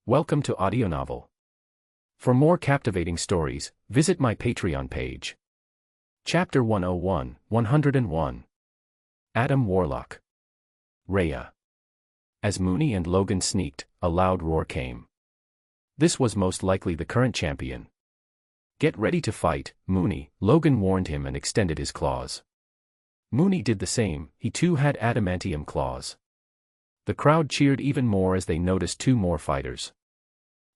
Welcome to Audio Novel. For more captivating stories, visit my Patreon page. Chapter 101, 101. Adam Warlock. Rhea. As Mooney and Logan sneaked, a loud roar came. This was most likely the current champion. Get ready to fight, Mooney, Logan warned him and extended his claws. Mooney did the same, he too had adamantium claws. The crowd cheered even more as they noticed two more fighters.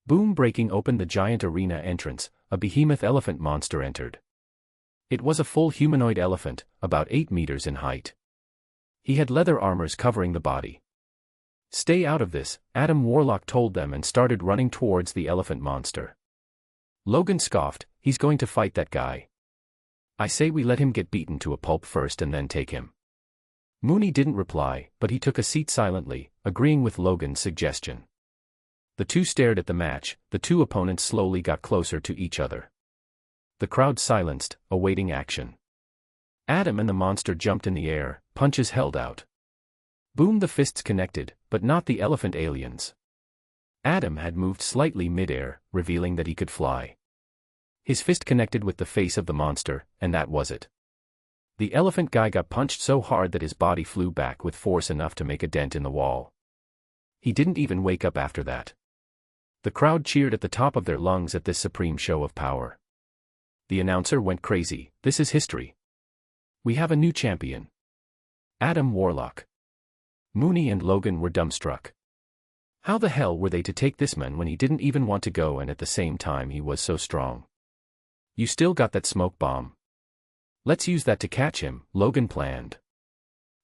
Boom breaking open the giant arena entrance, a behemoth elephant monster entered. It was a full humanoid elephant, about 8 meters in height. He had leather armors covering the body. Stay out of this, Adam Warlock told them and started running towards the elephant monster. Logan scoffed, he's going to fight that guy. I say we let him get beaten to a pulp first and then take him. Mooney didn't reply, but he took a seat silently, agreeing with Logan's suggestion. The two stared at the match, the two opponents slowly got closer to each other. The crowd silenced, awaiting action. Adam and the monster jumped in the air, punches held out. Boom, the fists connected, but not the elephant aliens. Adam had moved slightly mid-air, revealing that he could fly. His fist connected with the face of the monster, and that was it. The elephant guy got punched so hard that his body flew back with force enough to make a dent in the wall. He didn't even wake up after that. The crowd cheered at the top of their lungs at this supreme show of power. The announcer went crazy, this is history. We have a new champion. Adam Warlock. Mooney and Logan were dumbstruck. How the hell were they to take this man when he didn't even want to go and at the same time he was so strong? You still got that smoke bomb. Let's use that to catch him, Logan planned.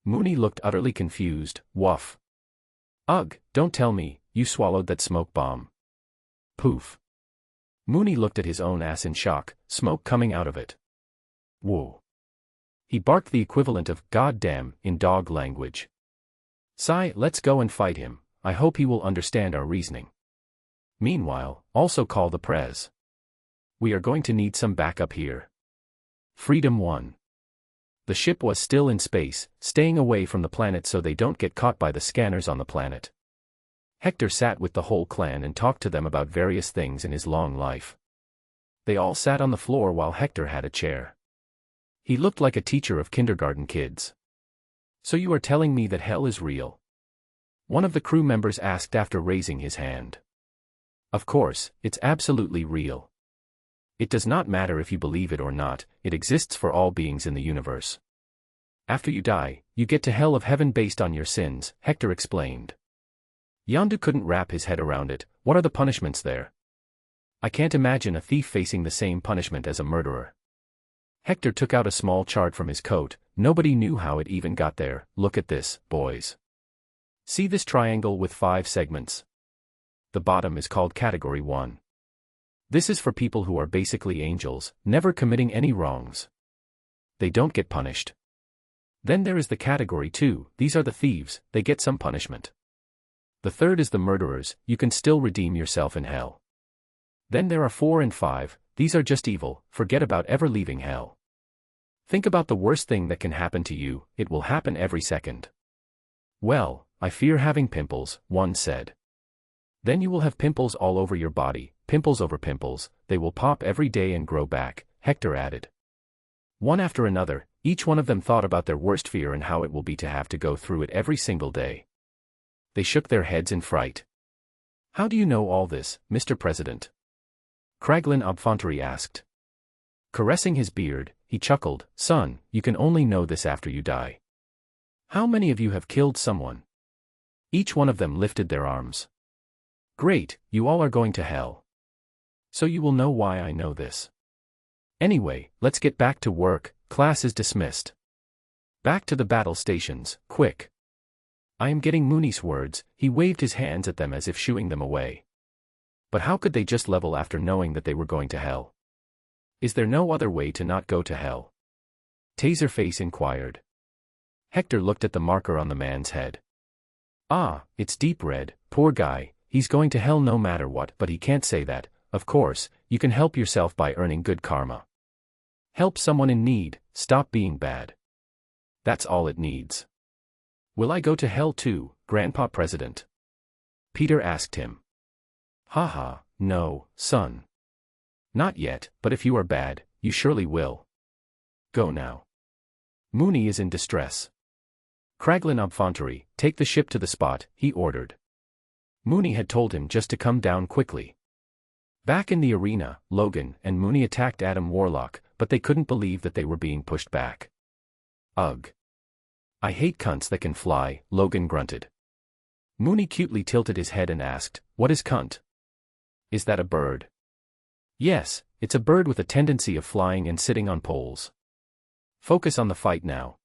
Mooney looked utterly confused, woof. Ugh, don't tell me, you swallowed that smoke bomb. Poof. Mooney looked at his own ass in shock, smoke coming out of it. Whoa. He barked the equivalent of goddamn in dog language. Sigh, let's go and fight him, I hope he will understand our reasoning. Meanwhile, also call the prez. We are going to need some backup here. Freedom 1. The ship was still in space, staying away from the planet so they don't get caught by the scanners on the planet. Hector sat with the whole clan and talked to them about various things in his long life. They all sat on the floor while Hector had a chair. He looked like a teacher of kindergarten kids. So you are telling me that hell is real? One of the crew members asked after raising his hand. Of course, it's absolutely real. It does not matter if you believe it or not, it exists for all beings in the universe. After you die, you get to hell of heaven based on your sins, Hector explained. Yondu couldn't wrap his head around it. What are the punishments there? I can't imagine a thief facing the same punishment as a murderer. Hector took out a small chart from his coat. Nobody knew how it even got there. Look at this, boys. See this triangle with 5 segments? The bottom is called Category 1. This is for people who are basically angels, never committing any wrongs. They don't get punished. Then there is the Category 2, these are the thieves, they get some punishment. The third is the murderers, you can still redeem yourself in hell. Then there are 4 and 5, these are just evil, forget about ever leaving hell. Think about the worst thing that can happen to you, it will happen every second. Well, I fear having pimples, one said. Then you will have pimples all over your body, pimples over pimples, they will pop every day and grow back, Hector added. One after another, each one of them thought about their worst fear and how it will be to have to go through it every single day. They shook their heads in fright. How do you know all this, Mr. President? Kraglin Obfontery asked. Caressing his beard, he chuckled, son, you can only know this after you die. How many of you have killed someone? Each one of them lifted their arms. Great, you all are going to hell. So you will know why I know this. Anyway, let's get back to work, class is dismissed. Back to the battle stations, quick. I am getting Mooney's words, he waved his hands at them as if shooing them away. But how could they just level after knowing that they were going to hell? Is there no other way to not go to hell? Taserface inquired. Hector looked at the marker on the man's head. Ah, it's deep red, poor guy, he's going to hell no matter what, but he can't say that. Of course, you can help yourself by earning good karma. Help someone in need, stop being bad. That's all it needs. Will I go to hell too, Grandpa President? Peter asked him. Haha, no, son. Not yet, but if you are bad, you surely will. Go now. Mooney is in distress. Kraglin Obfontary, take the ship to the spot, he ordered. Mooney had told him just to come down quickly. Back in the arena, Logan and Mooney attacked Adam Warlock, but they couldn't believe that they were being pushed back. Ugh. I hate cunts that can fly, Logan grunted. Mooney cutely tilted his head and asked, what is cunt? Is that a bird? Yes, it's a bird with a tendency of flying and sitting on poles. Focus on the fight now.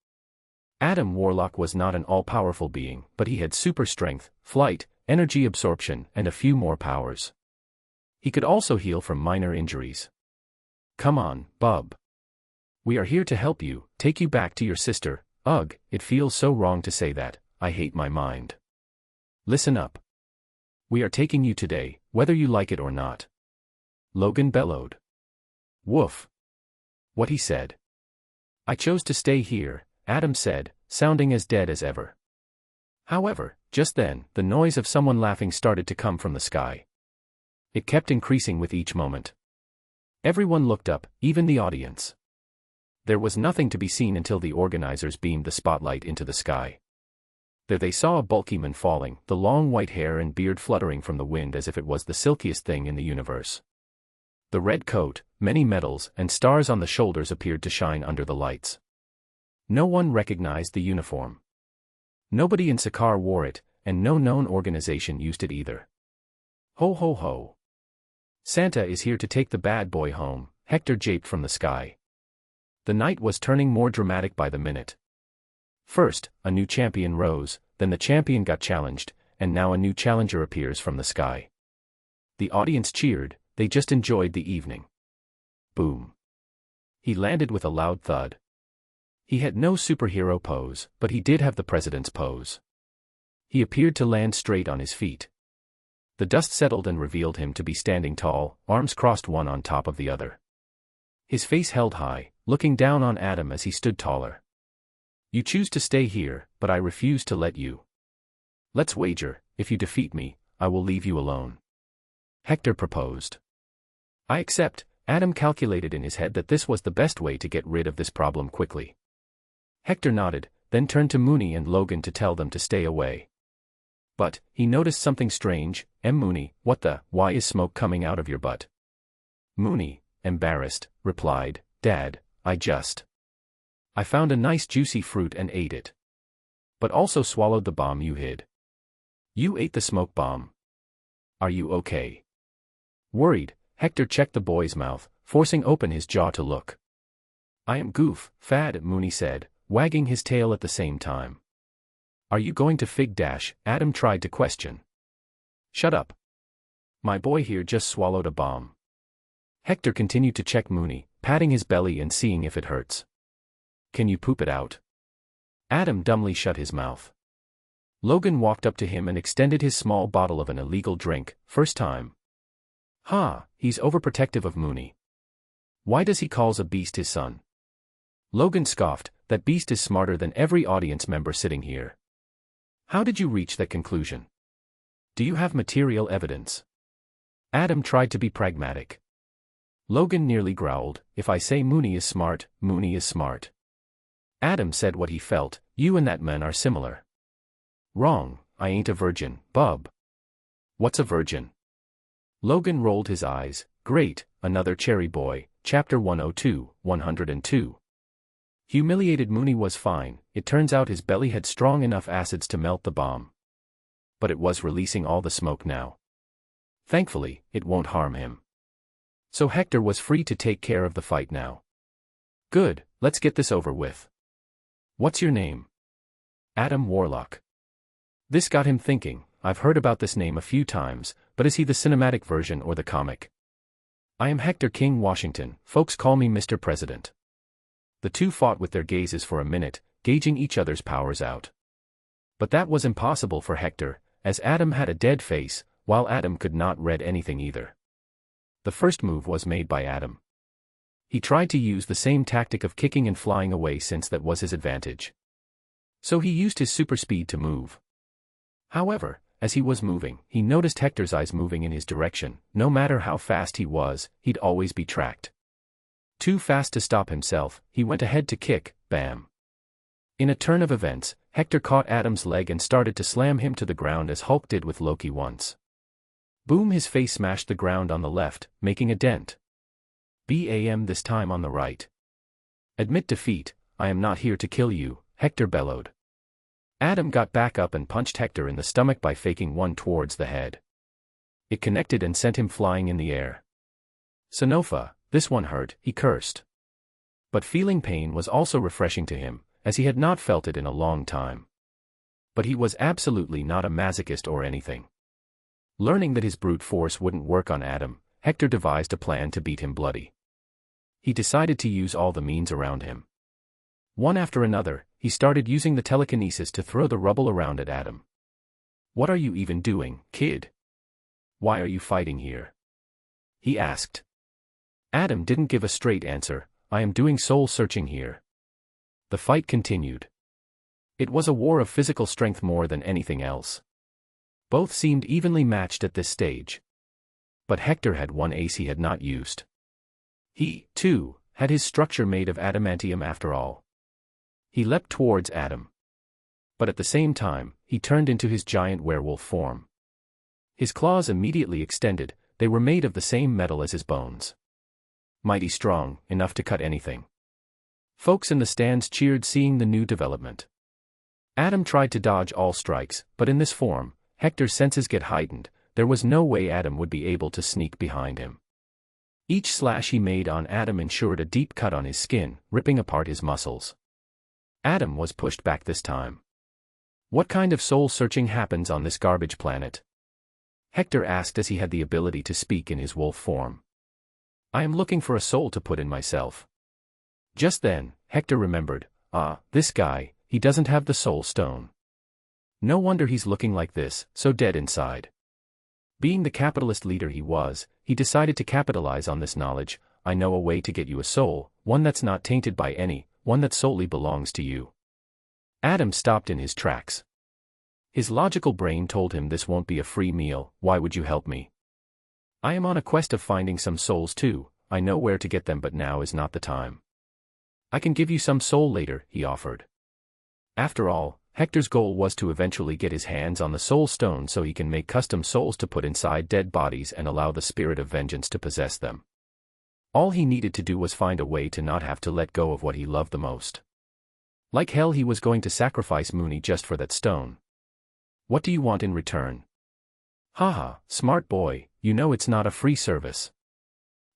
Adam Warlock was not an all-powerful being, but he had super strength, flight, energy absorption, and a few more powers. He could also heal from minor injuries. Come on, bub. We are here to help you, take you back to your sister. Ugh, it feels so wrong to say that, I hate my mind. Listen up. We are taking you today, whether you like it or not. Logan bellowed. Woof. What he said. I chose to stay here, Adam said, sounding as dead as ever. However, just then, the noise of someone laughing started to come from the sky. It kept increasing with each moment. Everyone looked up, even the audience. There was nothing to be seen until the organizers beamed the spotlight into the sky. There they saw a bulky man falling, the long white hair and beard fluttering from the wind as if it was the silkiest thing in the universe. The red coat, many medals, and stars on the shoulders appeared to shine under the lights. No one recognized the uniform. Nobody in Sakaar wore it, and no known organization used it either. Ho ho ho. Santa is here to take the bad boy home, Hector japed from the sky. The night was turning more dramatic by the minute. First, a new champion rose, then the champion got challenged, and now a new challenger appears from the sky. The audience cheered, they just enjoyed the evening. Boom. He landed with a loud thud. He had no superhero pose, but he did have the president's pose. He appeared to land straight on his feet. The dust settled and revealed him to be standing tall, arms crossed one on top of the other. His face held high, looking down on Adam as he stood taller. You choose to stay here, but I refuse to let you. Let's wager, if you defeat me, I will leave you alone. Hector proposed. I accept. Adam calculated in his head that this was the best way to get rid of this problem quickly. Hector nodded, then turned to Mooney and Logan to tell them to stay away. But, he noticed something strange. Mooney, why is smoke coming out of your butt? Mooney, embarrassed, replied, Dad, I found a nice juicy fruit and ate it. But also swallowed the bomb you hid. You ate the smoke bomb. Are you okay? Worried, Hector checked the boy's mouth, forcing open his jaw to look. I am goof, fad, Mooney said, wagging his tail at the same time. Are you going to fig dash? Adam tried to question. Shut up. My boy here just swallowed a bomb. Hector continued to check Mooney, patting his belly and seeing if it hurts. Can you poop it out? Adam dumbly shut his mouth. Logan walked up to him and extended his small bottle of an illegal drink, first time. He's overprotective of Mooney. Why does he calls a beast his son? Logan scoffed, that beast is smarter than every audience member sitting here. How did you reach that conclusion? Do you have material evidence? Adam tried to be pragmatic. Logan nearly growled, if I say Mooney is smart, Mooney is smart. Adam said what he felt, you and that man are similar. Wrong, I ain't a virgin, bub. What's a virgin? Logan rolled his eyes, great, another cherry boy, chapter 102, 102. Humiliated Mooney was fine, it turns out his belly had strong enough acids to melt the bomb. But it was releasing all the smoke now. Thankfully, it won't harm him. So Hector was free to take care of the fight now. Good, let's get this over with. What's your name? Adam Warlock. This got him thinking, I've heard about this name a few times, but is he the cinematic version or the comic? I am Hector King Washington, folks call me Mr. President. The two fought with their gazes for a minute, gauging each other's powers out. But that was impossible for Hector, as Adam had a dead face, while Adam could not read anything either. The first move was made by Adam. He tried to use the same tactic of kicking and flying away since that was his advantage. So he used his super speed to move. However, as he was moving, he noticed Hector's eyes moving in his direction. No matter how fast he was, he'd always be tracked. Too fast to stop himself, he went ahead to kick, bam. In a turn of events, Hector caught Adam's leg and started to slam him to the ground as Hulk did with Loki once. Boom, his face smashed the ground on the left, making a dent. Bam, this time on the right. Admit defeat, I am not here to kill you, Hector bellowed. Adam got back up and punched Hector in the stomach by faking one towards the head. It connected and sent him flying in the air. Sanofa, this one hurt, he cursed. But feeling pain was also refreshing to him, as he had not felt it in a long time. But he was absolutely not a masochist or anything. Learning that his brute force wouldn't work on Adam, Hector devised a plan to beat him bloody. He decided to use all the means around him. One after another, he started using the telekinesis to throw the rubble around at Adam. What are you even doing, kid? Why are you fighting here? He asked. Adam didn't give a straight answer. I am doing soul searching here. The fight continued. It was a war of physical strength more than anything else. Both seemed evenly matched at this stage. But Hector had one ace he had not used. He, too, had his structure made of adamantium after all. He leapt towards Adam. But at the same time, he turned into his giant werewolf form. His claws immediately extended, they were made of the same metal as his bones. Mighty strong, enough to cut anything. Folks in the stands cheered seeing the new development. Adam tried to dodge all strikes, but in this form, Hector's senses get heightened. There was no way Adam would be able to sneak behind him. Each slash he made on Adam ensured a deep cut on his skin, ripping apart his muscles. Adam was pushed back this time. What kind of soul-searching happens on this garbage planet? Hector asked as he had the ability to speak in his wolf form. I am looking for a soul to put in myself. Just then, Hector remembered, this guy, he doesn't have the soul stone. No wonder he's looking like this, so dead inside. Being the capitalist leader he was, he decided to capitalize on this knowledge. I know a way to get you a soul, one that's not tainted by any, one that solely belongs to you. Adam stopped in his tracks. His logical brain told him this won't be a free meal. Why would you help me? I am on a quest of finding some souls too. I know where to get them, but now is not the time. I can give you some soul later, he offered. After all, Hector's goal was to eventually get his hands on the soul stone so he can make custom souls to put inside dead bodies and allow the spirit of vengeance to possess them. All he needed to do was find a way to not have to let go of what he loved the most. Like hell, he was going to sacrifice Mooney just for that stone. What do you want in return? Haha, smart boy, you know it's not a free service.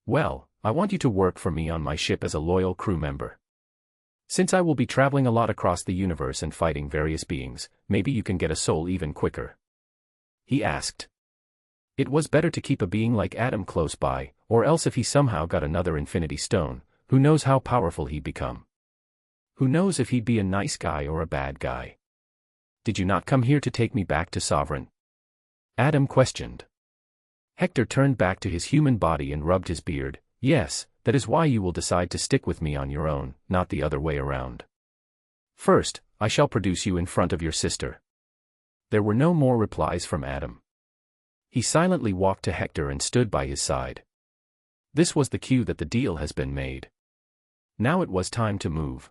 Well, I want you to work for me on my ship as a loyal crew member. Since I will be traveling a lot across the universe and fighting various beings, maybe you can get a soul even quicker. He asked. It was better to keep a being like Adam close by, or else if he somehow got another Infinity Stone, who knows how powerful he'd become. Who knows if he'd be a nice guy or a bad guy. Did you not come here to take me back to Sovereign? Adam questioned. Hector turned back to his human body and rubbed his beard. Yes, that is why you will decide to stick with me on your own, not the other way around. First, I shall produce you in front of your sister. There were no more replies from Adam. He silently walked to Hector and stood by his side. This was the cue that the deal has been made. Now it was time to move.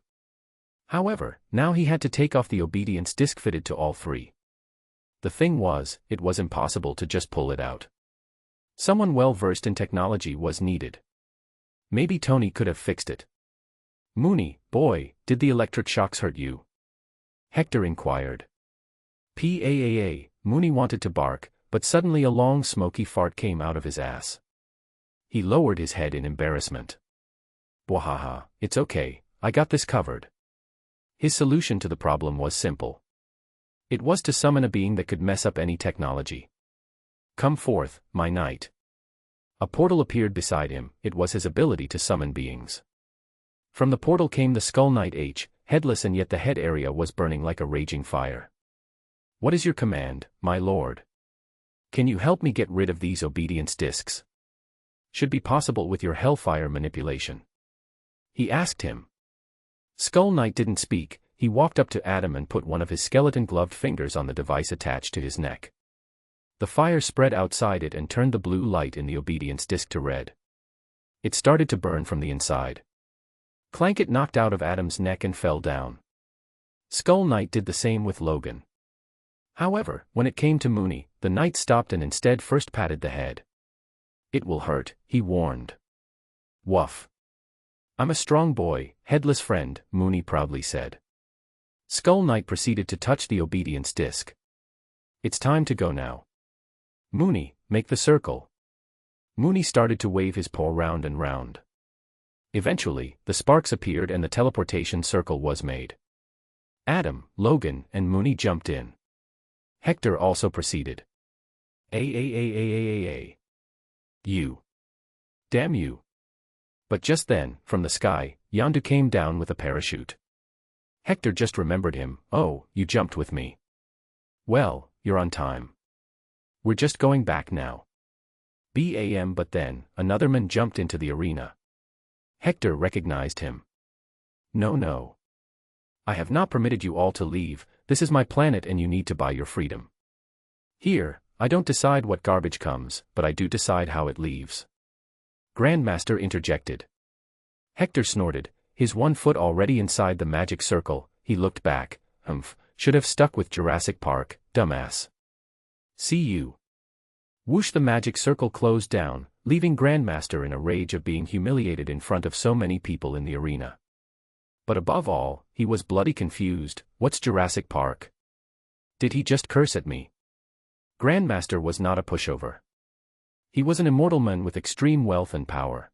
However, now he had to take off the obedience disc fitted to all three. The thing was, it was impossible to just pull it out. Someone well-versed in technology was needed. Maybe Tony could have fixed it. Mooney, boy, did the electric shocks hurt you? Hector inquired. Mooney wanted to bark, but suddenly a long smoky fart came out of his ass. He lowered his head in embarrassment. Bwahaha, it's okay, I got this covered. His solution to the problem was simple. It was to summon a being that could mess up any technology. Come forth, my knight. A portal appeared beside him. It was his ability to summon beings. From the portal came the Skull Knight H, headless, and yet the head area was burning like a raging fire. What is your command, my lord? Can you help me get rid of these obedience discs? Should be possible with your hellfire manipulation. He asked him. Skull Knight didn't speak. He walked up to Adam and put one of his skeleton-gloved fingers on the device attached to his neck. The fire spread outside it and turned the blue light in the obedience disk to red. It started to burn from the inside. Clanket knocked out of Adam's neck and fell down. Skull Knight did the same with Logan. However, when it came to Mooney, the knight stopped and instead first patted the head. "It will hurt," he warned. "Woof. I'm a strong boy, headless friend," Mooney proudly said. Skull Knight proceeded to touch the obedience disk. "It's time to go now. Mooney, make the circle." Mooney started to wave his paw round and round. Eventually, the sparks appeared and the teleportation circle was made. Adam, Logan, and Mooney jumped in. Hector also proceeded. You. Damn you. But just then, from the sky, Yondu came down with a parachute. Hector just remembered him. "Oh, you jumped with me. Well, you're on time. We're just going back now." Bam! But then, another man jumped into the arena. Hector recognized him. No. I have not permitted you all to leave, this is my planet and you need to buy your freedom. Here, I don't decide what garbage comes, but I do decide how it leaves. Grandmaster interjected. Hector snorted, his 1 foot already inside the magic circle. He looked back. Should have stuck with Jurassic Park, dumbass. See you. Whoosh! The magic circle closed down, leaving Grandmaster in a rage of being humiliated in front of so many people in the arena. But above all, he was bloody confused. What's Jurassic Park? Did he just curse at me? Grandmaster was not a pushover. He was an immortal man with extreme wealth and power.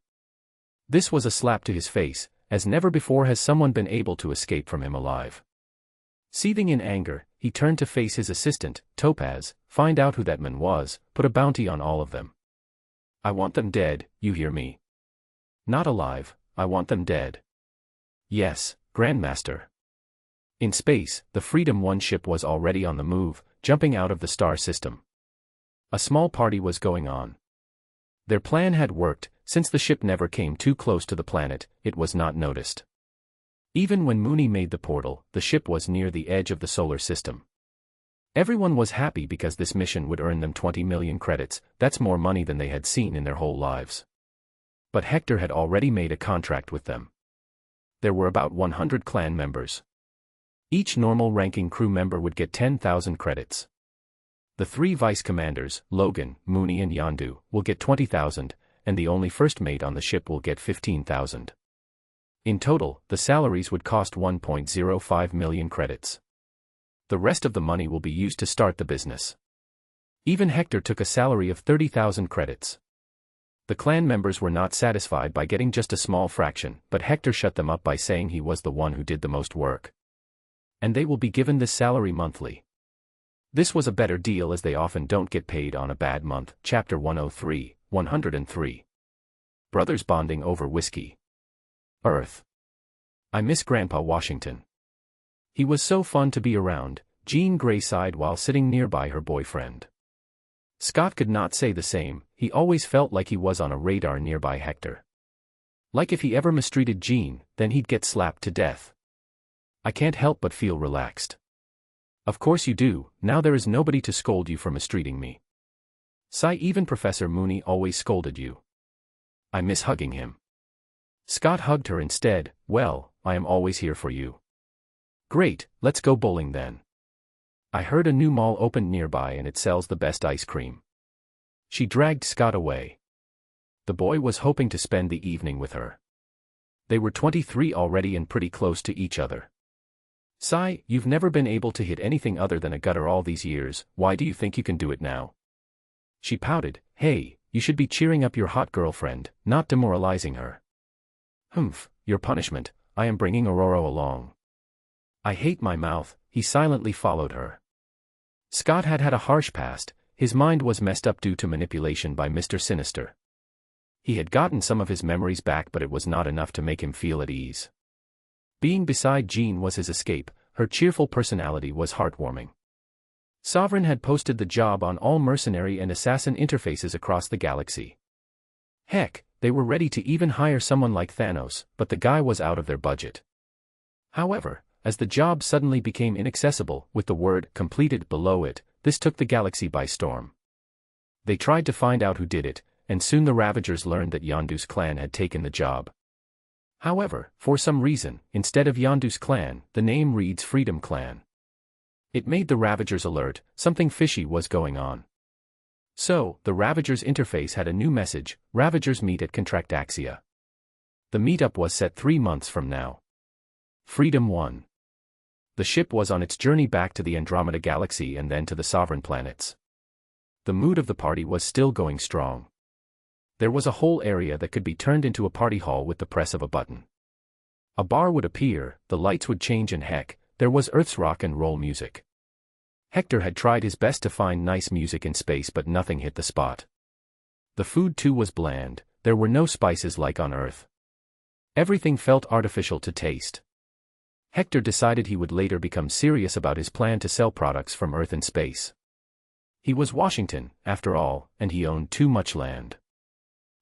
This was a slap to his face, as never before has someone been able to escape from him alive. Seething in anger, he turned to face his assistant, Topaz, find out who that man was, put a bounty on all of them. I want them dead, you hear me? Not alive, I want them dead. Yes, Grandmaster. In space, the Freedom 1 ship was already on the move, jumping out of the star system. A small party was going on. Their plan had worked, since the ship never came too close to the planet, it was not noticed. Even when Mooney made the portal, the ship was near the edge of the solar system. Everyone was happy because this mission would earn them 20 million credits, that's more money than they had seen in their whole lives. But Hector had already made a contract with them. There were about 100 clan members. Each normal ranking crew member would get 10,000 credits. The 3 vice commanders, Logan, Mooney and Yondu, will get 20,000, and the only first mate on the ship will get 15,000. In total, the salaries would cost 1.05 million credits. The rest of the money will be used to start the business. Even Hector took a salary of 30,000 credits. The clan members were not satisfied by getting just a small fraction, but Hector shut them up by saying he was the one who did the most work. And they will be given this salary monthly. This was a better deal as they often don't get paid on a bad month. Chapter 103, 103. Brothers bonding over whiskey. Earth. I miss Grandpa Washington. He was so fun to be around, Jean Grey sighed while sitting nearby her boyfriend. Scott could not say the same, he always felt like he was on a radar nearby Hector. Like if he ever mistreated Jean, then he'd get slapped to death. I can't help but feel relaxed. Of course you do, now there is nobody to scold you for mistreating me. Sigh, even Professor Mooney always scolded you. I miss hugging him. Scott hugged her instead. Well, I am always here for you. Great, let's go bowling then. I heard a new mall opened nearby and it sells the best ice cream. She dragged Scott away. The boy was hoping to spend the evening with her. They were 23 already and pretty close to each other. Sigh, you've never been able to hit anything other than a gutter all these years, why do you think you can do it now? She pouted. Hey, you should be cheering up your hot girlfriend, not demoralizing her. Your punishment, I am bringing Aurora along. I hate my mouth, he silently followed her. Scott had had a harsh past, his mind was messed up due to manipulation by Mr. Sinister. He had gotten some of his memories back but it was not enough to make him feel at ease. Being beside Jean was his escape, her cheerful personality was heartwarming. Sovereign had posted the job on all mercenary and assassin interfaces across the galaxy. Heck, they were ready to even hire someone like Thanos, but the guy was out of their budget. However, as the job suddenly became inaccessible, with the word completed below it, this took the galaxy by storm. They tried to find out who did it, and soon the Ravagers learned that Yondu's clan had taken the job. However, for some reason, instead of Yondu's clan, the name reads Freedom Clan. It made the Ravagers alert, something fishy was going on. So, the Ravagers interface had a new message: Ravagers meet at Contractaxia. The meetup was set 3 months from now. Freedom 1. The ship was on its journey back to the Andromeda Galaxy and then to the Sovereign Planets. The mood of the party was still going strong. There was a whole area that could be turned into a party hall with the press of a button. A bar would appear, the lights would change, and heck, there was Earth's rock and roll music. Hector had tried his best to find nice music in space, but nothing hit the spot. The food too was bland, there were no spices like on Earth. Everything felt artificial to taste. Hector decided he would later become serious about his plan to sell products from Earth and space. He was Washington, after all, and he owned too much land.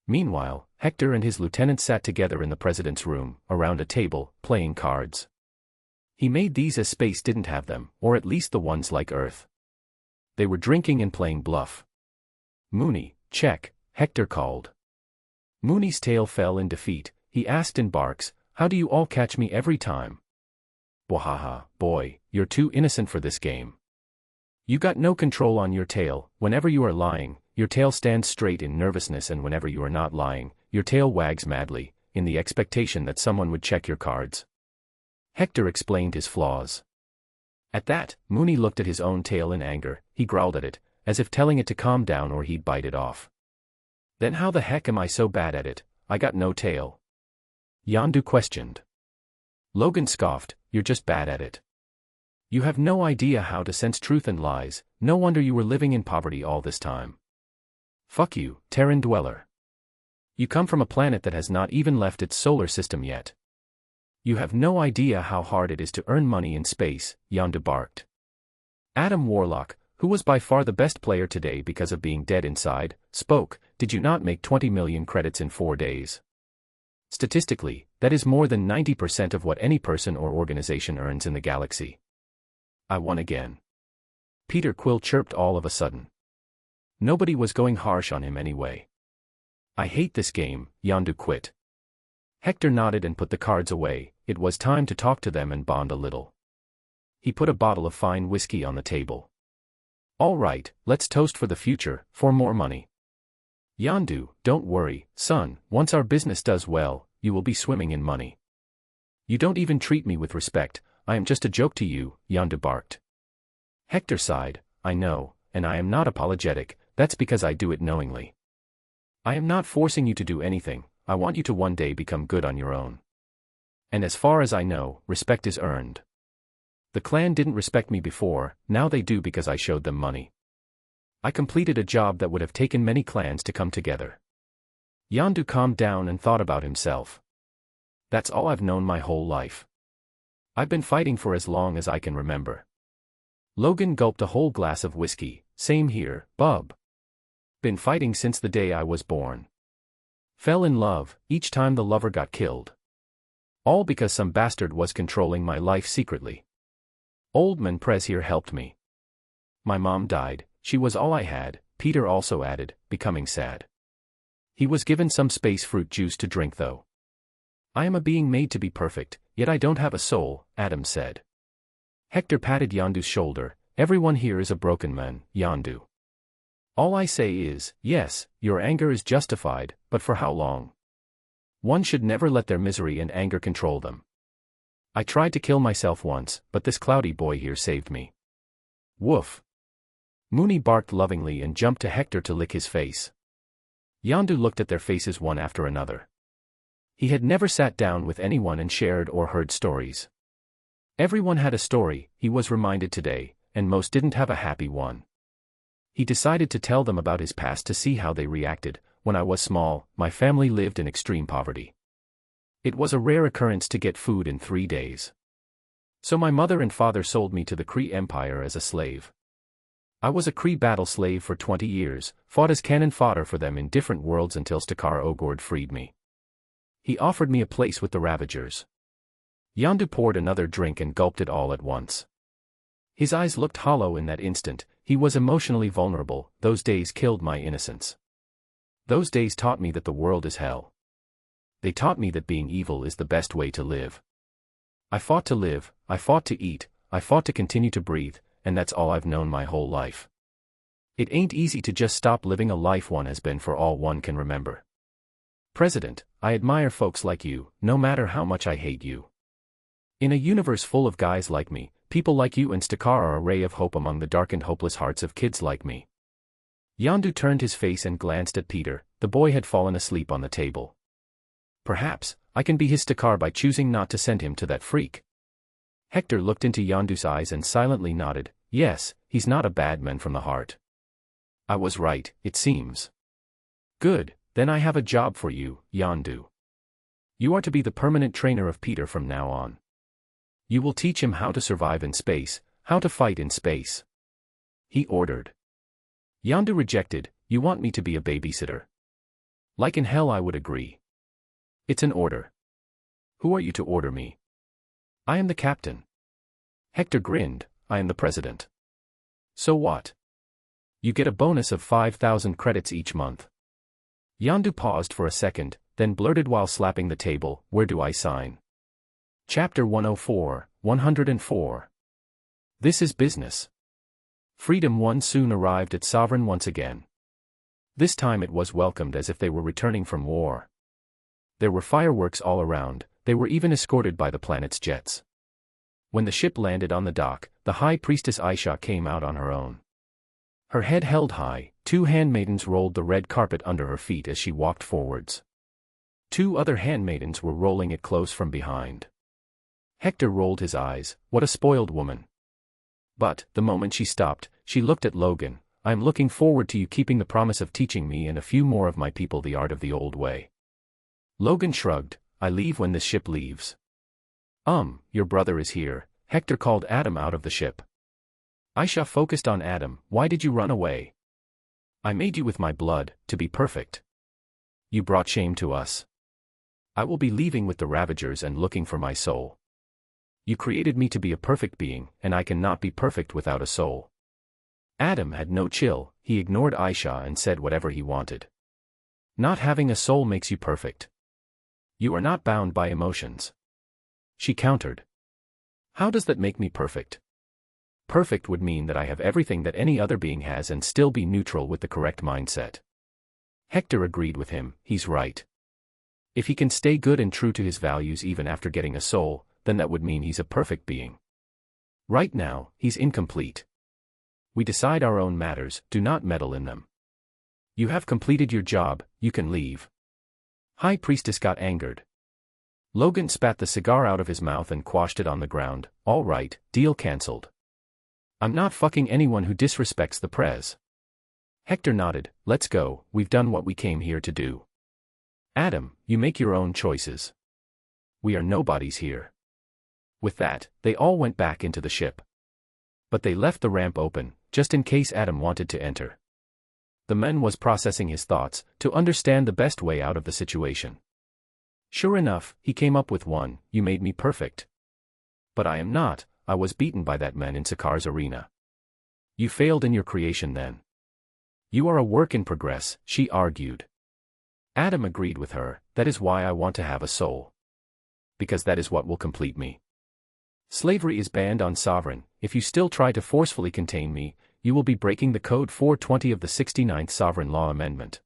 Meanwhile, Hector and his lieutenants sat together in the president's room, around a table, playing cards. He made these as space didn't have them, or at least the ones like Earth. They were drinking and playing bluff. Mooney, check, Hector called. Mooney's tail fell in defeat. He asked in barks, "How do you all catch me every time?" "Wahaha, boy, you're too innocent for this game. You got no control on your tail. Whenever you are lying, your tail stands straight in nervousness, and whenever you are not lying, your tail wags madly, in the expectation that someone would check your cards." Hector explained his flaws. At that, Mooney looked at his own tail in anger. He growled at it, as if telling it to calm down or he'd bite it off. "Then how the heck am I so bad at it? I got no tail." Yondu questioned. Logan scoffed, "You're just bad at it. You have no idea how to sense truth and lies. No wonder you were living in poverty all this time." "Fuck you, Terran dweller. You come from a planet that has not even left its solar system yet. You have no idea how hard it is to earn money in space," Yondu barked. Adam Warlock, who was by far the best player today because of being dead inside, spoke. "Did you not make 20 million credits in 4 days? Statistically, that is more than 90% of what any person or organization earns in the galaxy." "I won again." Peter Quill chirped all of a sudden. Nobody was going harsh on him anyway. "I hate this game," Yondu quit. Hector nodded and put the cards away. It was time to talk to them and bond a little. He put a bottle of fine whiskey on the table. "All right, let's toast for the future, for more money. Yondu, don't worry, son, once our business does well, you will be swimming in money. You don't even treat me with respect. I am just a joke to you," Yondu barked. Hector sighed. "I know, and I am not apologetic. That's because I do it knowingly. I am not forcing you to do anything. I want you to one day become good on your own. And as far as I know, respect is earned. The clan didn't respect me before, now they do because I showed them money. I completed a job that would have taken many clans to come together." Yondu calmed down and thought about himself. "That's all I've known my whole life. I've been fighting for as long as I can remember." Logan gulped a whole glass of whiskey. "Same here, bub. Been fighting since the day I was born. Fell in love, each time the lover got killed. All because some bastard was controlling my life secretly. Old man Prez here helped me. My mom died, she was all I had," Peter also added, becoming sad. He was given some space fruit juice to drink though. "I am a being made to be perfect, yet I don't have a soul," Adam said. Hector patted Yondu's shoulder. "Everyone here is a broken man, Yondu. All I say is, yes, your anger is justified, but for how long? One should never let their misery and anger control them. I tried to kill myself once, but this cloudy boy here saved me." "Woof." Mooney barked lovingly and jumped to Hector to lick his face. Yondu looked at their faces one after another. He had never sat down with anyone and shared or heard stories. Everyone had a story, he was reminded today, and most didn't have a happy one. He decided to tell them about his past to see how they reacted. "When I was small, my family lived in extreme poverty. It was a rare occurrence to get food in 3 days. So my mother and father sold me to the Kree Empire as a slave. I was a Kree battle slave for 20 years, fought as cannon fodder for them in different worlds until Sakaar Ogord freed me. He offered me a place with the Ravagers." Yondu poured another drink and gulped it all at once. His eyes looked hollow in that instant. He He was emotionally vulnerable. Those days killed my innocence. Those days taught me that the world is hell. They taught me that being evil is the best way to live. I fought to live, I fought to eat, I fought to continue to breathe, and that's all I've known my whole life. It ain't easy to just stop living a life one has been for all one can remember. President, I admire folks like you, no matter how much I hate you. In a universe full of guys like me, people like you and Sakaar are a ray of hope among the dark and hopeless hearts of kids like me. Yondu turned his face and glanced at Peter. The boy had fallen asleep on the table. Perhaps, I can be his Sakaar by choosing not to send him to that freak. Hector looked into Yondu's eyes and silently nodded. Yes, he's not a bad man from the heart. I was right, it seems. Good, then I have a job for you, Yondu. You are to be the permanent trainer of Peter from now on. You will teach him how to survive in space, how to fight in space. He ordered. Yondu rejected. You want me to be a babysitter? Like in hell I would agree. It's an order. Who are you to order me? I am the captain. Hector grinned. I am the president. So what? You get a bonus of 5,000 credits each month. Yondu paused for a second, then blurted while slapping the table, where do I sign? Chapter 104, 104. This is business. Freedom 1 soon arrived at Sovereign once again. This time it was welcomed as if they were returning from war. There were fireworks all around, they were even escorted by the planet's jets. When the ship landed on the dock, the High Priestess Aisha came out on her own. Her head held high, 2 handmaidens rolled the red carpet under her feet as she walked forwards. 2 other handmaidens were rolling it close from behind. Hector rolled his eyes. What a spoiled woman. But, the moment she stopped, she looked at Logan. I am looking forward to you keeping the promise of teaching me and a few more of my people the art of the old way. Logan shrugged. I leave when this ship leaves. Your brother is here. Hector called Adam out of the ship. Aisha focused on Adam. Why did you run away? I made you with my blood, to be perfect. You brought shame to us. I will be leaving with the Ravagers and looking for my soul. You created me to be a perfect being, and I cannot be perfect without a soul. Adam had no chill, he ignored Aisha and said whatever he wanted. Not having a soul makes you perfect. You are not bound by emotions. She countered. How does that make me perfect? Perfect would mean that I have everything that any other being has and still be neutral with the correct mindset. Hector agreed with him, he's right. If he can stay good and true to his values even after getting a soul, then that would mean he's a perfect being. Right now, he's incomplete. We decide our own matters, do not meddle in them. You have completed your job, you can leave. High Priestess got angered. Logan spat the cigar out of his mouth and quashed it on the ground. All right, deal cancelled. I'm not fucking anyone who disrespects the prez. Hector nodded. Let's go, we've done what we came here to do. Adam, you make your own choices. We are nobodies here. With that, they all went back into the ship. But they left the ramp open, just in case Adam wanted to enter. The man was processing his thoughts, to understand the best way out of the situation. Sure enough, he came up with one. You made me perfect. But I am not, I was beaten by that man in Sakaar's arena. You failed in your creation then. You are a work in progress, she argued. Adam agreed with her. That is why I want to have a soul. Because that is what will complete me. Slavery is banned on Sovereign. If you still try to forcefully contain me, you will be breaking the Code 420 of the 69th Sovereign Law Amendment.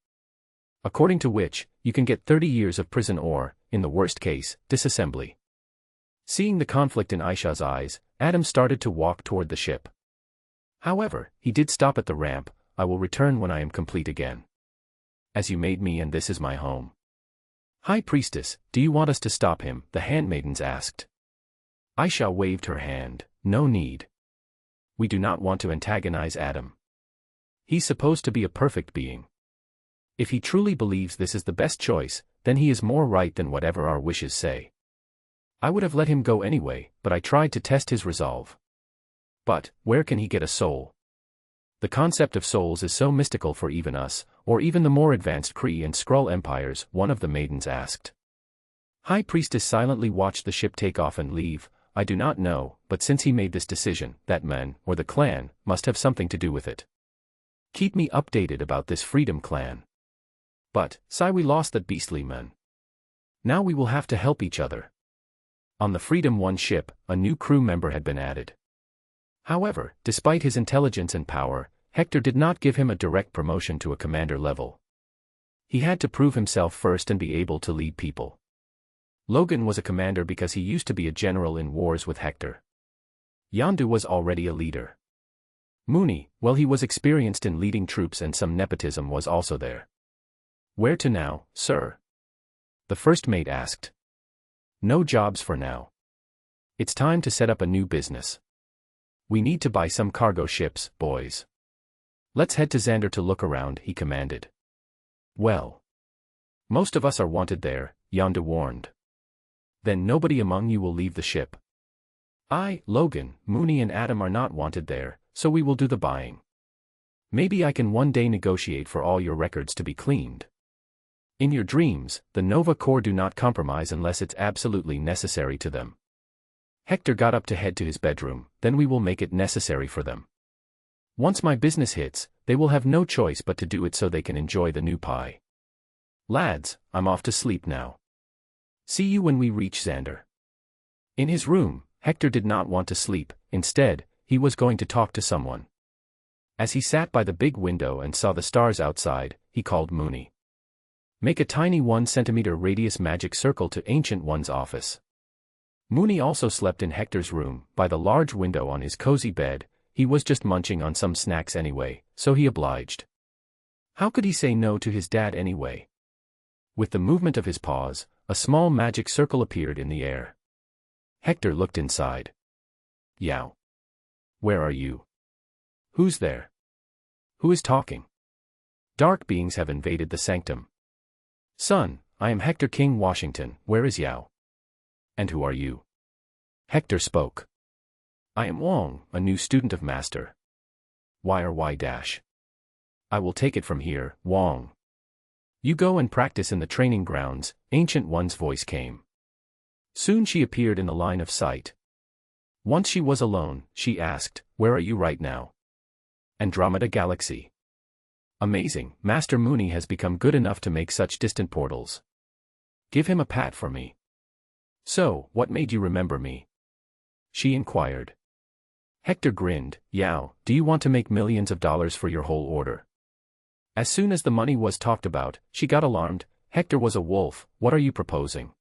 According to which, you can get 30 years of prison or, in the worst case, disassembly. Seeing the conflict in Aisha's eyes, Adam started to walk toward the ship. However, he did stop at the ramp. I will return when I am complete again. As you made me and this is my home. High Priestess, do you want us to stop him? The handmaidens asked. Aisha waved her hand. No need. We do not want to antagonize Adam. He's supposed to be a perfect being. If he truly believes this is the best choice, then he is more right than whatever our wishes say. I would have let him go anyway, but I tried to test his resolve. But, where can he get a soul? The concept of souls is so mystical for even us, or even the more advanced Kree and Skrull empires, one of the maidens asked. High Priestess silently watched the ship take off and leave. I do not know, but since he made this decision, that man, or the clan, must have something to do with it. Keep me updated about this Freedom Clan. But, sigh, we lost that beastly man. Now we will have to help each other. On the Freedom 1 ship, a new crew member had been added. However, despite his intelligence and power, Hector did not give him a direct promotion to a commander level. He had to prove himself first and be able to lead people. Logan was a commander because he used to be a general in wars with Hector. Yondu was already a leader. Mooney, well, he was experienced in leading troops and some nepotism was also there. Where to now, sir? The first mate asked. No jobs for now. It's time to set up a new business. We need to buy some cargo ships, boys. Let's head to Xandar to look around, he commanded. Well. Most of us are wanted there, Yondu warned. Then nobody among you will leave the ship. I, Logan, Mooney and Adam are not wanted there, so we will do the buying. Maybe I can one day negotiate for all your records to be cleaned. In your dreams, the Nova Corps do not compromise unless it's absolutely necessary to them. Hector got up to head to his bedroom, then we will make it necessary for them. Once my business hits, they will have no choice but to do it so they can enjoy the new pie. Lads, I'm off to sleep now. See you when we reach Xandar. In his room, Hector did not want to sleep, instead, he was going to talk to someone. As he sat by the big window and saw the stars outside, he called Mooney. Make a tiny 1 centimeter radius magic circle to Ancient One's office. Mooney also slept in Hector's room, by the large window on his cozy bed. He was just munching on some snacks anyway, so he obliged. How could he say no to his dad anyway? With the movement of his paws, a small magic circle appeared in the air. Hector looked inside. Yow. Where are you? Who's there? Who is talking? Dark beings have invaded the sanctum. Son, I am Hector King Washington, where is Yao? And who are you? Hector spoke. I am Wong, a new student of Master. Y or Y dash. I will take it from here, Wong. You go and practice in the training grounds, Ancient One's voice came. Soon she appeared in the line of sight. Once she was alone, she asked, where are you right now? Andromeda Galaxy. Amazing, Master Mooney has become good enough to make such distant portals. Give him a pat for me. So, what made you remember me? She inquired. Hector grinned. Yao, do you want to make millions of dollars for your whole order? As soon as the money was talked about, she got alarmed. Hector was a wolf, what are you proposing?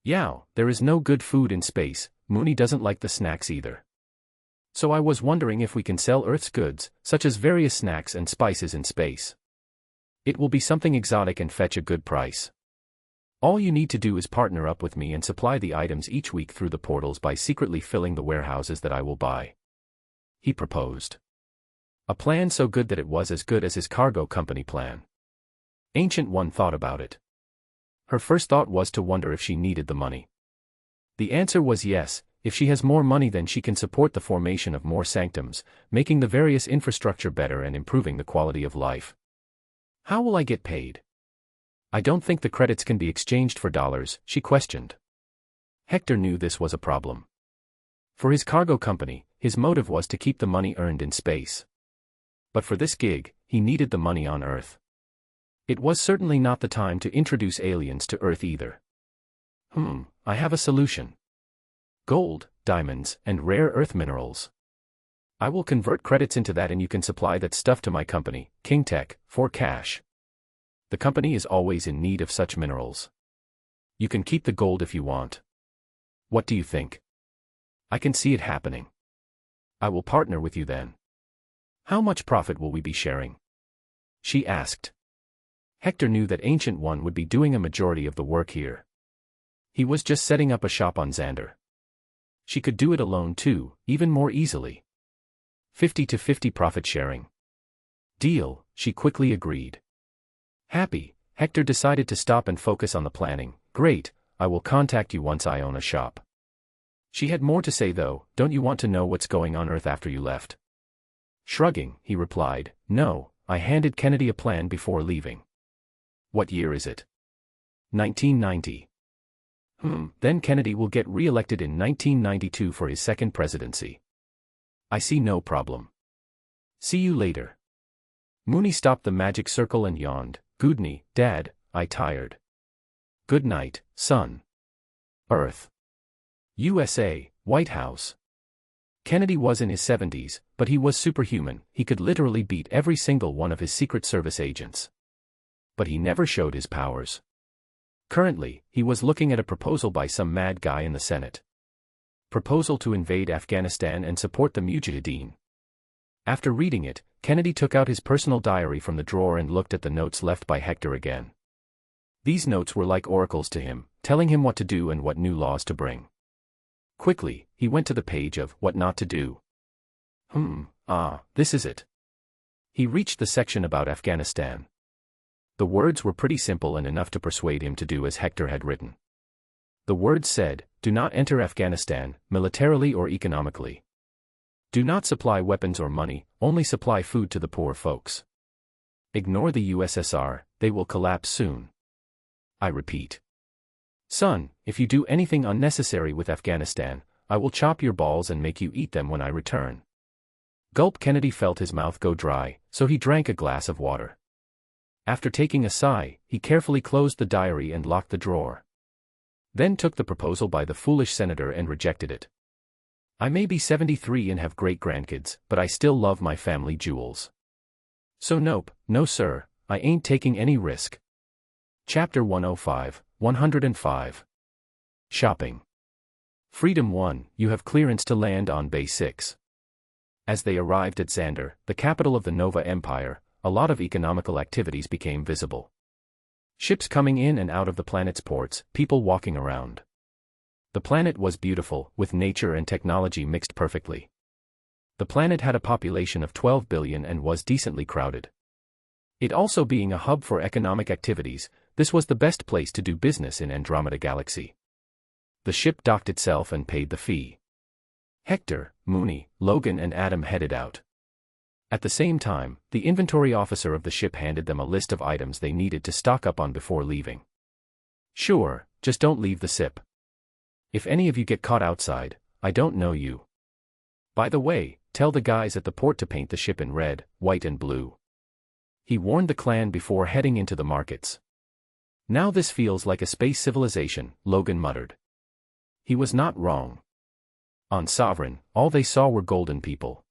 Yao, there is no good food in space, Mooney doesn't like the snacks either. So I was wondering if we can sell Earth's goods, such as various snacks and spices in space. It will be something exotic and fetch a good price. All you need to do is partner up with me and supply the items each week through the portals by secretly filling the warehouses that I will buy. He proposed. A plan so good that it was as good as his cargo company plan. Ancient One thought about it. Her first thought was to wonder if she needed the money. The answer was yes, if she has more money then she can support the formation of more sanctums, making the various infrastructure better and improving the quality of life. How will I get paid? I don't think the credits can be exchanged for dollars, she questioned. Hector knew this was a problem. For his cargo company, his motive was to keep the money earned in space. But for this gig, he needed the money on Earth. It was certainly not the time to introduce aliens to Earth either. I have a solution. Gold, diamonds, and rare earth minerals. I will convert credits into that and you can supply that stuff to my company, King Tech, for cash. The company is always in need of such minerals. You can keep the gold if you want. What do you think? I can see it happening. I will partner with you then. How much profit will we be sharing? She asked. Hector knew that Ancient One would be doing a majority of the work here. He was just setting up a shop on Xandar. She could do it alone too, even more easily. 50-50 profit sharing. Deal, she quickly agreed. Happy, Hector decided to stop and focus on the planning. Great, I will contact you once I own a shop. She had more to say though. Don't you want to know what's going on Earth after you left? Shrugging, he replied, no, I handed Kennedy a plan before leaving. What year is it? 1990. Then Kennedy will get re-elected in 1992 for his second presidency. I see no problem. See you later. Mooney stopped the magic circle and yawned. Goodney, Dad, I tired. Good night, son. Earth. USA, White House. Kennedy was in his 70s, but he was superhuman. He could literally beat every single one of his Secret Service agents. But he never showed his powers. Currently, he was looking at a proposal by some mad guy in the Senate. Proposal to invade Afghanistan and support the Mujahideen. After reading it, Kennedy took out his personal diary from the drawer and looked at the notes left by Hector again. These notes were like oracles to him, telling him what to do and what new laws to bring. Quickly, he went to the page of what not to do. This is it. He reached the section about Afghanistan. The words were pretty simple and enough to persuade him to do as Hector had written. The words said, do not enter Afghanistan, militarily or economically. Do not supply weapons or money, only supply food to the poor folks. Ignore the USSR, they will collapse soon. I repeat. Son, if you do anything unnecessary with Afghanistan, I will chop your balls and make you eat them when I return. Gulp. Kennedy felt his mouth go dry, so he drank a glass of water. After taking a sigh, he carefully closed the diary and locked the drawer. Then took the proposal by the foolish senator and rejected it. I may be 73 and have great-grandkids, but I still love my family jewels. So nope, no sir, I ain't taking any risk. Chapter 105, 105. Shopping. Freedom 1, you have clearance to land on Bay 6. As they arrived at Xandar, the capital of the Nova Empire, a lot of economical activities became visible. Ships coming in and out of the planet's ports, people walking around. The planet was beautiful, with nature and technology mixed perfectly. The planet had a population of 12 billion and was decently crowded. It also being a hub for economic activities, this was the best place to do business in Andromeda Galaxy. The ship docked itself and paid the fee. Hector, Mooney, Logan and Adam headed out. At the same time, the inventory officer of the ship handed them a list of items they needed to stock up on before leaving. Sure, just don't leave the ship. If any of you get caught outside, I don't know you. By the way, tell the guys at the port to paint the ship in red, white and blue. He warned the clan before heading into the markets. Now this feels like a space civilization, Logan muttered. He was not wrong. On Sovereign, all they saw were golden people.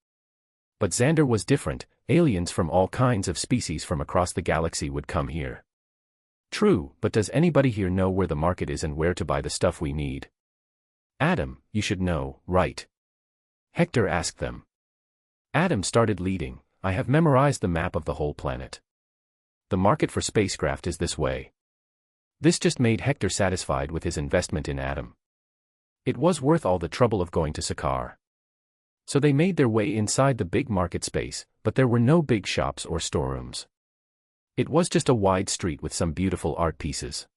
But Xandar was different, aliens from all kinds of species from across the galaxy would come here. True, but does anybody here know where the market is and where to buy the stuff we need? Adam, you should know, right? Hector asked them. Adam started leading, I have memorized the map of the whole planet. The market for spacecraft is this way. This just made Hector satisfied with his investment in Adam. It was worth all the trouble of going to Sakaar. So they made their way inside the big market space, but there were no big shops or storerooms. It was just a wide street with some beautiful art pieces.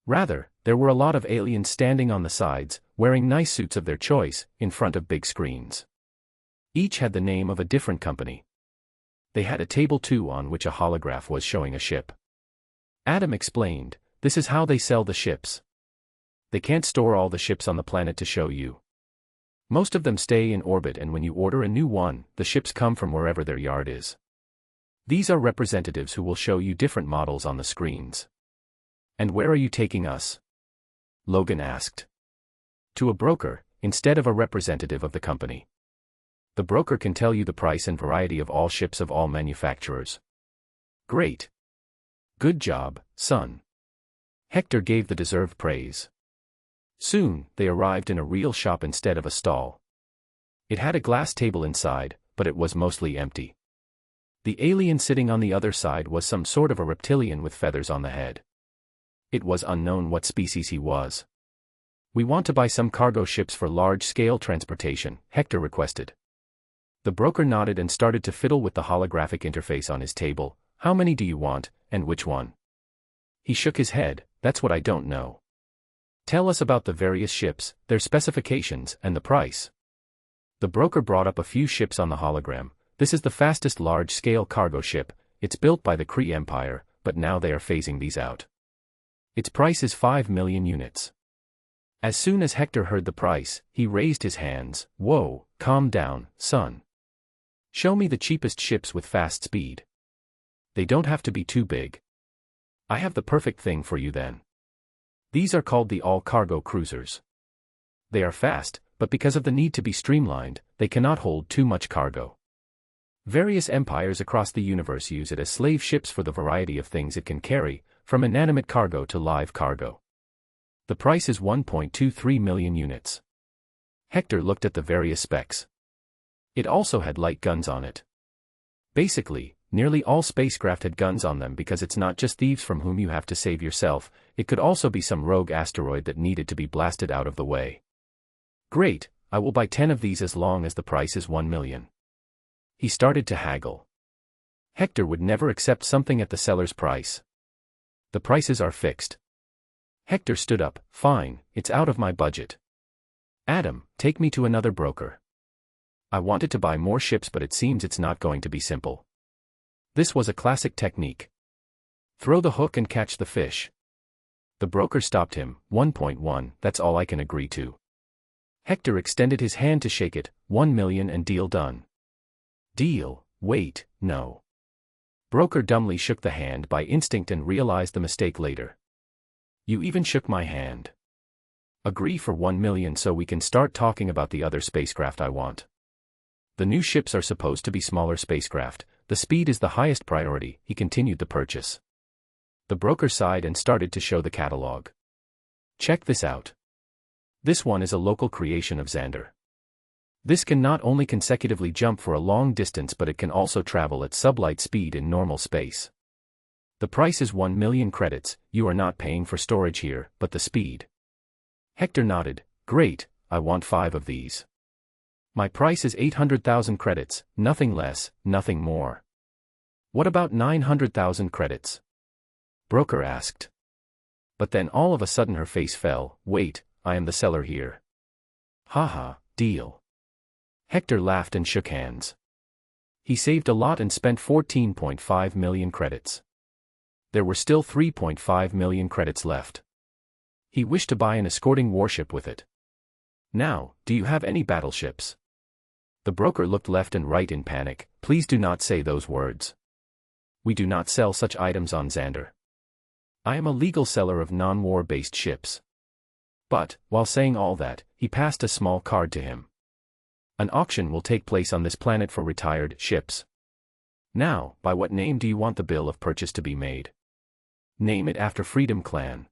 Rather, there were a lot of aliens standing on the sides, wearing nice suits of their choice, in front of big screens. Each had the name of a different company. They had a table too on which a holograph was showing a ship. Adam explained, this is how they sell the ships. They can't store all the ships on the planet to show you. Most of them stay in orbit and when you order a new one, the ships come from wherever their yard is. These are representatives who will show you different models on the screens. And where are you taking us? Logan asked. To a broker, instead of a representative of the company. The broker can tell you the price and variety of all ships of all manufacturers. Great. Good job, son. Hector gave the deserved praise. Soon, they arrived in a real shop instead of a stall. It had a glass table inside, but it was mostly empty. The alien sitting on the other side was some sort of a reptilian with feathers on the head. It was unknown what species he was. We want to buy some cargo ships for large-scale transportation, Hector requested. The broker nodded and started to fiddle with the holographic interface on his table. How many do you want, and which one? He shook his head, that's what I don't know. Tell us about the various ships, their specifications, and the price. The broker brought up a few ships on the hologram. This is the fastest large-scale cargo ship, it's built by the Kree Empire, but now they are phasing these out. Its price is 5 million units. As soon as Hector heard the price, he raised his hands. Whoa, calm down, son. Show me the cheapest ships with fast speed. They don't have to be too big. I have the perfect thing for you then. These are called the all-cargo cruisers. They are fast, but because of the need to be streamlined, they cannot hold too much cargo. Various empires across the universe use it as slave ships for the variety of things it can carry, from inanimate cargo to live cargo. The price is 1.23 million units. Hector looked at the various specs. It also had light guns on it. Basically, nearly all spacecraft had guns on them because it's not just thieves from whom you have to save yourself, it could also be some rogue asteroid that needed to be blasted out of the way. Great, I will buy 10 of these as long as the price is 1 million. He started to haggle. Hector would never accept something at the seller's price. The prices are fixed. Hector stood up. Fine, it's out of my budget. Adam, take me to another broker. I wanted to buy more ships, but it seems it's not going to be simple. This was a classic technique. Throw the hook and catch the fish. The broker stopped him. 1.1, that's all I can agree to. Hector extended his hand to shake it. 1 million and deal done. Deal, wait, no. Broker dumbly shook the hand by instinct and realized the mistake later. You even shook my hand. Agree for 1 million so we can start talking about the other spacecraft I want. The new ships are supposed to be smaller spacecraft, the speed is the highest priority. He continued the purchase. The broker sighed and started to show the catalog. Check this out. This one is a local creation of Xandar. This can not only consecutively jump for a long distance but it can also travel at sublight speed in normal space. The price is 1 million credits, you are not paying for storage here, but the speed. Hector nodded. Great, I want 5 of these. My price is 800,000 credits, nothing less, nothing more. What about 900,000 credits? Broker asked. But then all of a sudden her face fell. Wait, I am the seller here. Haha, deal. Hector laughed and shook hands. He saved a lot and spent 14.5 million credits. There were still 3.5 million credits left. He wished to buy an escorting warship with it. Now, do you have any battleships? The broker looked left and right in panic. Please do not say those words. We do not sell such items on Xandar. I am a legal seller of non-war-based ships. But, while saying all that, he passed a small card to him. An auction will take place on this planet for retired ships. Now, by what name do you want the bill of purchase to be made? Name it after Freedom Clan.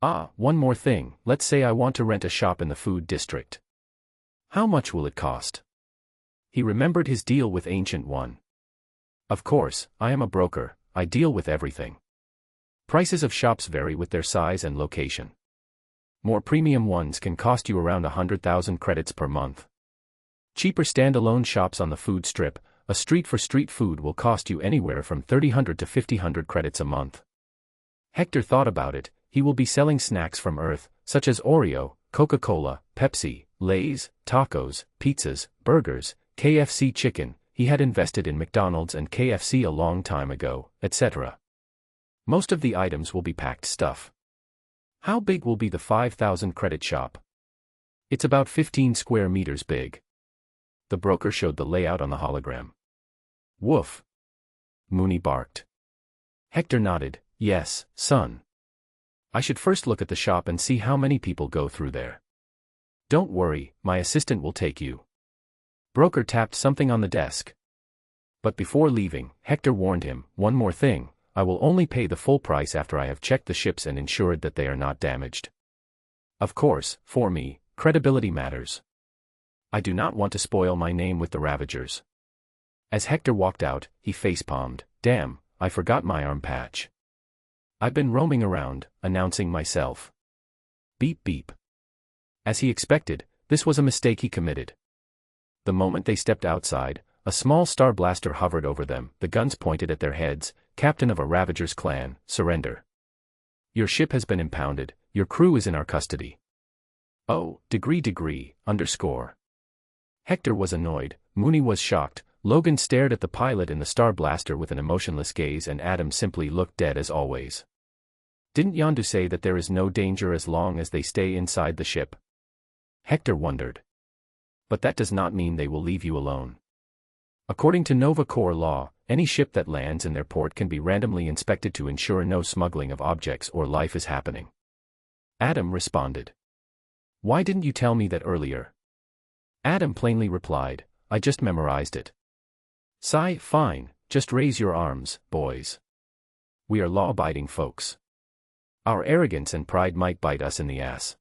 Ah, one more thing, let's say I want to rent a shop in the food district. How much will it cost? He remembered his deal with Ancient One. Of course, I am a broker, I deal with everything. Prices of shops vary with their size and location. More premium ones can cost you around 100,000 credits per month. Cheaper standalone shops on the food strip, a street for street food will cost you anywhere from 300 to 500 credits a month. Hector thought about it, he will be selling snacks from Earth, such as Oreo, Coca-Cola, Pepsi, Lay's, tacos, pizzas, burgers, KFC chicken. He had invested in McDonald's and KFC a long time ago, etc. Most of the items will be packed stuff. How big will be the 5,000 credit shop? It's about 15 square meters big. The broker showed the layout on the hologram. Woof. Mooney barked. Hector nodded. Yes, son. I should first look at the shop and see how many people go through there. Don't worry, my assistant will take you. Broker tapped something on the desk. But before leaving, Hector warned him, one more thing, I will only pay the full price after I have checked the ships and ensured that they are not damaged. Of course, for me, credibility matters. I do not want to spoil my name with the Ravagers. As Hector walked out, he facepalmed. Damn, I forgot my arm patch. I've been roaming around, announcing myself. Beep beep. As he expected, this was a mistake he committed. The moment they stepped outside, a small star blaster hovered over them, the guns pointed at their heads. Captain of a Ravager's clan, surrender. Your ship has been impounded, your crew is in our custody. Oh, degree, underscore. Hector was annoyed, Mooney was shocked, Logan stared at the pilot in the star blaster with an emotionless gaze and Adam simply looked dead as always. Didn't Yondu say that there is no danger as long as they stay inside the ship? Hector wondered. But that does not mean they will leave you alone. According to Nova Corps law, any ship that lands in their port can be randomly inspected to ensure no smuggling of objects or life is happening. Adam responded. Why didn't you tell me that earlier? Adam plainly replied, I just memorized it. Sigh, fine, just raise your arms, boys. We are law-abiding folks. Our arrogance and pride might bite us in the ass.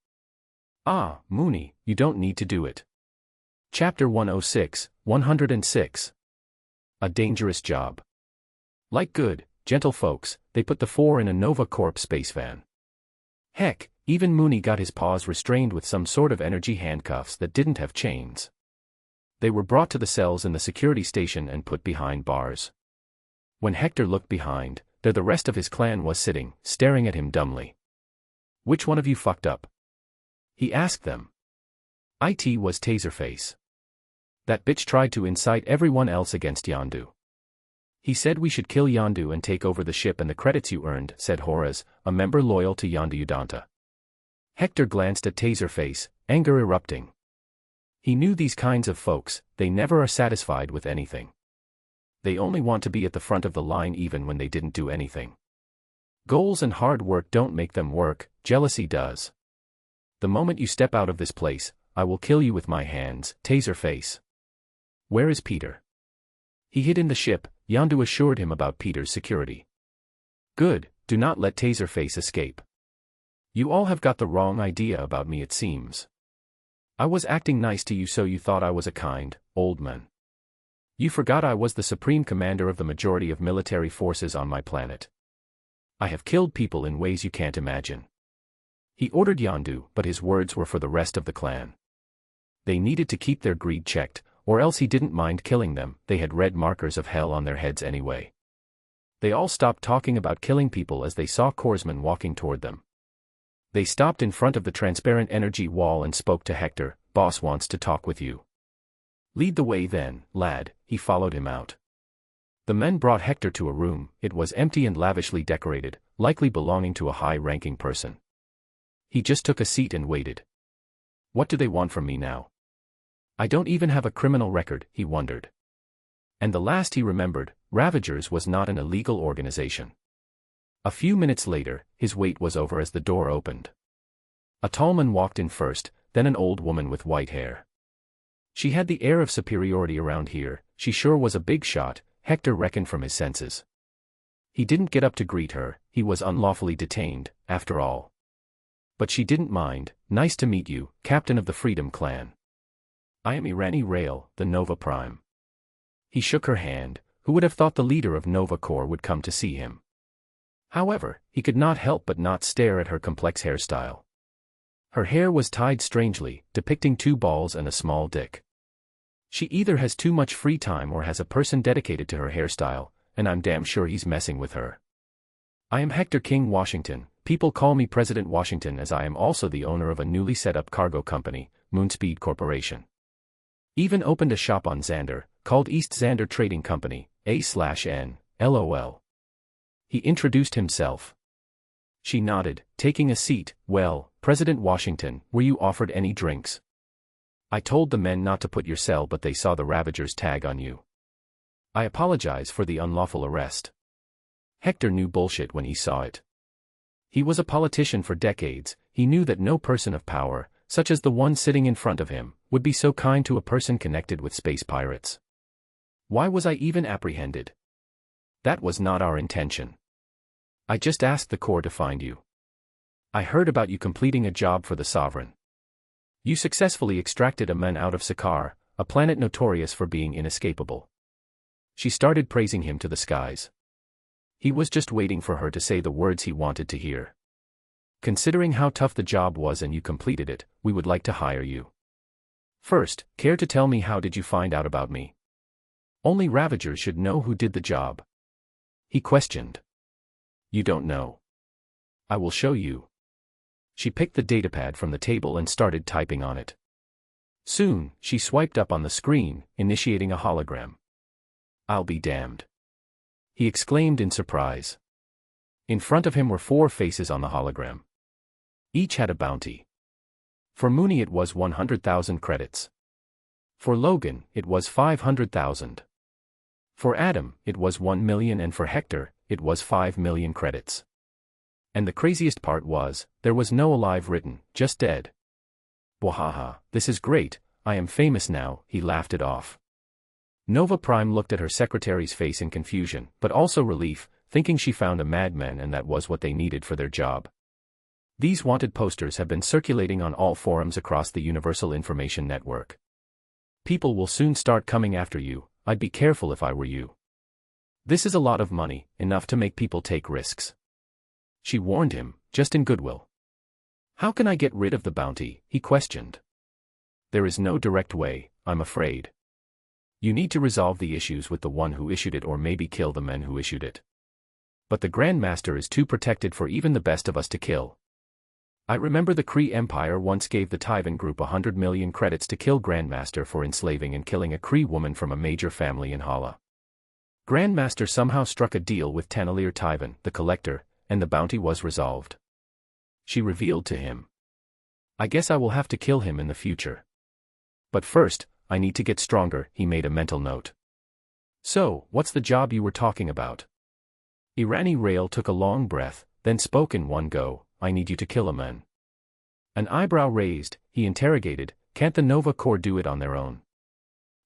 Ah, Mooney, you don't need to do it. Chapter 106, 106. A dangerous job. Like good, gentle folks, they put the four in a Nova Corp space van. Heck, even Mooney got his paws restrained with some sort of energy handcuffs that didn't have chains. They were brought to the cells in the security station and put behind bars. When Hector looked behind, there the rest of his clan was sitting, staring at him dumbly. Which one of you fucked up? He asked them. It was Taserface. That bitch tried to incite everyone else against Yondu. He said we should kill Yondu and take over the ship and the credits you earned, said Horace, a member loyal to Yondu Udanta. Hector glanced at Taserface, anger erupting. He knew these kinds of folks, they never are satisfied with anything. They only want to be at the front of the line even when they didn't do anything. Goals and hard work don't make them work, jealousy does. The moment you step out of this place, I will kill you with my hands, Taserface. Where is Peter? He hid in the ship, Yondu assured him about Peter's security. Good, do not let Taserface escape. You all have got the wrong idea about me it seems. I was acting nice to you so you thought I was a kind, old man. You forgot I was the supreme commander of the majority of military forces on my planet. I have killed people in ways you can't imagine. He ordered Yondu, but his words were for the rest of the clan. They needed to keep their greed checked, or else he didn't mind killing them, they had red markers of hell on their heads anyway. They all stopped talking about killing people as they saw Corpsman walking toward them. They stopped in front of the transparent energy wall and spoke to Hector, boss wants to talk with you. Lead the way then, lad, he followed him out. The men brought Hector to a room, it was empty and lavishly decorated, likely belonging to a high-ranking person. He just took a seat and waited. What do they want from me now? I don't even have a criminal record, he wondered. And the last he remembered, Ravagers was not an illegal organization. A few minutes later, his wait was over as the door opened. A tall man walked in first, then an old woman with white hair. She had the air of superiority around here, she sure was a big shot, Hector reckoned from his senses. He didn't get up to greet her, he was unlawfully detained, after all. But she didn't mind, nice to meet you, captain of the Freedom Clan. I am Irani Rail, the Nova Prime. He shook her hand, who would have thought the leader of Nova Corps would come to see him. However, he could not help but not stare at her complex hairstyle. Her hair was tied strangely, depicting two balls and a small dick. She either has too much free time or has a person dedicated to her hairstyle, and I'm damn sure he's messing with her. I am Hector King Washington, people call me President Washington as I am also the owner of a newly set up cargo company, Moonspeed Corporation. Even opened a shop on Xandar, called East Xandar Trading Company, A/N, LOL. He introduced himself. She nodded, taking a seat. Well, President Washington, were you offered any drinks? I told the men not to put your cell but they saw the Ravager's tag on you. I apologize for the unlawful arrest. Hector knew bullshit when he saw it. He was a politician for decades, he knew that no person of power, such as the one sitting in front of him, would be so kind to a person connected with space pirates. Why was I even apprehended? That was not our intention. I just asked the Corps to find you. I heard about you completing a job for the Sovereign. You successfully extracted a man out of Sakaar, a planet notorious for being inescapable. She started praising him to the skies. He was just waiting for her to say the words he wanted to hear. Considering how tough the job was and you completed it, we would like to hire you. First, care to tell me how did you find out about me? Only Ravagers should know who did the job. He questioned. You don't know. I will show you. She picked the datapad from the table and started typing on it. Soon, she swiped up on the screen, initiating a hologram. I'll be damned. He exclaimed in surprise. In front of him were 4 faces on the hologram. Each had a bounty. For Mooney it was 100,000 credits. For Logan, it was 500,000. For Adam, it was 1 million, and for Hector, it was 5 million credits. And the craziest part was, there was no alive written, just dead. Wahaha, this is great, I am famous now, he laughed it off. Nova Prime looked at her secretary's face in confusion, but also relief, thinking she found a madman and that was what they needed for their job. These wanted posters have been circulating on all forums across the Universal Information Network. People will soon start coming after you, I'd be careful if I were you. This is a lot of money, enough to make people take risks. She warned him, just in goodwill. How can I get rid of the bounty, he questioned. There is no direct way, I'm afraid. You need to resolve the issues with the one who issued it or maybe kill the men who issued it. But the Grand Master is too protected for even the best of us to kill. I remember the Kree Empire once gave the Tyvan group 100 million credits to kill Grandmaster for enslaving and killing a Kree woman from a major family in Hala. Grandmaster somehow struck a deal with Tanalir Tyvan, the Collector, and the bounty was resolved. She revealed to him. I guess I will have to kill him in the future. But first, I need to get stronger, he made a mental note. So, what's the job you were talking about? Irani Rail took a long breath, then spoke in one go, I need you to kill a man. An eyebrow raised, he interrogated, can't the Nova Corps do it on their own?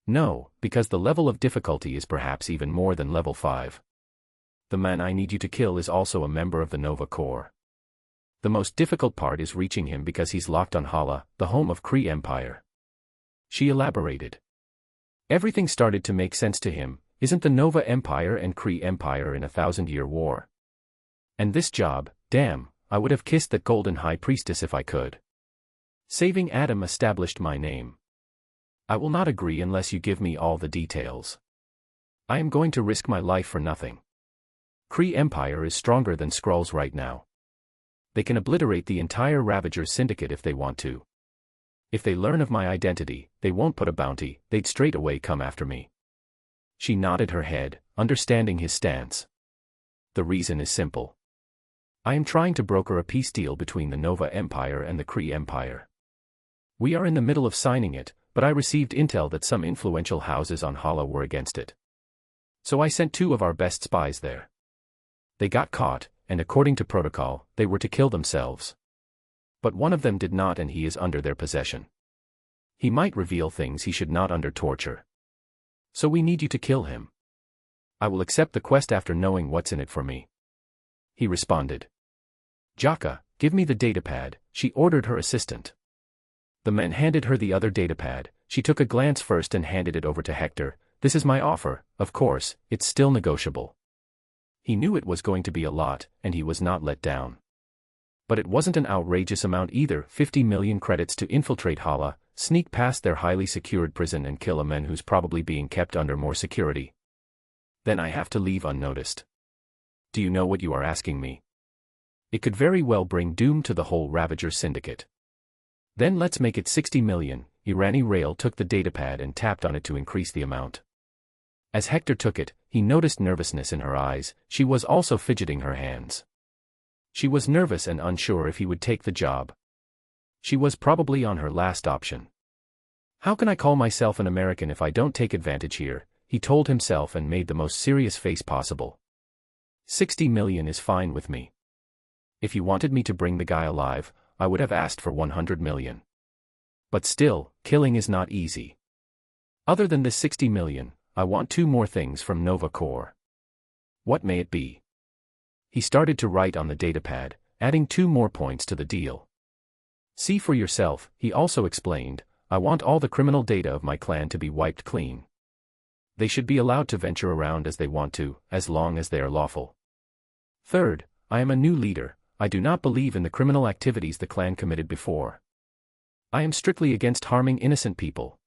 No, because the level of difficulty is perhaps even more than level 5. The man I need you to kill is also a member of the Nova Corps. The most difficult part is reaching him because he's locked on Hala, the home of Kree Empire. She elaborated. Everything started to make sense to him, isn't the Nova Empire and Kree Empire in a 1,000-year war? And this job, damn, I would have kissed that golden high priestess if I could. Saving Adam established my name. I will not agree unless you give me all the details. I am going to risk my life for nothing. Kree Empire is stronger than Skrulls right now. They can obliterate the entire Ravager syndicate if they want to. If they learn of my identity, they won't put a bounty, they'd straight away come after me. She nodded her head, understanding his stance. The reason is simple. I am trying to broker a peace deal between the Nova Empire and the Kree Empire. We are in the middle of signing it, but I received intel that some influential houses on Hala were against it. So I sent 2 of our best spies there. They got caught, and according to protocol, they were to kill themselves. But one of them did not, and he is under their possession. He might reveal things he should not under torture. So we need you to kill him. I will accept the quest after knowing what's in it for me. He responded. Jaka, give me the datapad, she ordered her assistant. The man handed her the other datapad, she took a glance first and handed it over to Hector. This is my offer, of course, it's still negotiable. He knew it was going to be a lot, and he was not let down. But it wasn't an outrageous amount either, 50 million credits to infiltrate Hala, sneak past their highly secured prison and kill a man who's probably being kept under more security. Then I have to leave unnoticed. Do you know what you are asking me? It could very well bring doom to the whole Ravager syndicate. Then let's make it 60 million, Irani Rail took the datapad and tapped on it to increase the amount. As Hector took it, he noticed nervousness in her eyes, she was also fidgeting her hands. She was nervous and unsure if he would take the job. She was probably on her last option. How can I call myself an American if I don't take advantage here, he told himself and made the most serious face possible. 60 million is fine with me. If you wanted me to bring the guy alive, I would have asked for 100 million. But still, killing is not easy. Other than this 60 million, I want 2 more things from Nova Corps. What may it be? He started to write on the datapad, adding 2 more points to the deal. See for yourself, he also explained, I want all the criminal data of my clan to be wiped clean. They should be allowed to venture around as they want to, as long as they are lawful. Third, I am a new leader, I do not believe in the criminal activities the clan committed before. I am strictly against harming innocent people.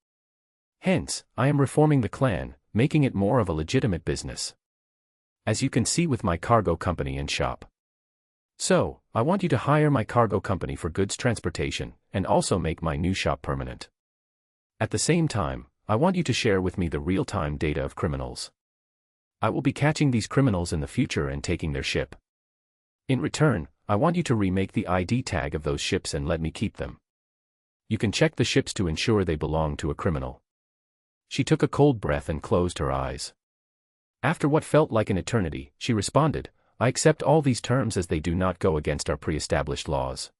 Hence, I am reforming the clan, making it more of a legitimate business. As you can see with my cargo company and shop. So, I want you to hire my cargo company for goods transportation, and also make my new shop permanent. At the same time, I want you to share with me the real-time data of criminals. I will be catching these criminals in the future and taking their ship. In return, I want you to remake the ID tag of those ships and let me keep them. You can check the ships to ensure they belong to a criminal. She took a cold breath and closed her eyes. After what felt like an eternity, she responded, I accept all these terms as they do not go against our pre-established laws.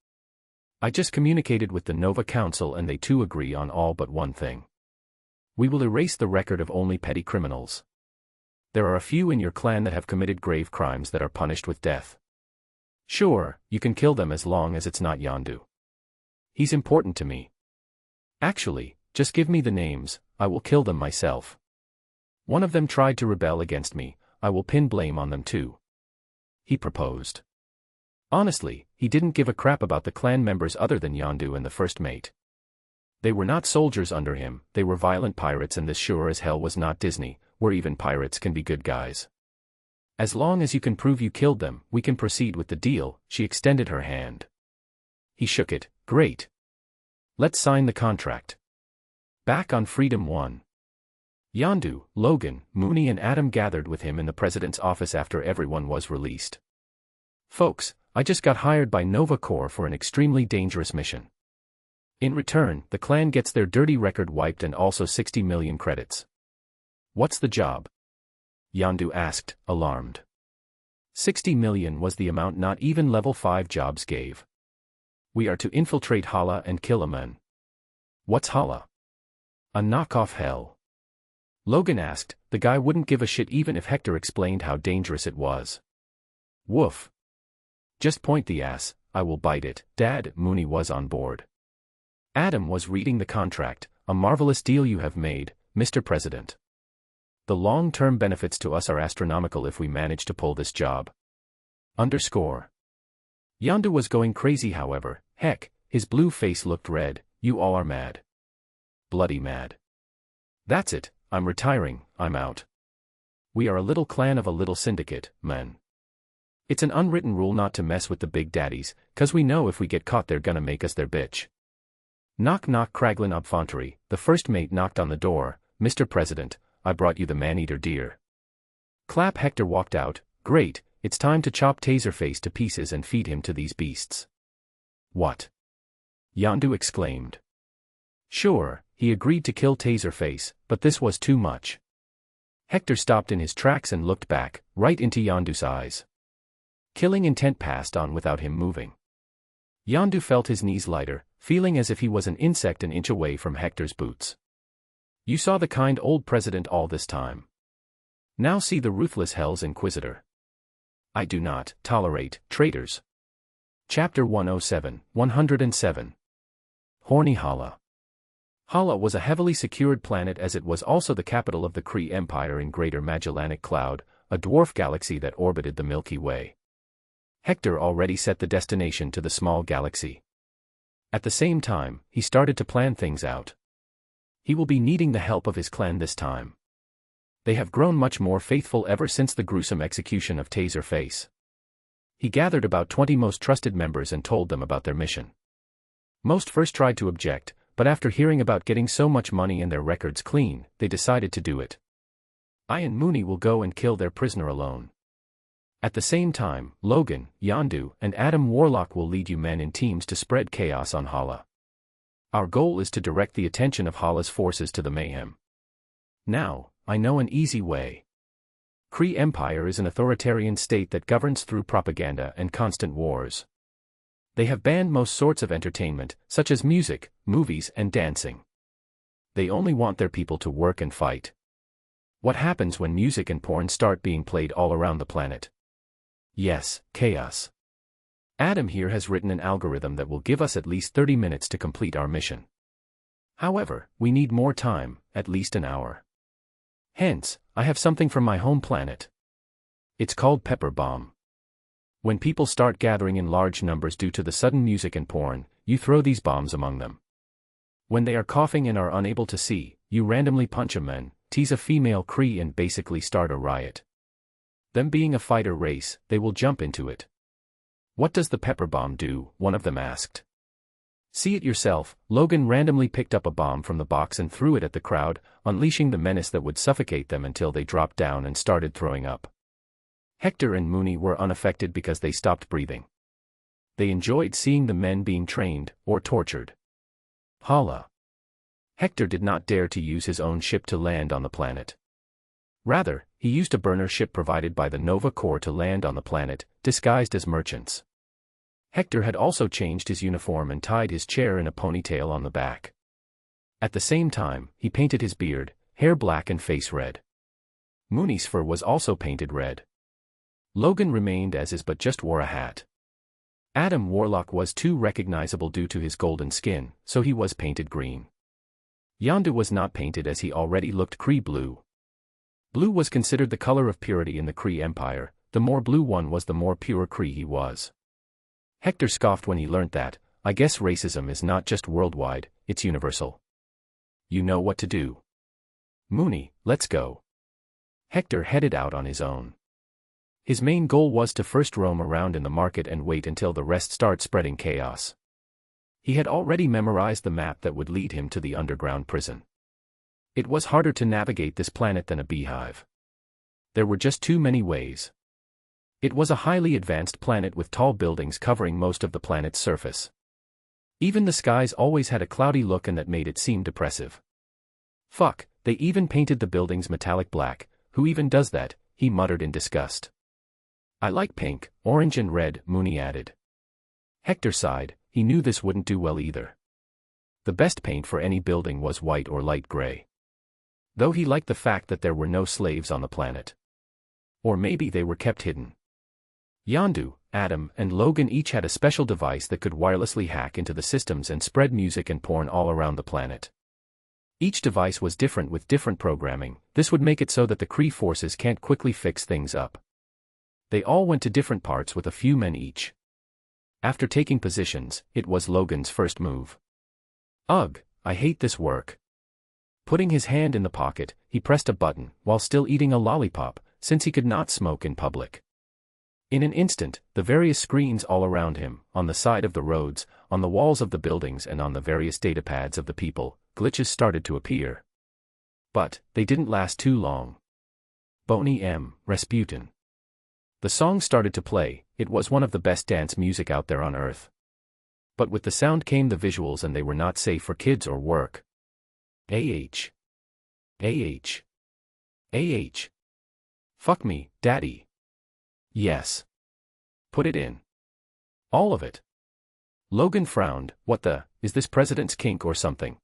I just communicated with the Nova Council and they too agree on all but one thing. We will erase the record of only petty criminals. There are a few in your clan that have committed grave crimes that are punished with death. Sure, you can kill them as long as it's not Yondu. He's important to me. Actually, just give me the names, I will kill them myself. One of them tried to rebel against me, I will pin blame on them too. He proposed. Honestly, he didn't give a crap about the clan members other than Yondu and the first mate. They were not soldiers under him, they were violent pirates, and this sure as hell was not Disney, where even pirates can be good guys. As long as you can prove you killed them, we can proceed with the deal. She extended her hand. He shook it. Great. Let's sign the contract. Back on Freedom 1. Yondu, Logan, Mooney and Adam gathered with him in the president's office after everyone was released. Folks, I just got hired by Nova Corps for an extremely dangerous mission. In return, the clan gets their dirty record wiped and also 60 million credits. What's the job? Yondu asked, alarmed. 60 million was the amount not even level 5 jobs gave. We are to infiltrate Hala and kill a man. What's Hala? A knockoff hell. Logan asked, the guy wouldn't give a shit even if Hector explained how dangerous it was. Woof. Just point the ass, I will bite it. Dad, Mooney was on board. Adam was reading the contract, a marvelous deal you have made, Mr. President. The long-term benefits to us are astronomical if we manage to pull this job. Underscore. Yondu was going crazy however, heck, his blue face looked red, you all are mad. Bloody mad. That's it, I'm retiring, I'm out. We are a little clan of a little syndicate, man. It's an unwritten rule not to mess with the big daddies, 'cause we know if we get caught they're gonna make us their bitch. Knock knock Kraglin Obfontery, the first mate knocked on the door, Mr. President, I brought you the man-eater deer. Clap. Hector walked out, great, it's time to chop Taserface to pieces and feed him to these beasts. What? Yondu exclaimed. Sure, he agreed to kill Taserface, but this was too much. Hector stopped in his tracks and looked back, right into Yondu's eyes. Killing intent passed on without him moving. Yondu felt his knees lighter, feeling as if he was an insect an inch away from Hector's boots. You saw the kind old president all this time. Now see the ruthless hell's Inquisitor. I do not tolerate traitors. Chapter 107, 107. Horny Hala. Hala was a heavily secured planet as it was also the capital of the Kree Empire in Greater Magellanic Cloud, a dwarf galaxy that orbited the Milky Way. Hector already set the destination to the small galaxy. At the same time, he started to plan things out. He will be needing the help of his clan this time. They have grown much more faithful ever since the gruesome execution of Taserface. He gathered about 20 most trusted members and told them about their mission. Most first tried to object, but after hearing about getting so much money and their records clean, they decided to do it. I and Mooney will go and kill their prisoner alone. At the same time, Logan, Yondu, and Adam Warlock will lead you men in teams to spread chaos on Hala. Our goal is to direct the attention of Hala's forces to the mayhem. Now, I know an easy way. Kree Empire is an authoritarian state that governs through propaganda and constant wars. They have banned most sorts of entertainment, such as music, movies, and dancing. They only want their people to work and fight. What happens when music and porn start being played all around the planet? Yes, chaos. Adam here has written an algorithm that will give us at least 30 minutes to complete our mission. However, we need more time, at least an hour. Hence, I have something from my home planet. It's called Pepper Bomb. When people start gathering in large numbers due to the sudden music and porn, you throw these bombs among them. When they are coughing and are unable to see, you randomly punch a man, tease a female Kree and basically start a riot. Them being a fighter race, they will jump into it. What does the pepper bomb do? One of them asked. See it yourself. Logan randomly picked up a bomb from the box and threw it at the crowd, unleashing the menace that would suffocate them until they dropped down and started throwing up. Hector and Mooney were unaffected because they stopped breathing. They enjoyed seeing the men being trained, or tortured. Hala. Hector did not dare to use his own ship to land on the planet. Rather, he used a burner ship provided by the Nova Corps to land on the planet, disguised as merchants. Hector had also changed his uniform and tied his chair in a ponytail on the back. At the same time, he painted his beard, hair black and face red. Mooney's fur was also painted red. Logan remained as is but just wore a hat. Adam Warlock was too recognizable due to his golden skin, so he was painted green. Yondu was not painted as he already looked Kree blue. Blue was considered the color of purity in the Kree Empire. The more blue one was, the more pure Kree he was. Hector scoffed when he learnt that, I guess racism is not just worldwide, it's universal. You know what to do. Mooney, let's go. Hector headed out on his own. His main goal was to first roam around in the market and wait until the rest start spreading chaos. He had already memorized the map that would lead him to the underground prison. It was harder to navigate this planet than a beehive. There were just too many ways. It was a highly advanced planet with tall buildings covering most of the planet's surface. Even the skies always had a cloudy look, and that made it seem depressive. Fuck, they even painted the buildings metallic black. Who even does that? He muttered in disgust. I like pink, orange and red, Mooney added. Hector sighed. He knew this wouldn't do well either. The best paint for any building was white or light gray. Though he liked the fact that there were no slaves on the planet. Or maybe they were kept hidden. Yondu, Adam, and Logan each had a special device that could wirelessly hack into the systems and spread music and porn all around the planet. Each device was different with different programming. This would make it so that the Kree forces can't quickly fix things up. They all went to different parts with a few men each. After taking positions, it was Logan's first move. Ugh, I hate this work. Putting his hand in the pocket, he pressed a button, while still eating a lollipop, since he could not smoke in public. In an instant, the various screens all around him, on the side of the roads, on the walls of the buildings and on the various datapads of the people, glitches started to appear. But, they didn't last too long. Boney M. Rasputin. The song started to play. It was one of the best dance music out there on Earth. But with the sound came the visuals, and they were not safe for kids or work. AH. AH. AH. Fuck me, daddy. Yes. Put it in. All of it. Logan frowned. What the, is this president's kink or something?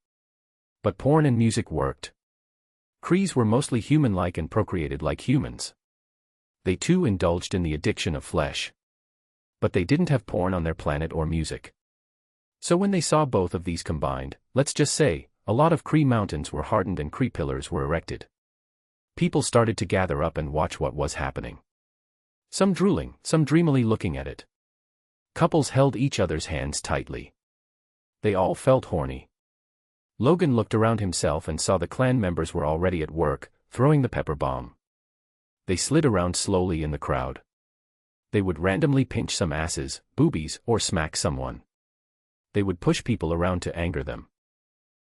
But porn and music worked. Krees were mostly human-like and procreated like humans. They too indulged in the addiction of flesh. But they didn't have porn on their planet or music. So when they saw both of these combined, let's just say, a lot of Kree mountains were hardened and Kree pillars were erected. People started to gather up and watch what was happening. Some drooling, some dreamily looking at it. Couples held each other's hands tightly. They all felt horny. Logan looked around himself and saw the clan members were already at work, throwing the pepper bomb. They slid around slowly in the crowd. They would randomly pinch some asses, boobies, or smack someone. They would push people around to anger them.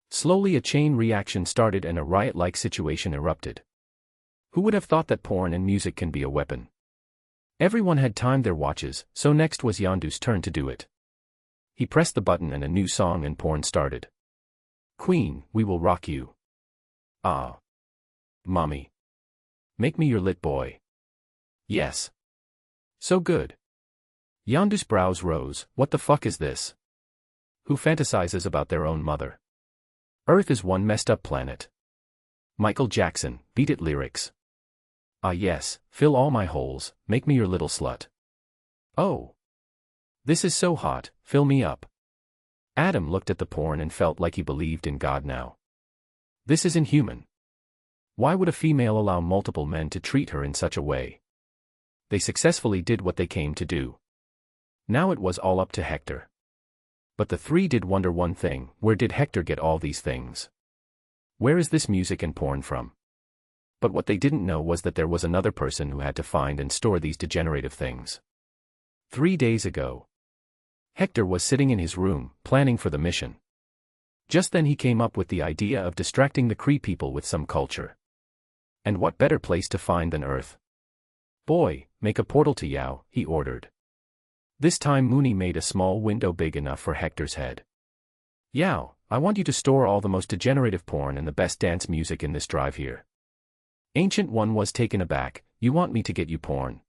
Slowly a chain reaction started and a riot-like situation erupted. Who would have thought that porn and music can be a weapon? Everyone had timed their watches, so next was Yondu's turn to do it. He pressed the button and a new song and porn started. Queen, we will rock you. Ah. Mommy. Make me your lit boy. Yes. So good. Yondu's brows rose. What the fuck is this? Who fantasizes about their own mother? Earth is one messed up planet. Michael Jackson, Beat It lyrics. Ah yes, fill all my holes, make me your little slut. Oh. This is so hot, fill me up. Adam looked at the porn and felt like he believed in God now. This is inhuman. Why would a female allow multiple men to treat her in such a way? They successfully did what they came to do. Now it was all up to Hector. But the three did wonder one thing, where did Hector get all these things? Where is this music and porn from? But what they didn't know was that there was another person who had to find and store these degenerative things. 3 days ago. Hector was sitting in his room, planning for the mission. Just then he came up with the idea of distracting the Kree people with some culture. And what better place to find than Earth? Boy, make a portal to Yao, he ordered. This time Mooney made a small window big enough for Hector's head. Yao, I want you to store all the most degenerative porn and the best dance music in this drive here. Ancient One was taken aback. You want me to get you porn?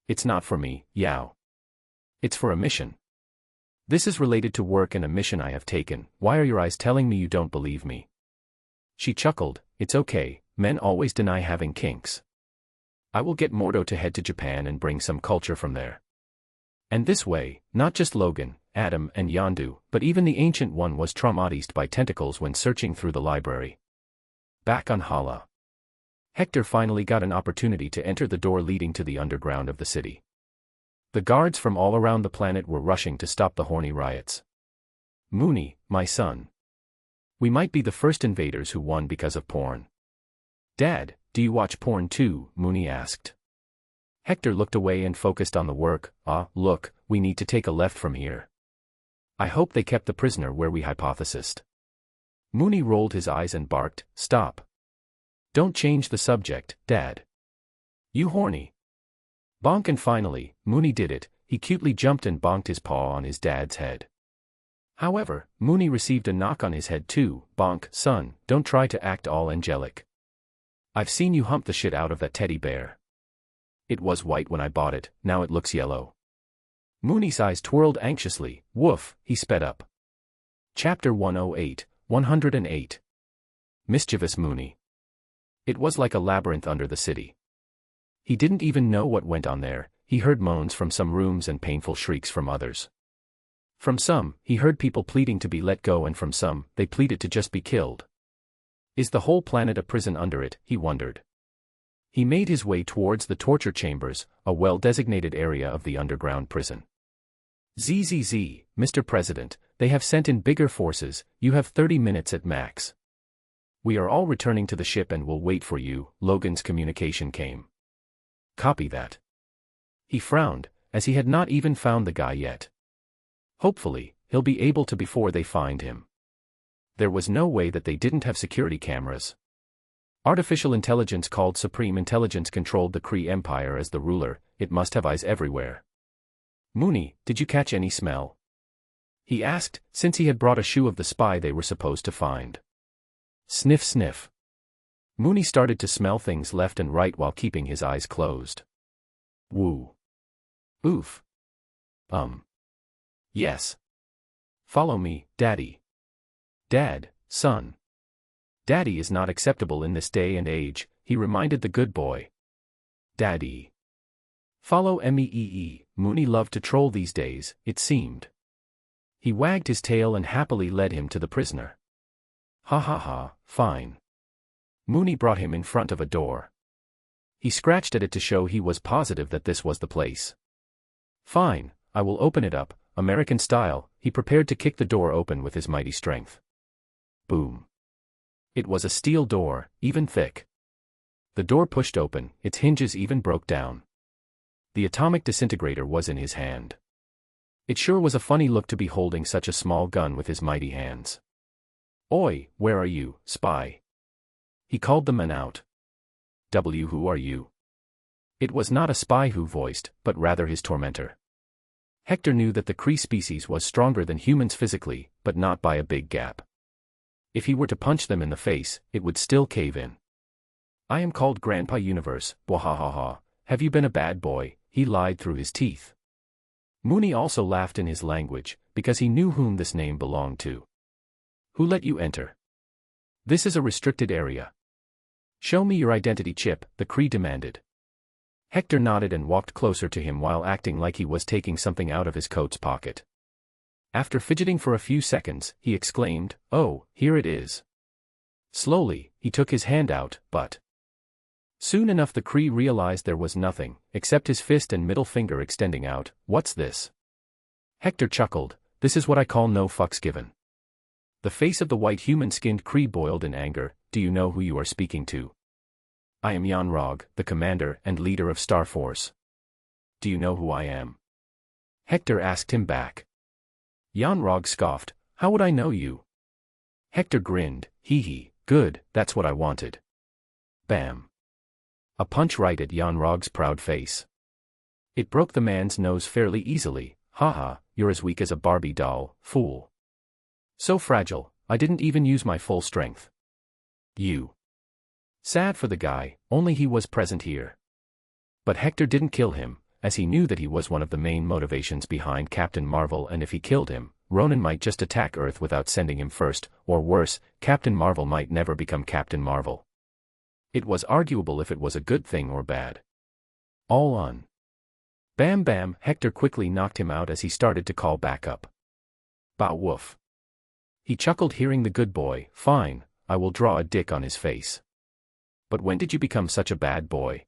It's not for me, Yao. It's for a mission. This is related to work and a mission I have taken. Why are your eyes telling me you don't believe me? She chuckled. It's okay, men always deny having kinks. I will get Mordo to head to Japan and bring some culture from there. And this way, not just Logan, Adam and Yondu, but even the Ancient One was traumatized by tentacles when searching through the library. Back on Hala. Hector finally got an opportunity to enter the door leading to the underground of the city. The guards from all around the planet were rushing to stop the horny riots. Mooney, my son. We might be the first invaders who won because of porn. Dad, do you watch porn too? Mooney asked. Hector looked away and focused on the work. Look, we need to take a left from here. I hope they kept the prisoner where we hypothesized. Mooney rolled his eyes and barked, stop. Don't change the subject, Dad. You horny. Bonk, and finally, Mooney did it. He cutely jumped and bonked his paw on his dad's head. However, Mooney received a knock on his head too. Bonk, son, don't try to act all angelic. I've seen you hump the shit out of that teddy bear. It was white when I bought it, now it looks yellow. Mooney's eyes twirled anxiously. Woof, he sped up. Chapter 108, 108. Mischievous Mooney. It was like a labyrinth under the city. He didn't even know what went on there. He heard moans from some rooms and painful shrieks from others. From some, he heard people pleading to be let go, and from some, they pleaded to just be killed. Is the whole planet a prison under it? He wondered. He made his way towards the torture chambers, a well-designated area of the underground prison. ZZZ, Mr. President, they have sent in bigger forces. You have 30 minutes at max. We are all returning to the ship and will wait for you. Logan's communication came. Copy that. He frowned, as he had not even found the guy yet. Hopefully, he'll be able to before they find him. There was no way that they didn't have security cameras. Artificial intelligence called Supreme Intelligence controlled the Kree Empire as the ruler. It must have eyes everywhere. Mooney, did you catch any smell? He asked, since he had brought a shoe of the spy they were supposed to find. Sniff sniff. Mooney started to smell things left and right while keeping his eyes closed. Woo. Oof. Yes. Follow me, Daddy. Dad, son. Daddy is not acceptable in this day and age, he reminded the good boy. Daddy. Follow me. Mooney loved to troll these days, it seemed. He wagged his tail and happily led him to the prisoner. Ha ha ha, fine. Mooney brought him in front of a door. He scratched at it to show he was positive that this was the place. Fine, I will open it up, American style. He prepared to kick the door open with his mighty strength. Boom. It was a steel door, even thick. The door pushed open, its hinges even broke down. The atomic disintegrator was in his hand. It sure was a funny look to be holding such a small gun with his mighty hands. Oi, where are you, spy? He called the men out. Who are you? It was not a spy who voiced, but rather his tormentor. Hector knew that the Kree species was stronger than humans physically, but not by a big gap. If he were to punch them in the face, it would still cave in. I am called Grandpa Universe, wahahaha. Have you been a bad boy? He lied through his teeth. Mooney also laughed in his language, because he knew whom this name belonged to. Who let you enter? This is a restricted area. Show me your identity chip, the Kree demanded. Hector nodded and walked closer to him while acting like he was taking something out of his coat's pocket. After fidgeting for a few seconds, he exclaimed, "Oh, here it is." Slowly, he took his hand out, but soon enough the Kree realized there was nothing, except his fist and middle finger extending out. What's this? Hector chuckled. This is what I call no fucks given. The face of the white human-skinned Kree boiled in anger. Do you know who you are speaking to? I am Yanrog, the commander and leader of Star Force. Do you know who I am? Hector asked him back. Yanrog scoffed. How would I know you? Hector grinned. Hee, good, that's what I wanted. Bam. A punch right at Yanrog's proud face. It broke the man's nose fairly easily. Haha, you're as weak as a Barbie doll, fool. So fragile, I didn't even use my full strength. You. Sad for the guy, only he was present here. But Hector didn't kill him, as he knew that he was one of the main motivations behind Captain Marvel, and if he killed him, Ronan might just attack Earth without sending him first, or worse, Captain Marvel might never become Captain Marvel. It was arguable if it was a good thing or bad. All on. Bam bam, Hector quickly knocked him out as he started to call backup. Bah woof. He chuckled hearing the good boy, fine, I will draw a dick on his face. But when did you become such a bad boy?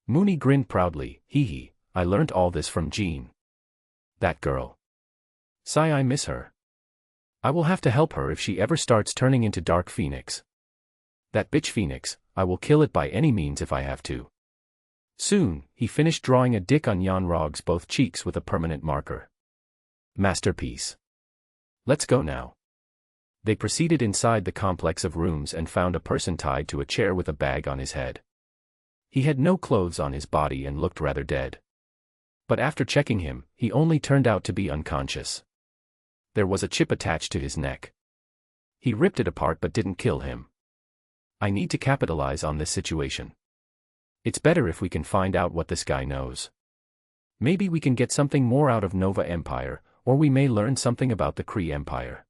Mooney grinned proudly, hee hee, I learned all this from Jean. That girl. Sigh, I miss her. I will have to help her if she ever starts turning into Dark Phoenix. That bitch Phoenix, I will kill it by any means if I have to. Soon, he finished drawing a dick on Yon-Rog's both cheeks with a permanent marker. Masterpiece. Let's go now. They proceeded inside the complex of rooms and found a person tied to a chair with a bag on his head. He had no clothes on his body and looked rather dead. But after checking him, he only turned out to be unconscious. There was a chip attached to his neck. He ripped it apart but didn't kill him. I need to capitalize on this situation. It's better if we can find out what this guy knows. Maybe we can get something more out of Nova Empire, or we may learn something about the Kree Empire.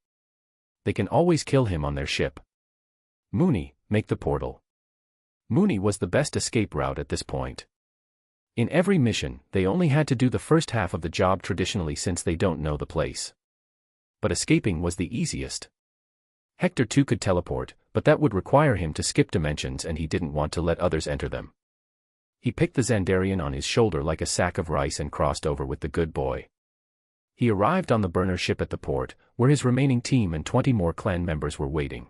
They can always kill him on their ship. Mooney, make the portal. Mooney was the best escape route at this point. In every mission, they only had to do the first half of the job traditionally since they don't know the place. But escaping was the easiest. Hector too could teleport, but that would require him to skip dimensions and he didn't want to let others enter them. He picked the Xandarian on his shoulder like a sack of rice and crossed over with the good boy. He arrived on the burner ship at the port, where his remaining team and 20 more clan members were waiting.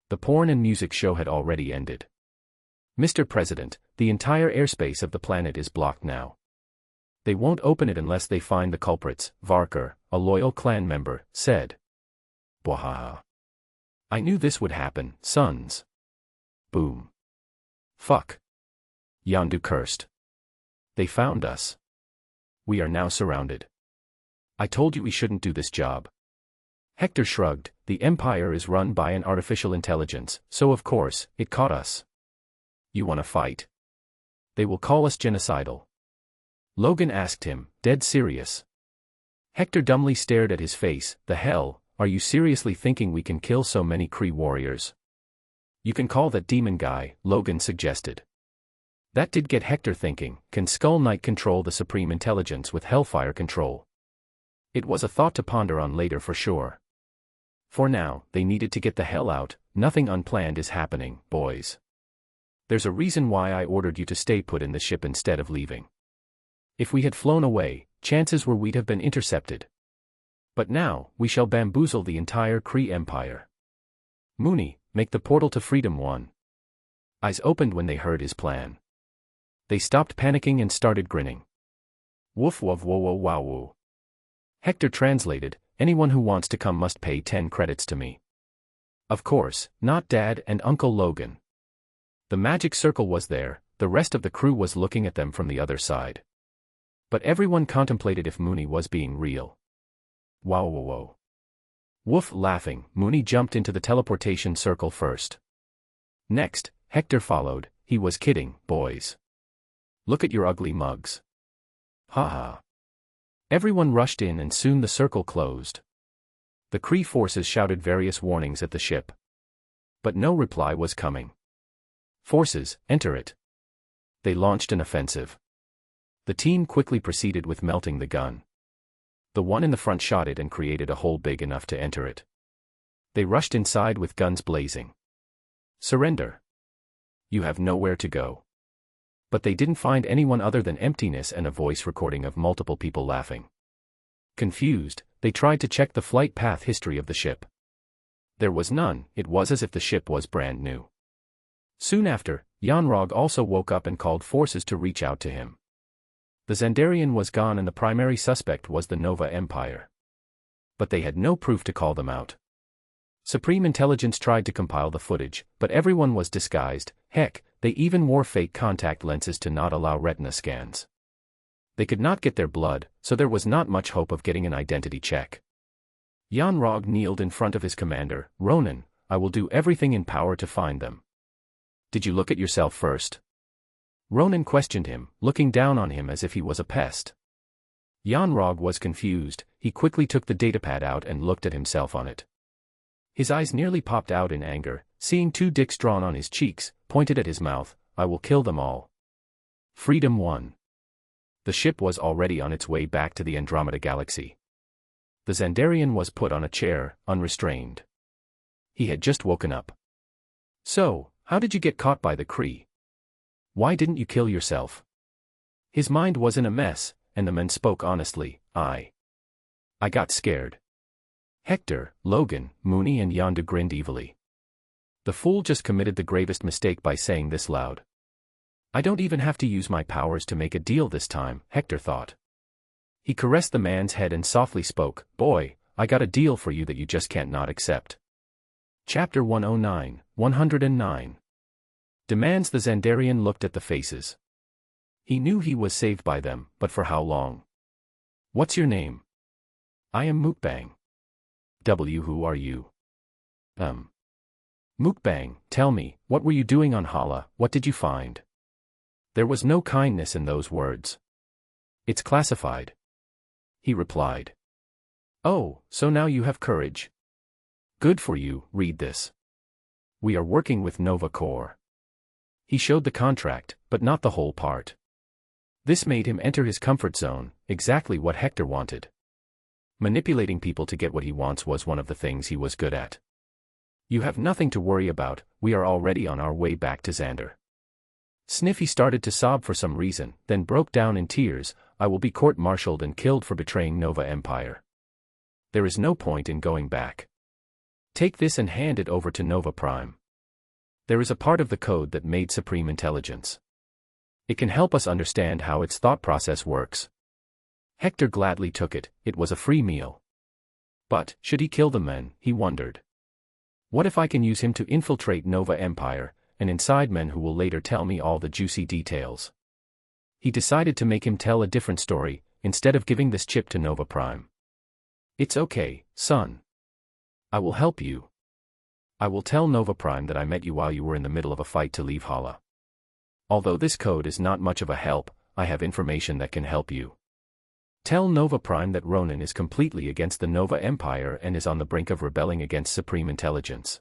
The porn and music show had already ended. Mr. President, the entire airspace of the planet is blocked now. They won't open it unless they find the culprits, Varker, a loyal clan member, said. Bwahaha. I knew this would happen, sons. Boom. Fuck. Yondu cursed. They found us. We are now surrounded. I told you we shouldn't do this job. Hector shrugged, the Empire is run by an artificial intelligence, so of course, it caught us. You wanna fight? They will call us genocidal. Logan asked him, dead serious. Hector dumbly stared at his face, the hell, are you seriously thinking we can kill so many Kree warriors? You can call that demon guy, Logan suggested. That did get Hector thinking, can Skull Knight control the Supreme Intelligence with Hellfire control? It was a thought to ponder on later for sure. For now, they needed to get the hell out, nothing unplanned is happening, boys. There's a reason why I ordered you to stay put in the ship instead of leaving. If we had flown away, chances were we'd have been intercepted. But now, we shall bamboozle the entire Kree Empire. Mooney, make the portal to Freedom 1. Eyes opened when they heard his plan. They stopped panicking and started grinning. Woof woof whoa whoa wow woo. Hector translated, anyone who wants to come must pay 10 credits to me. Of course, not Dad and Uncle Logan. The magic circle was there, the rest of the crew was looking at them from the other side. But everyone contemplated if Mooney was being real. Wow whoa whoa. Woof laughing, Mooney jumped into the teleportation circle first. Next, Hector followed, he was kidding, boys. Look at your ugly mugs. Ha ha. Everyone rushed in and soon the circle closed. The Kree forces shouted various warnings at the ship. But no reply was coming. Forces, enter it. They launched an offensive. The team quickly proceeded with melting the gun. The one in the front shot it and created a hole big enough to enter it. They rushed inside with guns blazing. Surrender. You have nowhere to go. But they didn't find anyone other than emptiness and a voice recording of multiple people laughing. Confused, they tried to check the flight path history of the ship. There was none, it was as if the ship was brand new. Soon after, Yon-Rog also woke up and called forces to reach out to him. The Xandarian was gone and the primary suspect was the Nova Empire. But they had no proof to call them out. Supreme Intelligence tried to compile the footage, but everyone was disguised, heck, they even wore fake contact lenses to not allow retina scans. They could not get their blood, so there was not much hope of getting an identity check. Yanrog kneeled in front of his commander. Ronan, I will do everything in power to find them. Did you look at yourself first? Ronan questioned him, looking down on him as if he was a pest. Yanrog was confused. He quickly took the datapad out and looked at himself on it. His eyes nearly popped out in anger, seeing 2 dicks drawn on his cheeks, pointed at his mouth. I will kill them all. Freedom 1. The ship was already on its way back to the Andromeda Galaxy. The Xandarian was put on a chair, unrestrained. He had just woken up. So, how did you get caught by the Kree? Why didn't you kill yourself? His mind was in a mess, and the men spoke honestly. I got scared. Hector, Logan, Mooney and Yondu grinned evilly. The fool just committed the gravest mistake by saying this loud. I don't even have to use my powers to make a deal this time, Hector thought. He caressed the man's head and softly spoke, Boy, I got a deal for you that you just can't not accept. Chapter 109, 109. Demands. The Xandarian looked at the faces. He knew he was saved by them, but for how long? What's your name? I am Mukbang. Who are you? Mukbang, tell me, what were you doing on Hala? What did you find? There was no kindness in those words. It's classified. He replied. Oh, so now you have courage. Good for you, read this. We are working with Nova Corps. He showed the contract, but not the whole part. This made him enter his comfort zone, exactly what Hector wanted. Manipulating people to get what he wants was one of the things he was good at. You have nothing to worry about, we are already on our way back to Xandar. Sniffy started to sob for some reason, then broke down in tears. I will be court-martialed and killed for betraying Nova Empire. There is no point in going back. Take this and hand it over to Nova Prime. There is a part of the code that made Supreme Intelligence. It can help us understand how its thought process works. Hector gladly took it. It was a free meal. But, should he kill the men, he wondered. What if I can use him to infiltrate Nova Empire, and inside men who will later tell me all the juicy details? He decided to make him tell a different story, instead of giving this chip to Nova Prime. It's okay, son. I will help you. I will tell Nova Prime that I met you while you were in the middle of a fight to leave Hala. Although this code is not much of a help, I have information that can help you. Tell Nova Prime that Ronan is completely against the Nova Empire and is on the brink of rebelling against Supreme Intelligence.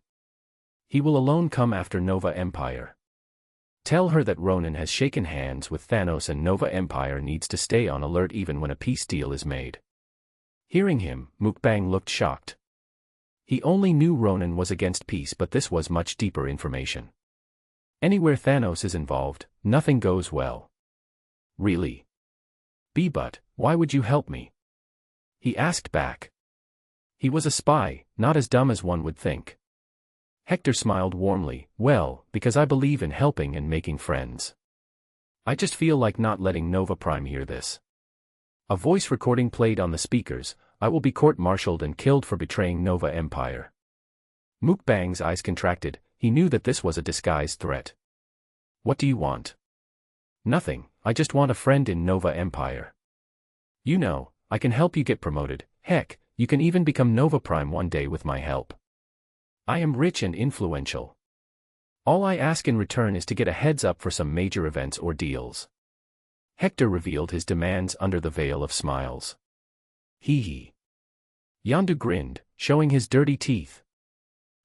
He will alone come after Nova Empire. Tell her that Ronan has shaken hands with Thanos and Nova Empire needs to stay on alert even when a peace deal is made. Hearing him, Mukbang looked shocked. He only knew Ronan was against peace, but this was much deeper information. Anywhere Thanos is involved, nothing goes well. Really? But, why would you help me? He asked back. He was a spy, not as dumb as one would think. Hector smiled warmly. Well, because I believe in helping and making friends. I just feel like not letting Nova Prime hear this. A voice recording played on the speakers. I will be court-martialed and killed for betraying Nova Empire. Mukbang's eyes contracted. He knew that this was a disguised threat. What do you want? Nothing, I just want a friend in Nova Empire. You know, I can help you get promoted. Heck, you can even become Nova Prime one day with my help. I am rich and influential. All I ask in return is to get a heads up for some major events or deals. Hector revealed his demands under the veil of smiles. Hee hee. Yondu grinned, showing his dirty teeth.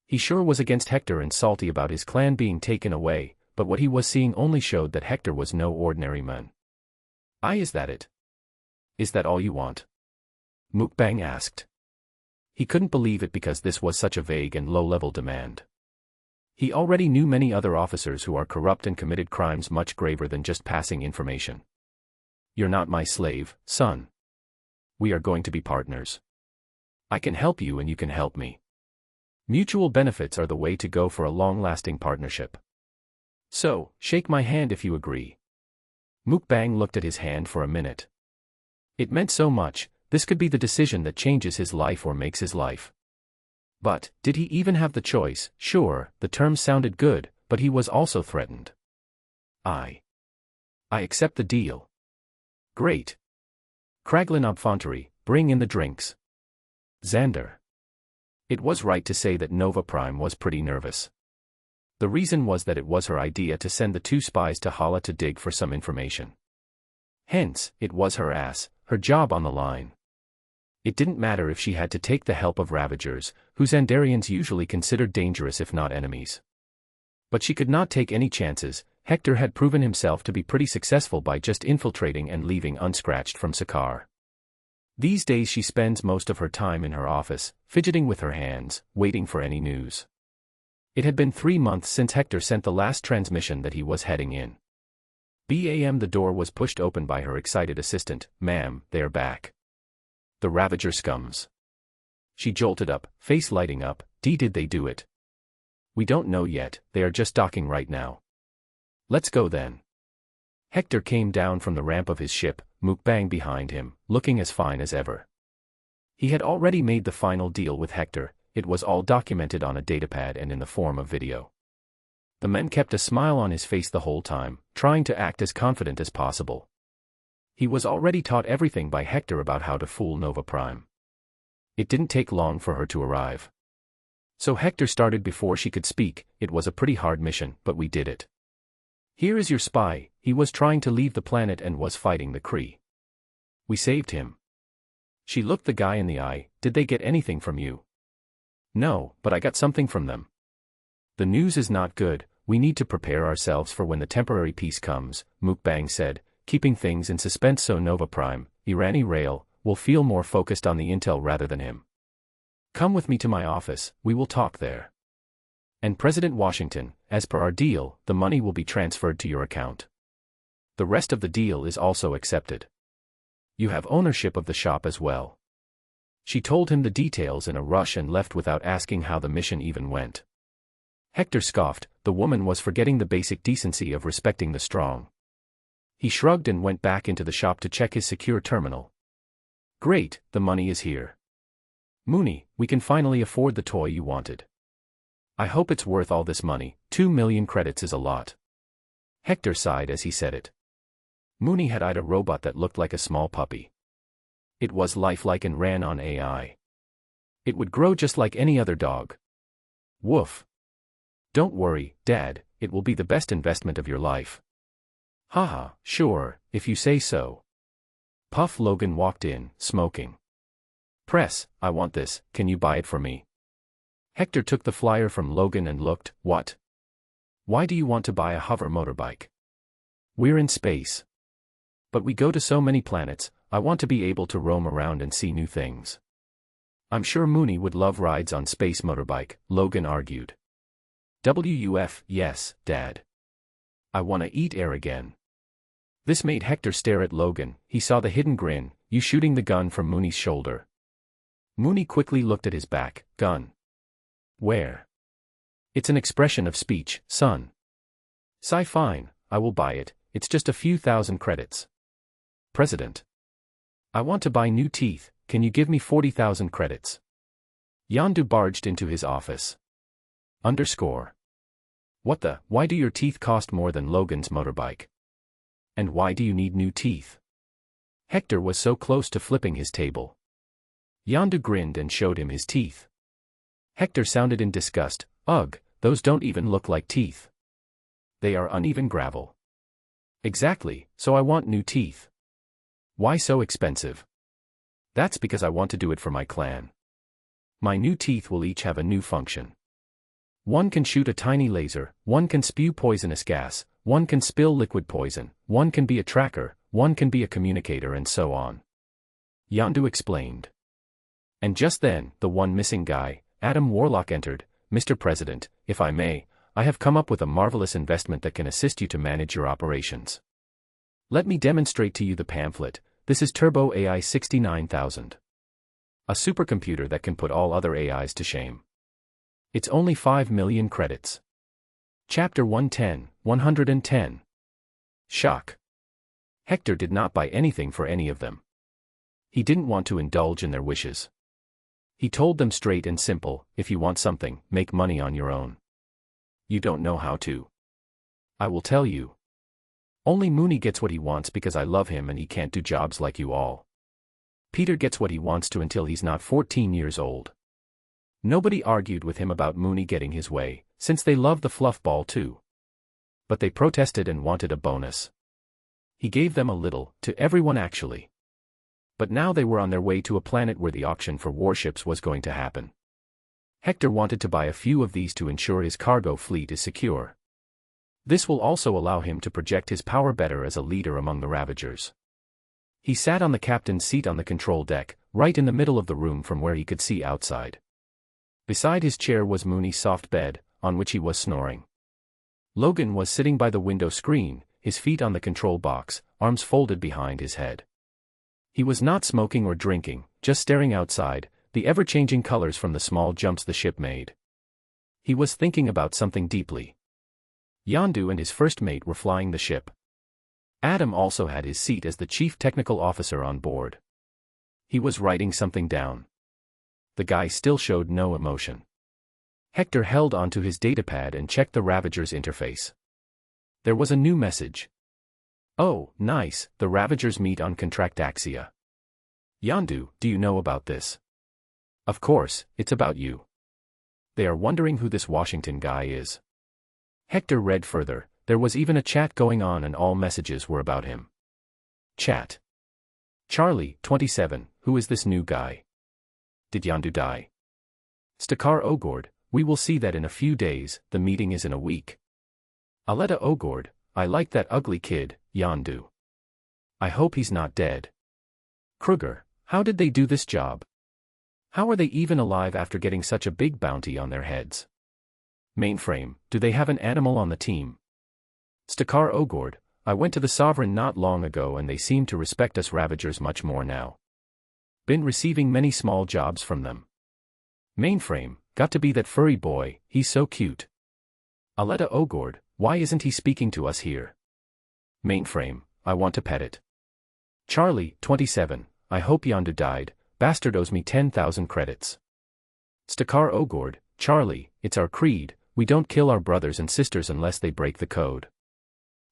He sure was against Hector and salty about his clan being taken away, but what he was seeing only showed that Hector was no ordinary man. Is that it? Is that all you want? Mukbang asked. He couldn't believe it because this was such a vague and low-level demand. He already knew many other officers who are corrupt and committed crimes much graver than just passing information. You're not my slave, son. We are going to be partners. I can help you and you can help me. Mutual benefits are the way to go for a long-lasting partnership. So, shake my hand if you agree. Mukbang looked at his hand for a minute. It meant so much. This could be the decision that changes his life or makes his life. But, did he even have the choice? Sure, the terms sounded good, but he was also threatened. I accept the deal. Great, Kraglin Obfontery, bring in the drinks. Xandar. It was right to say that Nova Prime was pretty nervous. The reason was that it was her idea to send the 2 spies to Hala to dig for some information. Hence, it was her ass, her job on the line. It didn't matter if she had to take the help of Ravagers, who Xandarians usually considered dangerous if not enemies. But she could not take any chances. Hector had proven himself to be pretty successful by just infiltrating and leaving unscratched from Sakaar. These days she spends most of her time in her office, fidgeting with her hands, waiting for any news. It had been 3 months since Hector sent the last transmission that he was heading in. The door was pushed open by her excited assistant. "Ma'am, they're back. The Ravager scums." She jolted up, face lighting up. Did they do it?" "We don't know yet, they are just docking right now." "Let's go then." Hector came down from the ramp of his ship, Mukbang behind him, looking as fine as ever. He had already made the final deal with Hector. It was all documented on a datapad and in the form of video. The man kept a smile on his face the whole time, trying to act as confident as possible. He was already taught everything by Hector about how to fool Nova Prime. It didn't take long for her to arrive. So Hector started before she could speak. "It was a pretty hard mission, but we did it. Here is your spy. He was trying to leave the planet and was fighting the Kree. We saved him." She looked the guy in the eye. "Did they get anything from you?" "No, but I got something from them. The news is not good. We need to prepare ourselves for when the temporary peace comes," Mukbang said, keeping things in suspense so Nova Prime, Irani Rail, will feel more focused on the intel rather than him. "Come with me to my office, we will talk there. And President Washington, as per our deal, the money will be transferred to your account. The rest of the deal is also accepted. You have ownership of the shop as well." She told him the details in a rush and left without asking how the mission even went. Hector scoffed. The woman was forgetting the basic decency of respecting the strong. He shrugged and went back into the shop to check his secure terminal. "Great, the money is here. Mooney, we can finally afford the toy you wanted. I hope it's worth all this money. 2 million credits is a lot." Hector sighed as he said it. Mooney had eyed a robot that looked like a small puppy. It was lifelike and ran on AI. It would grow just like any other dog. Woof. "Don't worry, Dad, it will be the best investment of your life." "Haha, sure, if you say so." Puff Logan walked in, smoking. "Press, I want this, can you buy it for me?" Hector took the flyer from Logan and looked. "What? Why do you want to buy a hover motorbike? We're in space. But we go to so many planets, I want to be able to roam around and see new things." "I'm sure Mooney would love rides on space motorbike," Logan argued. "WUF, yes, Dad. I want to eat air again." This made Hector stare at Logan. He saw the hidden grin. "You shooting the gun from Mooney's shoulder?" Mooney quickly looked at his back. "Gun? Where?" "It's an expression of speech, son." Fine, I will buy it, it's just a few thousand credits." "President. I want to buy new teeth, can you give me 40,000 credits?" Yondu barged into his office. What the, why do your teeth cost more than Logan's motorbike? And why do you need new teeth?" Hector was so close to flipping his table. Yondu grinned and showed him his teeth. Hector sounded in disgust. "Ugh, those don't even look like teeth. They are uneven gravel." "Exactly, so I want new teeth." "Why so expensive?" "That's because I want to do it for my clan. My new teeth will each have a new function. One can shoot a tiny laser, one can spew poisonous gas, one can spill liquid poison, one can be a tracker, one can be a communicator and so on." Yondu explained. And just then, the one missing guy, Adam Warlock entered. "Mr. President, if I may, I have come up with a marvelous investment that can assist you to manage your operations. Let me demonstrate to you the pamphlet. This is Turbo AI 69,000. A supercomputer that can put all other AIs to shame. It's only 5 million credits." Chapter 110, 110. Shock. Hector did not buy anything for any of them. He didn't want to indulge in their wishes. He told them straight and simple, "If you want something, make money on your own. You don't know how to. I will tell you. Only Mooney gets what he wants because I love him and he can't do jobs like you all. Peter gets what he wants to until he's not 14 years old. Nobody argued with him about Mooney getting his way, since they love the fluff ball too. But they protested and wanted a bonus. He gave them a little, to everyone actually. But now they were on their way to a planet where the auction for warships was going to happen. Hector wanted to buy a few of these to ensure his cargo fleet is secure. This will also allow him to project his power better as a leader among the Ravagers. He sat on the captain's seat on the control deck, right in the middle of the room from where he could see outside. Beside his chair was Mooney's soft bed, on which he was snoring. Logan was sitting by the window screen, his feet on the control box, arms folded behind his head. He was not smoking or drinking, just staring outside, the ever-changing colors from the small jumps the ship made. He was thinking about something deeply. Yondu and his first mate were flying the ship. Adam also had his seat as the chief technical officer on board. He was writing something down. The guy still showed no emotion. Hector held onto his datapad and checked the Ravager's interface. There was a new message. "Oh, nice, the Ravagers meet on Contractaxia. Yondu, do you know about this?" "Of course, it's about you. They are wondering who this Washington guy is." Hector read further, there was even a chat going on and all messages were about him. Chat. Charlie, 27, who is this new guy? Did Yondu die? Sakaar Ogord, we will see that in a few days, the meeting is in a week. Aleta Ogord, I like that ugly kid, Yondu. I hope he's not dead. Kruger, how did they do this job? How are they even alive after getting such a big bounty on their heads? Mainframe, do they have an animal on the team? Sakaar Ogord, I went to the Sovereign not long ago and they seem to respect us Ravagers much more now. Been receiving many small jobs from them. Mainframe, got to be that furry boy, he's so cute. Aleta Ogord, why isn't he speaking to us here? Mainframe, I want to pet it. Charlie, 27, I hope Yondu died, bastard owes me 10,000 credits. Sakaar Ogord, Charlie, it's our creed, we don't kill our brothers and sisters unless they break the code.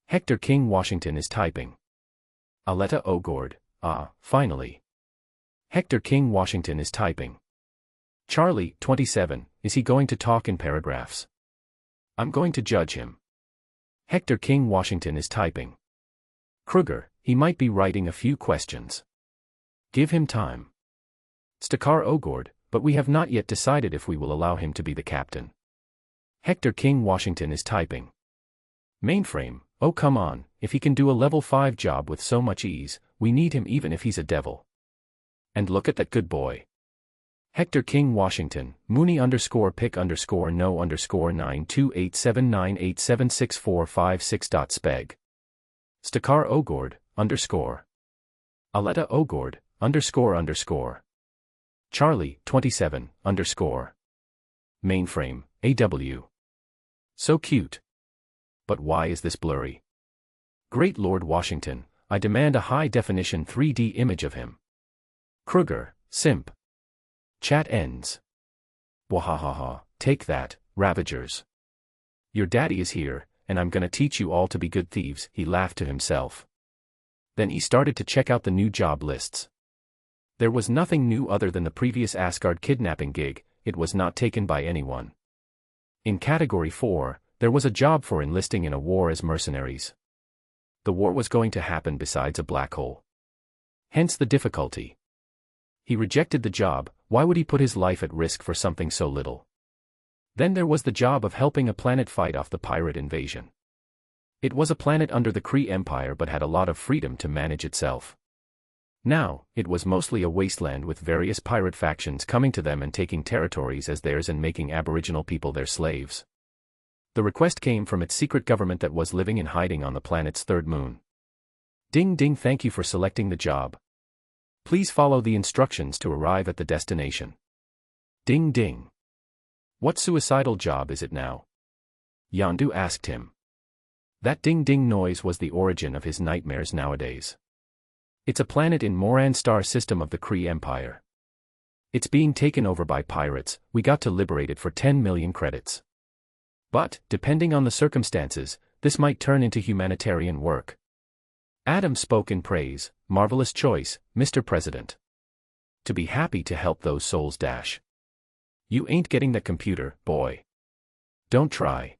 Hector King Washington is typing. Aleta Ogord, finally. Hector King Washington is typing. Charlie, 27, is he going to talk in paragraphs? I'm going to judge him. Hector King Washington is typing. Kruger, he might be writing a few questions. Give him time. Sakaar Ogord, but we have not yet decided if we will allow him to be the captain. Hector King Washington is typing. Mainframe, oh come on, if he can do a level 5 job with so much ease, we need him even if he's a devil. And look at that good boy. Hector King Washington, Mooney _pick _ no _ 92879876456.speg. Sakaar Ogord, _ Aleta Ogord, __. Charlie, 27, _ Mainframe, AW. So cute. But why is this blurry? Great Lord Washington, I demand a high-definition 3D image of him. Kruger, simp. Chat ends. Wahahaha, take that, Ravagers. Your daddy is here, and I'm gonna teach you all to be good thieves, he laughed to himself. Then he started to check out the new job lists. There was nothing new other than the previous Asgard kidnapping gig, it was not taken by anyone. In Category 4, there was a job for enlisting in a war as mercenaries. The war was going to happen besides a black hole. Hence the difficulty. He rejected the job, why would he put his life at risk for something so little? Then there was the job of helping a planet fight off the pirate invasion. It was a planet under the Kree Empire but had a lot of freedom to manage itself. Now, it was mostly a wasteland with various pirate factions coming to them and taking territories as theirs and making Aboriginal people their slaves. The request came from its secret government that was living in hiding on the planet's third moon. Ding ding, thank you for selecting the job. Please follow the instructions to arrive at the destination. Ding ding. What suicidal job is it now? Yondu asked him. That ding ding noise was the origin of his nightmares nowadays. It's a planet in Moran star system of the Kree Empire. It's being taken over by pirates, we got to liberate it for 10 million credits. But, depending on the circumstances, this might turn into humanitarian work. Adam spoke in praise, marvelous choice, Mr. President. to be happy to help those souls dash. You ain't getting that computer, boy. Don't try.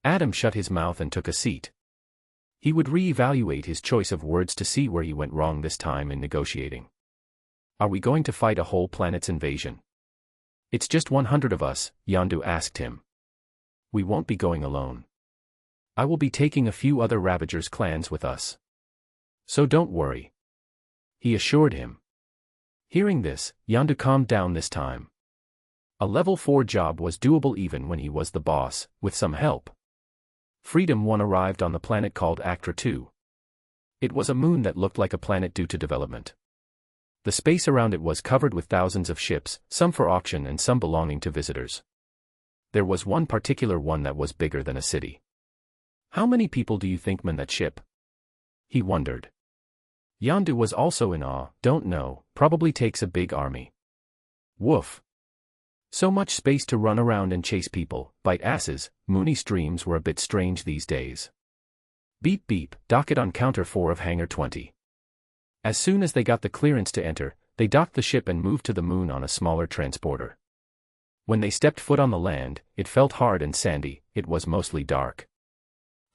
Adam shut his mouth and took a seat. He would re-evaluate his choice of words to see where he went wrong this time in negotiating. Are we going to fight a whole planet's invasion? It's just 100 of us, Yondu asked him. We won't be going alone. I will be taking a few other Ravagers' clans with us. So don't worry. He assured him. Hearing this, Yondu calmed down this time. A level 4 job was doable even when he was the boss, with some help. Freedom 1 arrived on the planet called Actra 2. It was a moon that looked like a planet due to development. The space around it was covered with thousands of ships, some for auction and some belonging to visitors. There was one particular one that was bigger than a city. How many people do you think man that ship? He wondered. Yondu was also in awe. Don't know, probably takes a big army. Woof. So much space to run around and chase people, bite asses. Mooney's dreams were a bit strange these days. Beep beep, docket on counter 4 of Hangar 20. As soon as they got the clearance to enter, they docked the ship and moved to the moon on a smaller transporter. When they stepped foot on the land, it felt hard and sandy. It was mostly dark.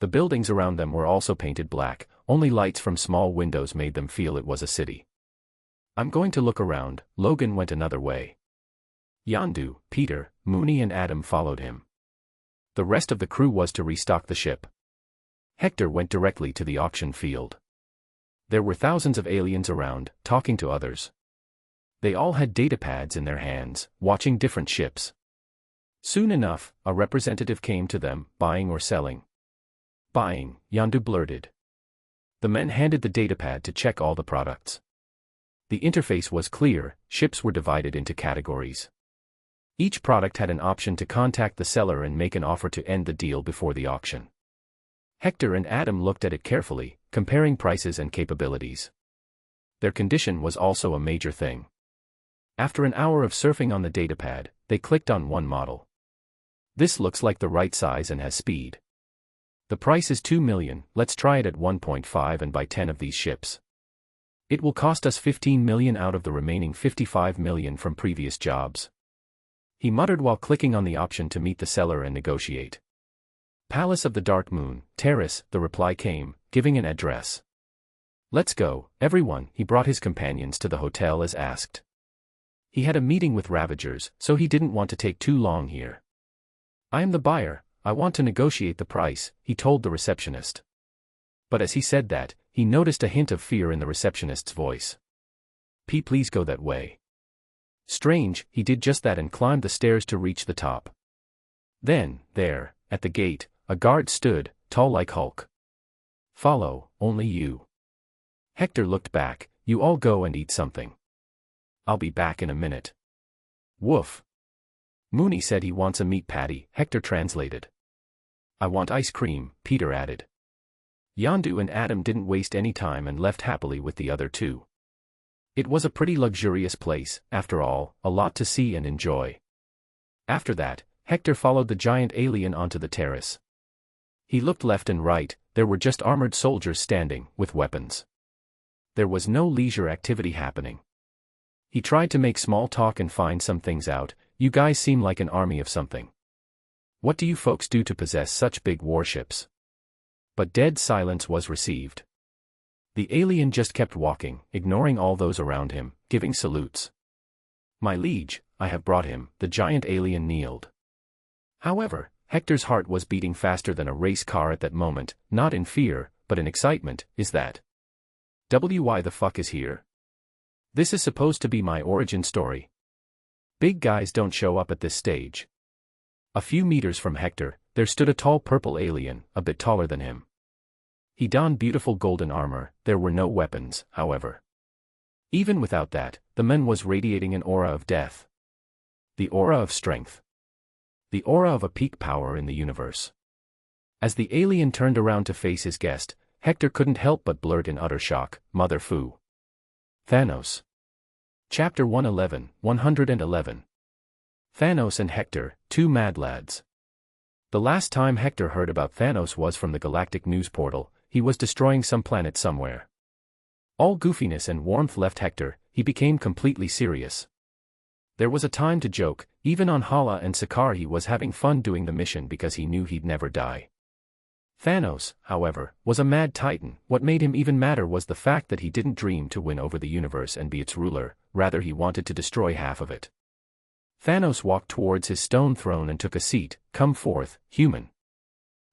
The buildings around them were also painted black, only lights from small windows made them feel it was a city. I'm going to look around. Logan went another way. Yondu, Peter, Mooney and Adam followed him. The rest of the crew was to restock the ship. Hector went directly to the auction field. There were thousands of aliens around, talking to others. They all had datapads in their hands, watching different ships. Soon enough, a representative came to them, buying or selling. Buying, Yondu blurted. The men handed the datapad to check all the products. The interface was clear. Ships were divided into categories. Each product had an option to contact the seller and make an offer to end the deal before the auction. Hector and Adam looked at it carefully, comparing prices and capabilities. Their condition was also a major thing. After an hour of surfing on the datapad, they clicked on one model. This looks like the right size and has speed. The price is 2 million, let's try it at 1.5 and buy 10 of these ships. It will cost us 15 million out of the remaining 55 million from previous jobs. He muttered while clicking on the option to meet the seller and negotiate. Palace of the Dark Moon, Terrace, the reply came, giving an address. Let's go, everyone. He brought his companions to the hotel as asked. He had a meeting with Ravagers, so he didn't want to take too long here. I am the buyer, I want to negotiate the price, he told the receptionist. But as he said that, he noticed a hint of fear in the receptionist's voice. Please go that way. Strange, he did just that and climbed the stairs to reach the top. Then, there, at the gate, a guard stood, tall like Hulk. Follow, only you. Hector looked back. You all go and eat something. I'll be back in a minute. Woof. Mooney said he wants a meat patty, Hector translated. I want ice cream, Peter added. Yondu and Adam didn't waste any time and left happily with the other two. It was a pretty luxurious place, after all, a lot to see and enjoy. After that, Hector followed the giant alien onto the terrace. He looked left and right. There were just armored soldiers standing, with weapons. There was no leisure activity happening. He tried to make small talk and find some things out. You guys seem like an army of something. What do you folks do to possess such big warships? But dead silence was received. The alien just kept walking, ignoring all those around him, giving salutes. My liege, I have brought him. The giant alien kneeled. However, Hector's heart was beating faster than a race car at that moment, not in fear, but in excitement. Is that why the fuck is here? This is supposed to be my origin story. Big guys don't show up at this stage. A few meters from Hector, there stood a tall purple alien, a bit taller than him. He donned beautiful golden armor. There were no weapons, however. Even without that, the man was radiating an aura of death. The aura of strength. The aura of a peak power in the universe. As the alien turned around to face his guest, Hector couldn't help but blurt in utter shock, Mother Fu. Thanos. Chapter 111, 111. Thanos and Hector, two mad lads. The last time Hector heard about Thanos was from the Galactic news portal. He was destroying some planet somewhere. All goofiness and warmth left Hector. he became completely serious. There was a time to joke, even on Hala and Sakaar he was having fun doing the mission because he knew he'd never die. Thanos, however, was a mad titan. What made him even madder was the fact that he didn't dream to win over the universe and be its ruler, rather he wanted to destroy half of it. Thanos walked towards his stone throne and took a seat. "Come forth, human."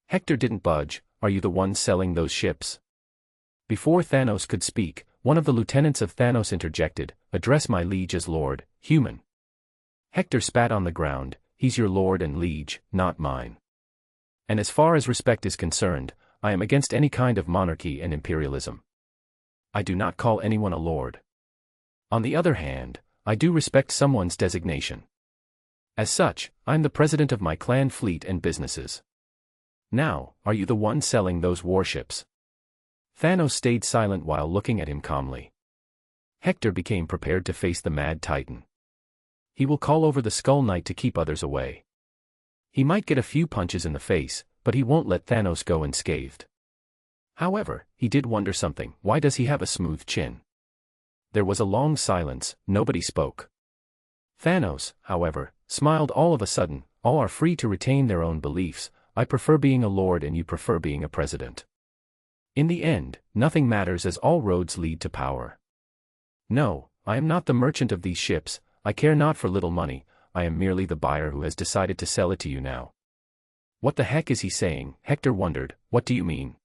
Hector didn't budge. "Are you the one selling those ships?" Before Thanos could speak, one of the lieutenants of Thanos interjected, "Address my liege as Lord, human." Hector spat on the ground. "He's your lord and liege, not mine. And as far as respect is concerned, I am against any kind of monarchy and imperialism. I do not call anyone a lord. On the other hand, I do respect someone's designation. As such, I'm the president of my clan fleet and businesses. Now, are you the one selling those warships?" Thanos stayed silent while looking at him calmly. Hector became prepared to face the mad titan. He will call over the Skull Knight to keep others away. He might get a few punches in the face, but he won't let Thanos go unscathed. However, he did wonder something. Why does he have a smooth chin? There was a long silence, nobody spoke. Thanos, however, smiled all of a sudden. "All are free to retain their own beliefs. I prefer being a lord and you prefer being a president. In the end, nothing matters as all roads lead to power. No, I am not the merchant of these ships. I care not for little money. I am merely the buyer who has decided to sell it to you now." What the heck is he saying? Hector wondered. What do you mean?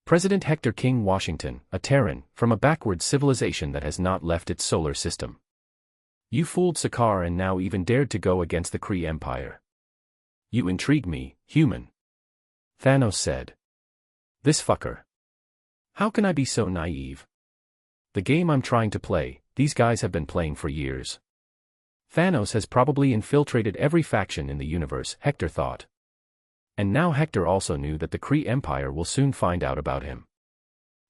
President Hector King Washington, a Terran, from a backward civilization that has not left its solar system. You fooled Sakaar and now even dared to go against the Kree Empire. You intrigue me, human. Thanos said. This fucker. How can I be so naive? The game I'm trying to play, these guys have been playing for years. Thanos has probably infiltrated every faction in the universe, Hector thought. And now Hector also knew that the Kree Empire will soon find out about him.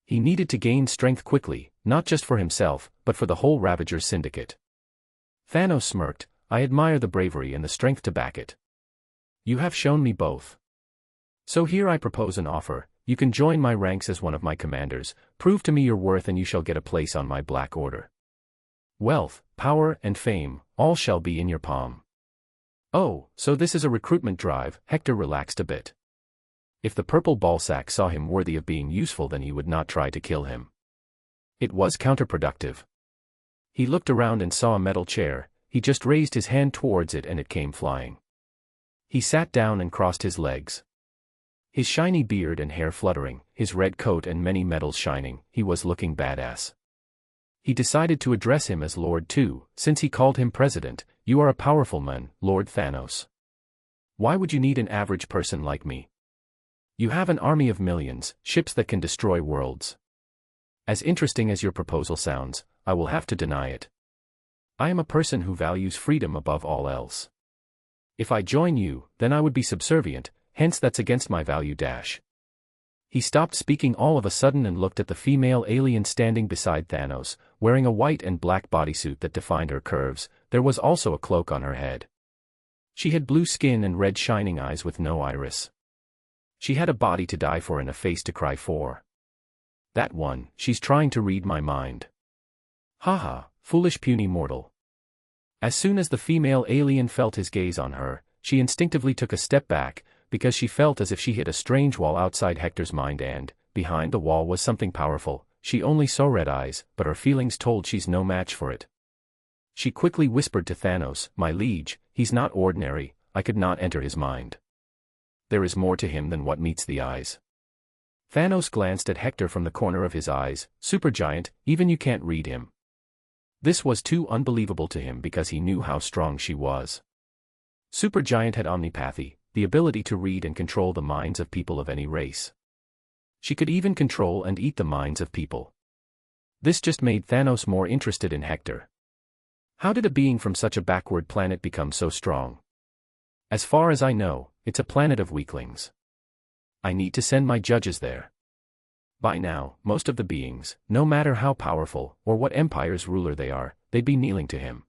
He needed to gain strength quickly, not just for himself, but for the whole Ravager syndicate. Thanos smirked. I admire the bravery and the strength to back it. You have shown me both. So here I propose an offer. You can join my ranks as one of my commanders, prove to me your worth and you shall get a place on my Black Order. Wealth, power, and fame, all shall be in your palm. Oh, so this is a recruitment drive. Hector relaxed a bit. If the purple ballsack saw him worthy of being useful, then he would not try to kill him. It was counterproductive. He looked around and saw a metal chair. He just raised his hand towards it and it came flying. He sat down and crossed his legs. His shiny beard and hair fluttering, his red coat and many medals shining, he was looking badass. He decided to address him as Lord too, since he called him President. You are a powerful man, Lord Thanos. Why would you need an average person like me? You have an army of millions, ships that can destroy worlds. As interesting as your proposal sounds, I will have to deny it. I am a person who values freedom above all else. If I join you, then I would be subservient, hence that's against my value. He stopped speaking all of a sudden and looked at the female alien standing beside Thanos, wearing a white and black bodysuit that defined her curves. There was also a cloak on her head. She had blue skin and red shining eyes with no iris. She had a body to die for and a face to cry for. That one, she's trying to read my mind. Haha, foolish puny mortal. As soon as the female alien felt his gaze on her, she instinctively took a step back, because she felt as if she hit a strange wall outside Hector's mind and, behind the wall was something powerful. She only saw red eyes, but her feelings told she's no match for it. She quickly whispered to Thanos, my liege, he's not ordinary, I could not enter his mind. There is more to him than what meets the eyes. Thanos glanced at Hector from the corner of his eyes. Supergiant, even you can't read him. This was too unbelievable to him because he knew how strong she was. Supergiant had omnipathy, the ability to read and control the minds of people of any race. She could even control and eat the minds of people. This just made Thanos more interested in Hector. How did a being from such a backward planet become so strong? As far as I know, it's a planet of weaklings. I need to send my judges there. By now, most of the beings, no matter how powerful, or what empire's ruler they are, they'd be kneeling to him.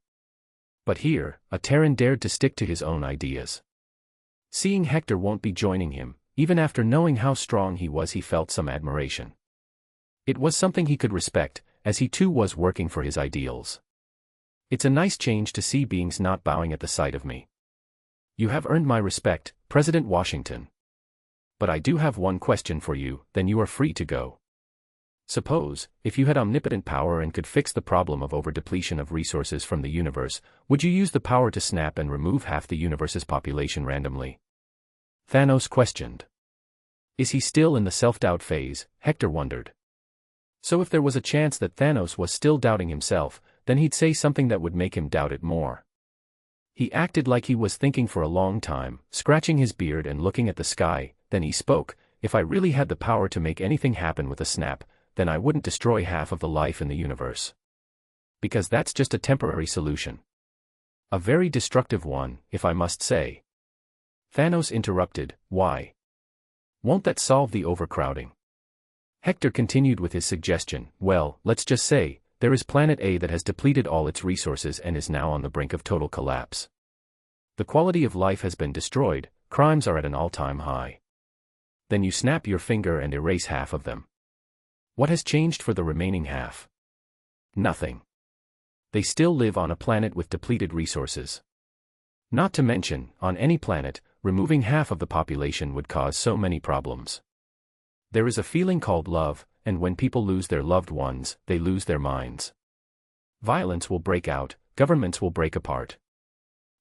But here, a Terran dared to stick to his own ideas. Seeing Hector won't be joining him, even after knowing how strong he was, he felt some admiration. It was something he could respect, as he too was working for his ideals. It's a nice change to see beings not bowing at the sight of me. You have earned my respect, President Washington. But I do have one question for you, then you are free to go. Suppose, if you had omnipotent power and could fix the problem of over-depletion of resources from the universe, would you use the power to snap and remove half the universe's population randomly? Thanos questioned. Is he still in the self-doubt phase? Hector wondered. So if there was a chance that Thanos was still doubting himself, then he'd say something that would make him doubt it more. He acted like he was thinking for a long time, scratching his beard and looking at the sky, then he spoke. If I really had the power to make anything happen with a snap, then I wouldn't destroy half of the life in the universe. Because that's just a temporary solution. A very destructive one, if I must say. Thanos interrupted, why? Won't that solve the overcrowding? Hector continued with his suggestion, well, let's just say, there is Planet A that has depleted all its resources and is now on the brink of total collapse. The quality of life has been destroyed, crimes are at an all-time high. Then you snap your finger and erase half of them. What has changed for the remaining half? Nothing. They still live on a planet with depleted resources. Not to mention, on any planet, removing half of the population would cause so many problems. There is a feeling called love, and when people lose their loved ones, they lose their minds. Violence will break out, governments will break apart.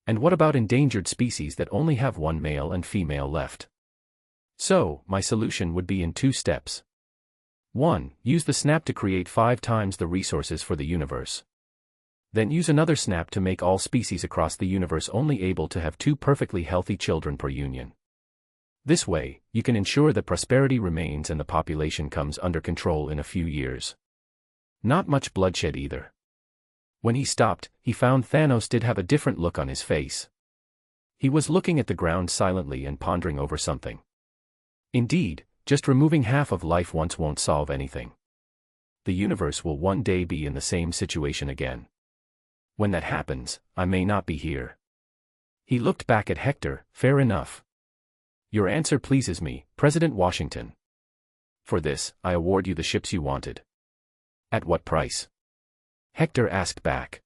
And what about endangered species that only have one male and female left? So, my solution would be in 2 steps. 1. Use the snap to create 5 times the resources for the universe. Then use another snap to make all species across the universe only able to have 2 perfectly healthy children per union. This way, you can ensure that prosperity remains and the population comes under control in a few years. Not much bloodshed either. When he stopped, he found Thanos did have a different look on his face. He was looking at the ground silently and pondering over something. Indeed, just removing half of life once won't solve anything. The universe will one day be in the same situation again. When that happens, I may not be here. He looked back at Hector, fair enough. Your answer pleases me, President Washington. For this, I award you the ships you wanted. At what price? Hector asked back.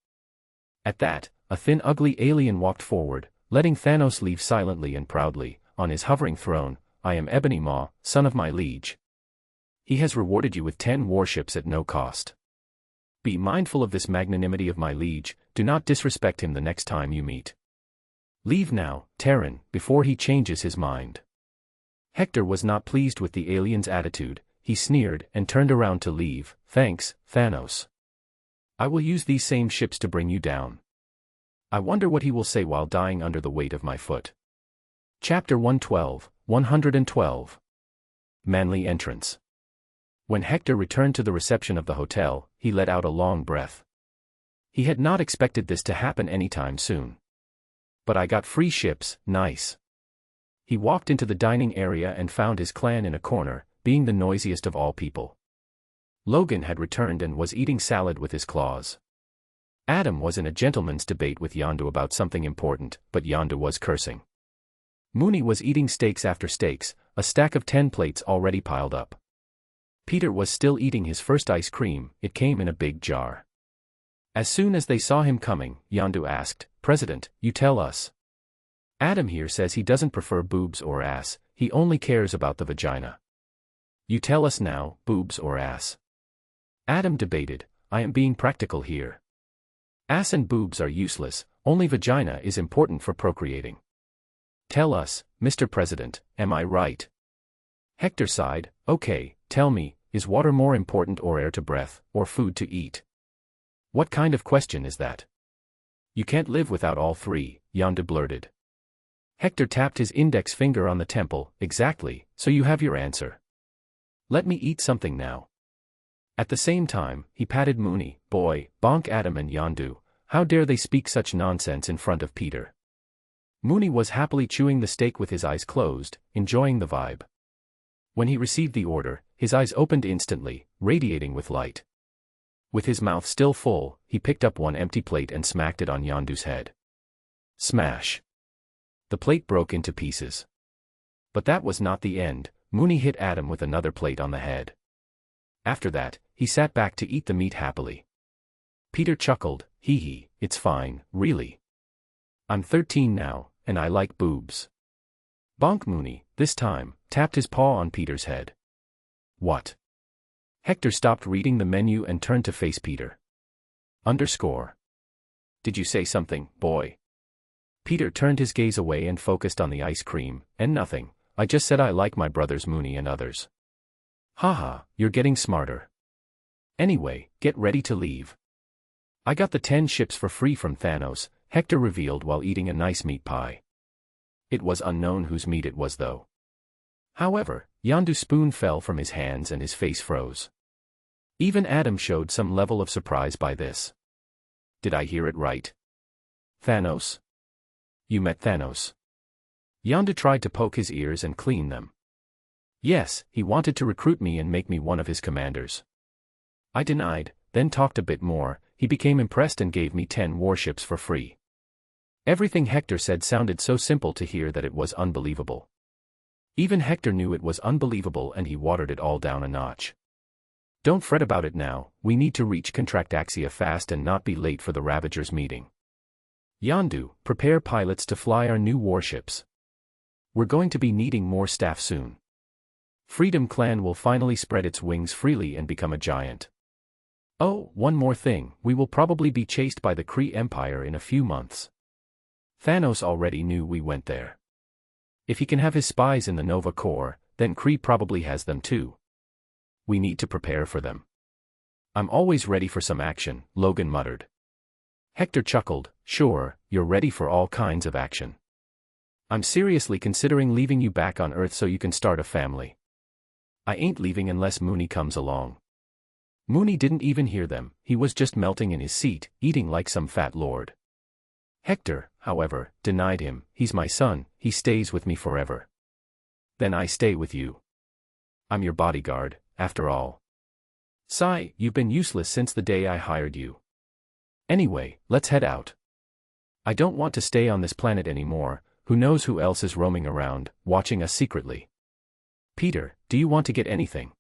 At that, a thin ugly alien walked forward, letting Thanos leave silently and proudly, on his hovering throne. I am Ebony Maw, son of my liege. He has rewarded you with 10 warships at no cost. Be mindful of this magnanimity of my liege, do not disrespect him the next time you meet. Leave now, Terran, before he changes his mind. Hector was not pleased with the alien's attitude, he sneered and turned around to leave. Thanks, Thanos. I will use these same ships to bring you down. I wonder what he will say while dying under the weight of my foot. Chapter 112, 112. Manly entrance. When Hector returned to the reception of the hotel, he let out a long breath. He had not expected this to happen anytime soon. But I got free ships, nice. He walked into the dining area and found his clan in a corner, being the noisiest of all people. Logan had returned and was eating salad with his claws. Adam was in a gentleman's debate with Yondu about something important, but Yondu was cursing. Mooney was eating steaks after steaks, a stack of 10 plates already piled up. Peter was still eating his first ice cream, it came in a big jar. As soon as they saw him coming, Yondu asked, President, you tell us. Adam here says he doesn't prefer boobs or ass, he only cares about the vagina. You tell us now, boobs or ass. Adam debated, I am being practical here. Ass and boobs are useless, only vagina is important for procreating. Tell us, Mr. President, am I right? Hector sighed, okay, tell me, is water more important or air to breath, or food to eat? What kind of question is that? You can't live without all 3, Yondu blurted. Hector tapped his index finger on the temple, exactly, so you have your answer. Let me eat something now. At the same time, he patted Mooney, boy, bonk Adam and Yondu, how dare they speak such nonsense in front of Peter. Mooney was happily chewing the steak with his eyes closed, enjoying the vibe. When he received the order, his eyes opened instantly, radiating with light. With his mouth still full, he picked up one empty plate and smacked it on Yondu's head. Smash! The plate broke into pieces. But that was not the end, Mooney hit Adam with another plate on the head. After that, he he sat back to eat the meat happily. Peter chuckled, hee hee, it's fine, really. I'm 13 now, and I like boobs. Bonk Mooney, this time, tapped his paw on Peter's head. What? Hector stopped reading the menu and turned to face Peter. Underscore. Did you say something, boy? Peter turned his gaze away and focused on the ice cream, and nothing, I just said I like my brothers Mooney and others. Haha, you're getting smarter. Anyway, get ready to leave. I got the 10 ships for free from Thanos, Hector revealed while eating a nice meat pie. It was unknown whose meat it was though. However, Yondu's spoon fell from his hands and his face froze. Even Adam showed some level of surprise by this. Did I hear it right? Thanos? You met Thanos? Yondu tried to poke his ears and clean them. Yes, he wanted to recruit me and make me one of his commanders. I denied, then talked a bit more. He became impressed and gave me 10 warships for free. Everything Hector said sounded so simple to hear that it was unbelievable. Even Hector knew it was unbelievable and he watered it all down a notch. Don't fret about it now, we need to reach Contractaxia fast and not be late for the Ravagers meeting. Yondu, prepare pilots to fly our new warships. We're going to be needing more staff soon. Freedom Clan will finally spread its wings freely and become a giant. Oh, one more thing, we will probably be chased by the Kree Empire in a few months. Thanos already knew we went there. If he can have his spies in the Nova Corps, then Kree probably has them too. We need to prepare for them. I'm always ready for some action, Logan muttered. Hector chuckled, sure, you're ready for all kinds of action. I'm seriously considering leaving you back on Earth so you can start a family. I ain't leaving unless Mooney comes along. Mooney didn't even hear them, he was just melting in his seat, eating like some fat lord. Hector, however, denied him, he's my son, he stays with me forever. Then I stay with you. I'm your bodyguard, after all. Sigh, you've been useless since the day I hired you. Anyway, let's head out. I don't want to stay on this planet anymore, who knows who else is roaming around, watching us secretly. Peter, do you want to get anything?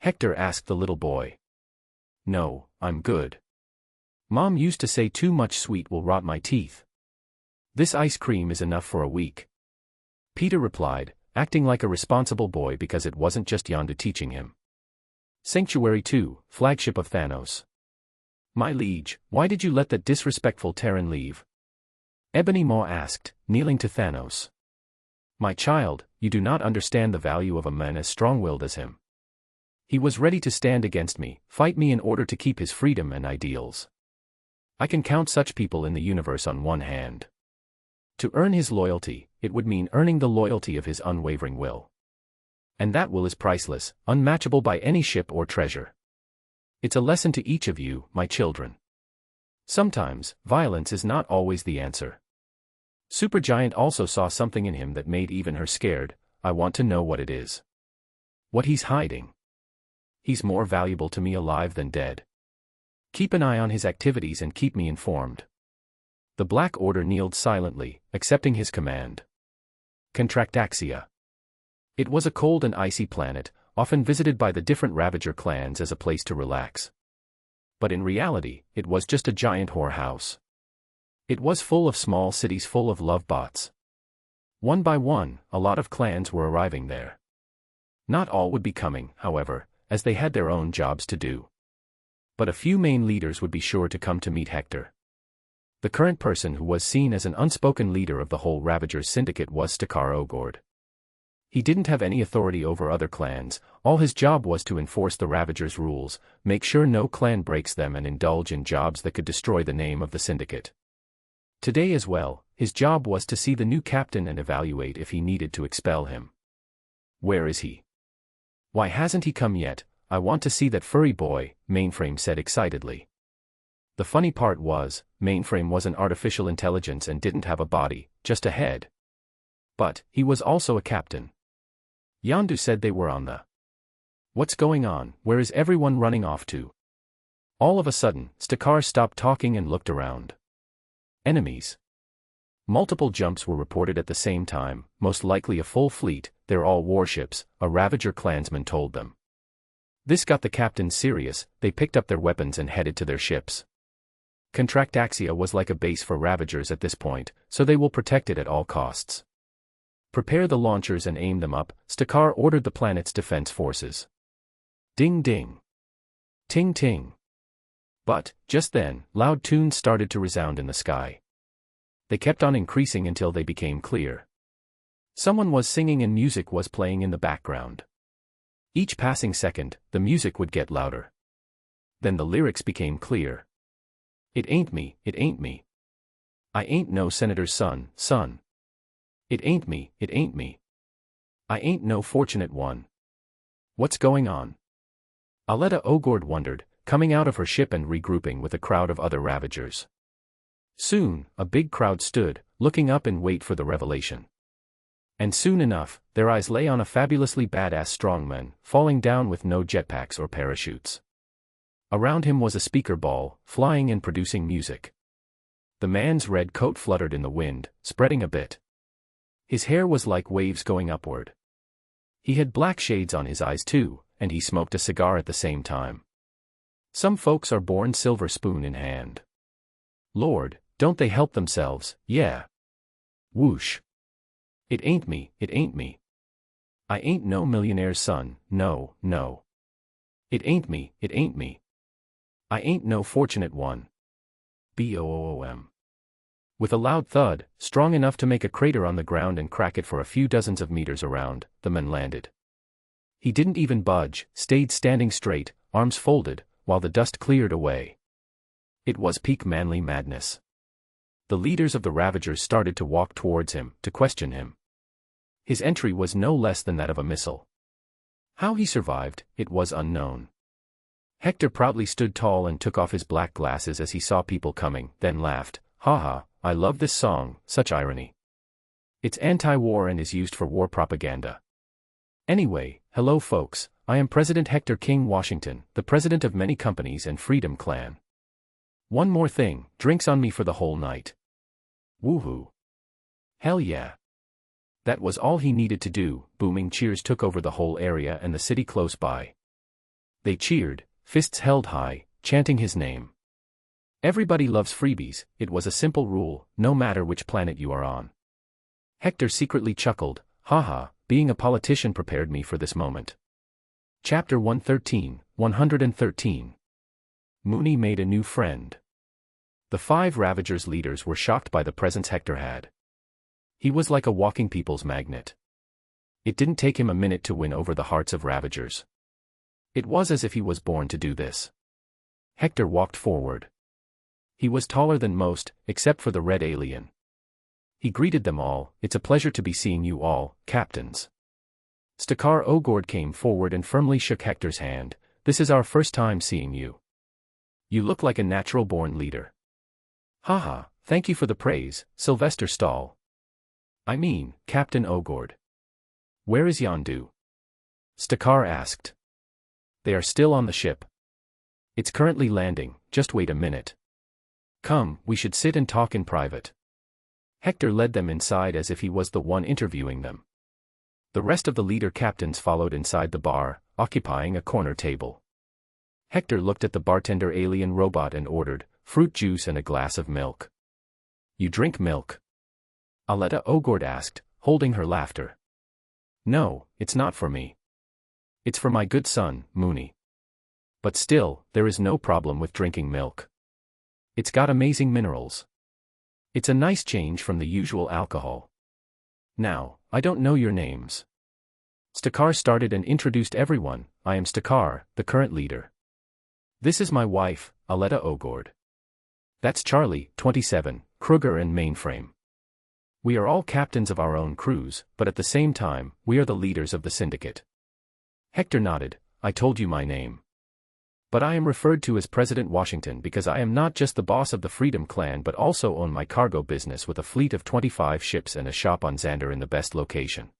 Hector asked the little boy. No, I'm good. Mom used to say too much sweet will rot my teeth. This ice cream is enough for a week. Peter replied, acting like a responsible boy because it wasn't just Yondu teaching him. Sanctuary 2, flagship of Thanos. My liege, why did you let that disrespectful Terran leave? Ebony Maw asked, kneeling to Thanos. My child, you do not understand the value of a man as strong-willed as him. He was ready to stand against me, fight me in order to keep his freedom and ideals. I can count such people in the universe on one hand. To earn his loyalty, it would mean earning the loyalty of his unwavering will. And that will is priceless, unmatchable by any ship or treasure. It's a lesson to each of you, my children. Sometimes, violence is not always the answer. Supergiant also saw something in him that made even her scared. I want to know what it is. What he's hiding. He's more valuable to me alive than dead. Keep an eye on his activities and keep me informed. The Black Order kneeled silently, accepting his command. Contractaxia. It was a cold and icy planet, often visited by the different Ravager clans as a place to relax. But in reality, it was just a giant whorehouse. It was full of small cities full of love bots. One by one, a lot of clans were arriving there. Not all would be coming, however, as they had their own jobs to do. But a few main leaders would be sure to come to meet Hector. The current person who was seen as an unspoken leader of the whole Ravagers syndicate was Sakaar Ogord. He didn't have any authority over other clans, all his job was to enforce the Ravagers' rules, make sure no clan breaks them and indulge in jobs that could destroy the name of the syndicate. Today as well, his job was to see the new captain and evaluate if he needed to expel him. Where is he? Why hasn't he come yet? I want to see that furry boy, Mainframe said excitedly. The funny part was, Mainframe was an artificial intelligence and didn't have a body, just a head. But, he was also a captain. Yondu said they were on the... What's going on? Where is everyone running off to? All of a sudden, Sakaar stopped talking and looked around. Enemies. Multiple jumps were reported at the same time, most likely a full fleet, they're all warships, a Ravager clansman told them. This got the captains serious. They picked up their weapons and headed to their ships. Contractaxia was like a base for Ravagers at this point, so they will protect it at all costs. Prepare the launchers and aim them up, Sakaar ordered the planet's defense forces. Ding ding. Ting ting. But, just then, loud tunes started to resound in the sky. They kept on increasing until they became clear. Someone was singing and music was playing in the background. Each passing second, the music would get louder. Then the lyrics became clear. It ain't me, it ain't me. I ain't no senator's son, son. It ain't me, it ain't me. I ain't no fortunate one. What's going on? Aletta Ogord wondered, coming out of her ship and regrouping with a crowd of other Ravagers. Soon, a big crowd stood, looking up in wait for the revelation. And soon enough, their eyes lay on a fabulously badass strongman, falling down with no jetpacks or parachutes. Around him was a speaker ball, flying and producing music. The man's red coat fluttered in the wind, spreading a bit. His hair was like waves going upward. He had black shades on his eyes too, and he smoked a cigar at the same time. Some folks are born silver spoon in hand. Lord, don't they help themselves, yeah. Whoosh. It ain't me, it ain't me. I ain't no millionaire's son, no, no. It ain't me, it ain't me. I ain't no fortunate one. Boom. With a loud thud, strong enough to make a crater on the ground and crack it for a few dozens of meters around, the man landed. He didn't even budge, stayed standing straight, arms folded, while the dust cleared away. It was peak manly madness. The leaders of the Ravagers started to walk towards him, to question him. His entry was no less than that of a missile. How he survived, it was unknown. Hector proudly stood tall and took off his black glasses as he saw people coming, then laughed, haha, I love this song, such irony. It's anti-war and is used for war propaganda. Anyway, hello folks, I am President Hector King Washington, the president of many companies and Freedom Clan. One more thing, drinks on me for the whole night. Woohoo. Hell yeah. That was all he needed to do. Booming cheers took over the whole area and the city close by. They cheered, fists held high, chanting his name. Everybody loves freebies, it was a simple rule, no matter which planet you are on. Hector secretly chuckled, haha, being a politician prepared me for this moment. Chapter 113. Mooney made a new friend. The 5 Ravagers leaders were shocked by the presence Hector had. He was like a walking people's magnet. It didn't take him a minute to win over the hearts of Ravagers. It was as if he was born to do this. Hector walked forward. He was taller than most, except for the red alien. He greeted them all, it's a pleasure to be seeing you all, captains. Sakaar Ogord came forward and firmly shook Hector's hand, this is our first time seeing you. You look like a natural-born leader. Haha, thank you for the praise, Sylvester Stahl. I mean, Captain Ogord. Where is Yondu? Sakaar asked. They are still on the ship. It's currently landing, just wait a minute. Come, we should sit and talk in private. Hector led them inside as if he was the one interviewing them. The rest of the leader captains followed inside the bar, occupying a corner table. Hector looked at the bartender alien robot and ordered, fruit juice and a glass of milk. You drink milk? Aletta Ogord asked, holding her laughter. No, it's not for me. It's for my good son, Mooney. But still, there is no problem with drinking milk. It's got amazing minerals. It's a nice change from the usual alcohol. Now, I don't know your names. Sakaar started and introduced everyone, I am Sakaar, the current leader. This is my wife, Aletta Ogord. That's Charlie, 27, Kruger and Mainframe. We are all captains of our own crews, but at the same time, we are the leaders of the syndicate. Hector nodded, I told you my name. But I am referred to as President Washington because I am not just the boss of the Freedom Clan but also own my cargo business with a fleet of 25 ships and a shop on Xandar in the best location.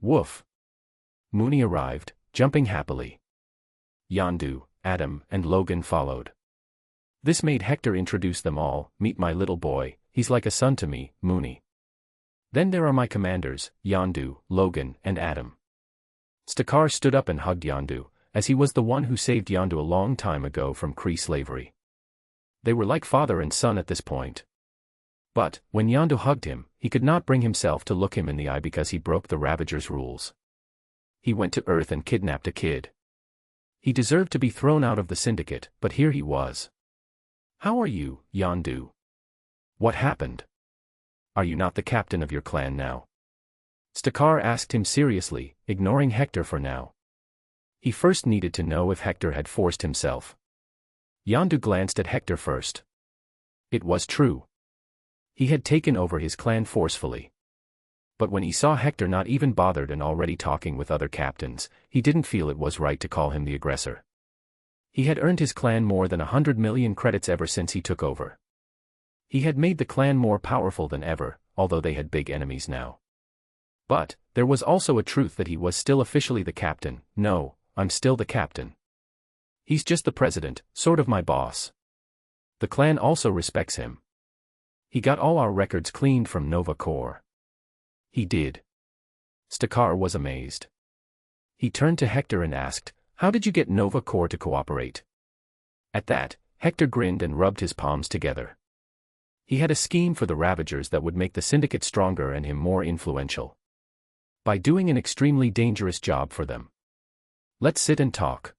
Woof. Mooney arrived, jumping happily. Yondu, Adam, and Logan followed. This made Hector introduce them all, meet my little boy, he's like a son to me, Mooney. Then there are my commanders, Yondu, Logan, and Adam. Sakaar stood up and hugged Yondu, as he was the one who saved Yondu a long time ago from Kree slavery. They were like father and son at this point. But, when Yondu hugged him, he could not bring himself to look him in the eye because he broke the Ravager's rules. He went to Earth and kidnapped a kid. He deserved to be thrown out of the syndicate, but here he was. How are you, Yondu? What happened? Are you not the captain of your clan now? Sakaar asked him seriously, ignoring Hector for now. He first needed to know if Hector had forced himself. Yondu glanced at Hector first. It was true. He had taken over his clan forcefully. But when he saw Hector not even bothered and already talking with other captains, he didn't feel it was right to call him the aggressor. He had earned his clan more than 100 million credits ever since he took over. He had made the clan more powerful than ever, although they had big enemies now. But, there was also a truth that he was still officially the captain. No, I'm still the captain. He's just the president, sort of my boss. The clan also respects him. He got all our records cleaned from Nova Corps. He did. Sakaar was amazed. He turned to Hector and asked, "How did you get Nova Corps to cooperate?" At that, Hector grinned and rubbed his palms together. He had a scheme for the Ravagers that would make the syndicate stronger and him more influential. By doing an extremely dangerous job for them. Let's sit and talk.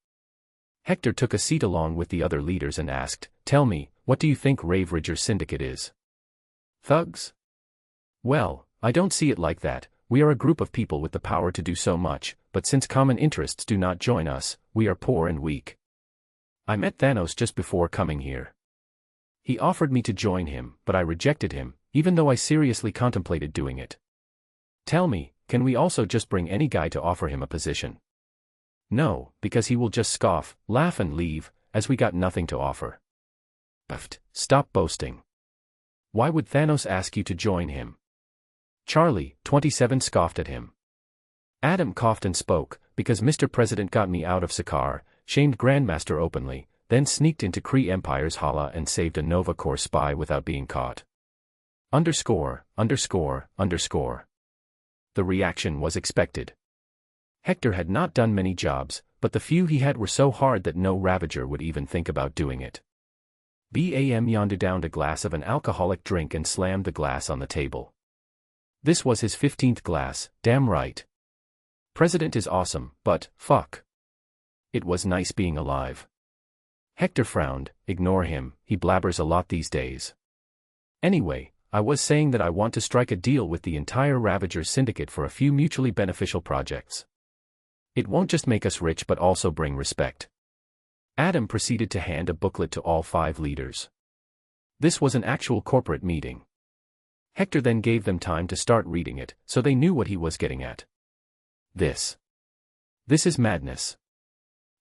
Hector took a seat along with the other leaders and asked, "Tell me, what do you think Ravager's syndicate is? Thugs? Well, I don't see it like that. We are a group of people with the power to do so much, but since common interests do not join us, we are poor and weak. I met Thanos just before coming here. He offered me to join him, but I rejected him, even though I seriously contemplated doing it. Tell me, can we also just bring any guy to offer him a position? No, because he will just scoff, laugh and leave, as we got nothing to offer. Pfft, stop boasting. Why would Thanos ask you to join him? Charlie, 27, scoffed at him. Adam coughed and spoke, because Mr. President got me out of Sakaar, shamed Grandmaster openly, then sneaked into Kree Empire's Hala and saved a Nova Corps spy without being caught. Underscore. The reaction was expected. Hector had not done many jobs, but the few he had were so hard that no Ravager would even think about doing it. Bam Yondu downed a glass of an alcoholic drink and slammed the glass on the table. This was his 15th glass, damn right. President is awesome, but, fuck. It was nice being alive. Hector frowned, ignore him, he blabbers a lot these days. Anyway, I was saying that I want to strike a deal with the entire Ravager syndicate for a few mutually beneficial projects. It won't just make us rich but also bring respect. Adam proceeded to hand a booklet to all 5 leaders. This was an actual corporate meeting. Hector then gave them time to start reading it, so they knew what he was getting at. This is madness.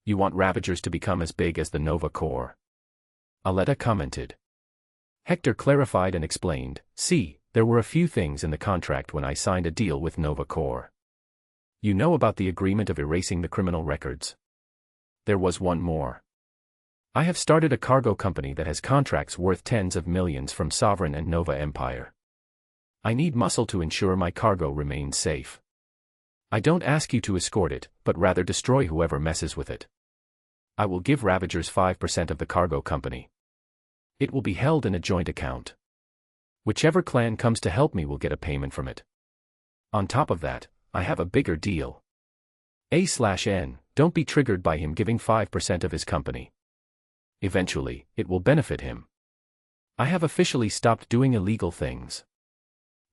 You want Ravagers to become as big as the Nova Corps? Aletta commented. Hector clarified and explained, "See, there were a few things in the contract when I signed a deal with Nova Corps. You know about the agreement of erasing the criminal records? There was one more. I have started a cargo company that has contracts worth tens of millions from Sovereign and Nova Empire. I need muscle to ensure my cargo remains safe. I don't ask you to escort it, but rather destroy whoever messes with it. I will give Ravagers 5% of the cargo company. It will be held in a joint account. Whichever clan comes to help me will get a payment from it. On top of that, I have a bigger deal. A/N, don't be triggered by him giving 5% of his company. Eventually, it will benefit him. I have officially stopped doing illegal things.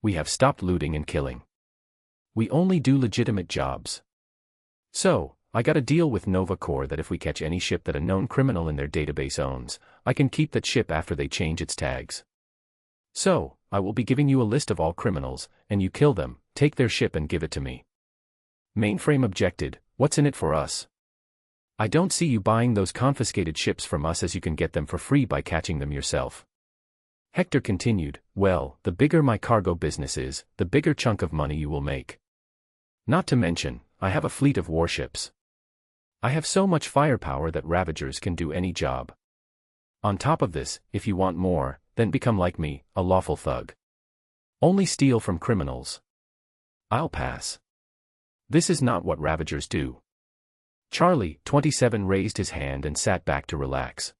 We have stopped looting and killing. We only do legitimate jobs. So, I got a deal with Nova Corps that if we catch any ship that a known criminal in their database owns, I can keep that ship after they change its tags. So, I will be giving you a list of all criminals, and you kill them, take their ship and give it to me." Mainframe objected, "What's in it for us? I don't see you buying those confiscated ships from us as you can get them for free by catching them yourself." Hector continued, "Well, the bigger my cargo business is, the bigger chunk of money you will make. Not to mention, I have a fleet of warships. I have so much firepower that Ravagers can do any job. On top of this, if you want more, then become like me, a lawful thug. Only steal from criminals. I'll pass. This is not what Ravagers do. Charlie, 27, raised his hand and sat back to relax.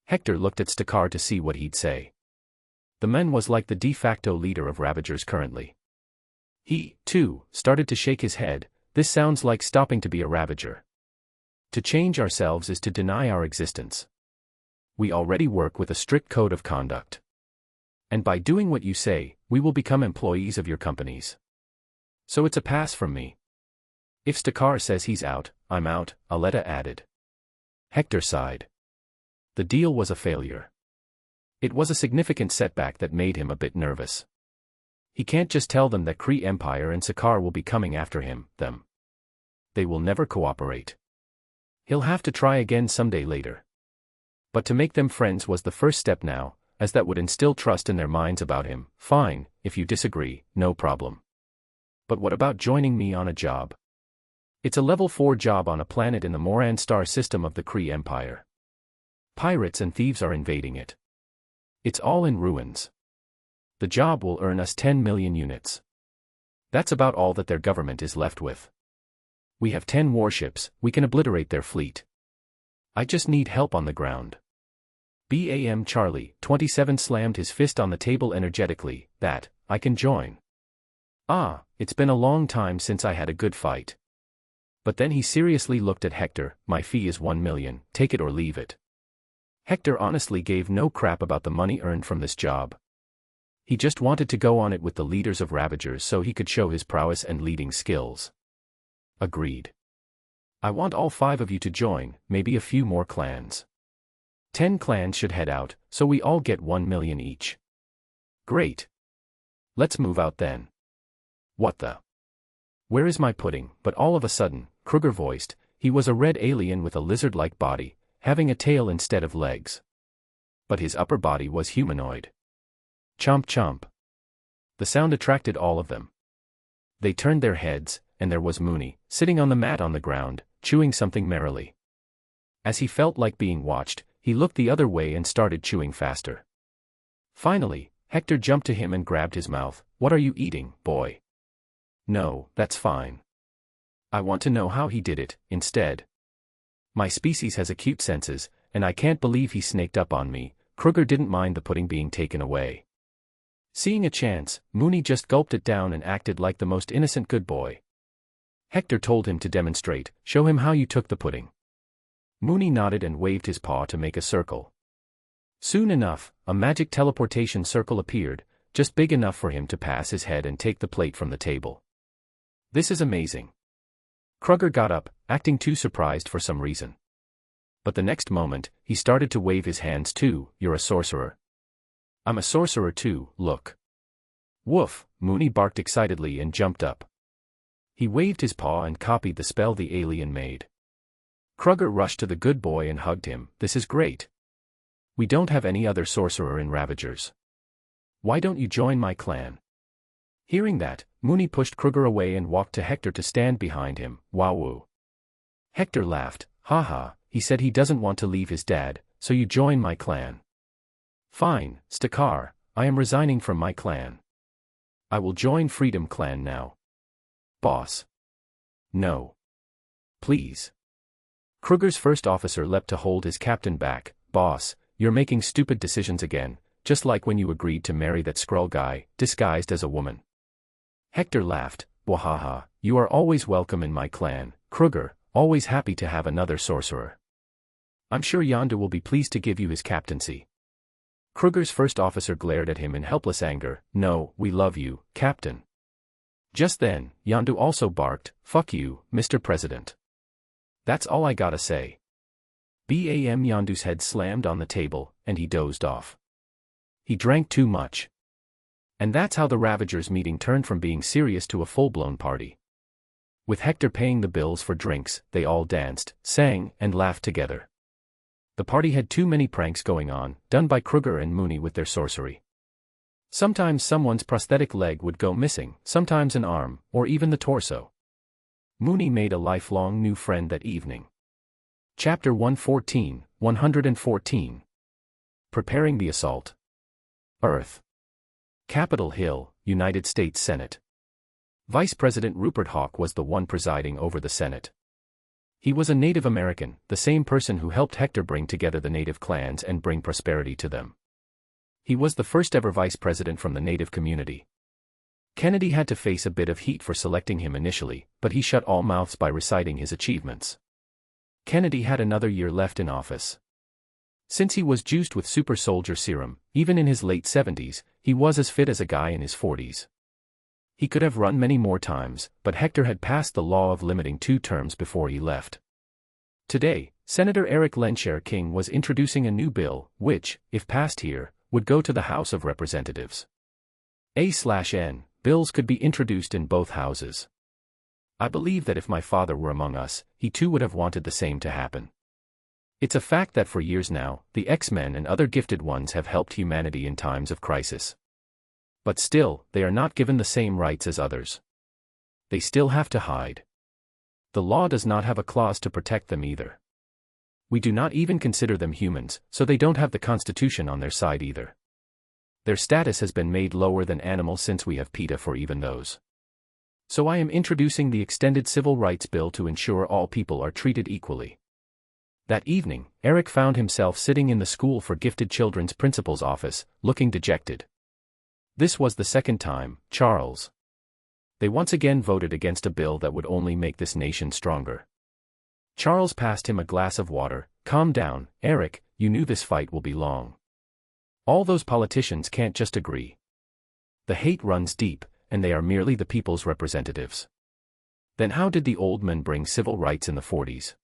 Hector looked at Sakaar to see what he'd say. The man was like the de facto leader of Ravagers currently. He, too, started to shake his head. This sounds like stopping to be a Ravager. To change ourselves is to deny our existence. We already work with a strict code of conduct. And by doing what you say, we will become employees of your companies. So it's a pass from me. If Sakaar says he's out, I'm out, Aletta added. Hector sighed. The deal was a failure. It was a significant setback that made him a bit nervous. He can't just tell them that Kree Empire and Sakaar will be coming after them. They will never cooperate. He'll have to try again someday later. But to make them friends was the first step now, as that would instill trust in their minds about him. Fine, if you disagree, no problem. But what about joining me on a job? It's a level 4 job on a planet in the Moran star system of the Kree Empire. Pirates and thieves are invading it. It's all in ruins. The job will earn us 10 million units. That's about all that their government is left with. We have 10 warships, we can obliterate their fleet. I just need help on the ground. BAM Charlie, 27, slammed his fist on the table energetically. That, I can join. It's been a long time since I had a good fight. But then he seriously looked at Hector. My fee is 1 million, take it or leave it. Hector honestly gave no crap about the money earned from this job. He just wanted to go on it with the leaders of Ravagers so he could show his prowess and leading skills. Agreed. I want all 5 of you to join, maybe a few more clans. 10 clans should head out, so we all get 1 million each. Great. Let's move out then. What the? Where is my pudding? But all of a sudden, Kruger voiced, he was a red alien with a lizard-like body, having a tail instead of legs. But his upper body was humanoid. Chomp chomp. The sound attracted all of them. They turned their heads, and there was Mooney, sitting on the mat on the ground, chewing something merrily. As he felt like being watched, he looked the other way and started chewing faster. Finally, Hector jumped to him and grabbed his mouth. What are you eating, boy? No, that's fine. I want to know how he did it, instead. My species has acute senses, and I can't believe he snaked up on me. Kruger didn't mind the pudding being taken away. Seeing a chance, Mooney just gulped it down and acted like the most innocent good boy. Hector told him to demonstrate. Show him how you took the pudding. Mooney nodded and waved his paw to make a circle. Soon enough, a magic teleportation circle appeared, just big enough for him to pass his head and take the plate from the table. This is amazing. Kruger got up, acting too surprised for some reason. But the next moment, he started to wave his hands too. You're a sorcerer. I'm a sorcerer too, look. Woof, Mooney barked excitedly and jumped up. He waved his paw and copied the spell the alien made. Kruger rushed to the good boy and hugged him. This is great. We don't have any other sorcerer in Ravagers. Why don't you join my clan? Hearing that, Mooney pushed Kruger away and walked to Hector to stand behind him. Wowoo. Hector laughed. Haha, he said he doesn't want to leave his dad, so you join my clan. Fine, Sakaar, I am resigning from my clan. I will join Freedom Clan now. Boss. No. Please. Kruger's first officer leapt to hold his captain back. Boss, you're making stupid decisions again, just like when you agreed to marry that Skrull guy, disguised as a woman. Hector laughed. Wahaha, you are always welcome in my clan, Kruger, always happy to have another sorcerer. I'm sure Yondu will be pleased to give you his captaincy. Kruger's first officer glared at him in helpless anger. No, we love you, Captain. Just then, Yondu also barked, fuck you, Mr. President. That's all I gotta say. BAM Yondu's head slammed on the table, and he dozed off. He drank too much. And that's how the Ravagers meeting turned from being serious to a full-blown party. With Hector paying the bills for drinks, they all danced, sang, and laughed together. The party had too many pranks going on, done by Kruger and Mooney with their sorcery. Sometimes someone's prosthetic leg would go missing, sometimes an arm, or even the torso. Mooney made a lifelong new friend that evening. Chapter 114. Preparing the Assault. Earth. Capitol Hill, United States Senate. Vice President Rupert Hawke was the one presiding over the Senate. He was a Native American, the same person who helped Hector bring together the native clans and bring prosperity to them. He was the first ever vice president from the native community. Kennedy had to face a bit of heat for selecting him initially, but he shut all mouths by reciting his achievements. Kennedy had another year left in office. Since he was juiced with super soldier serum, even in his late 70s, he was as fit as a guy in his 40s. He could have run many more times, but Hector had passed the law of limiting 2 terms before he left. Today, Senator Hector King was introducing a new bill, which, if passed here, would go to the House of Representatives. A/N, bills could be introduced in both houses. I believe that if my father were among us, he too would have wanted the same to happen. It's a fact that for years now, the X-Men and other gifted ones have helped humanity in times of crisis. But still, they are not given the same rights as others. They still have to hide. The law does not have a clause to protect them either. We do not even consider them humans, so they don't have the Constitution on their side either. Their status has been made lower than animals since we have PETA for even those. So I am introducing the Extended Civil Rights Bill to ensure all people are treated equally. That evening, Eric found himself sitting in the School for Gifted Children's principal's office, looking dejected. This was the second time, Charles. They once again voted against a bill that would only make this nation stronger. Charles passed him a glass of water. Calm down, Eric, you knew this fight will be long. All those politicians can't just agree. The hate runs deep, and they are merely the people's representatives. Then how did the old men bring civil rights in the 40s?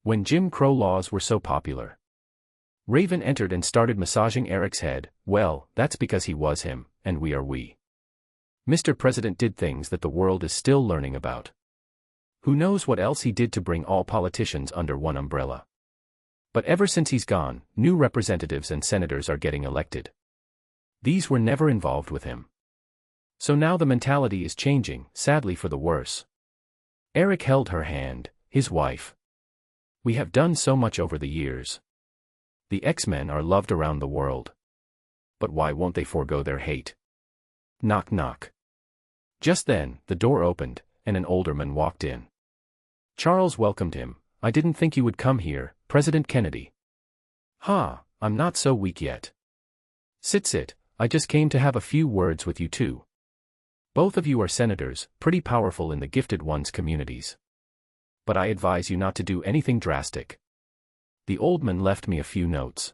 When Jim Crow laws were so popular. Raven entered and started massaging Eric's head. Well, that's because he was him, and we are we. Mr. President did things that the world is still learning about. Who knows what else he did to bring all politicians under one umbrella. But ever since he's gone, new representatives and senators are getting elected. These were never involved with him. So now the mentality is changing, sadly for the worse. Eric held her hand, his wife. We have done so much over the years. The X-Men are loved around the world. But why won't they forego their hate? Knock knock. Just then, the door opened, and an older man walked in. Charles welcomed him. I didn't think you would come here, President Kennedy. I'm not so weak yet. Sit, I just came to have a few words with you too. Both of you are senators, pretty powerful in the gifted ones communities. But I advise you not to do anything drastic. The old man left me a few notes.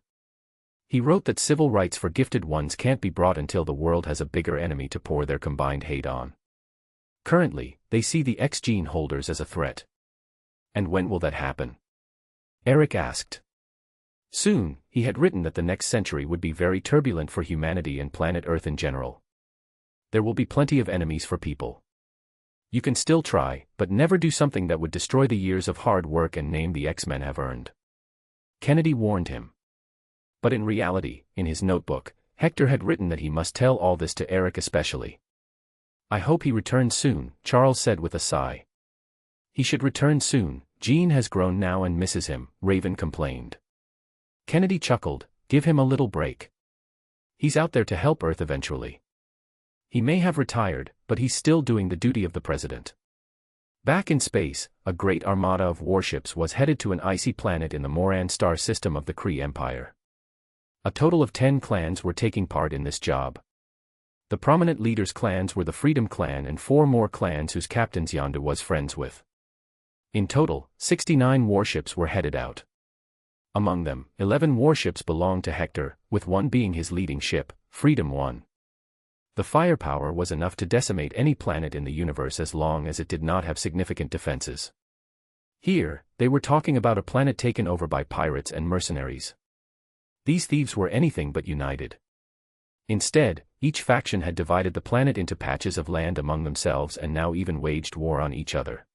He wrote that civil rights for gifted ones can't be brought until the world has a bigger enemy to pour their combined hate on. Currently, they see the X-gene holders as a threat. And when will that happen? Eric asked. Soon, he had written that the next century would be very turbulent for humanity and planet Earth in general. There will be plenty of enemies for people. You can still try, but never do something that would destroy the years of hard work and name the X-Men have earned. Kennedy warned him. But in reality, in his notebook, Hector had written that he must tell all this to Eric especially. I hope he returns soon, Charles said with a sigh. He should return soon. Jean has grown now and misses him, Raven complained. Kennedy chuckled, give him a little break. He's out there to help Earth eventually. He may have retired, but he's still doing the duty of the president. Back in space, a great armada of warships was headed to an icy planet in the Moran star system of the Kree Empire. A total of 10 clans were taking part in this job. The prominent leaders' clans were the Freedom Clan and 4 more clans whose captains Yondu was friends with. In total, 69 warships were headed out. Among them, 11 warships belonged to Hector, with one being his leading ship, Freedom 1. The firepower was enough to decimate any planet in the universe as long as it did not have significant defenses. Here, they were talking about a planet taken over by pirates and mercenaries. These thieves were anything but united. Instead, each faction had divided the planet into patches of land among themselves and now even waged war on each other.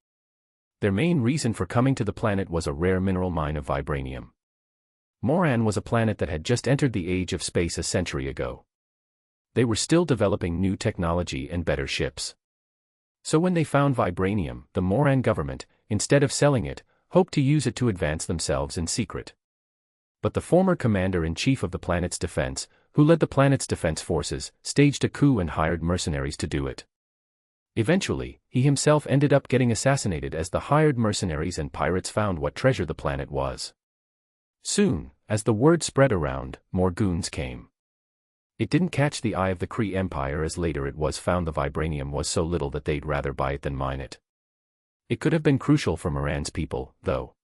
Their main reason for coming to the planet was a rare mineral mine of vibranium. Moran was a planet that had just entered the age of space a century ago. They were still developing new technology and better ships. So when they found vibranium, the Moran government, instead of selling it, hoped to use it to advance themselves in secret. But the former commander-in-chief of the planet's defense, who led the planet's defense forces, staged a coup and hired mercenaries to do it. Eventually, he himself ended up getting assassinated as the hired mercenaries and pirates found what treasure the planet was. Soon, as the word spread around, more goons came. It didn't catch the eye of the Kree Empire as later it was found the vibranium was so little that they'd rather buy it than mine it. It could have been crucial for Moran's people, though.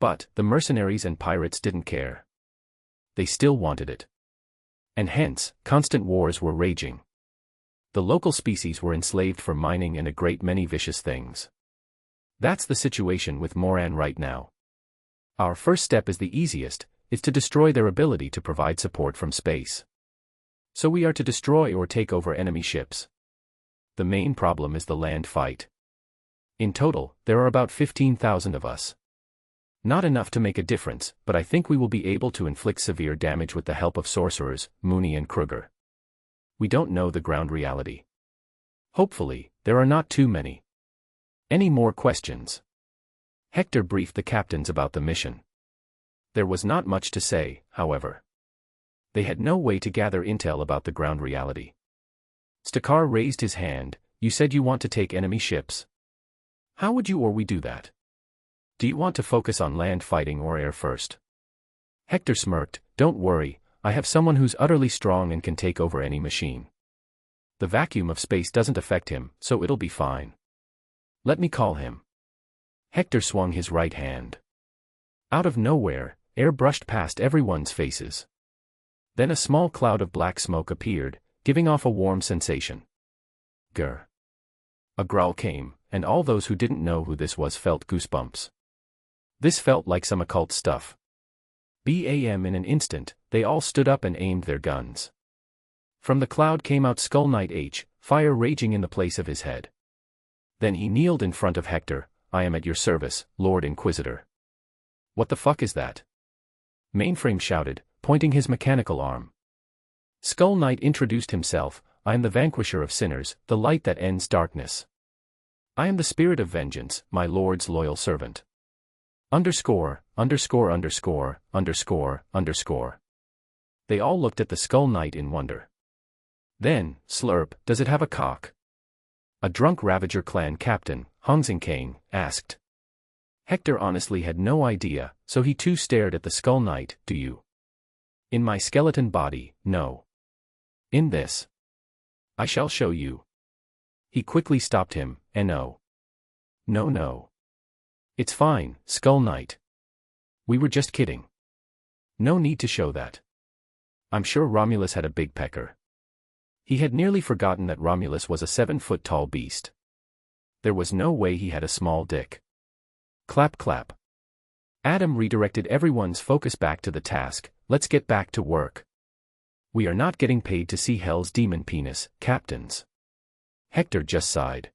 But, the mercenaries and pirates didn't care. They still wanted it. And hence, constant wars were raging. The local species were enslaved for mining and a great many vicious things. That's the situation with Moran right now. Our first step is the easiest, is to destroy their ability to provide support from space. So we are to destroy or take over enemy ships. The main problem is the land fight. In total, there are about 15,000 of us. Not enough to make a difference, but I think we will be able to inflict severe damage with the help of sorcerers, Mooney and Kruger. We don't know the ground reality. Hopefully, there are not too many. Any more questions? Hector briefed the captains about the mission. There was not much to say, however. They had no way to gather intel about the ground reality. Sakaar raised his hand. You said you want to take enemy ships. How would you or we do that? Do you want to focus on land fighting or air first? Hector smirked. Don't worry, I have someone who's utterly strong and can take over any machine. The vacuum of space doesn't affect him, so it'll be fine. Let me call him. Hector swung his right hand. Out of nowhere, air brushed past everyone's faces. Then a small cloud of black smoke appeared, giving off a warm sensation. Grr. A growl came, and all those who didn't know who this was felt goosebumps. This felt like some occult stuff. Bam! In an instant, they all stood up and aimed their guns. From the cloud came out Skull Knight H, fire raging in the place of his head. Then he kneeled in front of Hector. I am at your service, Lord Inquisitor. What the fuck is that? Mainframe shouted, pointing his mechanical arm. Skull Knight introduced himself. I am the vanquisher of sinners, the light that ends darkness. I am the spirit of vengeance, my lord's loyal servant. Underscore. They all looked at the Skull Knight in wonder. Then, slurp, does it have a cock? A drunk Ravager clan captain, King, asked. Hector honestly had no idea, so he too stared at the Skull Knight. Do you? In my skeleton body, no. In this. I shall show you. He quickly stopped him. No. No. It's fine, Skull Knight. We were just kidding. No need to show that. I'm sure Romulus had a big pecker. He had nearly forgotten that Romulus was a 7-foot-tall beast. There was no way he had a small dick. Clap clap. Adam redirected everyone's focus back to the task. Let's get back to work. We are not getting paid to see Hell's demon penis, captains. Hector just sighed.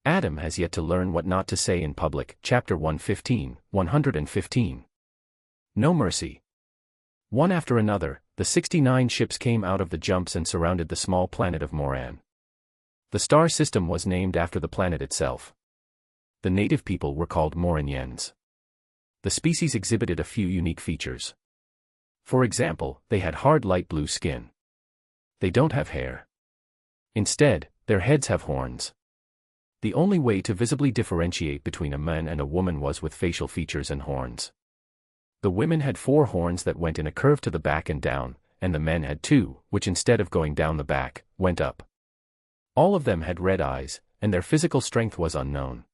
Adam has yet to learn what not to say in public. Chapter 115. No mercy. One after another, the 69 ships came out of the jumps and surrounded the small planet of Moran. The star system was named after the planet itself. The native people were called Moranians. The species exhibited a few unique features. For example, they had hard light blue skin. They don't have hair. Instead, their heads have horns. The only way to visibly differentiate between a man and a woman was with facial features and horns. The women had 4 horns that went in a curve to the back and down, and the men had 2, which instead of going down the back, went up. All of them had red eyes, and their physical strength was unknown.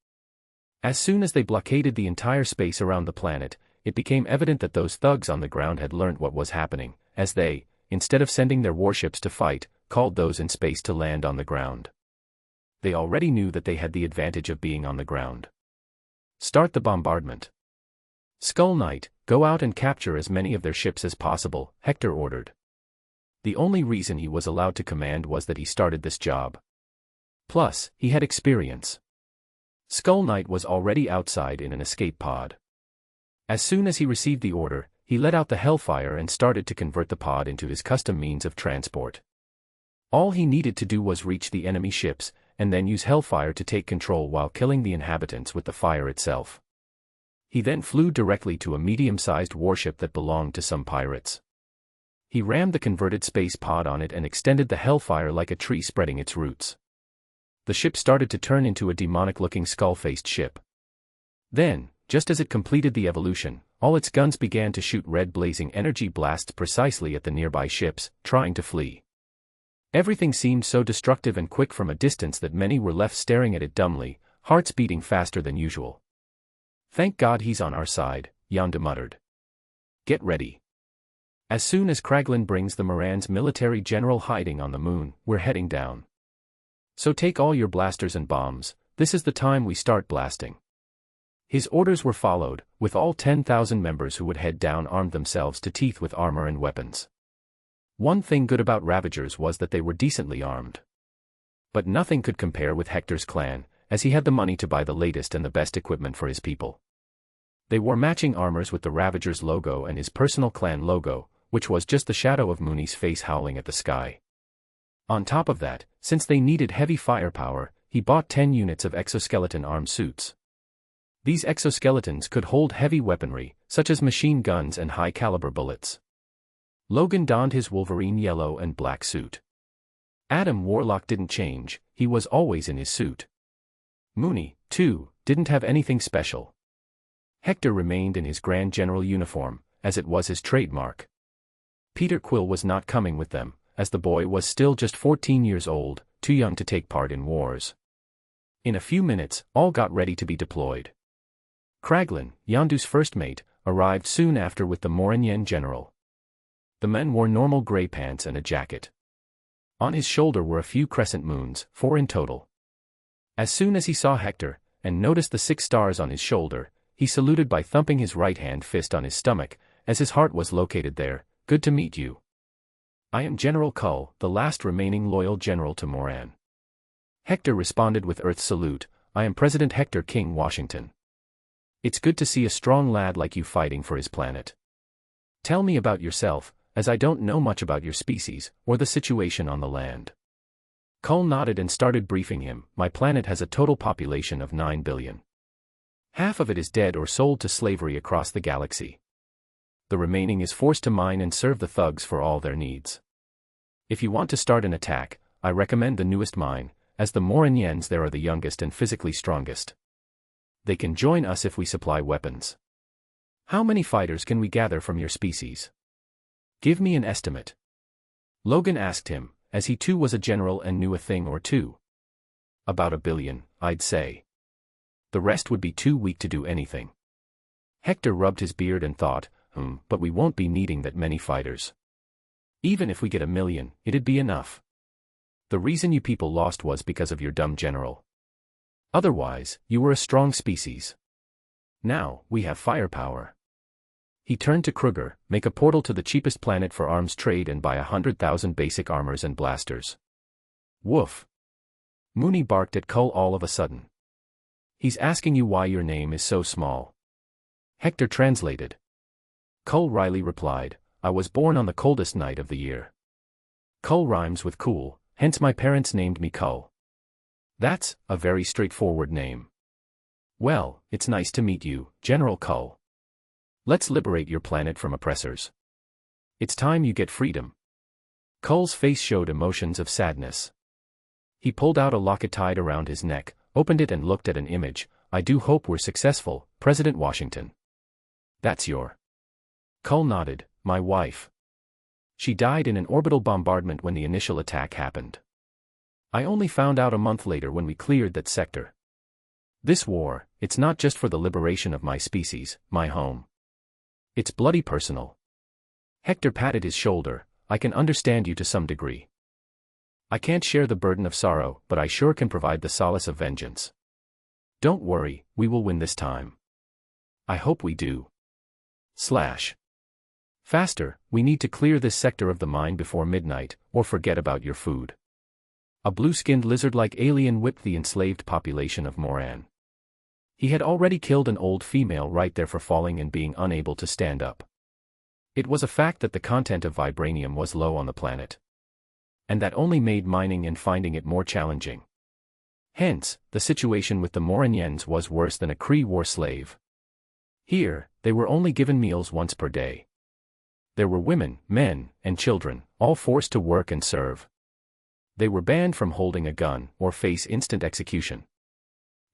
As soon as they blockaded the entire space around the planet, it became evident that those thugs on the ground had learnt what was happening, as they, instead of sending their warships to fight, called those in space to land on the ground. They already knew that they had the advantage of being on the ground. Start the bombardment. Skull Knight, go out and capture as many of their ships as possible, Hector ordered. The only reason he was allowed to command was that he started this job. Plus, he had experience. Skull Knight was already outside in an escape pod. As soon as he received the order, he let out the Hellfire and started to convert the pod into his custom means of transport. All he needed to do was reach the enemy ships, and then use Hellfire to take control while killing the inhabitants with the fire itself. He then flew directly to a medium-sized warship that belonged to some pirates. He rammed the converted space pod on it and extended the Hellfire like a tree spreading its roots. The ship started to turn into a demonic-looking skull-faced ship. Then, just as it completed the evolution, all its guns began to shoot red blazing energy blasts precisely at the nearby ships, trying to flee. Everything seemed so destructive and quick from a distance that many were left staring at it dumbly, hearts beating faster than usual. "Thank God he's on our side," Yondu muttered. "Get ready. As soon as Kraglin brings the Moran's military general hiding on the moon, we're heading down. So take all your blasters and bombs, this is the time we start blasting." His orders were followed, with all 10,000 members who would head down armed themselves to teeth with armor and weapons. One thing good about Ravagers was that they were decently armed. But nothing could compare with Hector's clan, as he had the money to buy the latest and the best equipment for his people. They wore matching armors with the Ravager's logo and his personal clan logo, which was just the shadow of Mooney's face howling at the sky. On top of that, since they needed heavy firepower, he bought 10 units of exoskeleton armed suits. These exoskeletons could hold heavy weaponry, such as machine guns and high-caliber bullets. Logan donned his Wolverine yellow and black suit. Adam Warlock didn't change, he was always in his suit. Mooney, too, didn't have anything special. Hector remained in his Grand General uniform, as it was his trademark. Peter Quill was not coming with them, as the boy was still just 14 years old, too young to take part in wars. In a few minutes, all got ready to be deployed. Kraglin, Yondu's first mate, arrived soon after with the Moran general. The men wore normal gray pants and a jacket. On his shoulder were a few crescent moons, 4 in total. As soon as he saw Hector, and noticed the 6 stars on his shoulder, he saluted by thumping his right-hand fist on his stomach, as his heart was located there. "Good to meet you. I am General Kull, the last remaining loyal general to Moran." Hector responded with Earth's salute, "I am President Hector King, Washington. It's good to see a strong lad like you fighting for his planet. Tell me about yourself, as I don't know much about your species, or the situation on the land." Kull nodded and started briefing him. "My planet has a total population of 9 billion. Half of it is dead or sold to slavery across the galaxy. The remaining is forced to mine and serve the thugs for all their needs. If you want to start an attack, I recommend the newest mine, as the Moranians there are the youngest and physically strongest. They can join us if we supply weapons. How many fighters can we gather from your species? Give me an estimate." Logan asked him, as he too was a general and knew a thing or two. "About 1 billion, I'd say. The rest would be too weak to do anything." Hector rubbed his beard and thought, but we won't be needing that many fighters. Even if we get 1 million, it'd be enough. The reason you people lost was because of your dumb general. Otherwise, you were a strong species. Now, we have firepower." He turned to Kruger, "Make a portal to the cheapest planet for arms trade and buy 100,000 basic armors and blasters." "Woof." Mooney barked at Kull all of a sudden. "He's asking you why your name is so small." Hector translated. Kull wryly replied, "I was born on the coldest night of the year. Kull rhymes with cool, hence my parents named me Kull. That's a very straightforward name. Well, it's nice to meet you, General Kull. Let's liberate your planet from oppressors. It's time you get freedom." Kull's face showed emotions of sadness. He pulled out a locket tied around his neck, opened it and looked at an image. "I do hope we're successful, President Washington." "That's your..." Kull nodded. "My wife. She died in an orbital bombardment when the initial attack happened. I only found out a month later when we cleared that sector. This war, it's not just for the liberation of my species, my home. It's bloody personal." Hector patted his shoulder. "I can understand you to some degree. I can't share the burden of sorrow, but I sure can provide the solace of vengeance. Don't worry, we will win this time. I hope we do. Faster, we need to clear this sector of the mine before midnight, or forget about your food." A blue-skinned lizard-like alien whipped the enslaved population of Moran. He had already killed an old female right there for falling and being unable to stand up. It was a fact that the content of vibranium was low on the planet. And that only made mining and finding it more challenging. Hence, the situation with the Moranians was worse than a Kree war slave. Here, they were only given meals once per day. There were women, men, and children, all forced to work and serve. They were banned from holding a gun or face instant execution.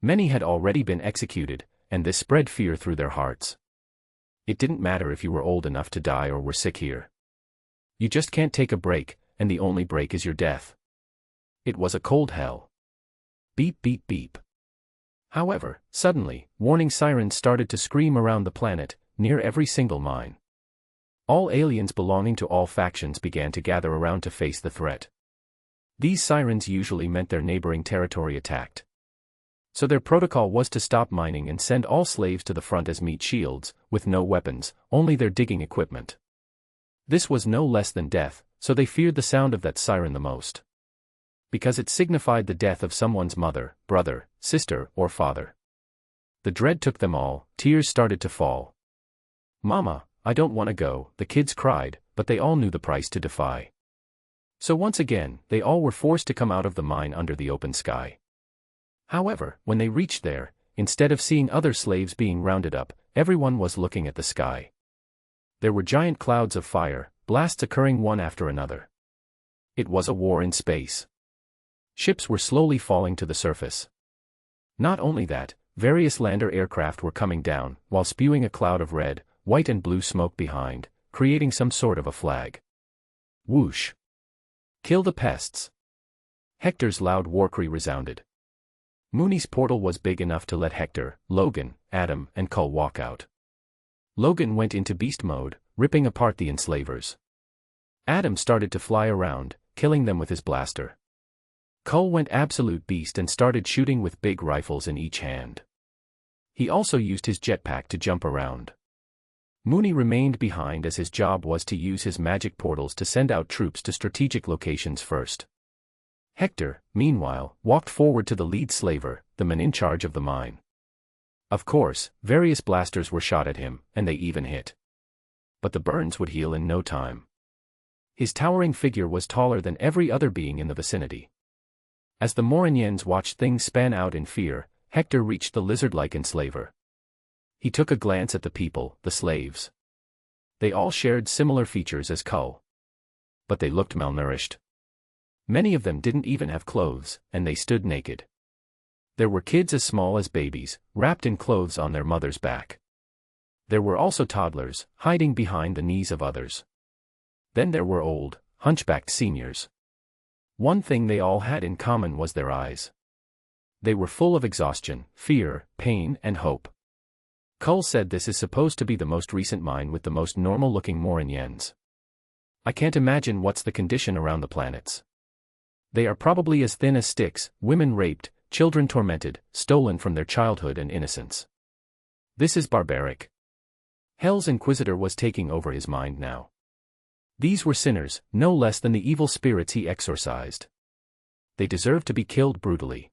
Many had already been executed, and this spread fear through their hearts. It didn't matter if you were old enough to die or were sick here. You just can't take a break, and the only break is your death. It was a cold hell. Beep beep beep. However, suddenly, warning sirens started to scream around the planet, near every single mine. All aliens belonging to all factions began to gather around to face the threat. These sirens usually meant their neighboring territory attacked. So their protocol was to stop mining and send all slaves to the front as meat shields, with no weapons, only their digging equipment. This was no less than death, so they feared the sound of that siren the most. Because it signified the death of someone's mother, brother, sister, or father. The dread took them all, tears started to fall. "Mama, I don't want to go," the kids cried, but they all knew the price to defy. So once again, they all were forced to come out of the mine under the open sky. However, when they reached there, instead of seeing other slaves being rounded up, everyone was looking at the sky. There were giant clouds of fire, blasts occurring one after another. It was a war in space. Ships were slowly falling to the surface. Not only that, various lander aircraft were coming down, while spewing a cloud of red, white and blue smoke behind, creating some sort of a flag. Whoosh! Kill the pests! Hector's loud war cry resounded. Mooney's portal was big enough to let Hector, Logan, Adam, and Cull walk out. Logan went into beast mode, ripping apart the enslavers. Adam started to fly around, killing them with his blaster. Cull went absolute beast and started shooting with big rifles in each hand. He also used his jetpack to jump around. Mooney remained behind as his job was to use his magic portals to send out troops to strategic locations first. Hector, meanwhile, walked forward to the lead slaver, the man in charge of the mine. Of course, various blasters were shot at him, and they even hit. But the burns would heal in no time. His towering figure was taller than every other being in the vicinity. As the Moranians watched things span out in fear, Hector reached the lizard-like enslaver. He took a glance at the people, the slaves. They all shared similar features as Cull. But they looked malnourished. Many of them didn't even have clothes, and they stood naked. There were kids as small as babies, wrapped in clothes on their mother's back. There were also toddlers, hiding behind the knees of others. Then there were old, hunchbacked seniors. One thing they all had in common was their eyes. They were full of exhaustion, fear, pain, and hope. Cull said this is supposed to be the most recent mine with the most normal-looking Moranians. I can't imagine what's the condition around the planets. They are probably as thin as sticks, women raped, children tormented, stolen from their childhood and innocence. This is barbaric. Hell's Inquisitor was taking over his mind now. These were sinners, no less than the evil spirits he exorcised. They deserved to be killed brutally.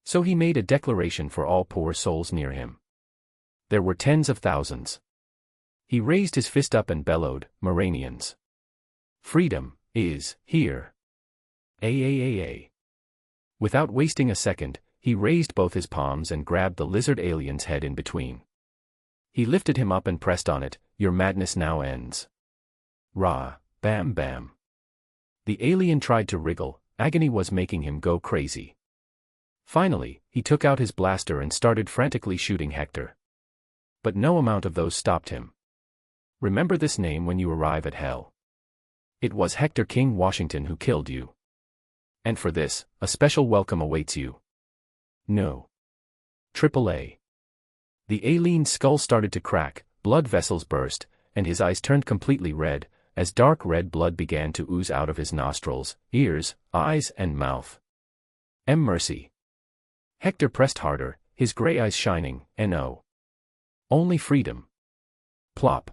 So he made a declaration for all poor souls near him. There were tens of thousands. He raised his fist up and bellowed, "Moranians. Freedom is here. A. Without wasting a second, he raised both his palms and grabbed the lizard alien's head in between. He lifted him up and pressed on it. "Your madness now ends." Rah, bam bam. The alien tried to wriggle, agony was making him go crazy. Finally, he took out his blaster and started frantically shooting Hector. But no amount of those stopped him. Remember this name when you arrive at hell. It was Hector King Washington who killed you. And for this, a special welcome awaits you. No. AAA. The alien's skull started to crack, blood vessels burst, and his eyes turned completely red, as dark red blood began to ooze out of his nostrils, ears, eyes, and mouth. Mercy. Hector pressed harder, his gray eyes shining, no. Only freedom. Plop.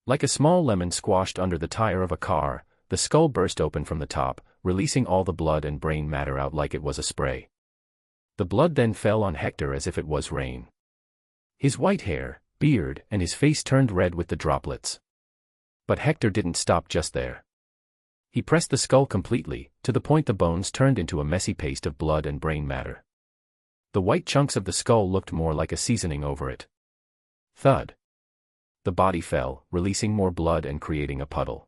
Like a small lemon squashed under the tire of a car, the skull burst open from the top, releasing all the blood and brain matter out like it was a spray. The blood then fell on Hector as if it was rain. His white hair, beard, and his face turned red with the droplets. But Hector didn't stop just there. He pressed the skull completely, to the point the bones turned into a messy paste of blood and brain matter. The white chunks of the skull looked more like a seasoning over it. Thud. The body fell, releasing more blood and creating a puddle.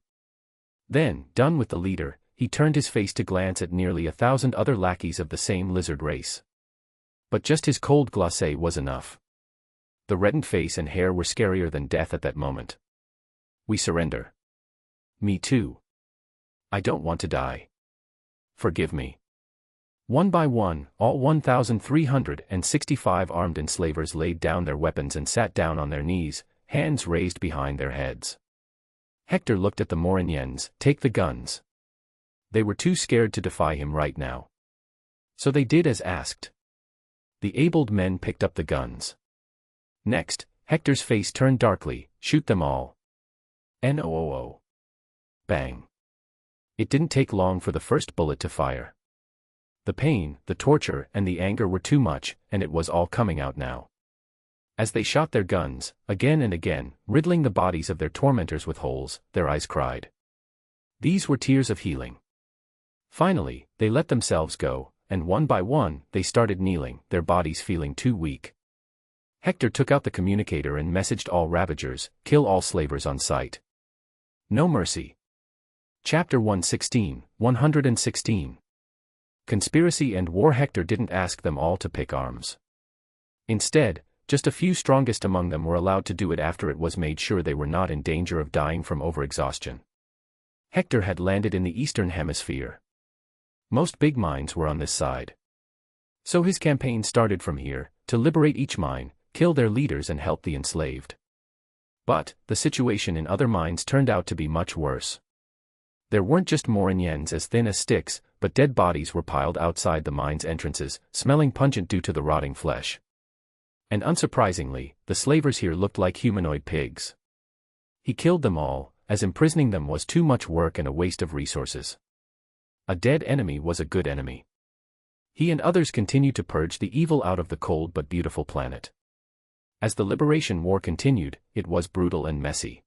Then, done with the leader, he turned his face to glance at nearly 1,000 other lackeys of the same lizard race. But just his cold glacé was enough. The reddened face and hair were scarier than death at that moment. We surrender. Me too. I don't want to die. Forgive me. One by one, all 1,365 armed enslavers laid down their weapons and sat down on their knees, hands raised behind their heads. Hector looked at the Moranians. Take the guns. They were too scared to defy him right now. So they did as asked. The abled men picked up the guns. Next, Hector's face turned darkly. Shoot them all. No. Bang. It didn't take long for the first bullet to fire. The pain, the torture, and the anger were too much, and it was all coming out now. As they shot their guns, again and again, riddling the bodies of their tormentors with holes, their eyes cried. These were tears of healing. Finally, they let themselves go, and one by one, they started kneeling, their bodies feeling too weak. Hector took out the communicator and messaged all Ravagers, kill all slavers on sight. No mercy. Chapter 116. Conspiracy and War. Hector didn't ask them all to pick arms. Instead, just a few strongest among them were allowed to do it after it was made sure they were not in danger of dying from overexhaustion. Hector had landed in the Eastern Hemisphere. Most big mines were on this side. So his campaign started from here, to liberate each mine, kill their leaders and help the enslaved. But, the situation in other mines turned out to be much worse. There weren't just Moranians as thin as sticks, but dead bodies were piled outside the mine's entrances, smelling pungent due to the rotting flesh. And unsurprisingly, the slavers here looked like humanoid pigs. He killed them all, as imprisoning them was too much work and a waste of resources. A dead enemy was a good enemy. He and others continued to purge the evil out of the cold but beautiful planet. As the Liberation War continued, it was brutal and messy.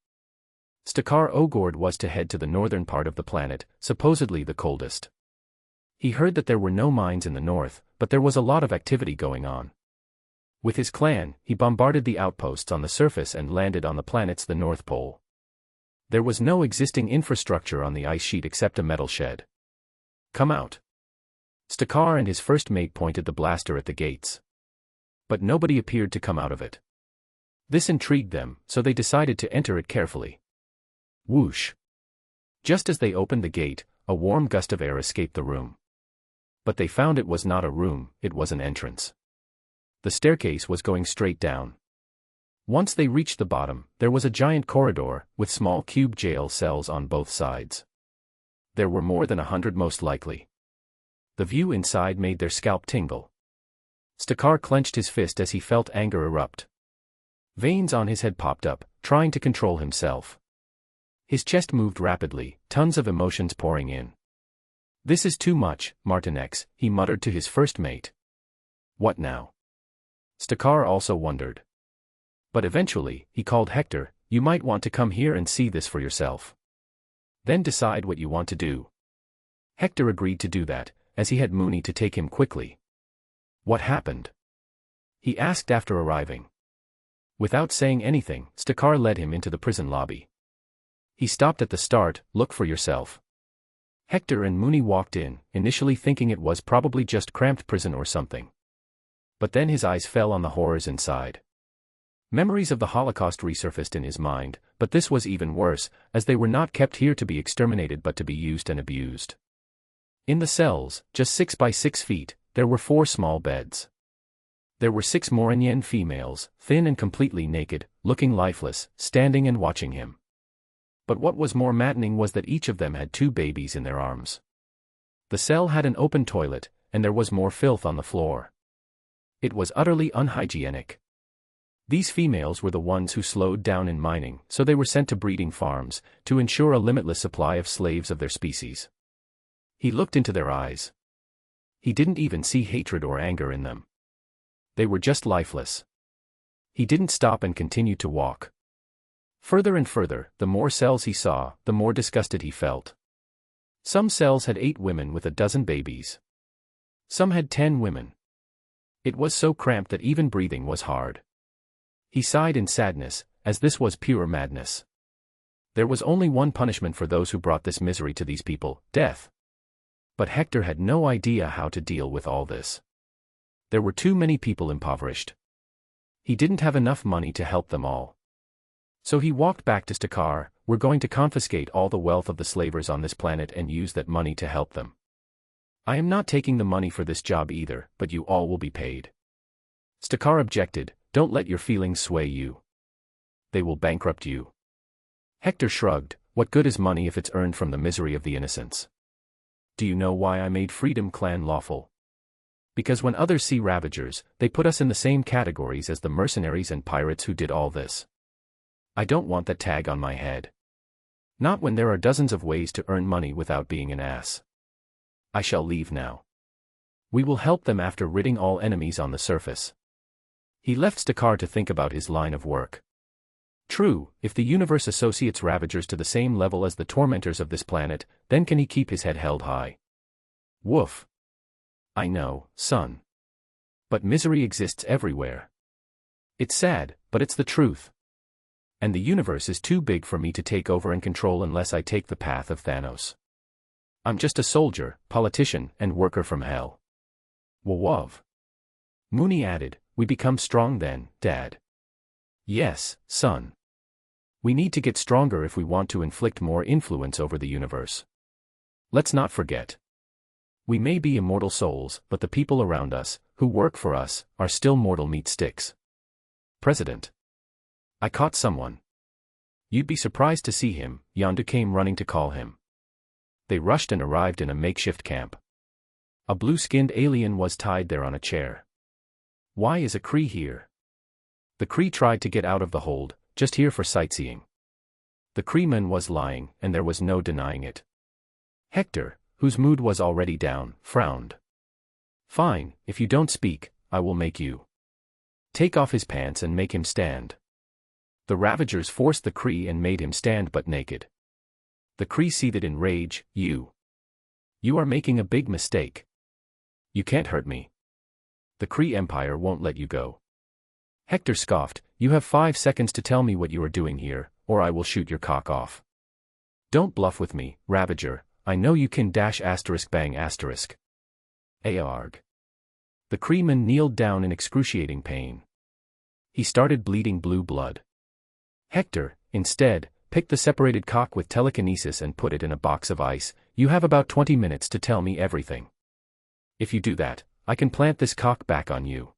Sakaar Ogord was to head to the northern part of the planet, supposedly the coldest. He heard that there were no mines in the north, but there was a lot of activity going on. With his clan, he bombarded the outposts on the surface and landed on the planet's the North Pole. There was no existing infrastructure on the ice sheet except a metal shed. Come out. Sakaar and his first mate pointed the blaster at the gates. But nobody appeared to come out of it. This intrigued them, so they decided to enter it carefully. Whoosh. Just as they opened the gate, a warm gust of air escaped the room. But they found it was not a room, it was an entrance. The staircase was going straight down. Once they reached the bottom, there was a giant corridor, with small cube jail cells on both sides. There were more than 100 most likely. The view inside made their scalp tingle. Sakaar clenched his fist as he felt anger erupt. Veins on his head popped up, trying to control himself. His chest moved rapidly, tons of emotions pouring in. This is too much, Martinex, he muttered to his first mate. What now? Sakaar also wondered. But eventually, he called Hector, you might want to come here and see this for yourself. Then decide what you want to do. Hector agreed to do that, as he had Mooney to take him quickly. What happened? He asked after arriving. Without saying anything, Sakaar led him into the prison lobby. He stopped at the start, look for yourself. Hector and Mooney walked in, initially thinking it was probably just cramped prison or something. But then his eyes fell on the horrors inside. Memories of the Holocaust resurfaced in his mind, but this was even worse, as they were not kept here to be exterminated but to be used and abused. In the cells, just 6 by 6 feet, there were 4 small beds. There were 6 Moranian females, thin and completely naked, looking lifeless, standing and watching him. But what was more maddening was that each of them had 2 babies in their arms. The cell had an open toilet, and there was more filth on the floor. It was utterly unhygienic. These females were the ones who slowed down in mining, so they were sent to breeding farms, to ensure a limitless supply of slaves of their species. He looked into their eyes. He didn't even see hatred or anger in them. They were just lifeless. He didn't stop and continued to walk. Further and further, the more cells he saw, the more disgusted he felt. Some cells had 8 women with a dozen babies. Some had 10 women. It was so cramped that even breathing was hard. He sighed in sadness, as this was pure madness. There was only one punishment for those who brought this misery to these people, death. But Hector had no idea how to deal with all this. There were too many people impoverished. He didn't have enough money to help them all. So he walked back to Sakaar. We're going to confiscate all the wealth of the slavers on this planet and use that money to help them. I am not taking the money for this job either, but you all will be paid. Sakaar objected, don't let your feelings sway you. They will bankrupt you. Hector shrugged, what good is money if it's earned from the misery of the innocents? Do you know why I made Freedom Clan lawful? Because when others see Ravagers, they put us in the same categories as the mercenaries and pirates who did all this. I don't want that tag on my head. Not when there are dozens of ways to earn money without being an ass. I shall leave now. We will help them after ridding all enemies on the surface. He left Sakaar to think about his line of work. True, if the universe associates Ravagers to the same level as the tormentors of this planet, then can he keep his head held high? Woof. I know, son. But misery exists everywhere. It's sad, but it's the truth. And the universe is too big for me to take over and control unless I take the path of Thanos. I'm just a soldier, politician, and worker from hell. Wawov. Mooney added, we become strong then, Dad. Yes, son. We need to get stronger if we want to inflict more influence over the universe. Let's not forget. We may be immortal souls, but the people around us, who work for us, are still mortal meat sticks. President. I caught someone. You'd be surprised to see him, Yondu came running to call him. They rushed and arrived in a makeshift camp. A blue-skinned alien was tied there on a chair. Why is a Kree here? The Kree tried to get out of the hold, just here for sightseeing. The Kreeman was lying, and there was no denying it. Hector, whose mood was already down, frowned. Fine, if you don't speak, I will make you. Take off his pants and make him stand. The Ravagers forced the Kree and made him stand but naked. The Kree seethed in rage, You are making a big mistake. You can't hurt me. The Kree Empire won't let you go. Hector scoffed, you have 5 seconds to tell me what you are doing here, or I will shoot your cock off. Don't bluff with me, Ravager, I know you can dash ***. Arg. The Kreeman kneeled down in excruciating pain. He started bleeding blue blood. Hector, instead, picked the separated cock with telekinesis and put it in a box of ice. You have about 20 minutes to tell me everything. If you do that, I can plant this cock back on you.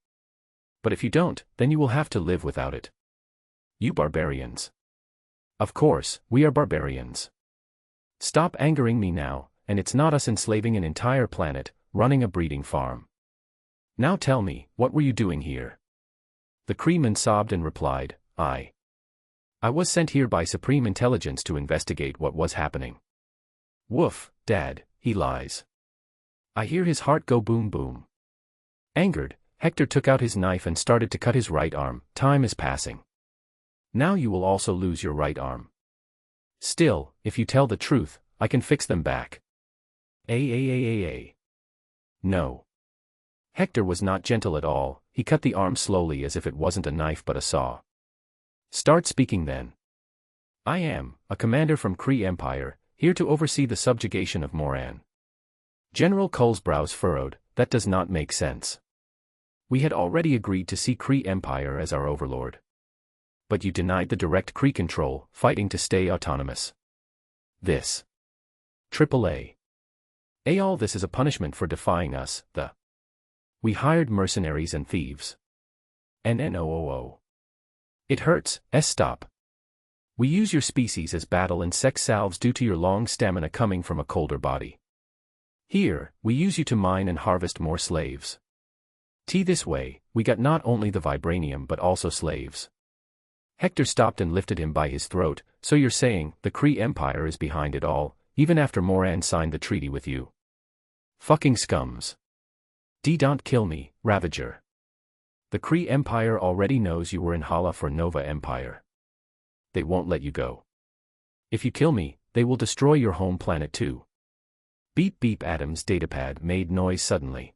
But if you don't, then you will have to live without it. You barbarians. Of course, we are barbarians. Stop angering me now, and it's not us enslaving an entire planet, running a breeding farm. Now tell me, what were you doing here? The Kreeman sobbed and replied, I was sent here by Supreme Intelligence to investigate what was happening. Woof, Dad, he lies. I hear his heart go boom boom. Angered, Hector took out his knife and started to cut his right arm. Time is passing. Now you will also lose your right arm. Still, if you tell the truth, I can fix them back. No. Hector was not gentle at all, he cut the arm slowly as if it wasn't a knife but a saw. Start speaking then. I am, a commander from Kree Empire, here to oversee the subjugation of Moran. General Cull's brows furrowed, that does not make sense. We had already agreed to see Kree Empire as our overlord. But you denied the direct Kree control, fighting to stay autonomous. This. AAA. All this is a punishment for defying us, We hired mercenaries and thieves. NNOOO. It hurts, stop. We use your species as battle and sex salves due to your long stamina coming from a colder body. Here, we use you to mine and harvest more slaves. This way, we got not only the vibranium but also slaves. Hector stopped and lifted him by his throat, so you're saying, the Kree Empire is behind it all, even after Moran signed the treaty with you. Fucking scums. Don't kill me, Ravager. The Kree Empire already knows you were in Hala for Nova Empire. They won't let you go. If you kill me, they will destroy your home planet too. Beep beep. Adam's datapad made noise suddenly.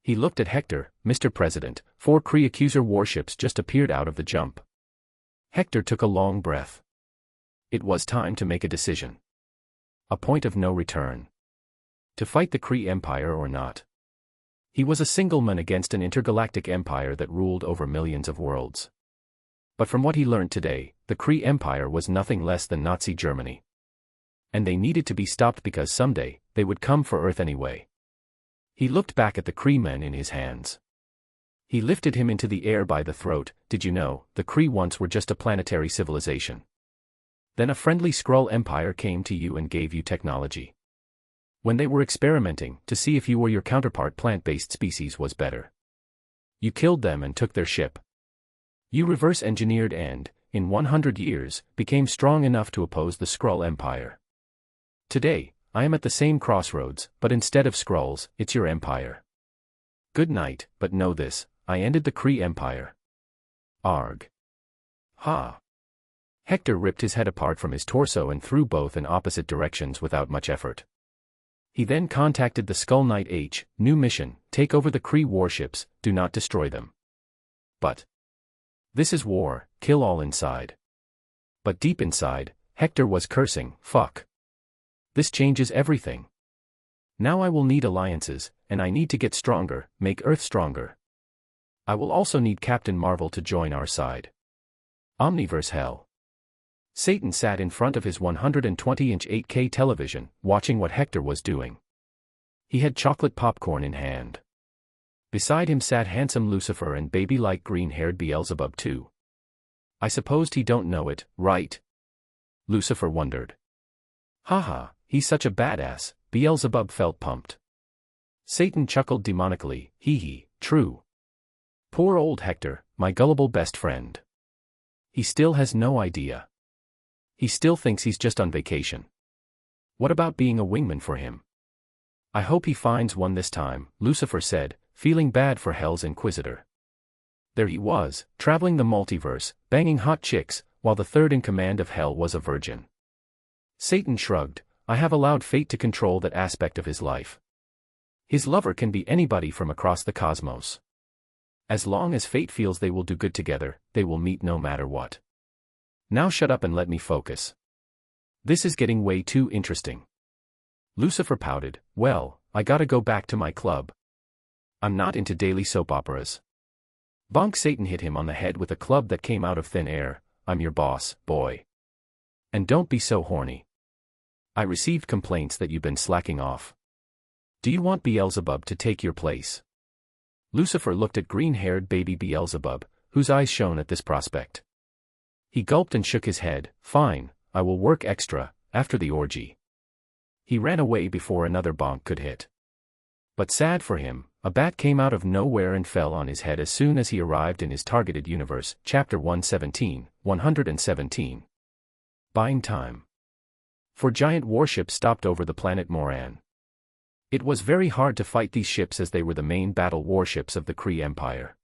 He looked at Hector. Mr. President, 4 Kree accuser warships just appeared out of the jump. Hector took a long breath. It was time to make a decision. A point of no return. To fight the Kree Empire or not? He was a single man against an intergalactic empire that ruled over millions of worlds. But from what he learned today, the Kree Empire was nothing less than Nazi Germany. And they needed to be stopped because someday, they would come for Earth anyway. He looked back at the Kree men in his hands. He lifted him into the air by the throat. Did you know, the Kree once were just a planetary civilization? Then a friendly Skrull empire came to you and gave you technology. When they were experimenting to see if you or your counterpart plant-based species was better. You killed them and took their ship. You reverse-engineered and, in 100 years, became strong enough to oppose the Skrull Empire. Today, I am at the same crossroads, but instead of Skrulls, it's your empire. Good night, but know this, I ended the Kree Empire. Arg. Ha. Hector ripped his head apart from his torso and threw both in opposite directions without much effort. He then contacted the Skull Knight H, new mission, take over the Kree warships, do not destroy them. But this is war, kill all inside. But deep inside, Hector was cursing, fuck. This changes everything. Now I will need alliances, and I need to get stronger, make Earth stronger. I will also need Captain Marvel to join our side. Omniverse hell. Satan sat in front of his 120-inch 8K television, watching what Hector was doing. He had chocolate popcorn in hand. Beside him sat handsome Lucifer and baby-like green-haired Beelzebub too. I supposed he don't know it, right? Lucifer wondered. Haha, he's such a badass, Beelzebub felt pumped. Satan chuckled demonically, hee hee, true. Poor old Hector, my gullible best friend. He still has no idea. He still thinks he's just on vacation. What about being a wingman for him? I hope he finds one this time, Lucifer said, feeling bad for Hell's Inquisitor. There he was, traveling the multiverse, banging hot chicks, while the third in command of Hell was a virgin. Satan shrugged, I have allowed fate to control that aspect of his life. His lover can be anybody from across the cosmos. As long as fate feels they will do good together, they will meet no matter what. Now shut up and let me focus. This is getting way too interesting. Lucifer pouted, well, I gotta go back to my club. I'm not into daily soap operas. Bonk. Satan hit him on the head with a club that came out of thin air. I'm your boss, boy. And don't be so horny. I received complaints that you've been slacking off. Do you want Beelzebub to take your place? Lucifer looked at green-haired baby Beelzebub, whose eyes shone at this prospect. He gulped and shook his head, fine, I will work extra, after the orgy. He ran away before another bonk could hit. But sad for him, a bat came out of nowhere and fell on his head as soon as he arrived in his targeted universe, Chapter 117. Buying time. 4 giant warships stopped over the planet Moran. It was very hard to fight these ships as they were the main battle warships of the Kree Empire.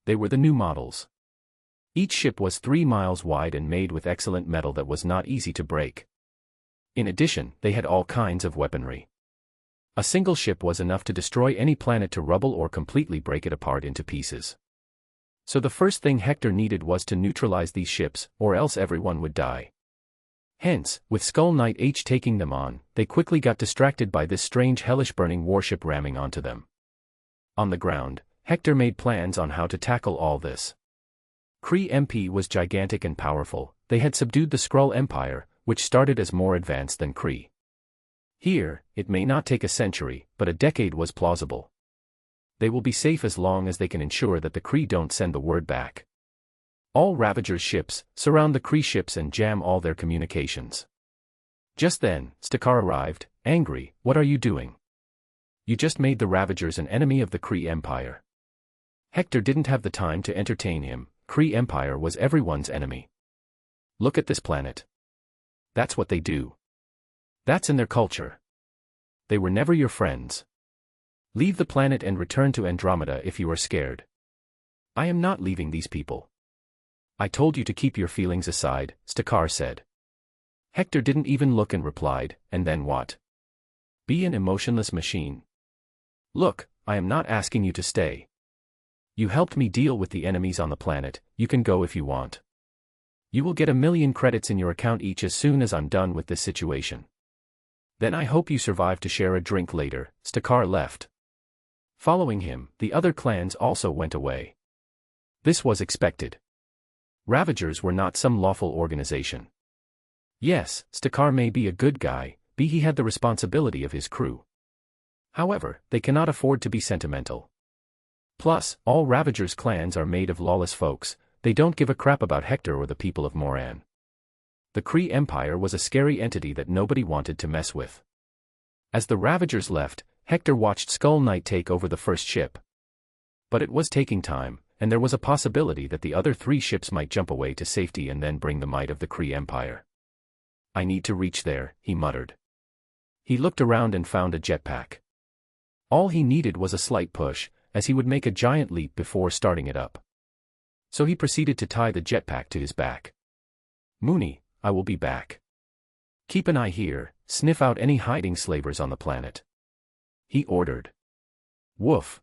They were the new models. Each ship was 3 miles wide and made with excellent metal that was not easy to break. In addition, they had all kinds of weaponry. A single ship was enough to destroy any planet to rubble or completely break it apart into pieces. So the first thing Hector needed was to neutralize these ships, or else everyone would die. Hence, with Skull Knight H taking them on, they quickly got distracted by this strange hellish burning warship ramming onto them. On the ground, Hector made plans on how to tackle all this. Kree MP was gigantic and powerful. They had subdued the Skrull Empire, which started as more advanced than Kree. Here, it may not take a century, but a decade was plausible. They will be safe as long as they can ensure that the Kree don't send the word back. All Ravager's ships, surround the Kree ships and jam all their communications. Just then, Sakaar arrived, angry, what are you doing? You just made the Ravagers an enemy of the Kree Empire. Hector didn't have the time to entertain him. Kree Empire was everyone's enemy. Look at this planet. That's what they do. That's in their culture. They were never your friends. Leave the planet and return to Andromeda if you are scared. I am not leaving these people. I told you to keep your feelings aside, Sakaar said. Hector didn't even look and replied, and then what? Be an emotionless machine. Look, I am not asking you to stay. You helped me deal with the enemies on the planet, you can go if you want. You will get 1 million credits in your account each as soon as I'm done with this situation. Then I hope you survive to share a drink later. Sakaar left. Following him, the other clans also went away. This was expected. Ravagers were not some lawful organization. Yes, Sakaar may be a good guy, but he had the responsibility of his crew. However, they cannot afford to be sentimental. Plus, all Ravagers' clans are made of lawless folks, they don't give a crap about Hector or the people of Moran. The Kree Empire was a scary entity that nobody wanted to mess with. As the Ravagers left, Hector watched Skull Knight take over the first ship. But it was taking time, and there was a possibility that the other 3 ships might jump away to safety and then bring the might of the Kree Empire. I need to reach there, he muttered. He looked around and found a jetpack. All he needed was a slight push, as he would make a giant leap before starting it up. So he proceeded to tie the jetpack to his back. Mooney, I will be back. Keep an eye here, sniff out any hiding slavers on the planet. He ordered. Woof.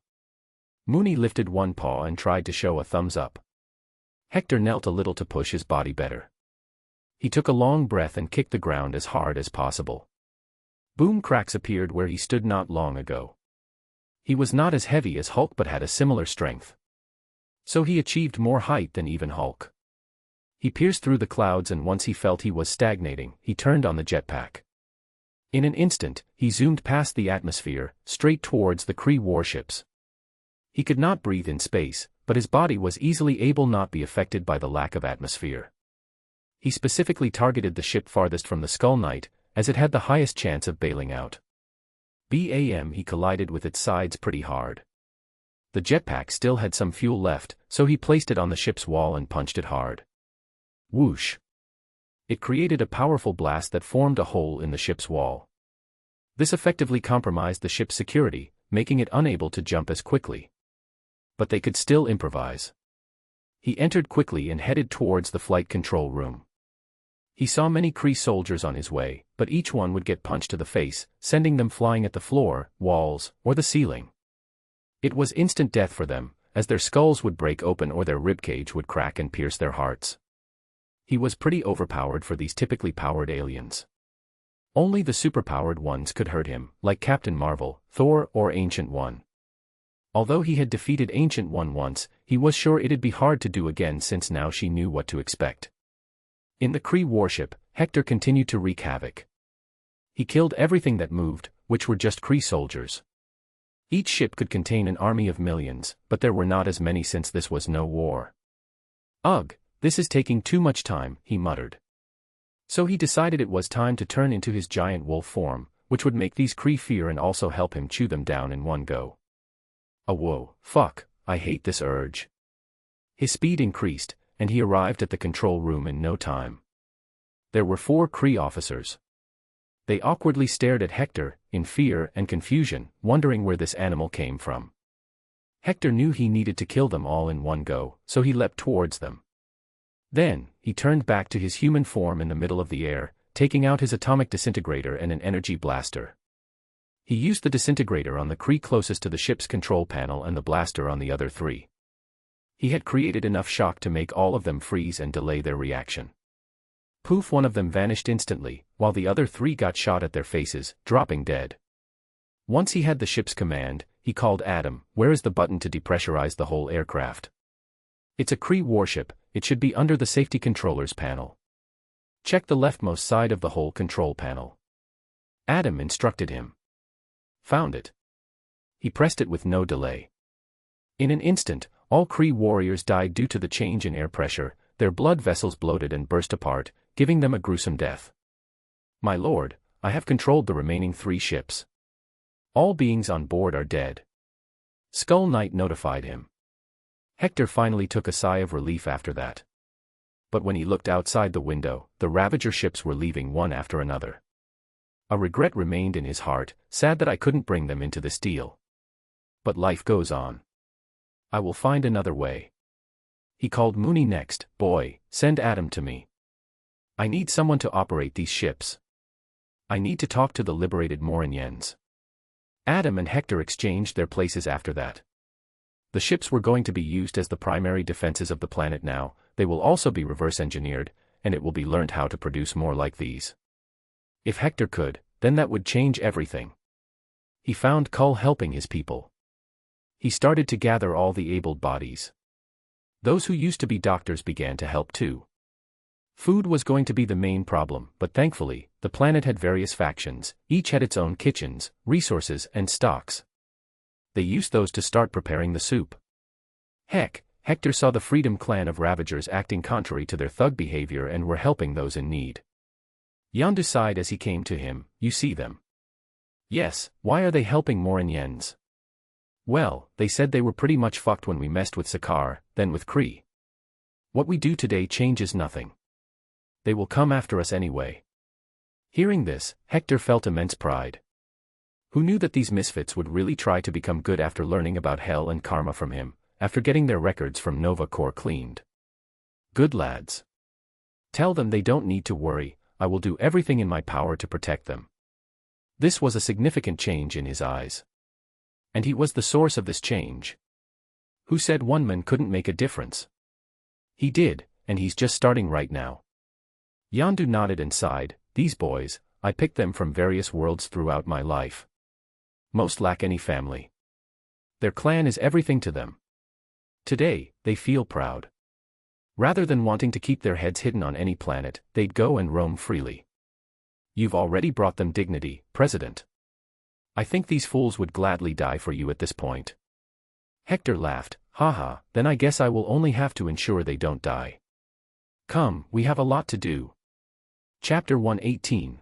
Mooney lifted one paw and tried to show a thumbs up. Hector knelt a little to push his body better. He took a long breath and kicked the ground as hard as possible. Boom cracks appeared where he stood not long ago. He was not as heavy as Hulk but had a similar strength. So he achieved more height than even Hulk. He pierced through the clouds and once he felt he was stagnating, he turned on the jetpack. In an instant, he zoomed past the atmosphere, straight towards the Kree warships. He could not breathe in space, but his body was easily able not be affected by the lack of atmosphere. He specifically targeted the ship farthest from the Skull Knight, as it had the highest chance of bailing out. Bam! He collided with its sides pretty hard. The jetpack still had some fuel left, so he placed it on the ship's wall and punched it hard. Whoosh! It created a powerful blast that formed a hole in the ship's wall. This effectively compromised the ship's security, making it unable to jump as quickly. But they could still improvise. He entered quickly and headed towards the flight control room. He saw many Kree soldiers on his way, but each one would get punched to the face, sending them flying at the floor, walls, or the ceiling. It was instant death for them, as their skulls would break open or their ribcage would crack and pierce their hearts. He was pretty overpowered for these typically powered aliens. Only the superpowered ones could hurt him, like Captain Marvel, Thor, or Ancient One. Although he had defeated Ancient One once, he was sure it'd be hard to do again since now she knew what to expect. In the Kree warship, Hector continued to wreak havoc. He killed everything that moved, which were just Kree soldiers. Each ship could contain an army of millions, but there were not as many since this was no war. Ugh, this is taking too much time, he muttered. So he decided it was time to turn into his giant wolf form, which would make these Kree fear and also help him chew them down in one go. Whoa, fuck, I hate this urge. His speed increased, and he arrived at the control room in no time. There were 4 Kree officers. They awkwardly stared at Hector, in fear and confusion, wondering where this animal came from. Hector knew he needed to kill them all in one go, so he leapt towards them. Then, he turned back to his human form in the middle of the air, taking out his atomic disintegrator and an energy blaster. He used the disintegrator on the Kree closest to the ship's control panel and the blaster on the other 3. He had created enough shock to make all of them freeze and delay their reaction. Poof, one of them vanished instantly, while the other 3 got shot at their faces, dropping dead. Once he had the ship's command, he called Adam, "Where is the button to depressurize the whole aircraft?" "It's a Kree warship, it should be under the safety controllers panel. Check the leftmost side of the whole control panel." Adam instructed him. Found it. He pressed it with no delay. In an instant, all Kree warriors died due to the change in air pressure, their blood vessels bloated and burst apart, giving them a gruesome death. "My lord, I have controlled the remaining 3 ships. All beings on board are dead." Skull Knight notified him. Hector finally took a sigh of relief after that. But when he looked outside the window, the Ravager ships were leaving one after another. A regret remained in his heart, sad that I couldn't bring them into this deal. But life goes on. I will find another way. He called Mooney next. "Boy, send Adam to me. I need someone to operate these ships. I need to talk to the liberated Moranians." Adam and Hector exchanged their places after that. The ships were going to be used as the primary defenses of the planet now, they will also be reverse-engineered, and it will be learned how to produce more like these. If Hector could, then that would change everything. He found Kull helping his people. He started to gather all the abled bodies. Those who used to be doctors began to help too. Food was going to be the main problem, but thankfully, the planet had various factions, each had its own kitchens, resources, and stocks. They used those to start preparing the soup. Hector saw the Freedom Clan of Ravagers acting contrary to their thug behavior and were helping those in need. Yondu sighed as he came to him, "You see them?" "Yes, why are they helping Moranians?" "Well, they said they were pretty much fucked when we messed with Sakaar, then with Kree. What we do today changes nothing. They will come after us anyway." Hearing this, Hector felt immense pride. Who knew that these misfits would really try to become good after learning about hell and karma from him, after getting their records from Nova Corps cleaned? Good lads. Tell them they don't need to worry, I will do everything in my power to protect them. This was a significant change in his eyes. And he was the source of this change. Who said one man couldn't make a difference? He did, and he's just starting right now. Yondu nodded and sighed, "These boys, I picked them from various worlds throughout my life. Most lack any family. Their clan is everything to them. Today, they feel proud. Rather than wanting to keep their heads hidden on any planet, they'd go and roam freely. You've already brought them dignity, President. I think these fools would gladly die for you at this point." Hector laughed, "Haha, then I guess I will only have to ensure they don't die. Come, we have a lot to do." Chapter 118.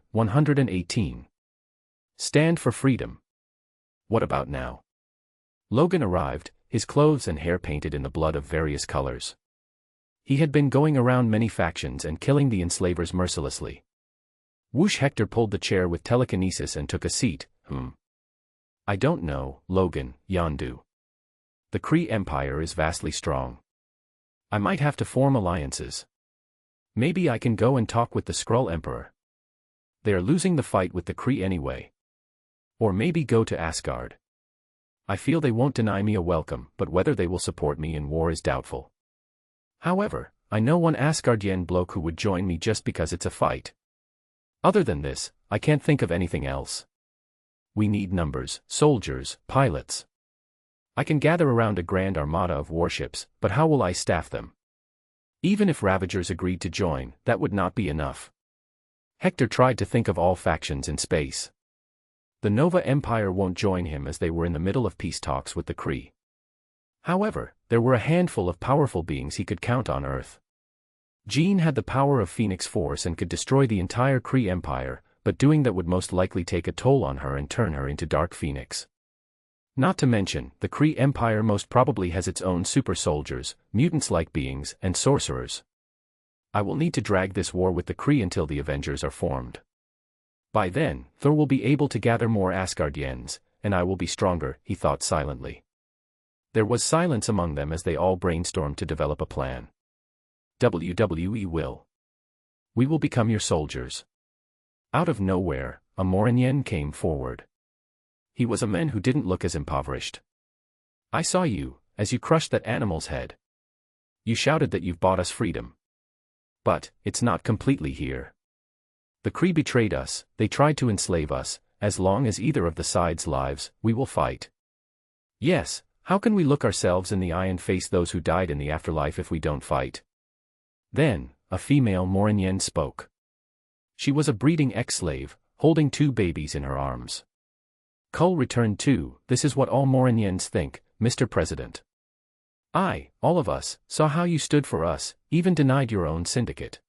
Stand for Freedom. What about now? Logan arrived, his clothes and hair painted in the blood of various colors. He had been going around many factions and killing the enslavers mercilessly. Whoosh! Hector pulled the chair with telekinesis and took a seat. I don't know, Logan, Yondu. The Kree Empire is vastly strong. I might have to form alliances. Maybe I can go and talk with the Skrull Emperor. They are losing the fight with the Kree anyway. Or maybe go to Asgard. I feel they won't deny me a welcome, but whether they will support me in war is doubtful. However, I know one Asgardian bloke who would join me just because it's a fight. Other than this, I can't think of anything else. We need numbers, soldiers, pilots. I can gather around a grand armada of warships, but how will I staff them? Even if Ravagers agreed to join, that would not be enough. Hector tried to think of all factions in space. The Nova Empire won't join him as they were in the middle of peace talks with the Kree. However, there were a handful of powerful beings he could count on Earth. Jean had the power of Phoenix Force and could destroy the entire Kree Empire, but doing that would most likely take a toll on her and turn her into Dark Phoenix. Not to mention, the Kree Empire most probably has its own super soldiers, mutants-like beings, and sorcerers. I will need to drag this war with the Kree until the Avengers are formed. By then, Thor will be able to gather more Asgardians, and I will be stronger, he thought silently. There was silence among them as they all brainstormed to develop a plan. WWE will. We will become your soldiers. Out of nowhere, a Moranien came forward. He was a man who didn't look as impoverished. I saw you, as you crushed that animal's head. You shouted that you've bought us freedom. But, it's not completely here. The Kree betrayed us, they tried to enslave us, as long as either of the sides lives, we will fight. Yes, how can we look ourselves in the eye and face those who died in the afterlife if we don't fight? Then, a female Moranien spoke. She was a breeding ex-slave, holding 2 babies in her arms. Kull returned too, this is what all Moraniens think, Mr. President. All of us, saw how you stood for us, even denied your own syndicate.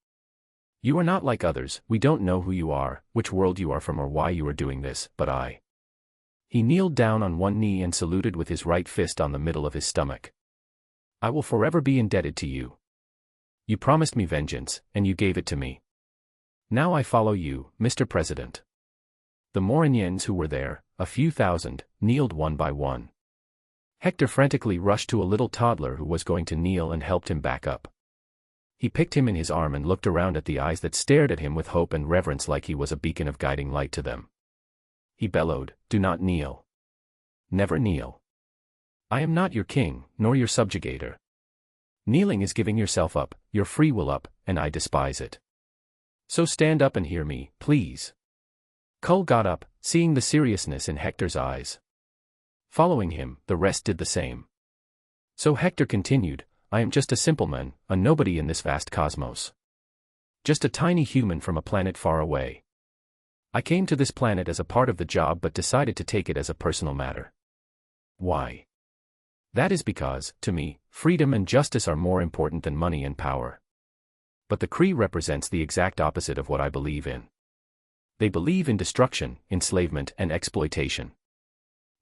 You are not like others, we don't know who you are, which world you are from or why you are doing this, but He kneeled down on one knee and saluted with his right fist on the middle of his stomach. I will forever be indebted to you. You promised me vengeance, and you gave it to me. Now I follow you, Mr. President. The Moraniens who were there, a few thousand, kneeled one by one. Hector frantically rushed to a little toddler who was going to kneel and helped him back up. He picked him in his arm and looked around at the eyes that stared at him with hope and reverence like he was a beacon of guiding light to them. He bellowed, "Do not kneel. Never kneel. I am not your king, nor your subjugator. Kneeling is giving yourself up, your free will up, and I despise it. So stand up and hear me, please. Kull got up, seeing the seriousness in Hector's eyes. Following him, the rest did the same. So Hector continued, I am just a simple man, a nobody in this vast cosmos. Just a tiny human from a planet far away. I came to this planet as a part of the job but decided to take it as a personal matter. Why? That is because, to me, freedom and justice are more important than money and power. But the Kree represents the exact opposite of what I believe in. They believe in destruction, enslavement, and exploitation.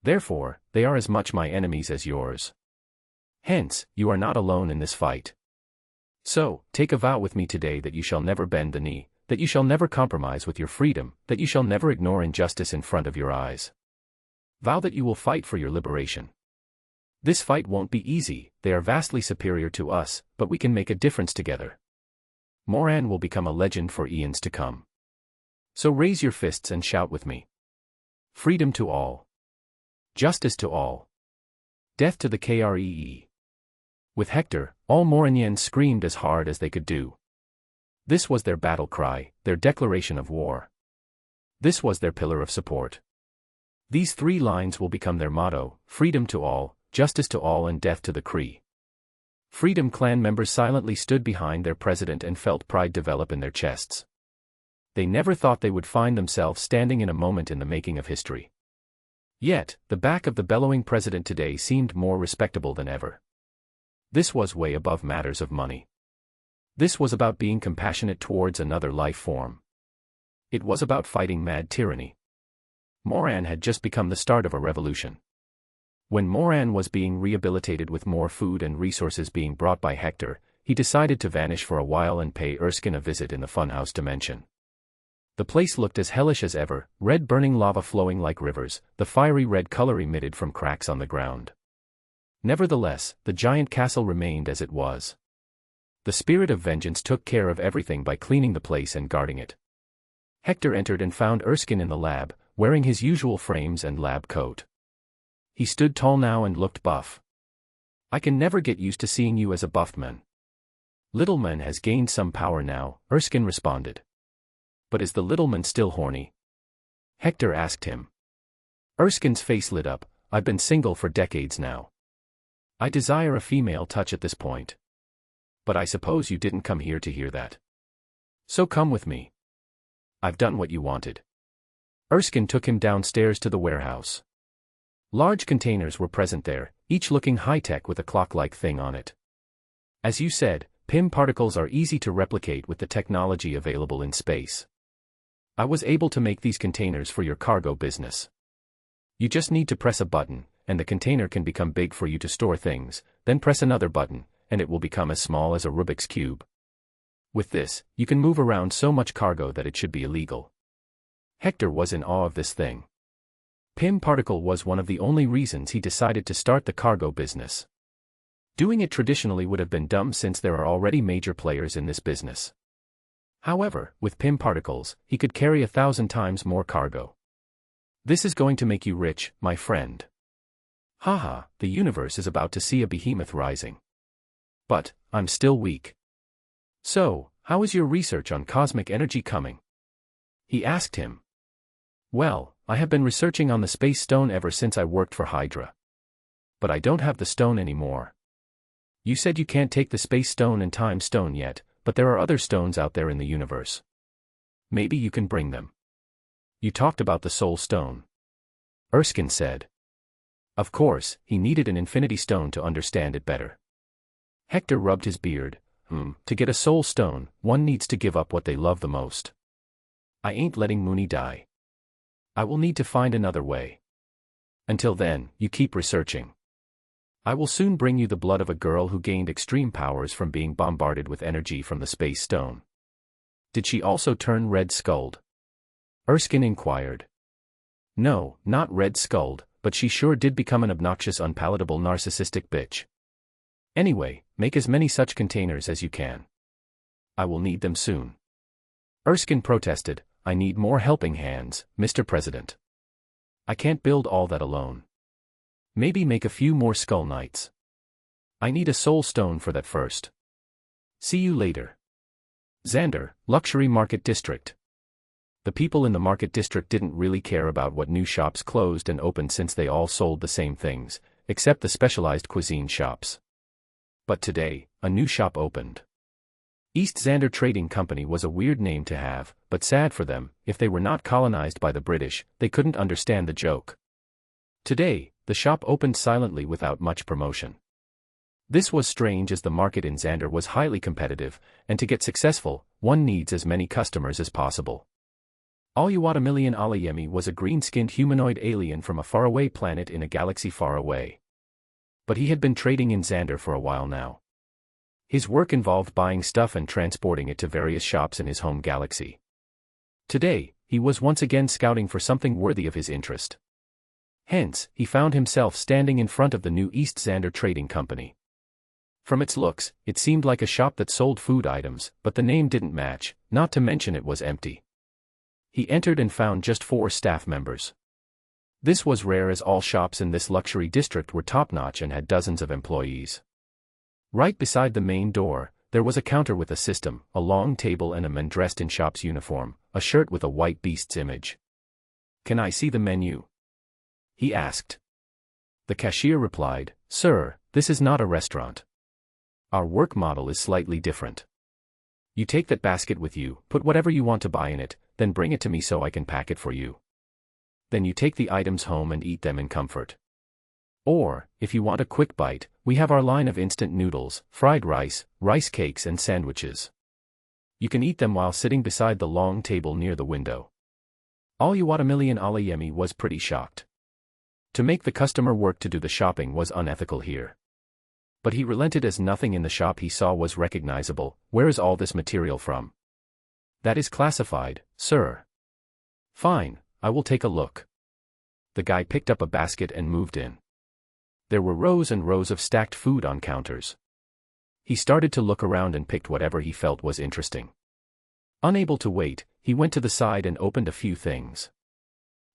Therefore, they are as much my enemies as yours. Hence, you are not alone in this fight. So, take a vow with me today that you shall never bend the knee, that you shall never compromise with your freedom, that you shall never ignore injustice in front of your eyes. Vow that you will fight for your liberation. This fight won't be easy, they are vastly superior to us, but we can make a difference together. Moran will become a legend for eons to come. So raise your fists and shout with me. Freedom to all. Justice to all. Death to the Kree. With Hector, all Moranians screamed as hard as they could do. This was their battle cry, their declaration of war. This was their pillar of support. These 3 lines will become their motto, freedom to all, justice to all and death to the Kree. Freedom Clan members silently stood behind their president and felt pride develop in their chests. They never thought they would find themselves standing in a moment in the making of history. Yet, the back of the bellowing president today seemed more respectable than ever. This was way above matters of money. This was about being compassionate towards another life form. It was about fighting mad tyranny. Moran had just become the start of a revolution. When Moran was being rehabilitated with more food and resources being brought by Hector, he decided to vanish for a while and pay Erskine a visit in the funhouse dimension. The place looked as hellish as ever, red burning lava flowing like rivers, the fiery red color emitted from cracks on the ground. Nevertheless, the giant castle remained as it was. The spirit of vengeance took care of everything by cleaning the place and guarding it. Hector entered and found Erskine in the lab, wearing his usual frames and lab coat. He stood tall now and looked buff. I can never get used to seeing you as a buffed man. Little man has gained some power now, Erskine responded. But is the little man still horny? Hector asked him. Erskine's face lit up, I've been single for decades now. I desire a female touch at this point. But I suppose you didn't come here to hear that. So come with me. I've done what you wanted. Erskine took him downstairs to the warehouse. Large containers were present there, each looking high-tech with a clock-like thing on it. As you said, PIM particles are easy to replicate with the technology available in space. I was able to make these containers for your cargo business. You just need to press a button, and the container can become big for you to store things, then press another button, and it will become as small as a Rubik's Cube. With this, you can move around so much cargo that it should be illegal. Hector was in awe of this thing. PIM particle was one of the only reasons he decided to start the cargo business. Doing it traditionally would have been dumb since there are already major players in this business. However, with PIM particles, he could carry 1,000 times more cargo. This is going to make you rich, my friend. Haha, the universe is about to see a behemoth rising. But, I'm still weak. So, how is your research on cosmic energy coming? He asked him. Well, I have been researching on the space stone ever since I worked for Hydra. But I don't have the stone anymore. You said you can't take the space stone and time stone yet, but there are other stones out there in the universe. Maybe you can bring them. You talked about the soul stone. Erskine said. Of course, he needed an infinity stone to understand it better. Hector rubbed his beard. To get a soul stone, one needs to give up what they love the most. I ain't letting Mooney die. I will need to find another way. Until then, you keep researching. I will soon bring you the blood of a girl who gained extreme powers from being bombarded with energy from the space stone. Did she also turn red-skulled? Erskine inquired. No, not red-skulled, but she sure did become an obnoxious, unpalatable, narcissistic bitch. Anyway, make as many such containers as you can. I will need them soon. Erskine protested, I need more helping hands, Mr. President. I can't build all that alone. Maybe make a few more skull knights. I need a soul stone for that first. See you later. Xandar, Luxury Market District. The people in the market district didn't really care about what new shops closed and opened since they all sold the same things, except the specialized cuisine shops. But today, a new shop opened. East Xandar Trading Company was a weird name to have, but sad for them, if they were not colonized by the British, they couldn't understand the joke. Today, the shop opened silently without much promotion. This was strange as the market in Xandar was highly competitive, and to get successful, one needs as many customers as possible. Ultimatum Alayemi was a green-skinned humanoid alien from a faraway planet in a galaxy far away. But he had been trading in Xandar for a while now. His work involved buying stuff and transporting it to various shops in his home galaxy. Today, he was once again scouting for something worthy of his interest. Hence, he found himself standing in front of the new East Xandar Trading Company. From its looks, it seemed like a shop that sold food items, but the name didn't match, not to mention it was empty. He entered and found just 4 staff members. This was rare as all shops in this luxury district were top-notch and had dozens of employees. Right beside the main door, there was a counter with a system, a long table and a man dressed in shop's uniform, a shirt with a white beast's image. "Can I see the menu?" he asked. The cashier replied, "Sir, this is not a restaurant. Our work model is slightly different. You take that basket with you, put whatever you want to buy in it, then bring it to me so I can pack it for you. Then you take the items home and eat them in comfort. Or, if you want a quick bite, we have our line of instant noodles, fried rice, rice cakes and sandwiches. You can eat them while sitting beside the long table near the window." Ultimatum Alayemi was pretty shocked. To make the customer work to do the shopping was unethical here. But he relented as nothing in the shop he saw was recognizable. "Where is all this material from?" "That is classified, sir." "Fine, I will take a look." The guy picked up a basket and moved in. There were rows and rows of stacked food on counters. He started to look around and picked whatever he felt was interesting. Unable to wait, he went to the side and opened a few things.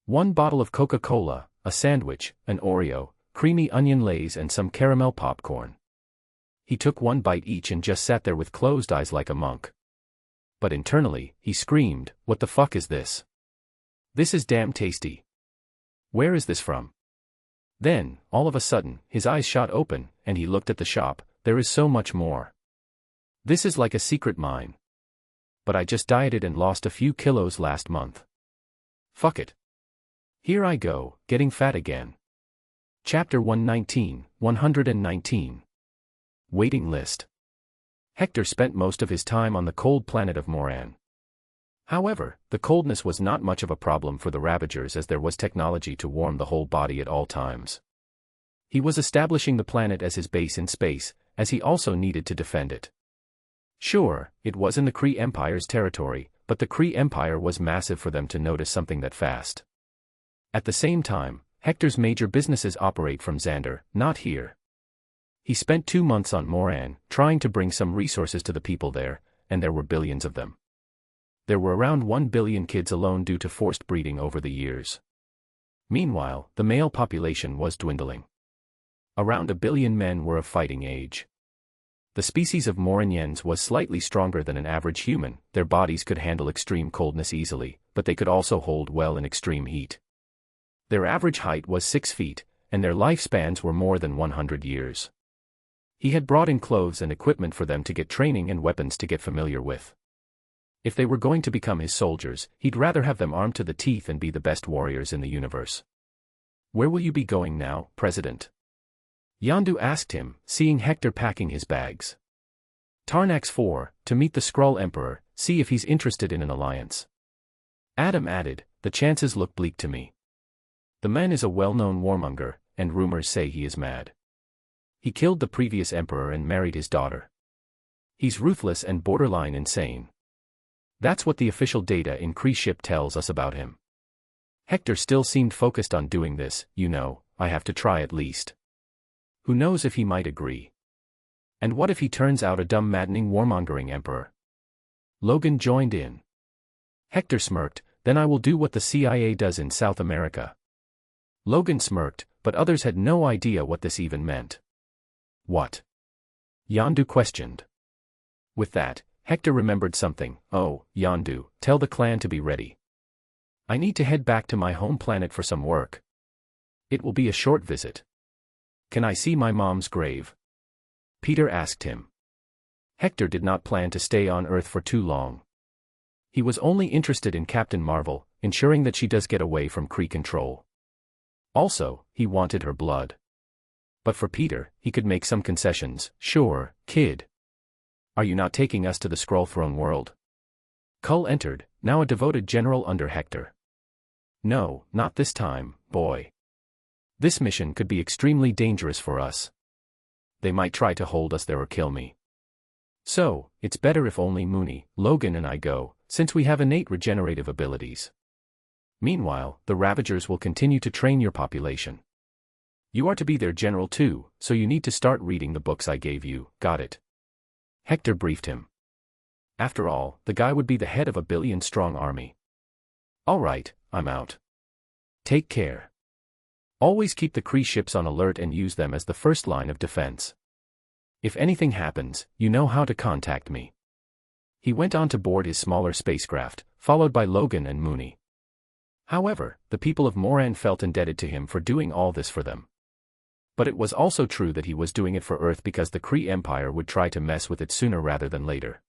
1 bottle of Coca-Cola, a sandwich, an Oreo, creamy onion lays and some caramel popcorn. He took 1 bite each and just sat there with closed eyes like a monk. But internally, he screamed, "What the fuck is this? This is damn tasty. Where is this from?" Then, all of a sudden, his eyes shot open, and he looked at the shop. "There is so much more. This is like a secret mine. But I just dieted and lost a few kilos last month. Fuck it. Here I go, getting fat again." Chapter 119. Waiting list. Hector spent most of his time on the cold planet of Moran. However, the coldness was not much of a problem for the Ravagers as there was technology to warm the whole body at all times. He was establishing the planet as his base in space, as he also needed to defend it. Sure, it was in the Kree Empire's territory, but the Kree Empire was massive for them to notice something that fast. At the same time, Hector's major businesses operate from Xandar, not here. He spent 2 months on Moran, trying to bring some resources to the people there, and there were billions of them. There were around 1 billion kids alone due to forced breeding over the years. Meanwhile, the male population was dwindling. Around 1 billion men were of fighting age. The species of Moranians was slightly stronger than an average human. Their bodies could handle extreme coldness easily, but they could also hold well in extreme heat. Their average height was 6 feet, and their lifespans were more than 100 years. He had brought in clothes and equipment for them to get training and weapons to get familiar with. If they were going to become his soldiers, he'd rather have them armed to the teeth and be the best warriors in the universe. "Where will you be going now, President?" Yondu asked him, seeing Hector packing his bags. "Tarnax 4, to meet the Skrull Emperor, see if he's interested in an alliance." Adam added, "The chances look bleak to me. The man is a well-known warmonger, and rumors say he is mad. He killed the previous emperor and married his daughter. He's ruthless and borderline insane. That's what the official data in Kree ship tells us about him." Hector still seemed focused on doing this. I have to try at least. Who knows if he might agree? And what if he turns out a dumb maddening warmongering emperor? Logan joined in. Hector smirked, "Then I will do what the CIA does in South America." Logan smirked, but others had no idea what this even meant. "What?" Yondu questioned. With that, Hector remembered something. "Oh, Yondu, tell the clan to be ready. I need to head back to my home planet for some work. It will be a short visit. Can I see my mom's grave? Peter asked him. Hector did not plan to stay on Earth for too long. He was only interested in Captain Marvel, ensuring that she does get away from Kree control. Also, he wanted her blood. But for Peter, he could make some concessions. Sure, kid. Are you not taking us to the Skrull throne world? Kull entered, now a devoted general under Hector. No, not this time, boy. This mission could be extremely dangerous for us. They might try to hold us there or kill me. So, it's better if only Mooney, Logan and I go, since we have innate regenerative abilities. Meanwhile, the Ravagers will continue to train your population. You are to be their general too, so you need to start reading the books I gave you, got it? Hector briefed him. After all, the guy would be the head of a billion-strong army. All right, I'm out. Take care. Always keep the Kree ships on alert and use them as the first line of defense. If anything happens, you know how to contact me. He went on to board his smaller spacecraft, followed by Logan and Mooney. However, the people of Moran felt indebted to him for doing all this for them. But it was also true that he was doing it for Earth because the Kree Empire would try to mess with it sooner rather than later.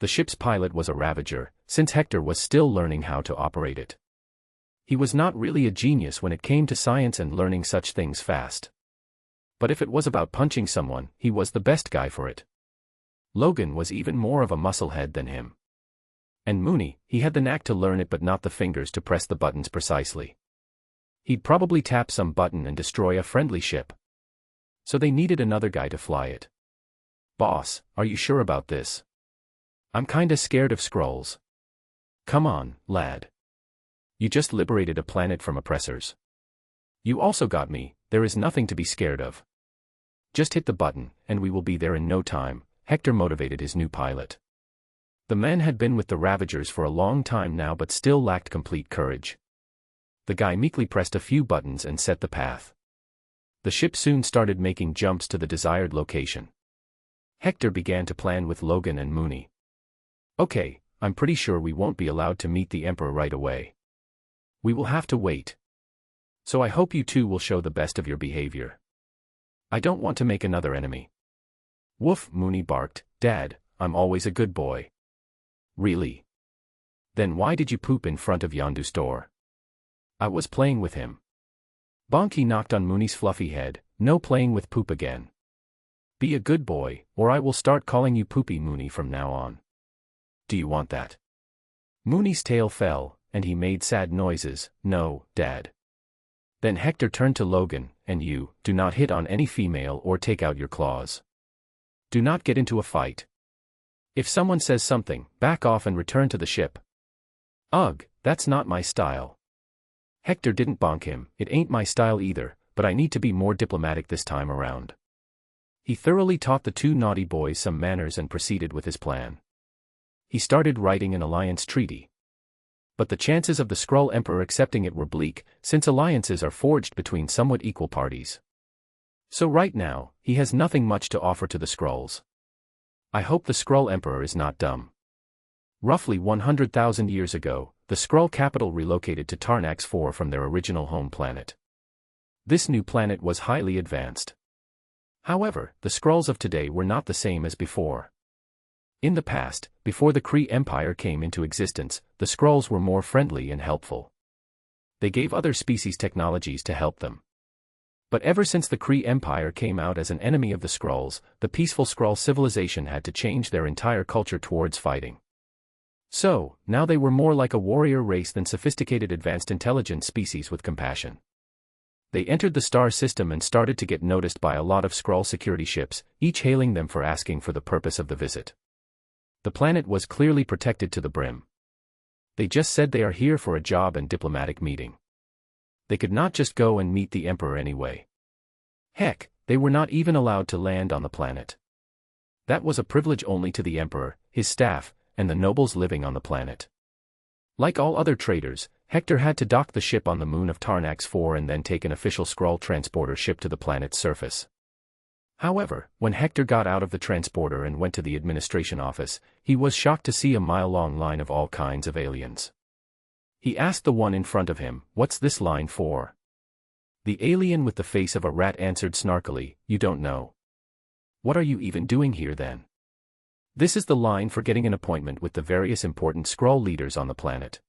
The ship's pilot was a Ravager, since Hector was still learning how to operate it. He was not really a genius when it came to science and learning such things fast. But if it was about punching someone, he was the best guy for it. Logan was even more of a musclehead than him. And Mooney, he had the knack to learn it but not the fingers to press the buttons precisely. He'd probably tap some button and destroy a friendly ship. So they needed another guy to fly it. Boss, are you sure about this? I'm kinda scared of Skrulls. Come on, lad. You just liberated a planet from oppressors. You also got me, there is nothing to be scared of. Just hit the button, and we will be there in no time, Hector motivated his new pilot. The man had been with the Ravagers for a long time now but still lacked complete courage. The guy meekly pressed a few buttons and set the path. The ship soon started making jumps to the desired location. Hector began to plan with Logan and Mooney. Okay, I'm pretty sure we won't be allowed to meet the Emperor right away. We will have to wait. So I hope you two will show the best of your behavior. I don't want to make another enemy. Woof, Mooney barked, Dad, I'm always a good boy. Really? Then why did you poop in front of Yondu's door? I was playing with him. Bonky knocked on Mooney's fluffy head, no playing with poop again. Be a good boy, or I will start calling you Poopy Mooney from now on. Do you want that? Mooney's tail fell, and he made sad noises, no, Dad. Then Hector turned to Logan, and you, do not hit on any female or take out your claws. Do not get into a fight. If someone says something, back off and return to the ship. Ugh, that's not my style. Hector didn't bonk him, it ain't my style either, but I need to be more diplomatic this time around. He thoroughly taught the two naughty boys some manners and proceeded with his plan. He started writing an alliance treaty. But the chances of the Skrull Emperor accepting it were bleak, since alliances are forged between somewhat equal parties. So right now, he has nothing much to offer to the Skrulls. I hope the Skrull Emperor is not dumb. Roughly 100,000 years ago, the Skrull capital relocated to Tarnax 4 from their original home planet. This new planet was highly advanced. However, the Skrulls of today were not the same as before. In the past, before the Kree Empire came into existence, the Skrulls were more friendly and helpful. They gave other species technologies to help them. But ever since the Kree Empire came out as an enemy of the Skrulls, the peaceful Skrull civilization had to change their entire culture towards fighting. So, now they were more like a warrior race than sophisticated advanced intelligent species with compassion. They entered the star system and started to get noticed by a lot of Skrull security ships, each hailing them for asking for the purpose of the visit. The planet was clearly protected to the brim. They just said they are here for a job and diplomatic meeting. They could not just go and meet the Emperor anyway. Heck, they were not even allowed to land on the planet. That was a privilege only to the Emperor, his staff, and the nobles living on the planet. Like all other traders, Hector had to dock the ship on the moon of Tarnax 4 and then take an official Skrull transporter ship to the planet's surface. However, when Hector got out of the transporter and went to the administration office, he was shocked to see a mile-long line of all kinds of aliens. He asked the one in front of him, "What's this line for?" The alien with the face of a rat answered snarkily, "You don't know." "What are you even doing here then?" "This is the line for getting an appointment with the various important Skrull leaders on the planet."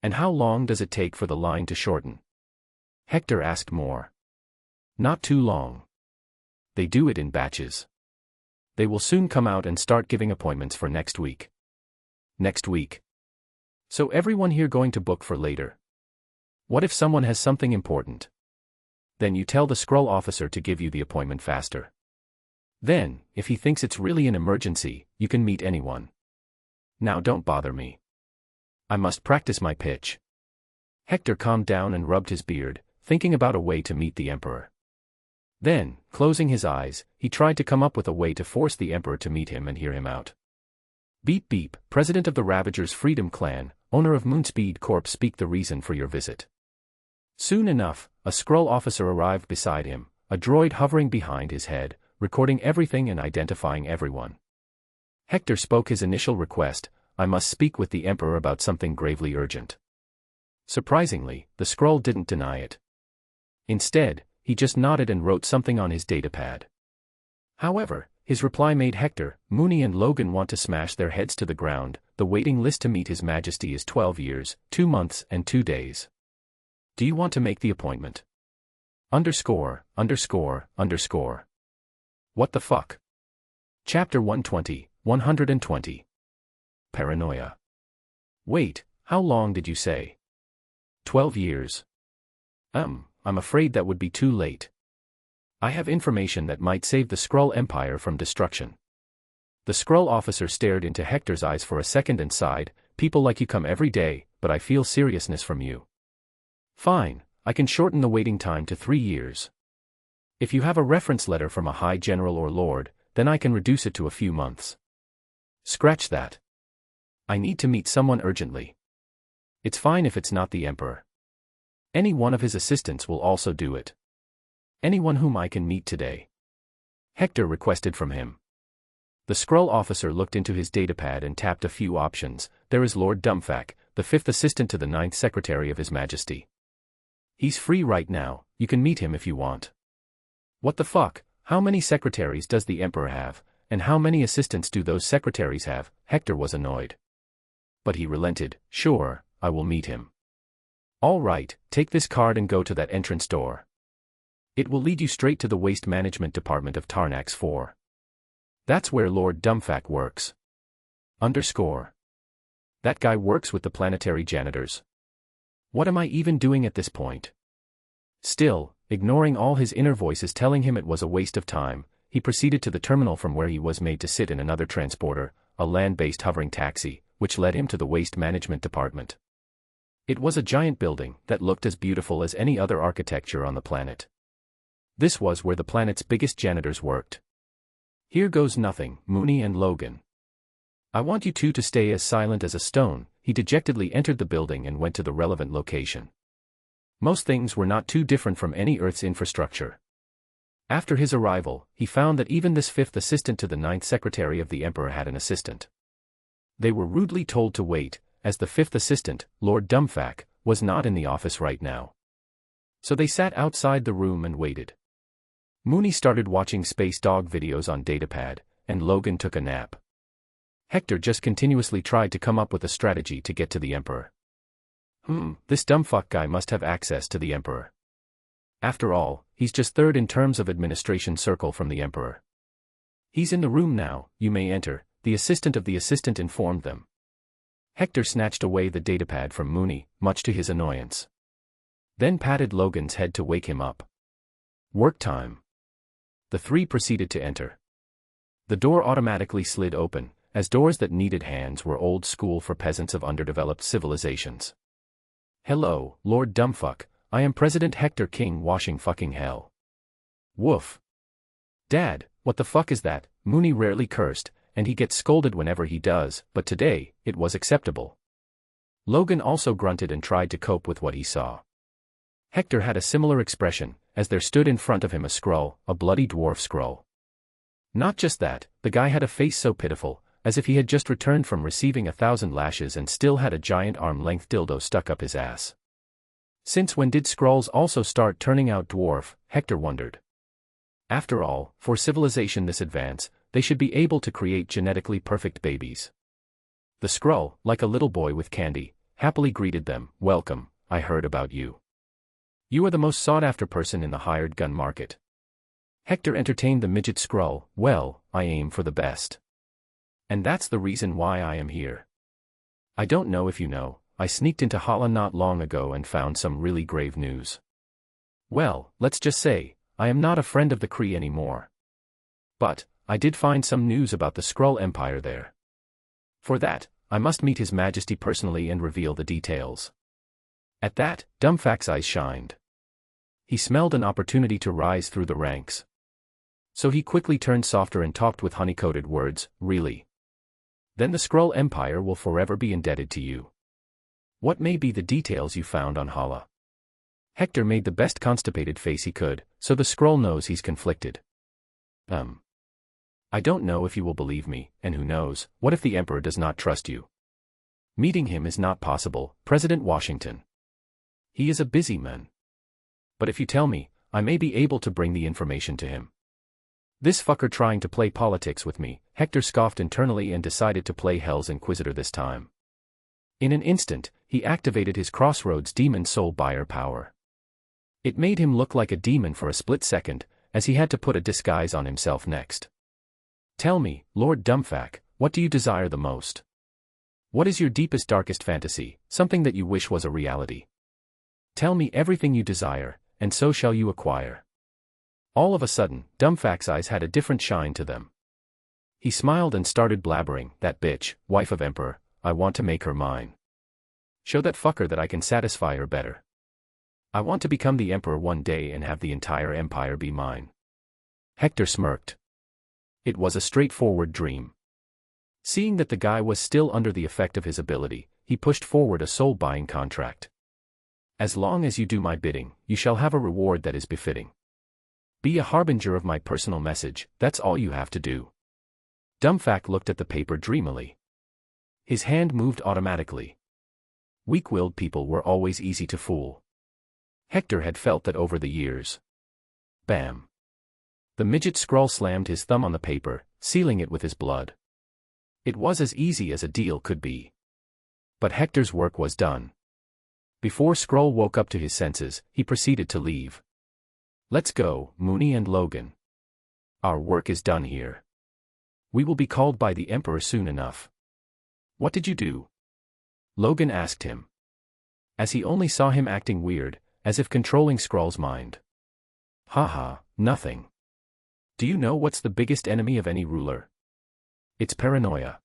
"And how long does it take for the line to shorten?" Hector asked more. "Not too long. They do it in batches. They will soon come out and start giving appointments for next week." "Next week? So everyone here going to book for later? What if someone has something important? Then you tell the Skrull officer to give you the appointment faster. Then, if he thinks it's really an emergency, you can meet anyone. Now don't bother me. I must practice my pitch." Hector calmed down and rubbed his beard, thinking about a way to meet the Emperor. Then, closing his eyes, he tried to come up with a way to force the Emperor to meet him and hear him out. "Beep beep, President of the Ravagers Freedom Clan, owner of Moonspeed Corp, speak the reason for your visit." Soon enough, a Skrull officer arrived beside him, a droid hovering behind his head, recording everything and identifying everyone. Hector spoke his initial request, "I must speak with the Emperor about something gravely urgent." Surprisingly, the Skrull didn't deny it. Instead, he just nodded and wrote something on his datapad. However, his reply made Hector, Mooney and Logan want to smash their heads to the ground. The waiting list to meet His Majesty is 12 years, 2 months and 2 days. Do you want to make the appointment? Underscore. What the fuck? Chapter 120, 120. Paranoia. Wait, how long did you say? 12 years. I'm afraid that would be too late. I have information that might save the Skrull Empire from destruction. The Skrull officer stared into Hector's eyes for a second and sighed, "People like you come every day, but I feel seriousness from you." "Fine, I can shorten the waiting time to 3 years. If you have a reference letter from a high general or lord, then I can reduce it to a few months." "Scratch that. I need to meet someone urgently. It's fine if it's not the Emperor. Any one of his assistants will also do it. Anyone whom I can meet today." Hector requested from him. The Skrull officer looked into his datapad and tapped a few options. "There is Lord Dumbfak, the 5th assistant to the 9th secretary of His Majesty. He's free right now, you can meet him if you want." "What the fuck, how many secretaries does the Emperor have, and how many assistants do those secretaries have?" Hector was annoyed. But he relented. "Sure, I will meet him." "All right, take this card and go to that entrance door. It will lead you straight to the Waste Management Department of Tarnax 4. That's where Lord Dumbfak works." Underscore. That guy works with the planetary janitors. What am I even doing at this point? Still, ignoring all his inner voices telling him it was a waste of time, he proceeded to the terminal from where he was made to sit in another transporter, a land-based hovering taxi, which led him to the Waste Management Department. It was a giant building that looked as beautiful as any other architecture on the planet. This was where the planet's biggest janitors worked. "Here goes nothing, Mooney and Logan. I want you two to stay as silent as a stone." He dejectedly entered the building and went to the relevant location. Most things were not too different from any Earth's infrastructure. After his arrival, he found that even this 5th assistant to the 9th secretary of the Emperor had an assistant. They were rudely told to wait, as the 5th assistant, Lord Dumbfak, was not in the office right now. So they sat outside the room and waited. Mooney started watching Space Dog videos on Datapad, and Logan took a nap. Hector just continuously tried to come up with a strategy to get to the Emperor. This dumbfuck guy must have access to the Emperor. After all, he's just 3rd in terms of administration circle from the Emperor. "He's in the room now, you may enter," the assistant of the assistant informed them. Hector snatched away the datapad from Mooney, much to his annoyance. Then patted Logan's head to wake him up. Work time. The three proceeded to enter. The door automatically slid open, as doors that needed hands were old school for peasants of underdeveloped civilizations. "Hello, Lord Dumbfuck, I am President Hector King washing fucking hell." "Woof. Dad, what the fuck is that?" Mooney rarely cursed, and he gets scolded whenever he does, but today, it was acceptable. Logan also grunted and tried to cope with what he saw. Hector had a similar expression, as there stood in front of him a Skrull, a bloody dwarf Skrull. Not just that, the guy had a face so pitiful, as if he had just returned from receiving 1,000 lashes and still had a giant arm-length dildo stuck up his ass. Since when did Skrulls also start turning out dwarf, Hector wondered. After all, for civilization this advanced, they should be able to create genetically perfect babies. The Skrull, like a little boy with candy, happily greeted them. "Welcome, I heard about you. You are the most sought-after person in the hired gun market." Hector entertained the midget Skrull. "Well, I aim for the best. And that's the reason why I am here. I don't know if you know, I sneaked into Hala not long ago and found some really grave news. Well, let's just say, I am not a friend of the Kree anymore. But, I did find some news about the Skrull Empire there. For that, I must meet His Majesty personally and reveal the details." At that, Dumbfack's eyes shined. He smelled an opportunity to rise through the ranks. So he quickly turned softer and talked with honey-coated words. "Really? Then the Skrull Empire will forever be indebted to you. What may be the details you found on Hala?" Hector made the best constipated face he could, so the Skrull knows he's conflicted. I don't know if you will believe me, and who knows, what if the Emperor does not trust you? Meeting him is not possible, President Washington. He is a busy man. But if you tell me, I may be able to bring the information to him." This fucker trying to play politics with me, Hector scoffed internally and decided to play Hell's Inquisitor this time. In an instant, he activated his Crossroads Demon Soul Buyer power. It made him look like a demon for a split second, as he had to put a disguise on himself next. "Tell me, Lord Dumbfack, what do you desire the most? What is your deepest darkest fantasy, something that you wish was a reality? Tell me everything you desire, and so shall you acquire." All of a sudden, Dumbfack's eyes had a different shine to them. He smiled and started blabbering. "That bitch, wife of Emperor, I want to make her mine. Show that fucker that I can satisfy her better. I want to become the Emperor one day and have the entire empire be mine." Hector smirked. It was a straightforward dream. Seeing that the guy was still under the effect of his ability, he pushed forward a soul-buying contract. "As long as you do my bidding, you shall have a reward that is befitting. Be a harbinger of my personal message, that's all you have to do." Dumbfack looked at the paper dreamily. His hand moved automatically. Weak-willed people were always easy to fool. Hector had felt that over the years. Bam! The midget Skrull slammed his thumb on the paper, sealing it with his blood. It was as easy as a deal could be. But Hector's work was done. Before Skrull woke up to his senses, he proceeded to leave. "Let's go, Mooney and Logan. Our work is done here. We will be called by the Emperor soon enough." "What did you do?" Logan asked him. As he only saw him acting weird, as if controlling Skrull's mind. "Haha, nothing. Do you know what's the biggest enemy of any ruler? It's paranoia.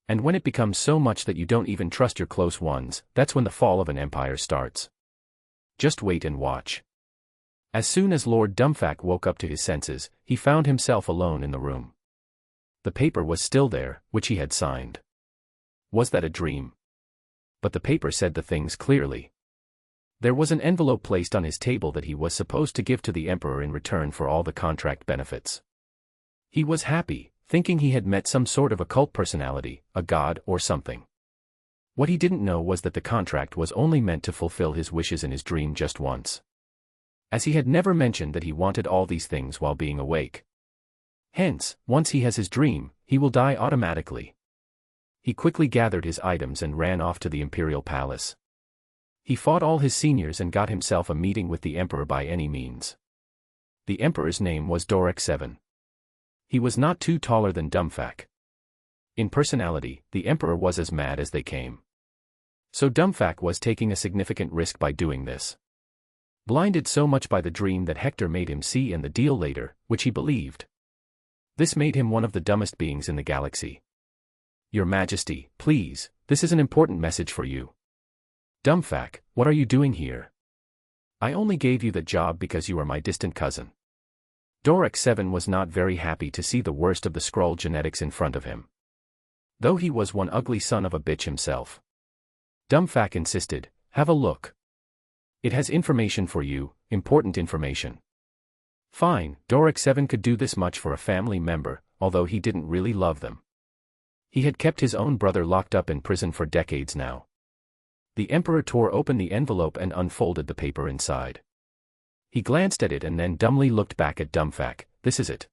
And when it becomes so much that you don't even trust your close ones, that's when the fall of an empire starts. Just wait and watch." As soon as Lord Dumbfack woke up to his senses, he found himself alone in the room. The paper was still there, which he had signed. Was that a dream? But the paper said the things clearly. There was an envelope placed on his table that he was supposed to give to the Emperor in return for all the contract benefits. He was happy, thinking he had met some sort of occult personality, a god or something. What he didn't know was that the contract was only meant to fulfill his wishes in his dream just once. As he had never mentioned that he wanted all these things while being awake. Hence, once he has his dream, he will die automatically. He quickly gathered his items and ran off to the Imperial Palace. He fought all his seniors and got himself a meeting with the Emperor by any means. The Emperor's name was Dorek 7. He was not too taller than Dumbfack. In personality, the Emperor was as mad as they came. So Dumbfack was taking a significant risk by doing this. Blinded so much by the dream that Hector made him see and the deal later, which he believed. This made him one of the dumbest beings in the galaxy. "Your Majesty, please, this is an important message for you." "Dumbfack, what are you doing here? I only gave you the job because you are my distant cousin." Dorek 7 was not very happy to see the worst of the Skrull genetics in front of him. Though he was one ugly son of a bitch himself. Dumbfack insisted, "Have a look. It has information for you, important information." Fine, Dorek 7 could do this much for a family member, although he didn't really love them. He had kept his own brother locked up in prison for decades now. The Emperor tore open the envelope and unfolded the paper inside. He glanced at it and then dumbly looked back at Dumbfack. This is it.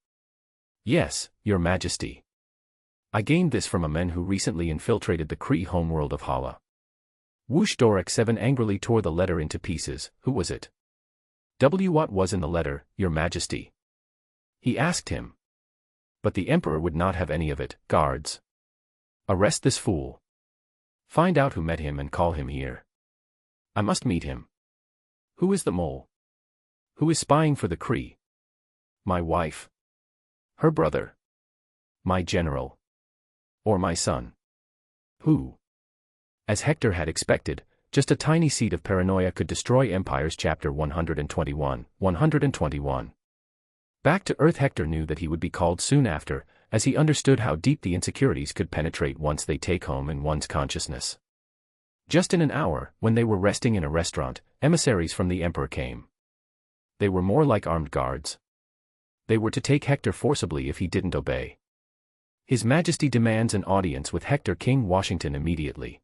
Yes, Your Majesty. I gained this from a man who recently infiltrated the Kree homeworld of Hala. Whoosh! Dorek 7 angrily tore the letter into pieces. Who was it? What was in the letter, Your Majesty? He asked him. But the Emperor would not have any of it. Guards. Arrest this fool. Find out who met him and call him here. I must meet him. Who is the mole? Who is spying for the Kree? My wife? Her brother? My general? Or my son? Who? As Hector had expected, just a tiny seed of paranoia could destroy empires. Chapter 121. Back to Earth. Hector knew that he would be called soon after, as he understood how deep the insecurities could penetrate once they take home in one's consciousness. Just in an hour, when they were resting in a restaurant, emissaries from the Emperor came. They were more like armed guards. They were to take Hector forcibly if he didn't obey. His Majesty demands an audience with Hector King Washington immediately.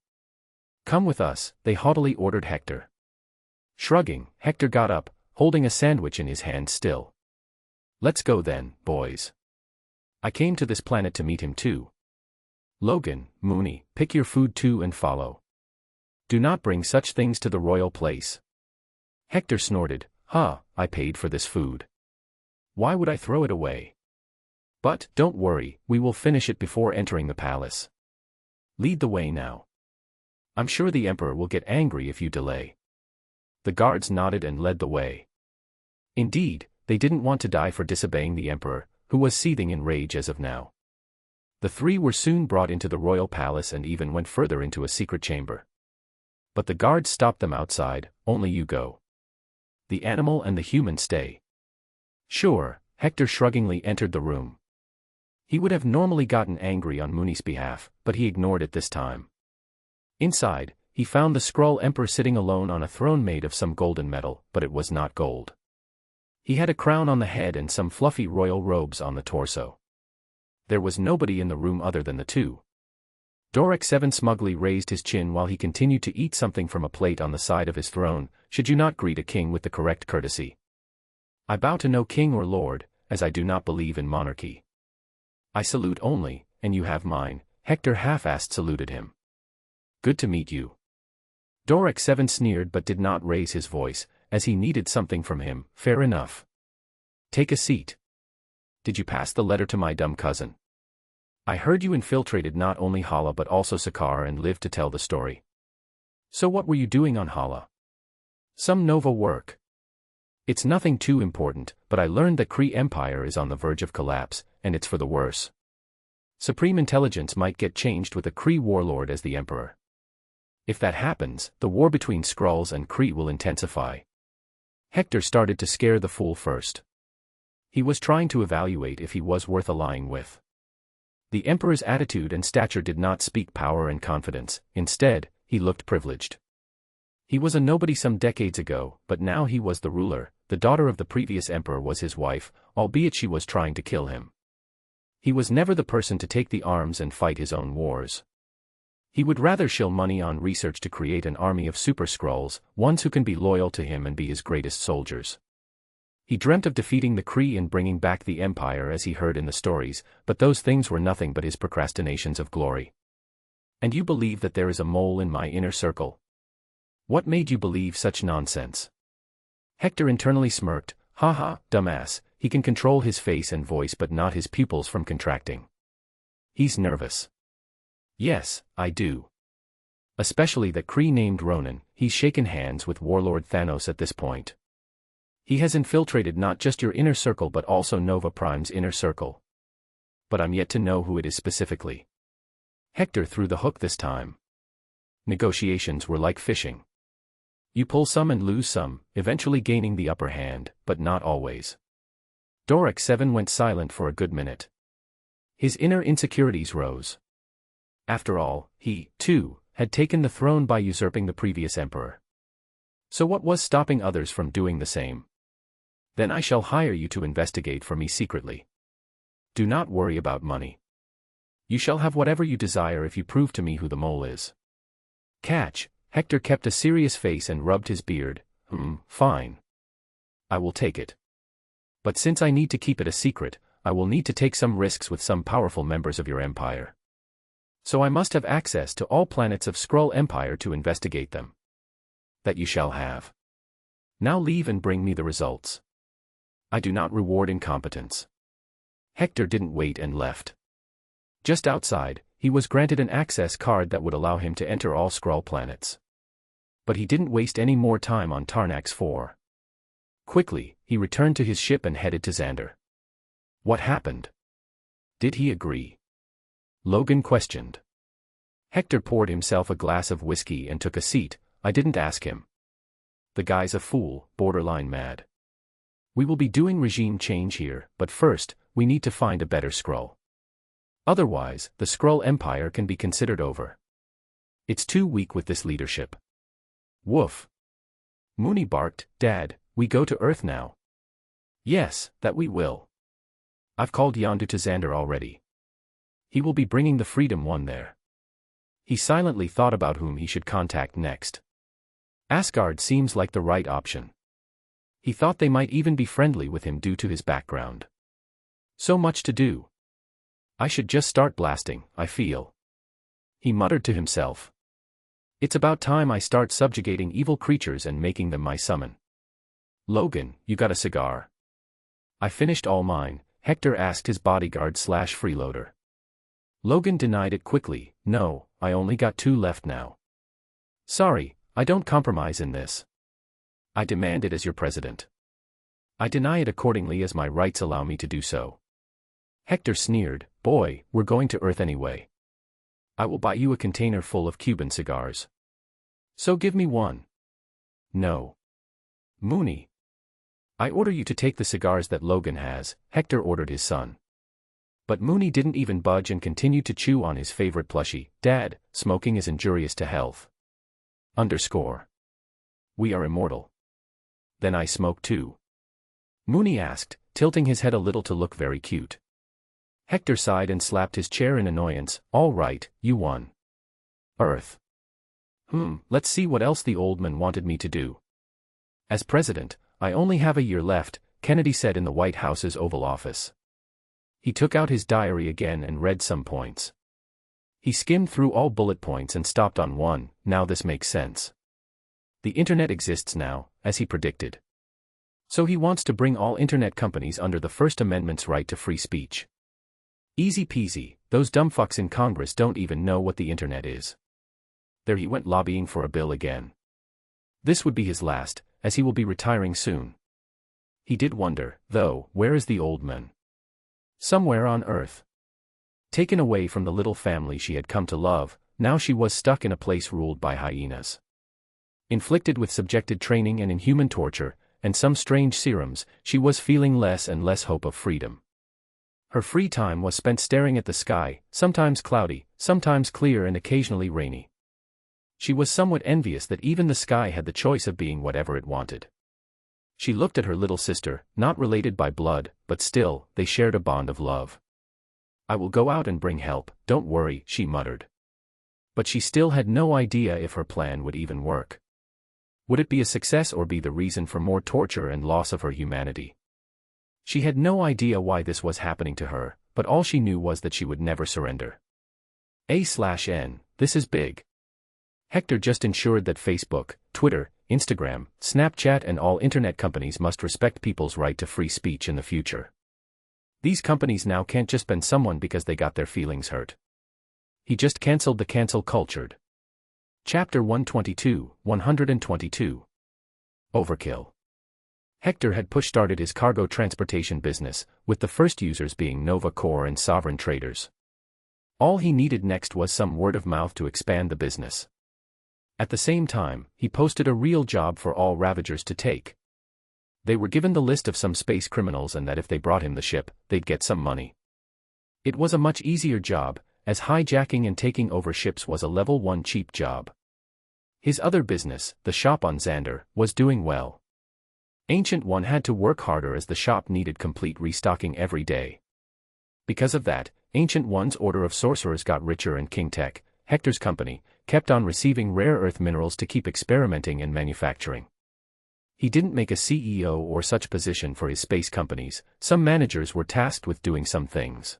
Come with us, they haughtily ordered Hector. Shrugging, Hector got up, holding a sandwich in his hand still. Let's go then, boys. I came to this planet to meet him too. Logan, Mooney, pick your food too and follow. Do not bring such things to the royal place. Hector snorted. I paid for this food. Why would I throw it away? But, don't worry, we will finish it before entering the palace. Lead the way now. I'm sure the Emperor will get angry if you delay. The guards nodded and led the way. Indeed, they didn't want to die for disobeying the Emperor, who was seething in rage as of now. The three were soon brought into the royal palace and even went further into a secret chamber. But the guards stopped them outside. Only you go. The animal and the human stay. Sure, Hector shruggingly entered the room. He would have normally gotten angry on Mooney's behalf, but he ignored it this time. Inside, he found the Skrull Emperor sitting alone on a throne made of some golden metal, but it was not gold. He had a crown on the head and some fluffy royal robes on the torso. There was nobody in the room other than the two. Dorek 7 smugly raised his chin while he continued to eat something from a plate on the side of his throne. Should you not greet a king with the correct courtesy? I bow to no king or lord, as I do not believe in monarchy. I salute only, and you have mine. Hector half-assed saluted him. Good to meet you. Dorek 7 sneered but did not raise his voice, as he needed something from him. Fair enough. Take a seat. Did you pass the letter to my dumb cousin? I heard you infiltrated not only Hala but also Sakaar and lived to tell the story. So what were you doing on Hala? Some Nova work. It's nothing too important, but I learned that Kree Empire is on the verge of collapse, and it's for the worse. Supreme Intelligence might get changed with a Kree warlord as the Emperor. If that happens, the war between Skrulls and Kree will intensify. Hector started to scare the fool first. He was trying to evaluate if he was worth allying with. The Emperor's attitude and stature did not speak power and confidence. Instead, he looked privileged. He was a nobody some decades ago, but now he was the ruler. The daughter of the previous Emperor was his wife, albeit she was trying to kill him. He was never the person to take the arms and fight his own wars. He would rather shill money on research to create an army of super Skrulls, ones who can be loyal to him and be his greatest soldiers. He dreamt of defeating the Kree and bringing back the Empire as he heard in the stories, but those things were nothing but his procrastinations of glory. And you believe that there is a mole in my inner circle? What made you believe such nonsense? Hector internally smirked. Dumbass, he can control his face and voice but not his pupils from contracting. He's nervous. Yes, I do. Especially that Kree named Ronan. He's shaken hands with Warlord Thanos at this point. He has infiltrated not just your inner circle but also Nova Prime's inner circle. But I'm yet to know who it is specifically. Hector threw the hook this time. Negotiations were like fishing. You pull some and lose some, eventually gaining the upper hand, but not always. Dorek 7 went silent for a good minute. His inner insecurities rose. After all, he, too, had taken the throne by usurping the previous emperor. So what was stopping others from doing the same? Then I shall hire you to investigate for me secretly. Do not worry about money. You shall have whatever you desire if you prove to me who the mole is. Catch, Hector kept a serious face and rubbed his beard. Fine. I will take it. But since I need to keep it a secret, I will need to take some risks with some powerful members of your empire. So I must have access to all planets of Skrull Empire to investigate them. That you shall have. Now leave and bring me the results. I do not reward incompetence. Hector didn't wait and left. Just outside, he was granted an access card that would allow him to enter all Skrull planets. But he didn't waste any more time on Tarnax 4. Quickly, he returned to his ship and headed to Xandar. What happened? Did he agree? Logan questioned. Hector poured himself a glass of whiskey and took a seat. I didn't ask him. The guy's a fool, borderline mad. We will be doing regime change here, but first, we need to find a better Skrull. Otherwise, the Skrull Empire can be considered over. It's too weak with this leadership. Woof. Mooney barked, Dad, we go to Earth now. Yes, that we will. I've called Yondu to Xandar already. He will be bringing the Freedom One there. He silently thought about whom he should contact next. Asgard seems like the right option. He thought they might even be friendly with him due to his background. So much to do. I should just start blasting, I feel. He muttered to himself. It's about time I start subjugating evil creatures and making them my summon. Logan, you got a cigar? I finished all mine, Hector asked his bodyguard/freeloader. Logan denied it quickly. No, I only got 2 left now. Sorry, I don't compromise in this. I demand it as your president. I deny it accordingly as my rights allow me to do so. Hector sneered, Boy, we're going to Earth anyway. I will buy you a container full of Cuban cigars. So give me one. No. Mooney. I order you to take the cigars that Logan has, Hector ordered his son. But Mooney didn't even budge and continued to chew on his favorite plushie. Dad, smoking is injurious to health. We are immortal. Then I smoke too. Mooney asked, tilting his head a little to look very cute. Hector sighed and slapped his chair in annoyance. All right, you won. Earth. Let's see what else the old man wanted me to do. As president, I only have a year left, Kennedy said in the White House's Oval Office. He took out his diary again and read some points. He skimmed through all bullet points and stopped on one. Now this makes sense. The internet exists now, as he predicted. So he wants to bring all internet companies under the First Amendment's right to free speech. Easy peasy, those dumb fucks in Congress don't even know what the internet is. There he went lobbying for a bill again. This would be his last, as he will be retiring soon. He did wonder, though, where is the old man? Somewhere on Earth. Taken away from the little family she had come to love, now she was stuck in a place ruled by hyenas. Inflicted with subjected training and inhuman torture, and some strange serums, she was feeling less and less hope of freedom. Her free time was spent staring at the sky, sometimes cloudy, sometimes clear and occasionally rainy. She was somewhat envious that even the sky had the choice of being whatever it wanted. She looked at her little sister, not related by blood, but still, they shared a bond of love. I will go out and bring help, don't worry, she muttered. But she still had no idea if her plan would even work. Would it be a success or be the reason for more torture and loss of her humanity? She had no idea why this was happening to her, but all she knew was that she would never surrender. A/N, this is big. Hector just ensured that Facebook, Twitter, Instagram, Snapchat and all internet companies must respect people's right to free speech in the future. These companies now can't just ban someone because they got their feelings hurt. He just cancelled the cancel cultured. Chapter 122. Overkill. Hector had push-started his cargo transportation business, with the first users being Nova Corps and sovereign traders. All he needed next was some word of mouth to expand the business. At the same time, he posted a real job for all Ravagers to take. They were given the list of some space criminals and that if they brought him the ship, they'd get some money. It was a much easier job, as hijacking and taking over ships was a level 1 cheap job. His other business, the shop on Xandar, was doing well. Ancient One had to work harder as the shop needed complete restocking every day. Because of that, Ancient One's order of sorcerers got richer and King Tech, Hector's company, kept on receiving rare earth minerals to keep experimenting and manufacturing. He didn't make a CEO or such position for his space companies. Some managers were tasked with doing some things.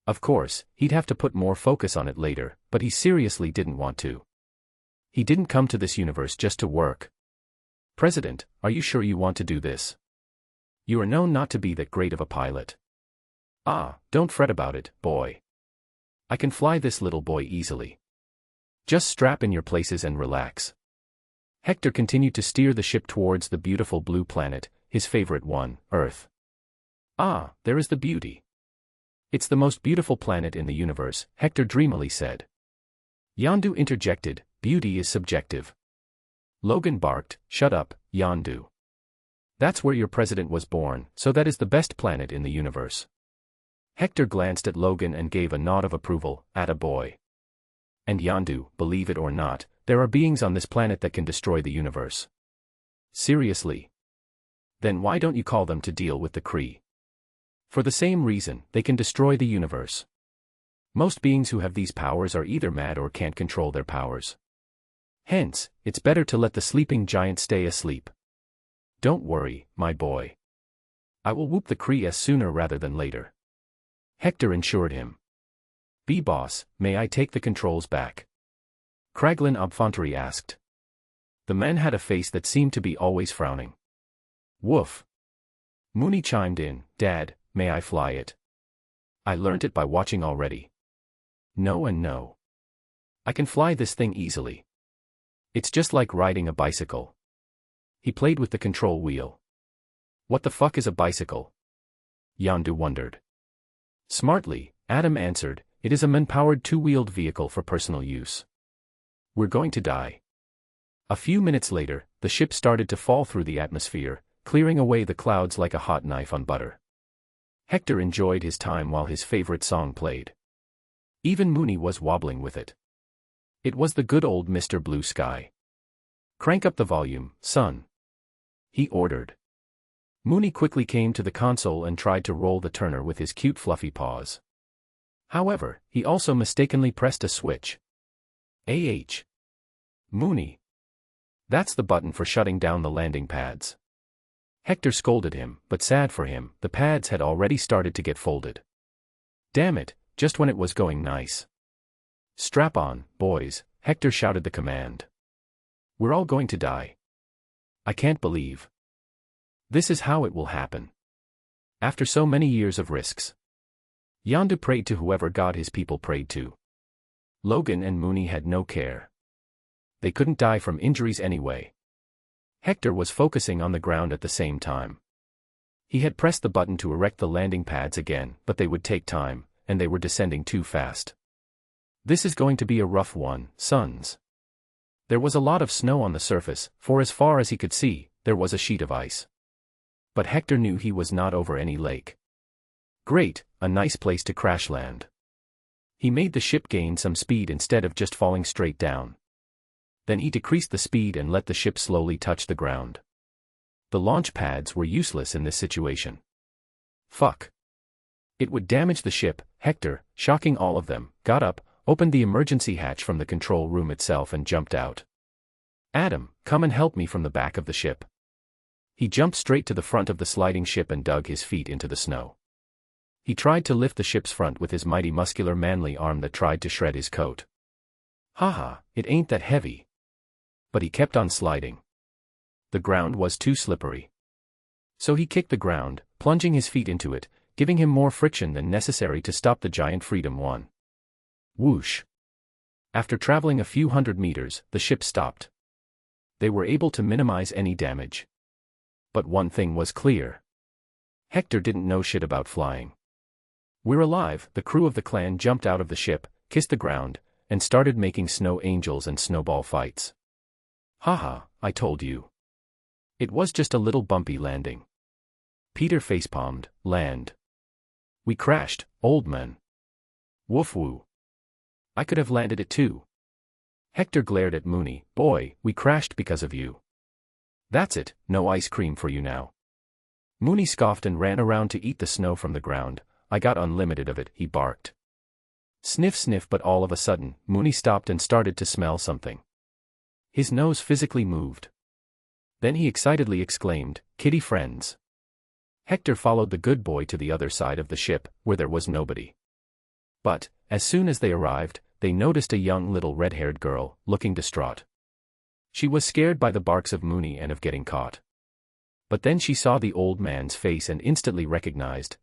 Of course, he'd have to put more focus on it later, but he seriously didn't want to. He didn't come to this universe just to work. President, are you sure you want to do this? You are known not to be that great of a pilot. Ah, don't fret about it, boy. I can fly this little boy easily. Just strap in your places and relax. Hector continued to steer the ship towards the beautiful blue planet, his favorite one, Earth. Ah, there is the beauty. It's the most beautiful planet in the universe, Hector dreamily said. Yondu interjected, beauty is subjective. Logan barked, shut up, Yondu. That's where your president was born, so that is the best planet in the universe. Hector glanced at Logan and gave a nod of approval, attaboy. And Yondu, believe it or not, there are beings on this planet that can destroy the universe. Seriously? Then why don't you call them to deal with the Kree? For the same reason, they can destroy the universe. Most beings who have these powers are either mad or can't control their powers. Hence, it's better to let the sleeping giant stay asleep. Don't worry, my boy. I will whoop the Kree sooner rather than later. Hector assured him. B-boss, may I take the controls back? Kraglin Obfontery asked. The man had a face that seemed to be always frowning. Woof. Mooney chimed in, Dad, may I fly it? I learnt it by watching already. No and no. I can fly this thing easily. It's just like riding a bicycle. He played with the control wheel. What the fuck is a bicycle? Yondu wondered. Smartly, Adam answered, it is a man-powered two-wheeled vehicle for personal use. We're going to die. A few minutes later, the ship started to fall through the atmosphere, clearing away the clouds like a hot knife on butter. Hector enjoyed his time while his favorite song played. Even Mooney was wobbling with it. It was the good old Mr. Blue Sky. Crank up the volume, son. He ordered. Mooney quickly came to the console and tried to roll the turner with his cute fluffy paws. However, he also mistakenly pressed a switch. Mooney. That's the button for shutting down the landing pads. Hector scolded him, but sad for him, the pads had already started to get folded. Damn it, just when it was going nice. Strap on, boys, Hector shouted the command. We're all going to die. I can't believe. This is how it will happen. After so many years of risks. Yondu prayed to whoever God his people prayed to. Logan and Mooney had no care. They couldn't die from injuries anyway. Hector was focusing on the ground at the same time. He had pressed the button to erect the landing pads again, but they would take time, and they were descending too fast. This is going to be a rough one, sons. There was a lot of snow on the surface, for as far as he could see, there was a sheet of ice. But Hector knew he was not over any lake. Great, a nice place to crash land. He made the ship gain some speed instead of just falling straight down. Then he decreased the speed and let the ship slowly touch the ground. The launch pads were useless in this situation. Fuck. It would damage the ship. Hector, shocking all of them, got up, opened the emergency hatch from the control room itself and jumped out. Adam, come and help me from the back of the ship. He jumped straight to the front of the sliding ship and dug his feet into the snow. He tried to lift the ship's front with his mighty muscular manly arm that tried to shred his coat. Haha, it ain't that heavy. But he kept on sliding. The ground was too slippery. So he kicked the ground, plunging his feet into it, giving him more friction than necessary to stop the giant Freedom 1. Whoosh. After traveling a few hundred meters, the ship stopped. They were able to minimize any damage. But one thing was clear. Hector didn't know shit about flying. We're alive, the crew of the clan jumped out of the ship, kissed the ground, and started making snow angels and snowball fights. Haha, I told you. It was just a little bumpy landing. Peter facepalmed, land. We crashed, old man. Woof woo. I could have landed it too. Hector glared at Mooney, boy, we crashed because of you. That's it, no ice cream for you now. Mooney scoffed and ran around to eat the snow from the ground, I got unlimited of it, he barked. Sniff sniff, but all of a sudden, Mooney stopped and started to smell something. His nose physically moved. Then he excitedly exclaimed, "Kitty friends." Hector followed the good boy to the other side of the ship, where there was nobody. But, as soon as they arrived, they noticed a young little red-haired girl, looking distraught. She was scared by the barks of Mooney and of getting caught. But then she saw the old man's face and instantly recognized,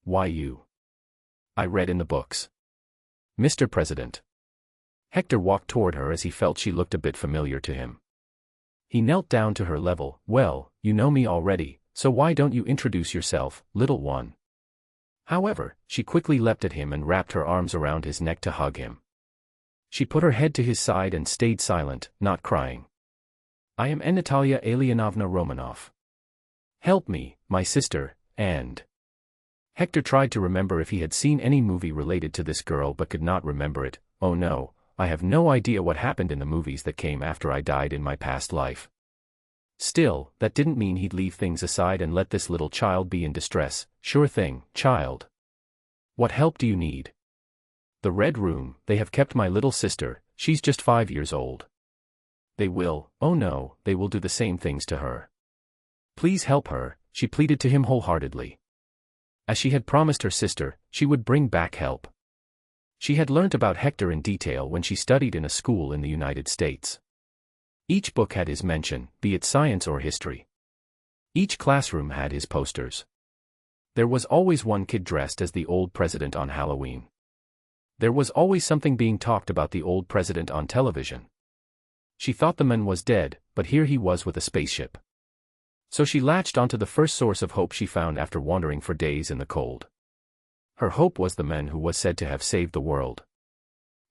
"Why you? I read in the books. Mr. President." Hector walked toward her as he felt she looked a bit familiar to him. He knelt down to her level. "Well, you know me already, so why don't you introduce yourself, little one?" However, she quickly leapt at him and wrapped her arms around his neck to hug him. She put her head to his side and stayed silent, not crying. "I am Natalia Alienovna Romanov. Help me, my sister, and..." Hector tried to remember if he had seen any movie related to this girl but could not remember it. "Oh no, I have no idea what happened in the movies that came after I died in my past life." Still, that didn't mean he'd leave things aside and let this little child be in distress. "Sure thing, child. What help do you need?" "The Red Room, they have kept my little sister, she's just 5 years old. They will, oh no, they will do the same things to her. Please help her," she pleaded to him wholeheartedly. As she had promised her sister, she would bring back help. She had learnt about Hector in detail when she studied in a school in the United States. Each book had his mention, be it science or history. Each classroom had his posters. There was always one kid dressed as the old president on Halloween. There was always something being talked about the old president on television. She thought the man was dead, but here he was with a spaceship. So she latched onto the first source of hope she found after wandering for days in the cold. Her hope was the man who was said to have saved the world.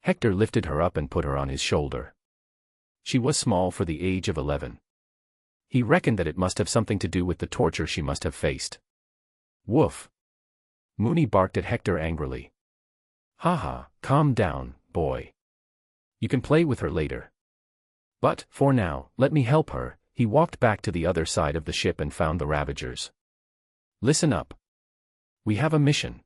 Hector lifted her up and put her on his shoulder. She was small for the age of 11. He reckoned that it must have something to do with the torture she must have faced. Woof! Mooney barked at Hector angrily. "Haha, calm down, boy. You can play with her later. But, for now, let me help her." He walked back to the other side of the ship and found the Ravagers. "Listen up. We have a mission.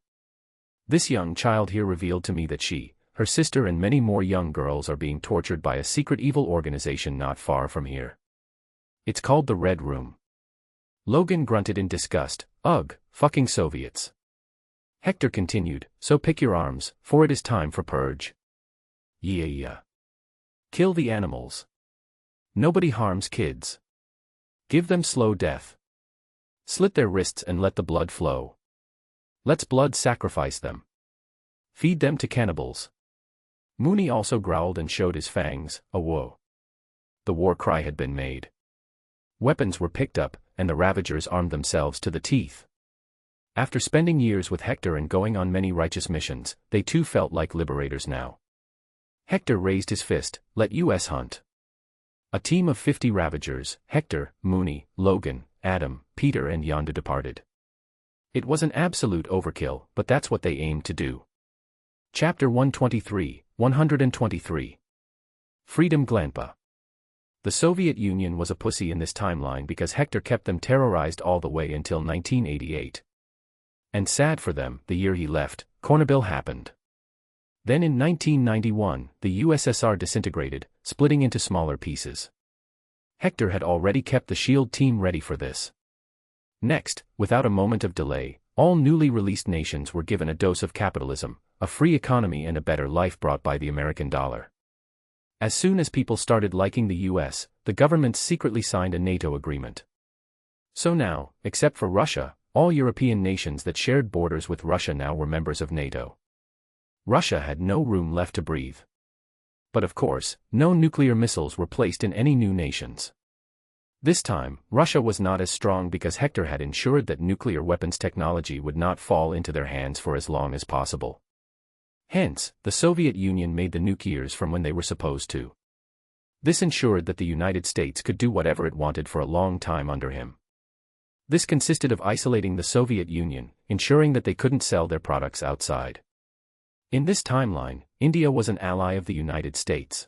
This young child here revealed to me that she, her sister and many more young girls are being tortured by a secret evil organization not far from here. It's called the Red Room." Logan grunted in disgust. "Ugh, fucking Soviets." Hector continued, "So pick your arms, for it is time for purge. Yeah. Kill the animals. Nobody harms kids. Give them slow death. Slit their wrists and let the blood flow. Let's blood sacrifice them. Feed them to cannibals." Mooney also growled and showed his fangs. Whoa. The war cry had been made. Weapons were picked up, and the Ravagers armed themselves to the teeth. After spending years with Hector and going on many righteous missions, they too felt like liberators now. Hector raised his fist. "Let us hunt." A team of 50 Ravagers, Hector, Mooney, Logan, Adam, Peter and Yondu departed. It was an absolute overkill, but that's what they aimed to do. Chapter 123. Freedom Glanpa. The Soviet Union was a pussy in this timeline because Hector kept them terrorized all the way until 1988. And sad for them, the year he left, Chernobyl happened. Then in 1991, the USSR disintegrated, splitting into smaller pieces. Hector had already kept the SHIELD team ready for this. Next, without a moment of delay, all newly released nations were given a dose of capitalism, a free economy and a better life brought by the American dollar. As soon as people started liking the US, the governments secretly signed a NATO agreement. So now, except for Russia, all European nations that shared borders with Russia now were members of NATO. Russia had no room left to breathe. But of course, no nuclear missiles were placed in any new nations. This time, Russia was not as strong because Hector had ensured that nuclear weapons technology would not fall into their hands for as long as possible. Hence, the Soviet Union made the nuke years from when they were supposed to. This ensured that the United States could do whatever it wanted for a long time under him. This consisted of isolating the Soviet Union, ensuring that they couldn't sell their products outside. In this timeline, India was an ally of the United States.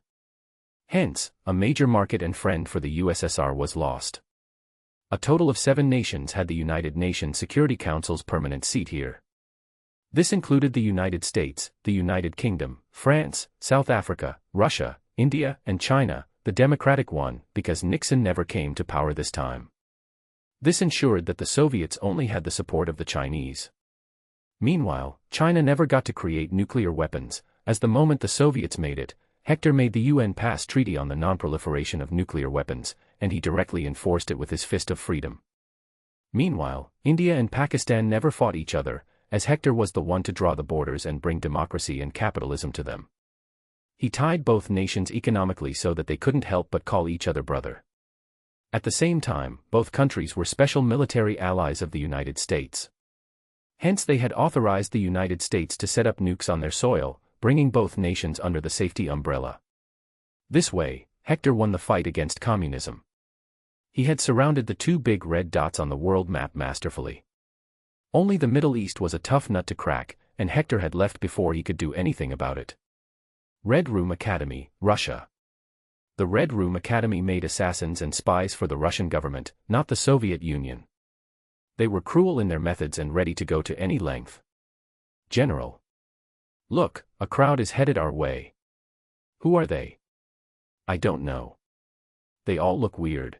Hence, a major market and friend for the USSR was lost. A total of 7 nations had the United Nations Security Council's permanent seat here. This included the United States, the United Kingdom, France, South Africa, Russia, India, and China, the Democratic one, because Nixon never came to power this time. This ensured that the Soviets only had the support of the Chinese. Meanwhile, China never got to create nuclear weapons, as the moment the Soviets made it, Hector made the UN pass treaty on the non-proliferation of nuclear weapons, and he directly enforced it with his fist of freedom. Meanwhile, India and Pakistan never fought each other, as Hector was the one to draw the borders and bring democracy and capitalism to them. He tied both nations economically so that they couldn't help but call each other brother. At the same time, both countries were special military allies of the United States. Hence they had authorized the United States to set up nukes on their soil, bringing both nations under the safety umbrella. This way, Hector won the fight against communism. He had surrounded the 2 big red dots on the world map masterfully. Only the Middle East was a tough nut to crack, and Hector had left before he could do anything about it. Red Room Academy, Russia. The Red Room Academy made assassins and spies for the Russian government, not the Soviet Union. They were cruel in their methods and ready to go to any length. General. Look, a crowd is headed our way. Who are they? I don't know. They all look weird.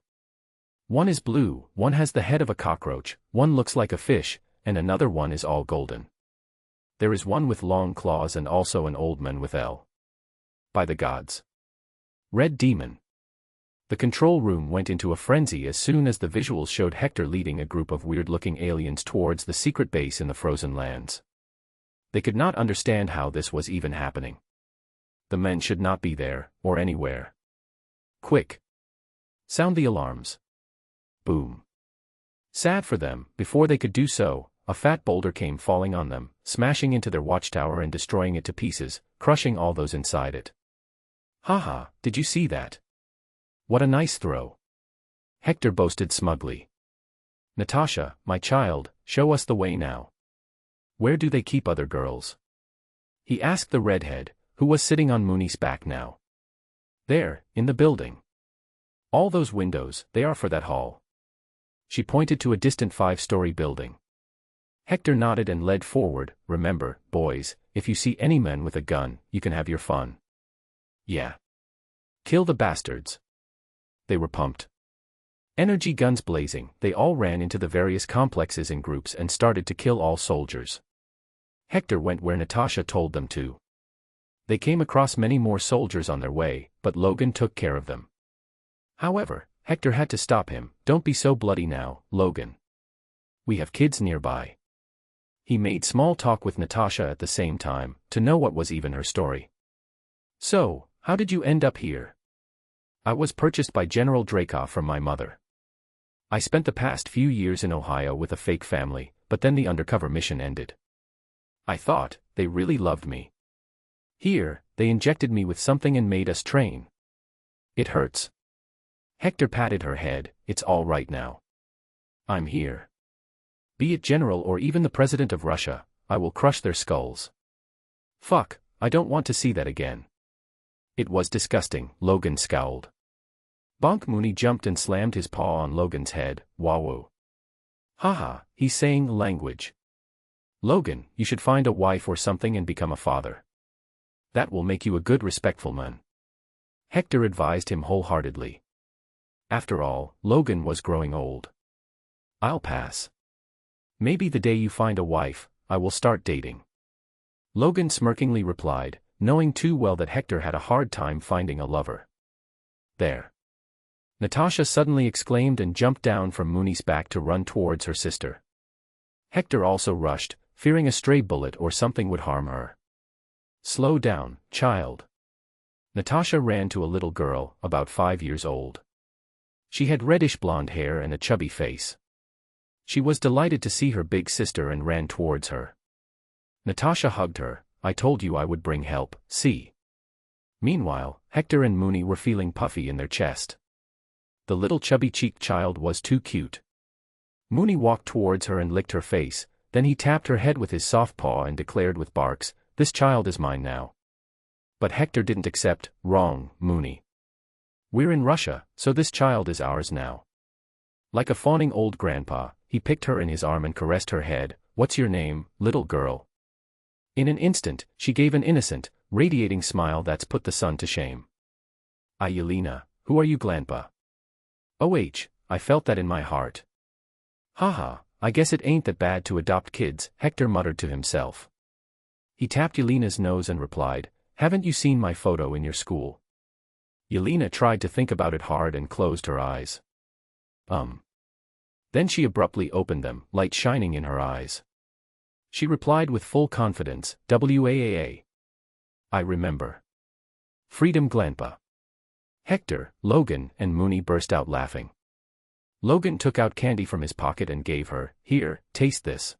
One is blue, one has the head of a cockroach, one looks like a fish, and another one is all golden. There is one with long claws and also an old man with L. By the gods. Red Demon. The control room went into a frenzy as soon as the visuals showed Hector leading a group of weird-looking aliens towards the secret base in the frozen lands. They could not understand how this was even happening. The men should not be there, or anywhere. Quick! Sound the alarms. Boom. Sad for them, before they could do so, a fat boulder came falling on them, smashing into their watchtower and destroying it to pieces, crushing all those inside it. Haha, did you see that? What a nice throw. Hector boasted smugly. Natasha, my child, show us the way now. Where do they keep other girls? He asked the redhead, who was sitting on Mooney's back now. There, in the building. All those windows, they are for that hall. She pointed to a distant 5-story building. Hector nodded and led forward. Remember, boys, if you see any men with a gun, you can have your fun. Yeah. Kill the bastards. They were pumped. Energy guns blazing, they all ran into the various complexes in groups and started to kill all soldiers. Hector went where Natasha told them to. They came across many more soldiers on their way, but Logan took care of them. However, Hector had to stop him. Don't be so bloody now, Logan. We have kids nearby. He made small talk with Natasha at the same time, to know what was even her story. So, how did you end up here? I was purchased by General Dreykov from my mother. I spent the past few years in Ohio with a fake family, but then the undercover mission ended. I thought, they really loved me. Here, they injected me with something and made us train. It hurts. Hector patted her head. It's all right now. I'm here. Be it General or even the President of Russia, I will crush their skulls. Fuck, I don't want to see that again. It was disgusting, Logan scowled. Bonk Mooney jumped and slammed his paw on Logan's head. Wahoo. Haha, he's saying language. Logan, you should find a wife or something and become a father. That will make you a good respectful man. Hector advised him wholeheartedly. After all, Logan was growing old. I'll pass. Maybe the day you find a wife, I will start dating. Logan smirkingly replied, knowing too well that Hector had a hard time finding a lover. There. Natasha suddenly exclaimed and jumped down from Mooney's back to run towards her sister. Hector also rushed, fearing a stray bullet or something would harm her. Slow down, child. Natasha ran to a little girl, about 5 years old. She had reddish blonde hair and a chubby face. She was delighted to see her big sister and ran towards her. Natasha hugged her. I told you I would bring help, see. Meanwhile, Hector and Mooney were feeling puffy in their chest. The little chubby-cheeked child was too cute. Mooney walked towards her and licked her face, then he tapped her head with his soft paw and declared with barks, "This child is mine now." But Hector didn't accept. Wrong, Mooney. We're in Russia, so this child is ours now. Like a fawning old grandpa, he picked her in his arm and caressed her head. "What's your name, little girl?" In an instant, she gave an innocent, radiating smile that's put the sun to shame. "Yelena, who are you, grandpa?" I felt that in my heart. "Haha, I guess it ain't that bad to adopt kids," Hector muttered to himself. He tapped Yelena's nose and replied, "Haven't you seen my photo in your school?" Yelena tried to think about it hard and closed her eyes. Then she abruptly opened them, light shining in her eyes. She replied with full confidence, "WAAA. I remember. Freedom grandpa." Hector, Logan, and Mooney burst out laughing. Logan took out candy from his pocket and gave her. "Here, taste this."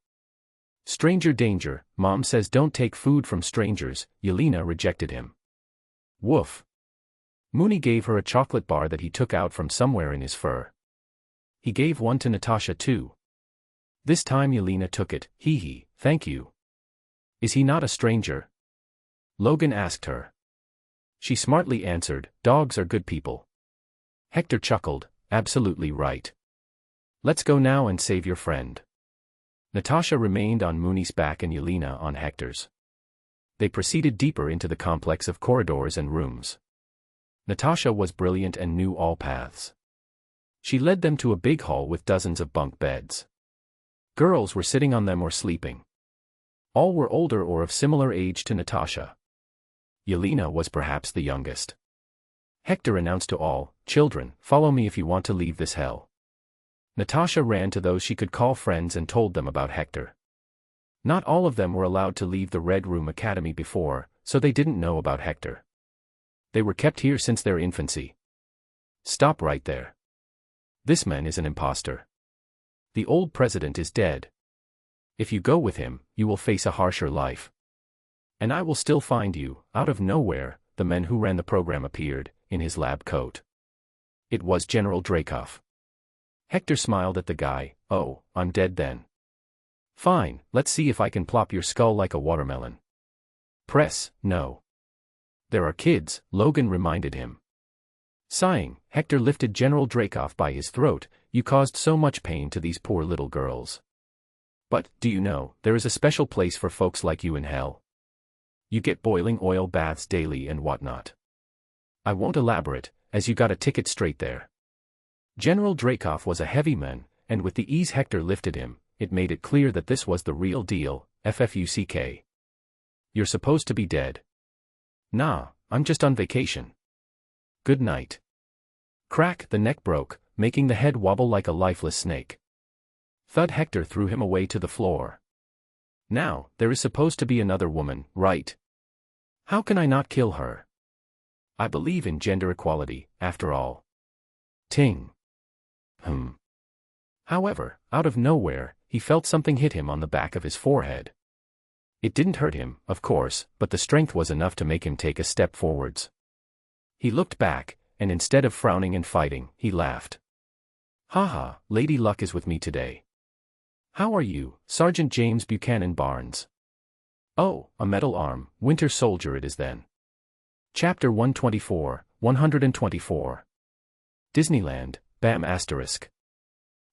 "Stranger danger, Mom says don't take food from strangers," Yelena rejected him. "Woof." Mooney gave her a chocolate bar that he took out from somewhere in his fur. He gave one to Natasha too. This time Yelena took it. "Hee, thank you." "Is he not a stranger?" Logan asked her. She smartly answered, "Dogs are good people." Hector chuckled, "Absolutely right. Let's go now and save your friend." Natasha remained on Mooney's back and Yelena on Hector's. They proceeded deeper into the complex of corridors and rooms. Natasha was brilliant and knew all paths. She led them to a big hall with dozens of bunk beds. Girls were sitting on them or sleeping. All were older or of similar age to Natasha. Yelena was perhaps the youngest. Hector announced to all, "Children, follow me if you want to leave this hell." Natasha ran to those she could call friends and told them about Hector. Not all of them were allowed to leave the Red Room Academy before, so they didn't know about Hector. They were kept here since their infancy. "Stop right there. This man is an imposter. The old president is dead. If you go with him, you will face a harsher life. And I will still find you." Out of nowhere, the man who ran the program appeared, in his lab coat. It was General Dreykov. Hector smiled at the guy. "Oh, I'm dead then. Fine, let's see if I can plop your skull like a watermelon." "Press, no. There are kids," Logan reminded him. Sighing, Hector lifted General Dreykov by his throat. "You caused so much pain to these poor little girls. But, do you know, there is a special place for folks like you in hell? You get boiling oil baths daily and whatnot. I won't elaborate, as you got a ticket straight there." General Dreykov was a heavy man, and with the ease Hector lifted him, it made it clear that this was the real deal. "FFUCK. You're supposed to be dead." "Nah, I'm just on vacation. Good night." Crack, the neck broke, making the head wobble like a lifeless snake. Thud, Hector threw him away to the floor. "Now, there is supposed to be another woman, right? How can I not kill her? I believe in gender equality, after all." Ting. However, out of nowhere, he felt something hit him on the back of his forehead. It didn't hurt him, of course, but the strength was enough to make him take a step forwards. He looked back, and instead of frowning and fighting, he laughed. "Haha, Lady Luck is with me today. How are you, Sergeant James Buchanan Barnes?" "Oh, a metal arm, Winter Soldier it is then." Chapter 124, 124. Disneyland, Bam***.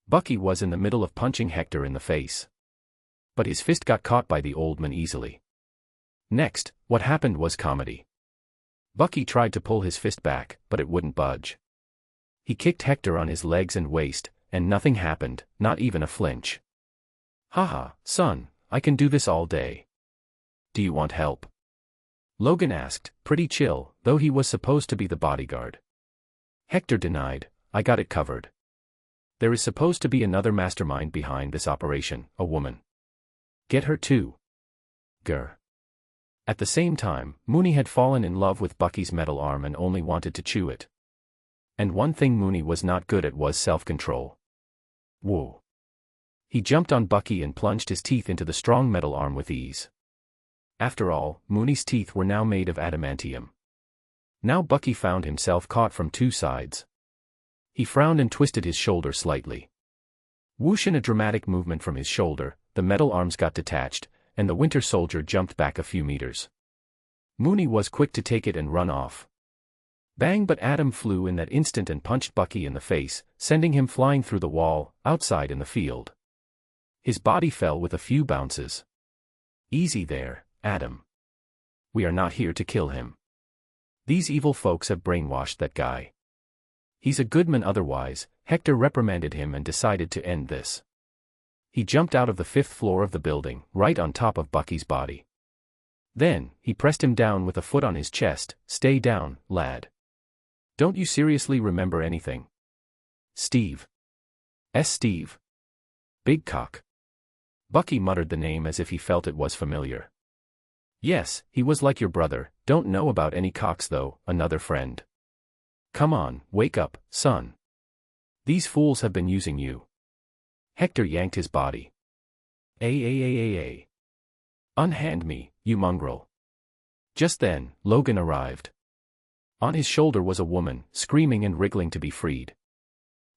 Bucky was in the middle of punching Hector in the face. But his fist got caught by the old man easily. Next, what happened was comedy. Bucky tried to pull his fist back, but it wouldn't budge. He kicked Hector on his legs and waist, and nothing happened, not even a flinch. "Haha, son, I can do this all day. Do you want help?" Logan asked, pretty chill, though he was supposed to be the bodyguard. Hector denied, "I got it covered. There is supposed to be another mastermind behind this operation, a woman. Get her too." Grr. At the same time, Mooney had fallen in love with Bucky's metal arm and only wanted to chew it. And one thing Mooney was not good at was self-control. Whoa. He jumped on Bucky and plunged his teeth into the strong metal arm with ease. After all, Mooney's teeth were now made of adamantium. Now Bucky found himself caught from two sides. He frowned and twisted his shoulder slightly. Whoosh, in a dramatic movement from his shoulder, the metal arms got detached, and the Winter Soldier jumped back a few meters. Mooney was quick to take it and run off. Bang! But Adam flew in that instant and punched Bucky in the face, sending him flying through the wall, outside in the field. His body fell with a few bounces. Easy there, Adam. We are not here to kill him. These evil folks have brainwashed that guy. He's a good man otherwise. Hector reprimanded him and decided to end this. He jumped out of the 5th floor of the building, right on top of Bucky's body. Then, he pressed him down with a foot on his chest. Stay down, lad. Don't you seriously remember anything? Steve. Steve. Big cock. Bucky muttered the name as if he felt it was familiar. Yes, he was like your brother. Don't know about any cocks though, another friend. Come on, wake up, son. These fools have been using you. Hector yanked his body. Unhand me, you mongrel. Just then, Logan arrived. On his shoulder was a woman, screaming and wriggling to be freed.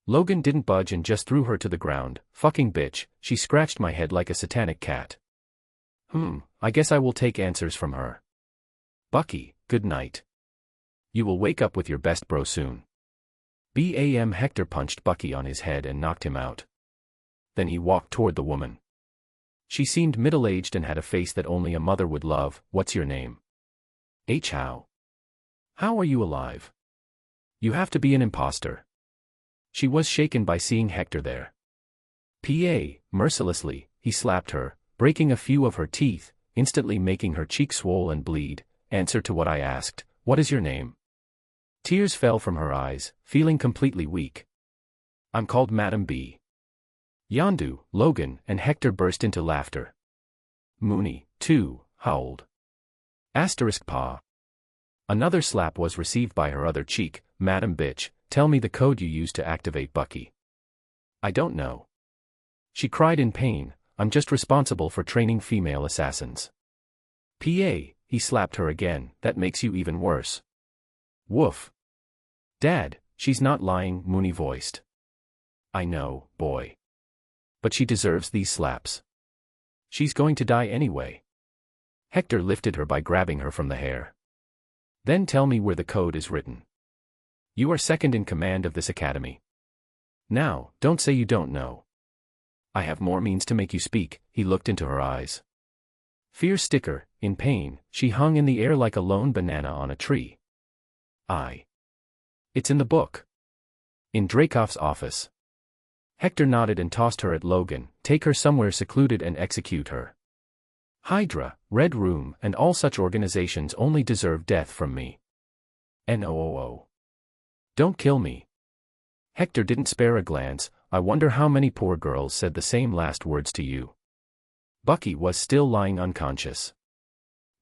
Logan didn't budge and just threw her to the ground. Fucking bitch, she scratched my head like a satanic cat. I guess I will take answers from her. Bucky, good night. You will wake up with your best bro soon. Bam! Hector punched Bucky on his head and knocked him out. Then he walked toward the woman. She seemed middle-aged and had a face that only a mother would love. What's your name? How? How are you alive? You have to be an imposter. She was shaken by seeing Hector there. Mercilessly, he slapped her, breaking a few of her teeth, instantly making her cheek swell and bleed. Answer to what I asked, what is your name? Tears fell from her eyes, feeling completely weak. I'm called Madam B. Yondu, Logan, and Hector burst into laughter. Mooney, too, howled. *Pa. Another slap was received by her other cheek. Madam bitch, tell me the code you used to activate Bucky. I don't know. She cried in pain. I'm just responsible for training female assassins. He slapped her again. That makes you even worse. Woof. Dad, she's not lying, Mooney voiced. I know, boy. But she deserves these slaps. She's going to die anyway. Hector lifted her by grabbing her from the hair. Then tell me where the code is written. You are second in command of this academy. Now, don't say you don't know. I have more means to make you speak. He looked into her eyes. Fear sticker, in pain, she hung in the air like a lone banana on a tree. It's in the book. In Dracov's office. Hector nodded and tossed her at Logan. Take her somewhere secluded and execute her. Hydra, Red Room, and all such organizations only deserve death from me. No. Don't kill me. Hector didn't spare a glance. I wonder how many poor girls said the same last words to you. Bucky was still lying unconscious.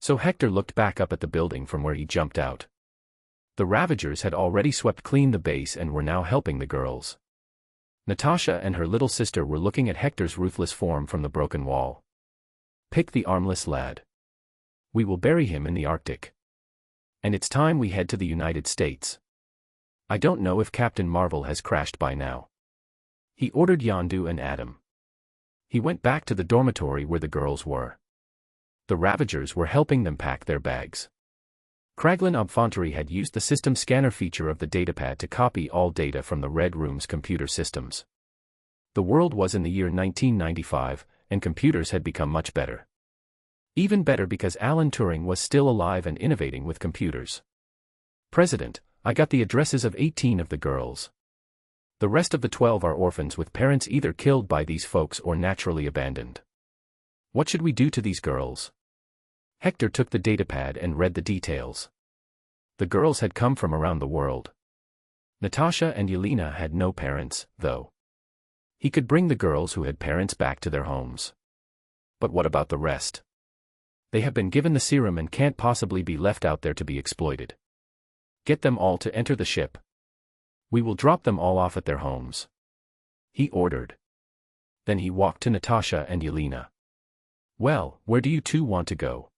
So Hector looked back up at the building from where he jumped out. The Ravagers had already swept clean the base and were now helping the girls. Natasha and her little sister were looking at Hector's ruthless form from the broken wall. Pick the armless lad. We will bury him in the Arctic. And it's time we head to the United States. I don't know if Captain Marvel has crashed by now. He ordered Yondu and Adam. He went back to the dormitory where the girls were. The Ravagers were helping them pack their bags. Kraglin Obfontery had used the system scanner feature of the datapad to copy all data from the Red Room's computer systems. The world was in the year 1995, and computers had become much better. Even better because Alan Turing was still alive and innovating with computers. President, I got the addresses of 18 of the girls. The rest of the 12 are orphans with parents either killed by these folks or naturally abandoned. What should we do to these girls? Hector took the datapad and read the details. The girls had come from around the world. Natasha and Yelena had no parents, though. He could bring the girls who had parents back to their homes. But what about the rest? They have been given the serum and can't possibly be left out there to be exploited. Get them all to enter the ship. We will drop them all off at their homes. He ordered. Then he walked to Natasha and Yelena. Well, where do you two want to go?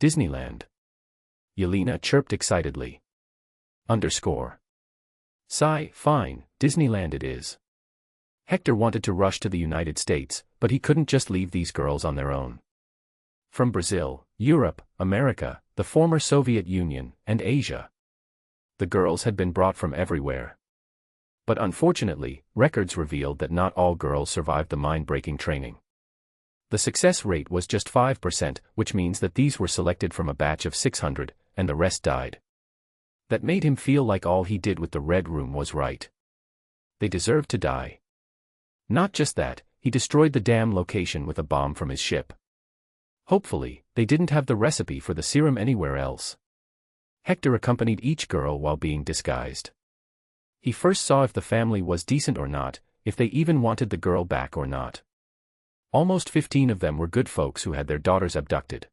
Disneyland. Yelena chirped excitedly. Fine, Disneyland it is. Hector wanted to rush to the United States, but he couldn't just leave these girls on their own. From Brazil, Europe, America, the former Soviet Union, and Asia. The girls had been brought from everywhere. But unfortunately, records revealed that not all girls survived the mind-breaking training. The success rate was just 5%, which means that these were selected from a batch of 600, and the rest died. That made him feel like all he did with the Red Room was right. They deserved to die. Not just that, he destroyed the damn location with a bomb from his ship. Hopefully, they didn't have the recipe for the serum anywhere else. Hector accompanied each girl while being disguised. He first saw if the family was decent or not, if they even wanted the girl back or not. Almost 15 of them were good folks who had their daughters abducted.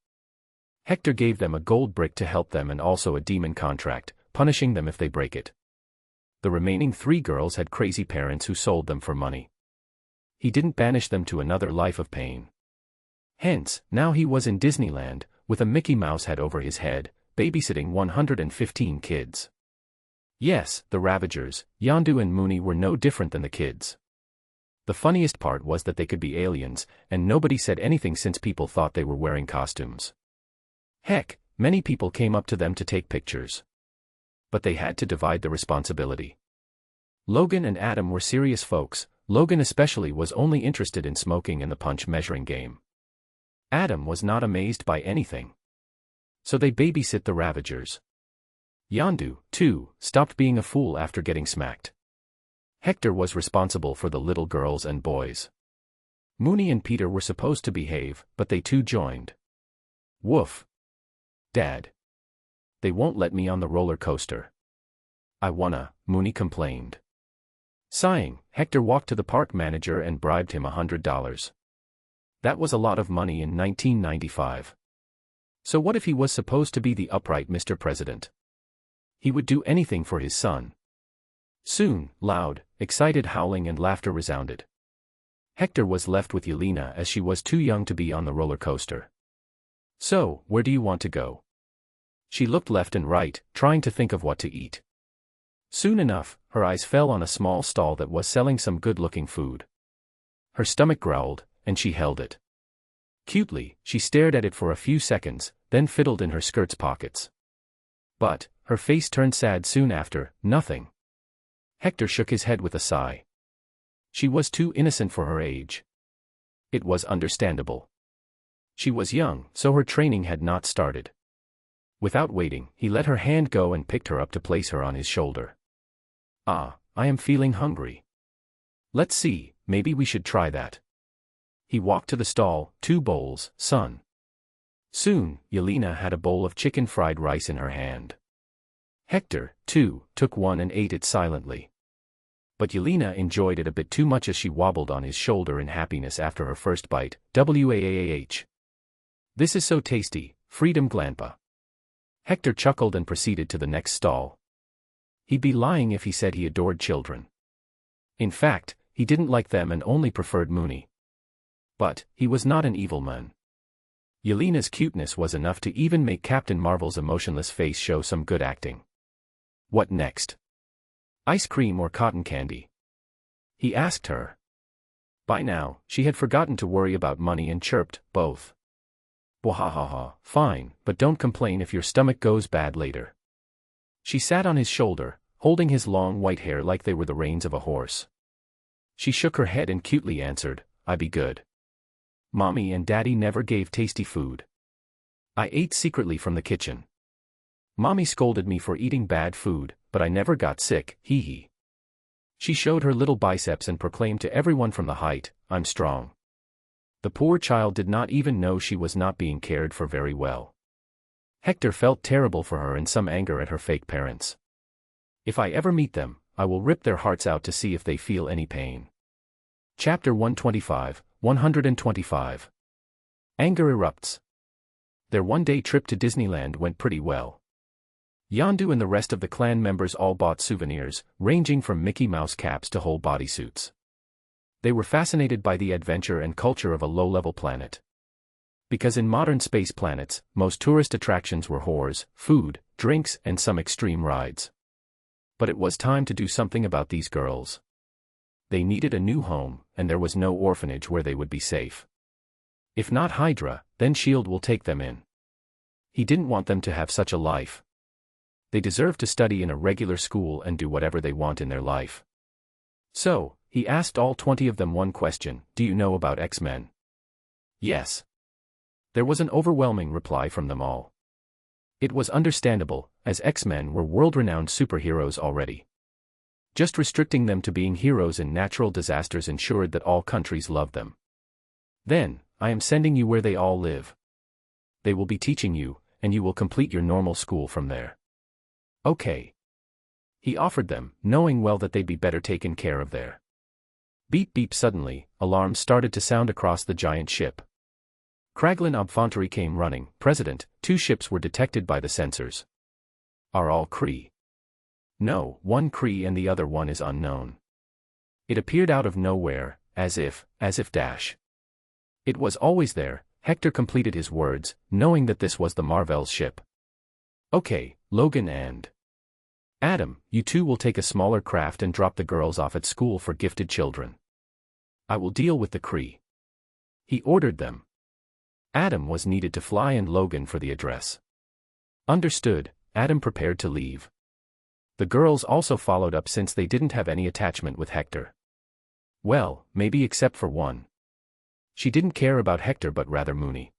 Hector gave them a gold brick to help them and also a demon contract, punishing them if they break it. The remaining 3 girls had crazy parents who sold them for money. He didn't banish them to another life of pain. Hence, now he was in Disneyland, with a Mickey Mouse head over his head, babysitting 115 kids. Yes, the Ravagers, Yondu and Mooney were no different than the kids. The funniest part was that they could be aliens, and nobody said anything since people thought they were wearing costumes. Heck, many people came up to them to take pictures. But they had to divide the responsibility. Logan and Adam were serious folks. Logan especially was only interested in smoking and the punch measuring game. Adam was not amazed by anything. So they babysit the Ravagers. Yondu, too, stopped being a fool after getting smacked. Hector was responsible for the little girls and boys. Mooney and Peter were supposed to behave, but they too joined. Woof. Dad. They won't let me on the roller coaster. I wanna, Mooney complained. Sighing, Hector walked to the park manager and bribed him $100. That was a lot of money in 1995. So what if he was supposed to be the upright Mr. President? He would do anything for his son. Soon, loud, excited howling and laughter resounded. Hector was left with Yelena as she was too young to be on the roller coaster. So, where do you want to go? She looked left and right, trying to think of what to eat. Soon enough, her eyes fell on a small stall that was selling some good-looking food. Her stomach growled, and she held it. Cutely, she stared at it for a few seconds, then fiddled in her skirt's pockets. But, her face turned sad soon after. Nothing. Hector shook his head with a sigh. She was too innocent for her age. It was understandable. She was young, so her training had not started. Without waiting, he let her hand go and picked her up to place her on his shoulder. Ah, I am feeling hungry. Let's see, maybe we should try that. He walked to the stall. 2 bowls, son. Soon, Yelena had a bowl of chicken fried rice in her hand. Hector, too, took one and ate it silently. But Yelena enjoyed it a bit too much as she wobbled on his shoulder in happiness after her first bite. Waah. This is so tasty, freedom glanpa. Hector chuckled and proceeded to the next stall. He'd be lying if he said he adored children. In fact, he didn't like them and only preferred Mooney. But, he was not an evil man. Yelena's cuteness was enough to even make Captain Marvel's emotionless face show some good acting. What next? Ice cream or cotton candy? He asked her. By now, she had forgotten to worry about money and chirped, both. Wahahaha, fine, but don't complain if your stomach goes bad later. She sat on his shoulder, holding his long white hair like they were the reins of a horse. She shook her head and cutely answered, I be good. Mommy and Daddy never gave tasty food. I ate secretly from the kitchen. Mommy scolded me for eating bad food, but I never got sick, hee hee. She showed her little biceps and proclaimed to everyone from the height, I'm strong. The poor child did not even know she was not being cared for very well. Hector felt terrible for her and some anger at her fake parents. If I ever meet them, I will rip their hearts out to see if they feel any pain. Chapter 125, 125. Anger erupts. Their one-day trip to Disneyland went pretty well. Yondu and the rest of the clan members all bought souvenirs, ranging from Mickey Mouse caps to whole bodysuits. They were fascinated by the adventure and culture of a low-level planet. Because in modern space planets, most tourist attractions were whores, food, drinks, and some extreme rides. But it was time to do something about these girls. They needed a new home, and there was no orphanage where they would be safe. If not Hydra, then S.H.I.E.L.D. will take them in. He didn't want them to have such a life. They deserve to study in a regular school and do whatever they want in their life. So, he asked all 20 of them one question: do you know about X-Men? Yes. There was an overwhelming reply from them all. It was understandable, as X-Men were world-renowned superheroes already. Just restricting them to being heroes in natural disasters ensured that all countries loved them. Then, I am sending you where they all live. They will be teaching you, and you will complete your normal school from there. Okay. He offered them, knowing well that they'd be better taken care of there. Beep beep. Suddenly, alarms started to sound across the giant ship. Kraglin Obfantary came running. President, 2 ships were detected by the sensors. Are all Kree? No, one Kree and the other one is unknown. It appeared out of nowhere, as if. It was always there. Hector completed his words, knowing that this was the Marvel's ship. Okay, Logan and Adam, you two will take a smaller craft and drop the girls off at school for gifted children. I will deal with the Kree. He ordered them. Adam was needed to fly and Logan for the address. Understood. Adam prepared to leave. The girls also followed up since they didn't have any attachment with Hector. Well, maybe except for one. She didn't care about Hector but rather Mooney.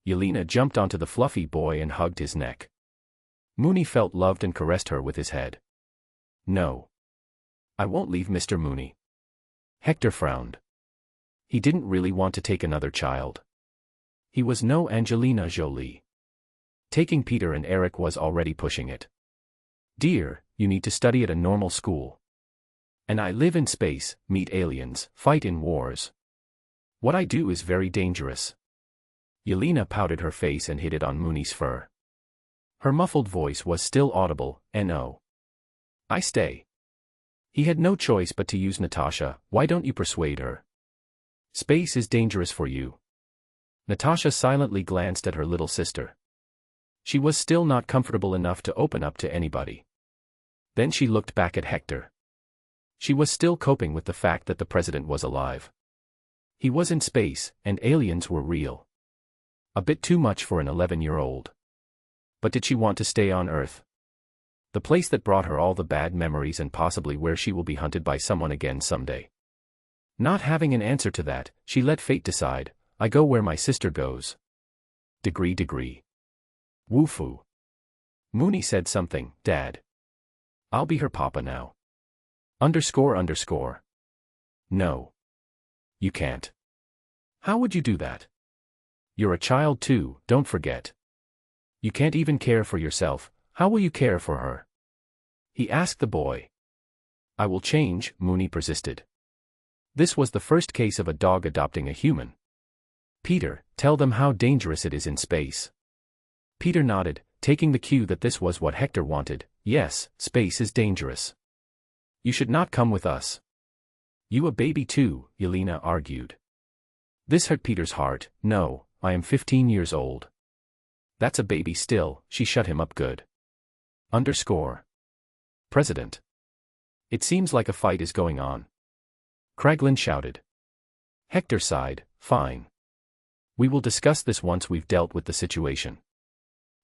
Yelena jumped onto the fluffy boy and hugged his neck. Mooney felt loved and caressed her with his head. No. I won't leave Mr. Mooney. Hector frowned. He didn't really want to take another child. He was no Angelina Jolie. Taking Peter and Eric was already pushing it. Dear, you need to study at a normal school. And I live in space, meet aliens, fight in wars. What I do is very dangerous. Yelena pouted her face and hid it on Mooney's fur. Her muffled voice was still audible. No. I stay. He had no choice but to use Natasha. Why don't you persuade her? Space is dangerous for you. Natasha silently glanced at her little sister. She was still not comfortable enough to open up to anybody. Then she looked back at Hector. She was still coping with the fact that the president was alive. He was in space, and aliens were real. A bit too much for an 11-year-old. But did she want to stay on Earth? The place that brought her all the bad memories and possibly where she will be hunted by someone again someday. Not having an answer to that, she let fate decide. I go where my sister goes. Degree. Woofu. Mooney said something. Dad. I'll be her papa now. __. No. You can't. How would you do that? You're a child too, don't forget. You can't even care for yourself, how will you care for her? He asked the boy. I will change, Mooney persisted. This was the first case of a dog adopting a human. Peter, tell them how dangerous it is in space. Peter nodded, taking the cue that this was what Hector wanted. Yes, space is dangerous. You should not come with us. You a baby too, Yelena argued. This hurt Peter's heart. No, I am 15 years old. That's a baby still, she shut him up good. President. It seems like a fight is going on. Kraglin shouted. Hector sighed, fine. We will discuss this once we've dealt with the situation.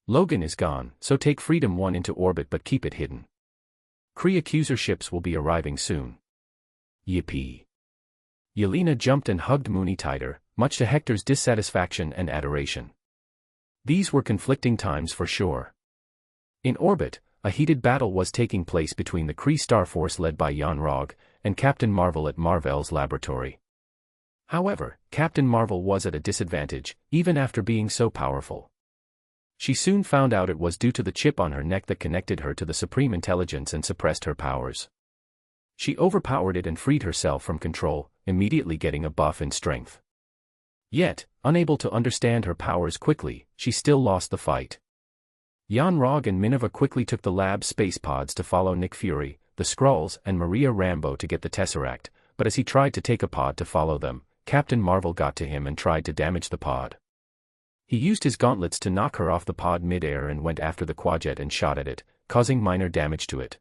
Logan is gone, so take Freedom 1 into orbit but keep it hidden. Kree accuser ships will be arriving soon. Yippee. Yelena jumped and hugged Mooney tighter, much to Hector's dissatisfaction and adoration. These were conflicting times for sure. In orbit, a heated battle was taking place between the Kree Star Force led by Yondu and Captain Marvel at Marvel's laboratory. However, Captain Marvel was at a disadvantage, even after being so powerful. She soon found out it was due to the chip on her neck that connected her to the Supreme Intelligence and suppressed her powers. She overpowered it and freed herself from control, immediately getting a buff in strength. Yet, unable to understand her powers quickly, she still lost the fight. Yondu and Minerva quickly took the lab space pods to follow Nick Fury, the Skrulls and Maria Rambeau to get the Tesseract, but as he tried to take a pod to follow them, Captain Marvel got to him and tried to damage the pod. He used his gauntlets to knock her off the pod mid-air and went after the Quajet and shot at it, causing minor damage to it.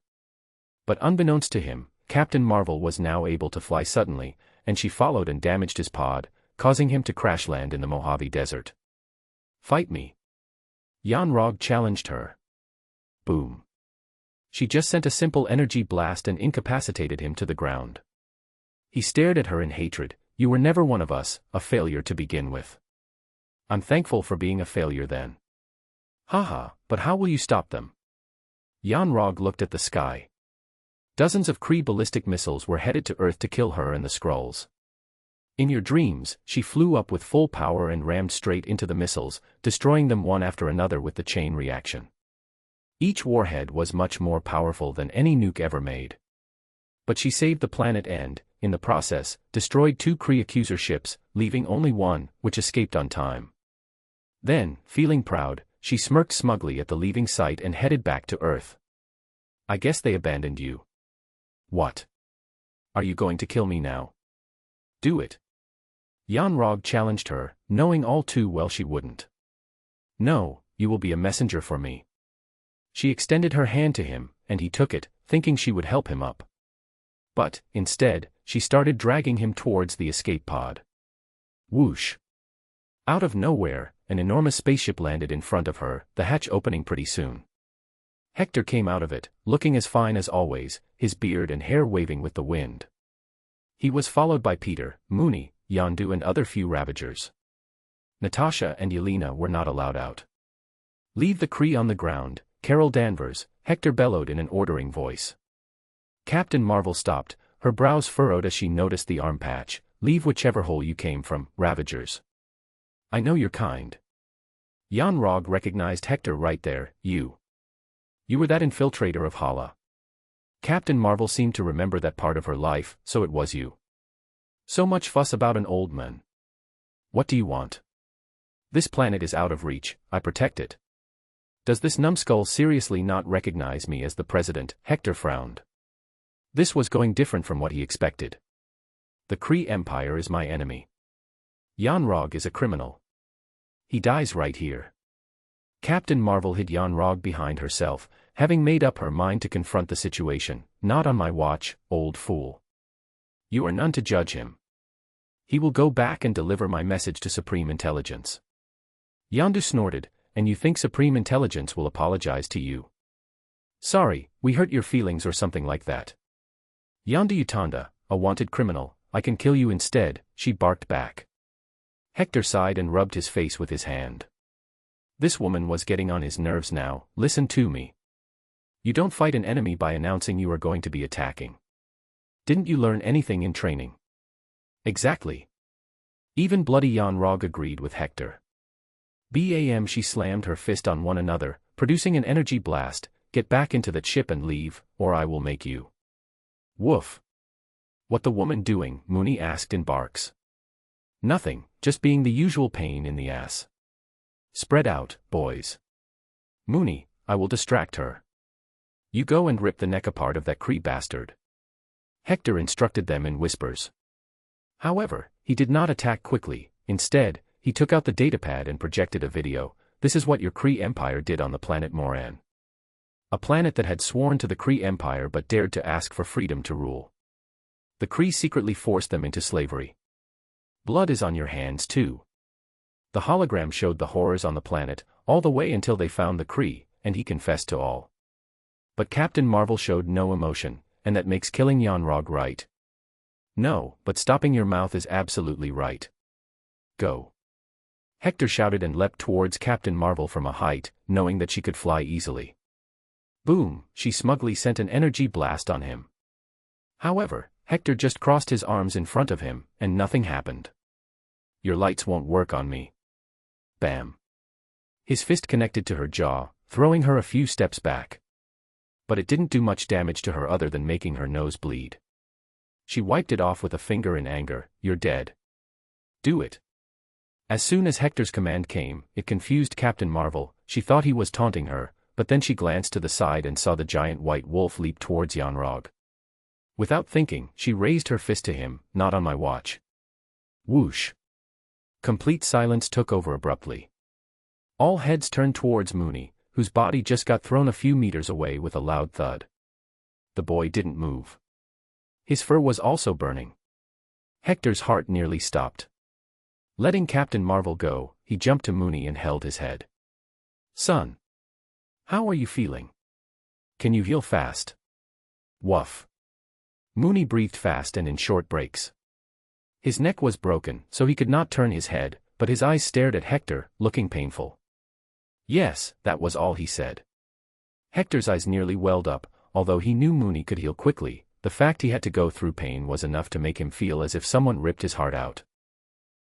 But unbeknownst to him, Captain Marvel was now able to fly suddenly, and she followed and damaged his pod, causing him to crash land in the Mojave Desert. Fight me. Yondu challenged her. Boom. She just sent a simple energy blast and incapacitated him to the ground. He stared at her in hatred. You were never one of us, a failure to begin with. I'm thankful for being a failure then. Haha, but how will you stop them? Yanrog looked at the sky. Dozens of Kree ballistic missiles were headed to Earth to kill her and the Skrulls. In your dreams, she flew up with full power and rammed straight into the missiles, destroying them one after another with the chain reaction. Each warhead was much more powerful than any nuke ever made. But she saved the planet and, in the process, destroyed 2 Kree accuser ships, leaving only one, which escaped on time. Then, feeling proud, she smirked smugly at the leaving site and headed back to Earth. I guess they abandoned you. What? Are you going to kill me now? Do it. Yanrog challenged her, knowing all too well she wouldn't. No, you will be a messenger for me. She extended her hand to him, and he took it, thinking she would help him up. But, instead, she started dragging him towards the escape pod. Whoosh! Out of nowhere, an enormous spaceship landed in front of her, the hatch opening pretty soon. Hector came out of it, looking as fine as always, his beard and hair waving with the wind. He was followed by Peter, Mooney, Yondu and other few Ravagers. Natasha and Yelena were not allowed out. Leave the Kree on the ground, Carol Danvers, Hector bellowed in an ordering voice. Captain Marvel stopped, her brows furrowed as she noticed the arm patch. Leave whichever hole you came from, Ravagers. I know you're kind. Yanrog recognized Hector right there. You were that infiltrator of Hala. Captain Marvel seemed to remember that part of her life, so it was you. So much fuss about an old man. What do you want? This planet is out of reach, I protect it. Does this numbskull seriously not recognize me as the president? Hector frowned. This was going different from what he expected. The Kree Empire is my enemy. Yanrog is a criminal. He dies right here. Captain Marvel hid Yanrog behind herself, having made up her mind to confront the situation. Not on my watch, old fool. You are none to judge him. He will go back and deliver my message to Supreme Intelligence. Yondu snorted, and you think Supreme Intelligence will apologize to you? Sorry, we hurt your feelings or something like that. Yondu Utanda, a wanted criminal, I can kill you instead, she barked back. Hector sighed and rubbed his face with his hand. This woman was getting on his nerves now. Listen to me. You don't fight an enemy by announcing you are going to be attacking. Didn't you learn anything in training? Exactly. Even bloody Yanrog agreed with Hector. Bam! She slammed her fist on one another, producing an energy blast. Get back into that ship and leave, or I will make you. Woof. What the woman doing? Mooney asked in barks. Nothing, just being the usual pain in the ass. Spread out, boys. Mooney, I will distract her. You go and rip the neck apart of that Kree bastard. Hector instructed them in whispers. However, he did not attack quickly. Instead, he took out the datapad and projected a video. This is what your Kree Empire did on the planet Moran. A planet that had sworn to the Kree Empire but dared to ask for freedom to rule. The Kree secretly forced them into slavery. Blood is on your hands too. The hologram showed the horrors on the planet, all the way until they found the Kree, and he confessed to all. But Captain Marvel showed no emotion, and that makes killing Yanrog right. No, but stopping your mouth is absolutely right. Go. Hector shouted and leapt towards Captain Marvel from a height, knowing that she could fly easily. Boom, she smugly sent an energy blast on him. However, Hector just crossed his arms in front of him, and nothing happened. Your lights won't work on me. Bam. His fist connected to her jaw, throwing her a few steps back. But it didn't do much damage to her other than making her nose bleed. She wiped it off with a finger in anger. You're dead. Do it. As soon as Hector's command came, it confused Captain Marvel. She thought he was taunting her, but then she glanced to the side and saw the giant white wolf leap towards Yanrog. Without thinking, she raised her fist to him. Not on my watch. Whoosh. Complete silence took over abruptly. All heads turned towards Mooney, whose body just got thrown a few meters away with a loud thud. The boy didn't move. His fur was also burning. Hector's heart nearly stopped. Letting Captain Marvel go, he jumped to Mooney and held his head. Son. How are you feeling? Can you heal fast? Woof. Mooney breathed fast and in short breaks. His neck was broken, so he could not turn his head, but his eyes stared at Hector, looking painful. Yes, that was all he said. Hector's eyes nearly welled up, although he knew Mooney could heal quickly. The fact he had to go through pain was enough to make him feel as if someone ripped his heart out.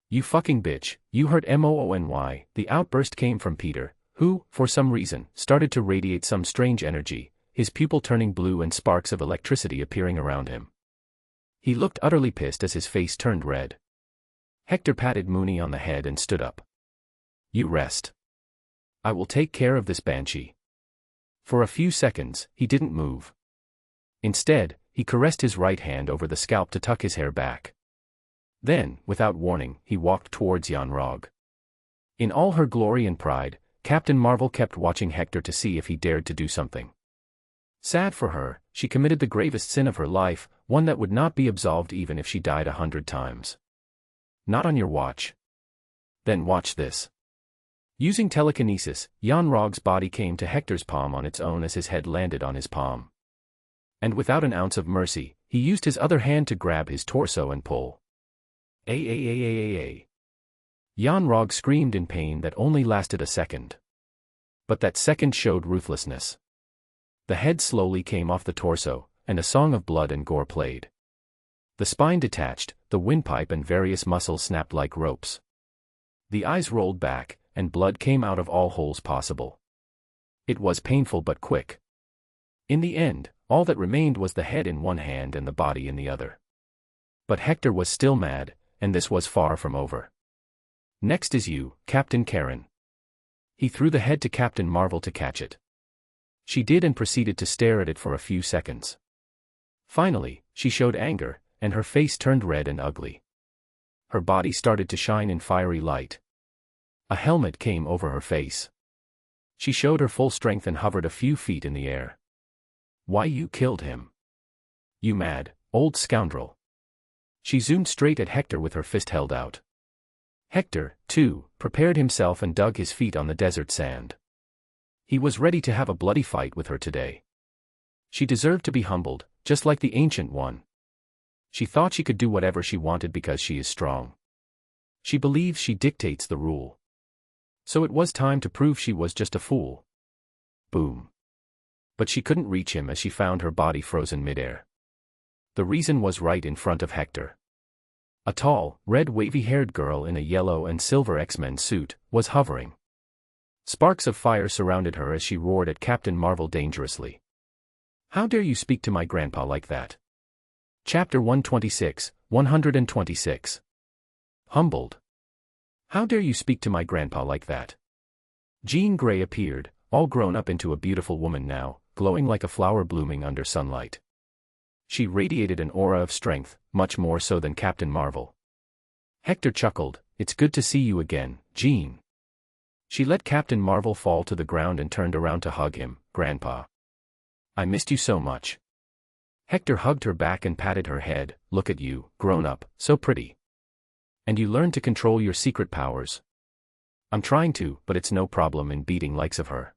You fucking bitch, you hurt Moony. The outburst came from Peter, who, for some reason, started to radiate some strange energy, his pupil turning blue and sparks of electricity appearing around him. He looked utterly pissed as his face turned red. Hector patted Mooney on the head and stood up. You rest. I will take care of this banshee. For a few seconds, he didn't move. Instead, he caressed his right hand over the scalp to tuck his hair back. Then, without warning, he walked towards Yondu. In all her glory and pride, Captain Marvel kept watching Hector to see if he dared to do something. Sad for her, she committed the gravest sin of her life, one that would not be absolved even if she died 100 times. Not on your watch. Then watch this. Using telekinesis, Yondu's body came to Hector's palm on its own as his head landed on his palm. And without an ounce of mercy, he used his other hand to grab his torso and pull. Yondu screamed in pain that only lasted a second. But that second showed ruthlessness. The head slowly came off the torso, and a song of blood and gore played. The spine detached, the windpipe and various muscles snapped like ropes. The eyes rolled back, and blood came out of all holes possible. It was painful but quick. In the end, all that remained was the head in one hand and the body in the other. But Hector was still mad, and this was far from over. Next is you, Captain Karen. He threw the head to Captain Marvel to catch it. She did and proceeded to stare at it for a few seconds. Finally, she showed anger, and her face turned red and ugly. Her body started to shine in fiery light. A helmet came over her face. She showed her full strength and hovered a few feet in the air. Why you killed him? You mad, old scoundrel. She zoomed straight at Hector with her fist held out. Hector, too, prepared himself and dug his feet on the desert sand. He was ready to have a bloody fight with her today. She deserved to be humbled, just like the Ancient One. She thought she could do whatever she wanted because she is strong. She believes she dictates the rule. So it was time to prove she was just a fool. Boom. But she couldn't reach him as she found her body frozen midair. The reason was right in front of Hector. A tall, red wavy-haired girl in a yellow and silver X-Men suit was hovering. Sparks of fire surrounded her as she roared at Captain Marvel dangerously. How dare you speak to my grandpa like that? Chapter 126. Humbled. How dare you speak to my grandpa like that? Jean Grey appeared, all grown up into a beautiful woman now, glowing like a flower blooming under sunlight. She radiated an aura of strength, much more so than Captain Marvel. Hector chuckled, "It's good to see you again, Jean." She let Captain Marvel fall to the ground and turned around to hug him. "Grandpa. I missed you so much." Hector hugged her back and patted her head. "Look at you, grown up, so pretty. And you learned to control your secret powers." "I'm trying to, but it's no problem in beating likes of her."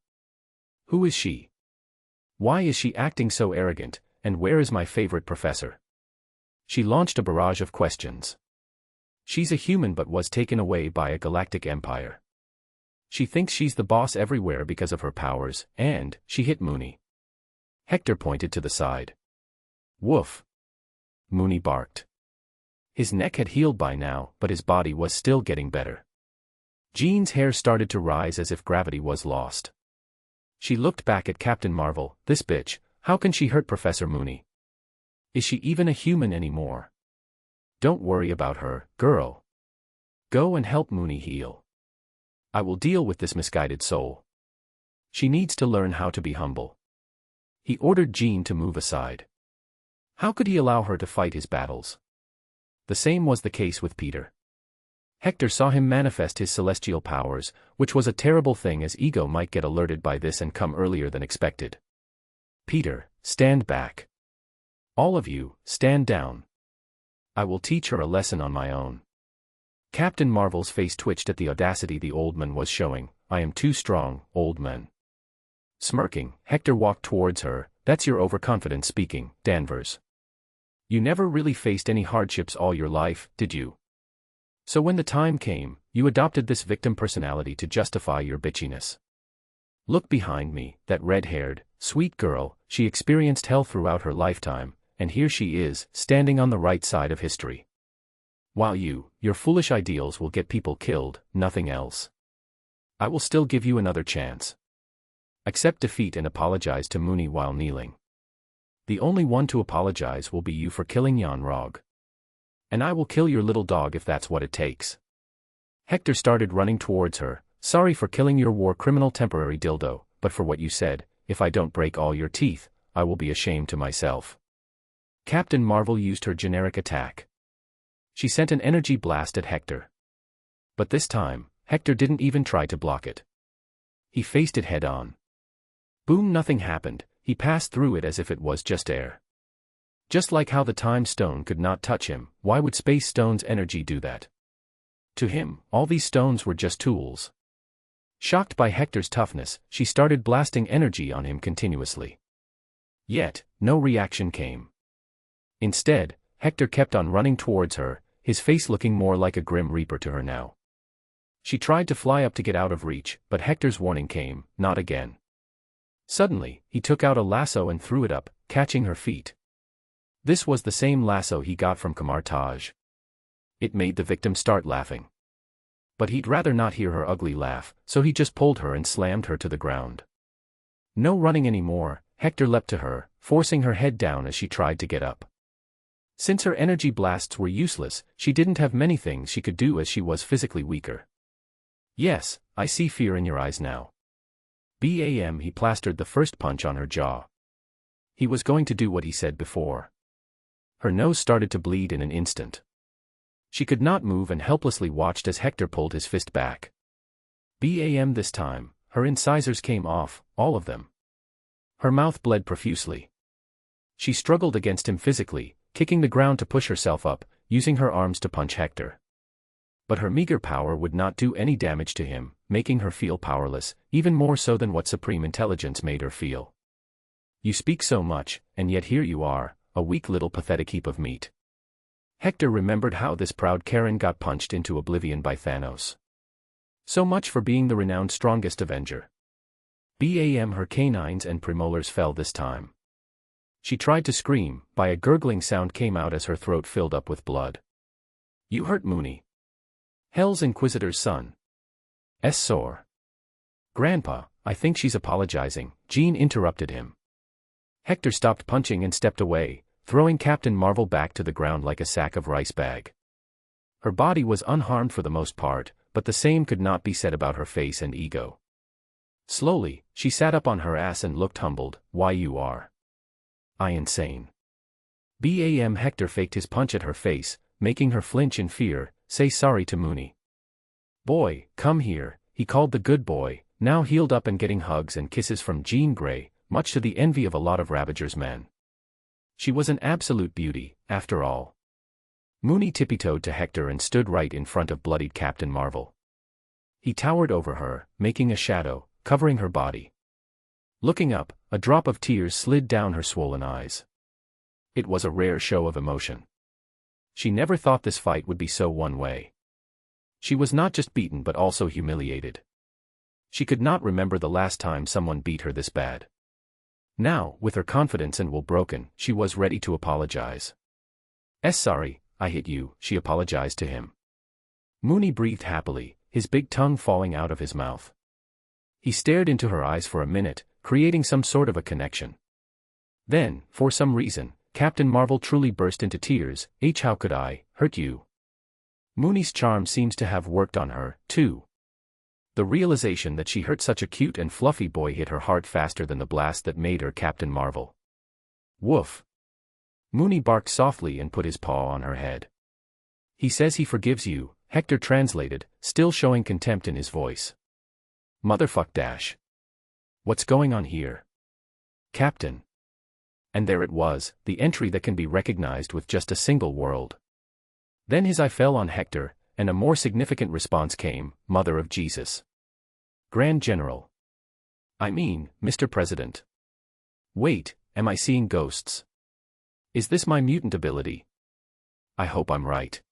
"Who is she? Why is she acting so arrogant, and where is my favorite professor?" She launched a barrage of questions. She's a human but was taken away by a galactic empire. She thinks she's the boss everywhere because of her powers, and she hit Mooney. Hector pointed to the side. "Woof." Mooney barked. His neck had healed by now, but his body was still getting better. Jean's hair started to rise as if gravity was lost. She looked back at Captain Marvel. "This bitch, how can she hurt Professor Mooney? Is she even a human anymore? Don't worry about her, girl. Go and help Mooney heal. I will deal with this misguided soul. She needs to learn how to be humble." He ordered Jean to move aside. How could he allow her to fight his battles? The same was the case with Peter. Hector saw him manifest his celestial powers, which was a terrible thing as Ego might get alerted by this and come earlier than expected. "Peter, stand back. All of you, stand down. I will teach her a lesson on my own." Captain Marvel's face twitched at the audacity the old man was showing. "I am too strong, old man. Smirking, Hector walked towards her. That's your overconfidence speaking, Danvers. You never really faced any hardships all your life, did you? So when the time came, you adopted this victim personality to justify your bitchiness. Look behind me, that red-haired, sweet girl, she experienced hell throughout her lifetime, and here she is, standing on the right side of history. While your foolish ideals will get people killed, nothing else. I will still give you another chance. Accept defeat and apologize to Mooney while kneeling. The only one to apologize will be you for killing Yon-Rogg. And I will kill your little dog if that's what it takes. Hector started running towards her. Sorry for killing your war criminal temporary dildo, but for what you said, if I don't break all your teeth, I will be ashamed to myself. Captain Marvel used her generic attack. She sent an energy blast at Hector. But this time, Hector didn't even try to block it. He faced it head-on. Boom, nothing happened, he passed through it as if it was just air. Just like how the time stone could not touch him, why would space stone's energy do that? To him, all these stones were just tools. Shocked by Hector's toughness, she started blasting energy on him continuously. Yet, no reaction came. Instead, Hector kept on running towards her, his face looking more like a grim reaper to her now. She tried to fly up to get out of reach, but Hector's warning came, not again. Suddenly, he took out a lasso and threw it up, catching her feet. This was the same lasso he got from Kamar Taj. It made the victim start laughing. But he'd rather not hear her ugly laugh, so he just pulled her and slammed her to the ground. No running anymore, Hector leapt to her, forcing her head down as she tried to get up. Since her energy blasts were useless, she didn't have many things she could do as she was physically weaker. Yes, I see fear in your eyes now. Bam! He plastered the first punch on her jaw. He was going to do what he said before. Her nose started to bleed in an instant. She could not move and helplessly watched as Hector pulled his fist back. Bam! This time, her incisors came off, all of them. Her mouth bled profusely. She struggled against him physically, kicking the ground to push herself up, using her arms to punch Hector. But her meager power would not do any damage to him, making her feel powerless, even more so than what supreme intelligence made her feel. You speak so much, and yet here you are, a weak little pathetic heap of meat. Hector remembered how this proud Karen got punched into oblivion by Thanos. So much for being the renowned strongest Avenger. Bam! Her canines and premolars fell this time. She tried to scream, but a gurgling sound came out as her throat filled up with blood. You hurt Mooney. Hell's Inquisitor's son. Sore. Grandpa, I think she's apologizing, Jean interrupted him. Hector stopped punching and stepped away, throwing Captain Marvel back to the ground like a sack of rice bag. Her body was unharmed for the most part, but the same could not be said about her face and ego. Slowly, she sat up on her ass and looked humbled. Why you are I insane? Bam! Hector faked his punch at her face, making her flinch in fear. Say sorry to Mooney. Boy, come here, he called the good boy, now healed up and getting hugs and kisses from Jean Grey, much to the envy of a lot of Ravager's men. She was an absolute beauty, after all. Mooney tippy-toed to Hector and stood right in front of bloodied Captain Marvel. He towered over her, making a shadow, covering her body. Looking up, a drop of tears slid down her swollen eyes. It was a rare show of emotion. She never thought this fight would be so one-way. She was not just beaten but also humiliated. She could not remember the last time someone beat her this bad. Now, with her confidence and will broken, she was ready to apologize. Sorry, I hit you, she apologized to him. Mooney breathed happily, his big tongue falling out of his mouth. He stared into her eyes for a minute, creating some sort of a connection. Then, for some reason, Captain Marvel truly burst into tears. How could I hurt you? Mooney's charm seems to have worked on her, too. The realization that she hurt such a cute and fluffy boy hit her heart faster than the blast that made her Captain Marvel. Woof. Mooney barked softly and put his paw on her head. He says he forgives you, Hector translated, still showing contempt in his voice. Motherfuck dash. What's going on here? Captain. And there it was, the entry that can be recognized with just a single world. Then his eye fell on Hector, and a more significant response came, Mother of Jesus. Grand General. I mean, Mr. President. Wait, am I seeing ghosts? Is this my mutant ability? I hope I'm right.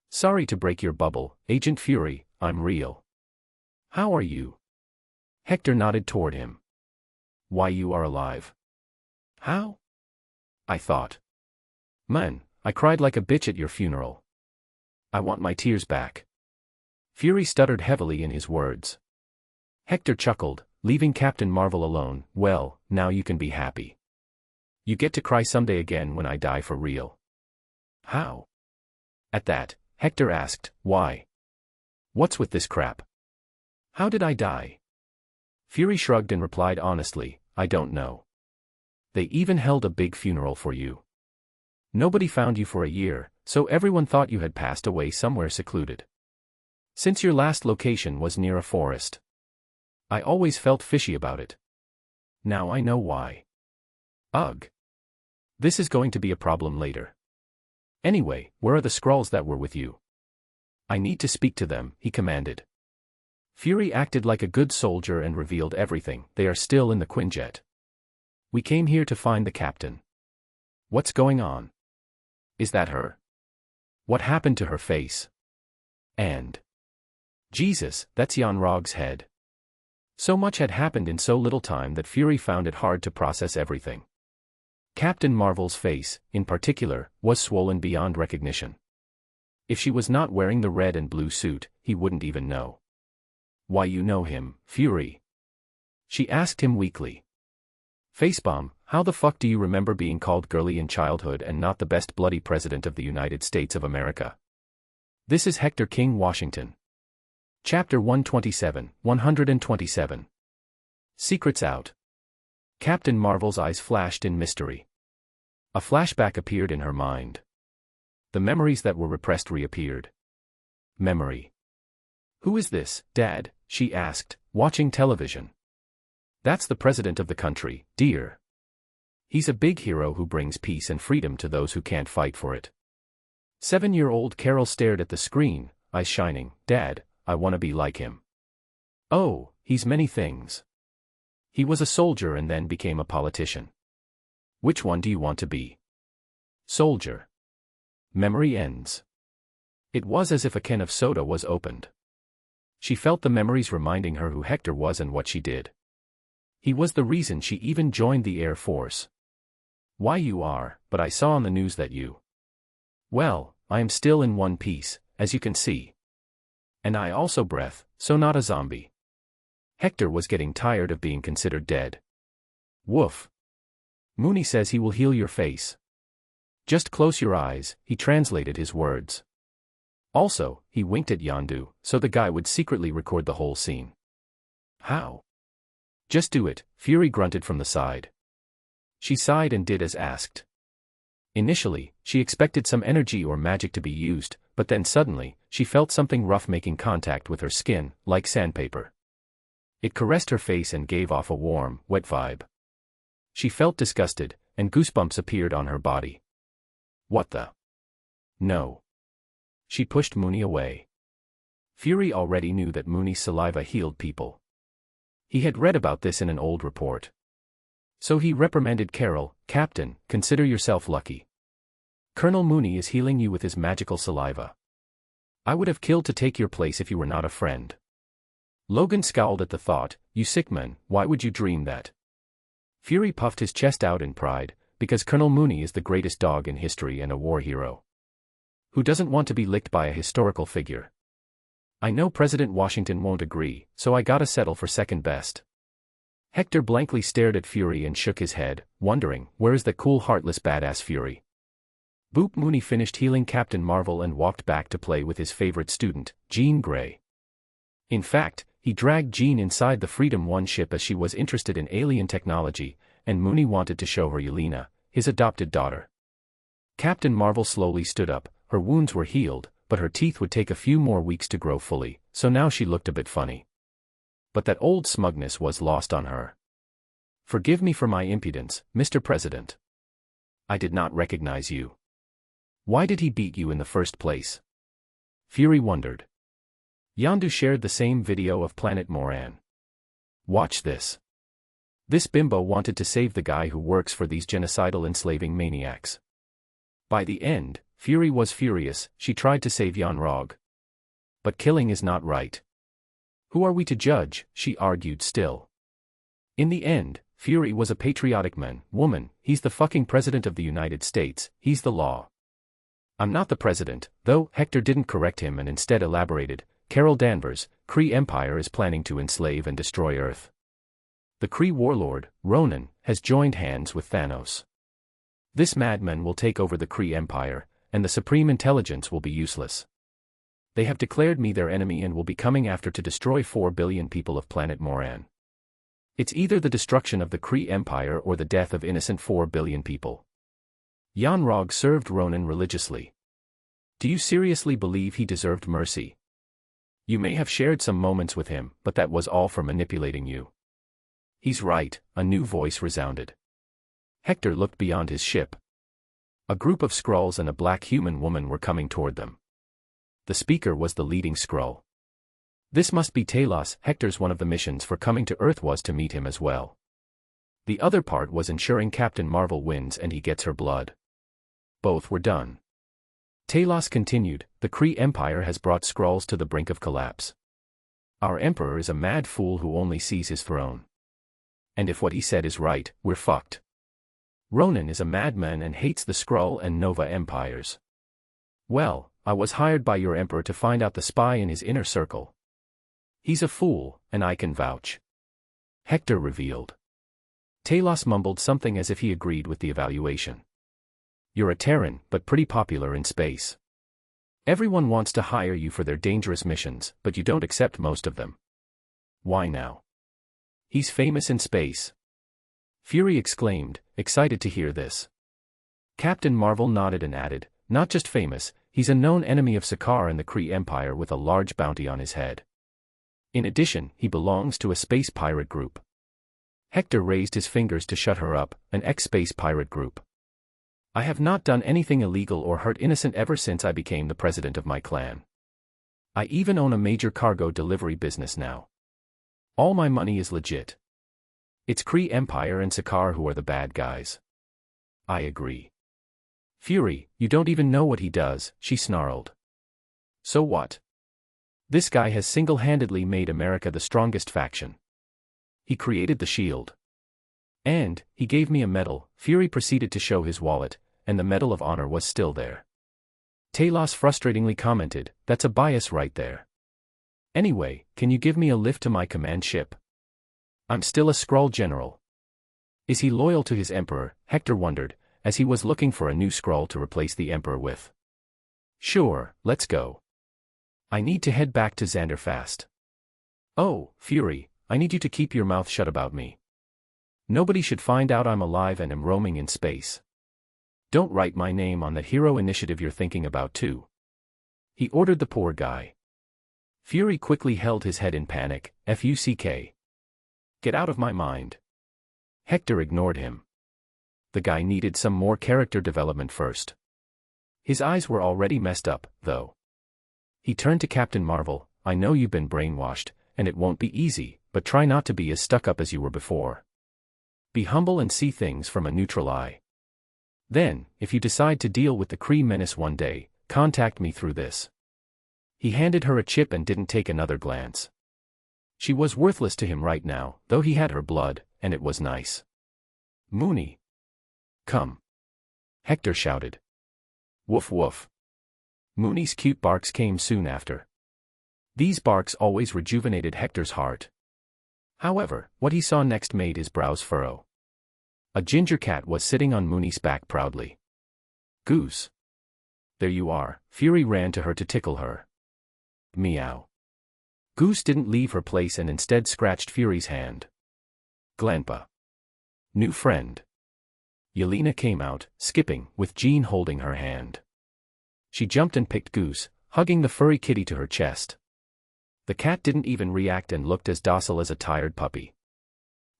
Sorry to break your bubble, Agent Fury, I'm real. How are you? Hector nodded toward him. Why, you are alive. How? I thought. Man, I cried like a bitch at your funeral. I want my tears back. Fury stuttered heavily in his words. Hector chuckled, leaving Captain Marvel alone. Well, now you can be happy. You get to cry someday again when I die for real. How? At that, Hector asked, why? What's with this crap? How did I die? Fury shrugged and replied honestly, I don't know. They even held a big funeral for you. Nobody found you for a year, so everyone thought you had passed away somewhere secluded. Since your last location was near a forest. I always felt fishy about it. Now I know why. Ugh. This is going to be a problem later. Anyway, where are the Skrulls that were with you? I need to speak to them, he commanded. Fury acted like a good soldier and revealed everything. They are still in the Quinjet. We came here to find the captain. What's going on? Is that her? What happened to her face? And... Jesus, that's Yon-Rog's head. So much had happened in so little time that Fury found it hard to process everything. Captain Marvel's face, in particular, was swollen beyond recognition. If she was not wearing the red and blue suit, he wouldn't even know. Why, you know him, Fury? She asked him weakly. Facepalm, how the fuck do you remember being called girly in childhood and not the best bloody president of the United States of America? This is Hector King, Washington. Chapter 127. Secrets out. Captain Marvel's eyes flashed in mystery. A flashback appeared in her mind. The memories that were repressed reappeared. Memory. Who is this, Dad? She asked, watching television. That's the president of the country, dear. He's a big hero who brings peace and freedom to those who can't fight for it. 7-year-old Carol stared at the screen, eyes shining. Dad, I want to be like him. Oh, he's many things. He was a soldier and then became a politician. Which one do you want to be? Soldier. Memory ends. It was as if a can of soda was opened. She felt the memories reminding her who Hector was and what she did. He was the reason she even joined the Air Force. Why, you are, but I saw on the news that you... Well, I am still in one piece, as you can see. And I also breath, so not a zombie. Hector was getting tired of being considered dead. Woof. Mooney says he will heal your face. Just close your eyes, he translated his words. Also, he winked at Yondu, so the guy would secretly record the whole scene. How? Just do it, Fury grunted from the side. She sighed and did as asked. Initially, she expected some energy or magic to be used, but then suddenly, she felt something rough making contact with her skin, like sandpaper. It caressed her face and gave off a warm, wet vibe. She felt disgusted, and goosebumps appeared on her body. What the? No. She pushed Mooney away. Fury already knew that Mooney's saliva healed people. He had read about this in an old report. So he reprimanded Carol, Captain, consider yourself lucky. Colonel Mooney is healing you with his magical saliva. I would have killed to take your place if you were not a friend. Logan scowled at the thought, you sick man, why would you dream that? Fury puffed his chest out in pride, because Colonel Mooney is the greatest dog in history and a war hero. Who doesn't want to be licked by a historical figure? I know President Washington won't agree, so I gotta settle for second best. Hector blankly stared at Fury and shook his head, wondering, where is the cool heartless badass Fury? Boop. Mooney finished healing Captain Marvel and walked back to play with his favorite student, Jean Grey. In fact, he dragged Jean inside the Freedom 1 ship as she was interested in alien technology, and Mooney wanted to show her Yelena, his adopted daughter. Captain Marvel slowly stood up, her wounds were healed, but her teeth would take a few more weeks to grow fully, so now she looked a bit funny. But that old smugness was lost on her. Forgive me for my impudence, Mr. President. I did not recognize you. Why did he beat you in the first place? Fury wondered. Yondu shared the same video of Planet Moran. Watch this. This bimbo wanted to save the guy who works for these genocidal enslaving maniacs. By the end, Fury was furious. She tried to save Yon-Rogg. But killing is not right. Who are we to judge, she argued still. In the end, Fury was a patriotic woman, he's the fucking president of the United States, he's the law. I'm not the president, though. Hector didn't correct him and instead elaborated. Carol Danvers, Kree Empire is planning to enslave and destroy Earth. The Kree warlord, Ronan, has joined hands with Thanos. This madman will take over the Kree Empire, and the Supreme Intelligence will be useless. They have declared me their enemy and will be coming after to destroy 4 billion people of planet Moran. It's either the destruction of the Kree Empire or the death of innocent 4 billion people. Yon-Rogg served Ronan religiously. Do you seriously believe he deserved mercy? You may have shared some moments with him, but that was all for manipulating you. He's right, a new voice resounded. Hector looked beyond his ship. A group of Skrulls and a black human woman were coming toward them. The speaker was the leading Skrull. This must be Talos. Hector's one of the missions for coming to Earth was to meet him as well. The other part was ensuring Captain Marvel wins and he gets her blood. Both were done. Talos continued, the Kree Empire has brought Skrulls to the brink of collapse. Our Emperor is a mad fool who only sees his throne. And if what he said is right, we're fucked. Ronan is a madman and hates the Skrull and Nova empires. Well, I was hired by your Emperor to find out the spy in his inner circle. He's a fool, and I can vouch. Hector revealed. Talos mumbled something as if he agreed with the evaluation. You're a Terran, but pretty popular in space. Everyone wants to hire you for their dangerous missions, but you don't accept most of them. Why now? He's famous in space. Fury exclaimed, excited to hear this. Captain Marvel nodded and added, not just famous, he's a known enemy of Sakaar and the Kree Empire with a large bounty on his head. In addition, he belongs to a space pirate group. Hector raised his fingers to shut her up, an ex-space pirate group. I have not done anything illegal or hurt innocent ever since I became the president of my clan. I even own a major cargo delivery business now. All my money is legit. It's Kree Empire and Sakaar who are the bad guys. I agree. Fury, you don't even know what he does, she snarled. So what? This guy has single-handedly made America the strongest faction. He created the shield. And, he gave me a medal. Fury proceeded to show his wallet, and the Medal of Honor was still there. Talos frustratingly commented, that's a bias right there. Anyway, can you give me a lift to my command ship? I'm still a Skrull general. Is he loyal to his Emperor? Hector wondered, as he was looking for a new Skrull to replace the Emperor with. Sure, let's go. I need to head back to Xandar fast. Oh, Fury, I need you to keep your mouth shut about me. Nobody should find out I'm alive and am roaming in space. Don't write my name on that hero initiative you're thinking about too. He ordered the poor guy. Fury quickly held his head in panic, Fuck. Get out of my mind. Hector ignored him. The guy needed some more character development first. His eyes were already messed up, though. He turned to Captain Marvel, I know you've been brainwashed, and it won't be easy, but try not to be as stuck up as you were before. Be humble and see things from a neutral eye. Then, if you decide to deal with the Kree menace one day, contact me through this. He handed her a chip and didn't take another glance. She was worthless to him right now, though he had her blood, and it was nice. Mooney. Come. Hector shouted. Woof woof. Mooney's cute barks came soon after. These barks always rejuvenated Hector's heart. However, what he saw next made his brows furrow. A ginger cat was sitting on Mooney's back proudly. Goose. There you are. Fury ran to her to tickle her. Meow. Goose didn't leave her place and instead scratched Fury's hand. Glanpa. New friend. Yelena came out, skipping, with Jean holding her hand. She jumped and picked Goose, hugging the furry kitty to her chest. The cat didn't even react and looked as docile as a tired puppy.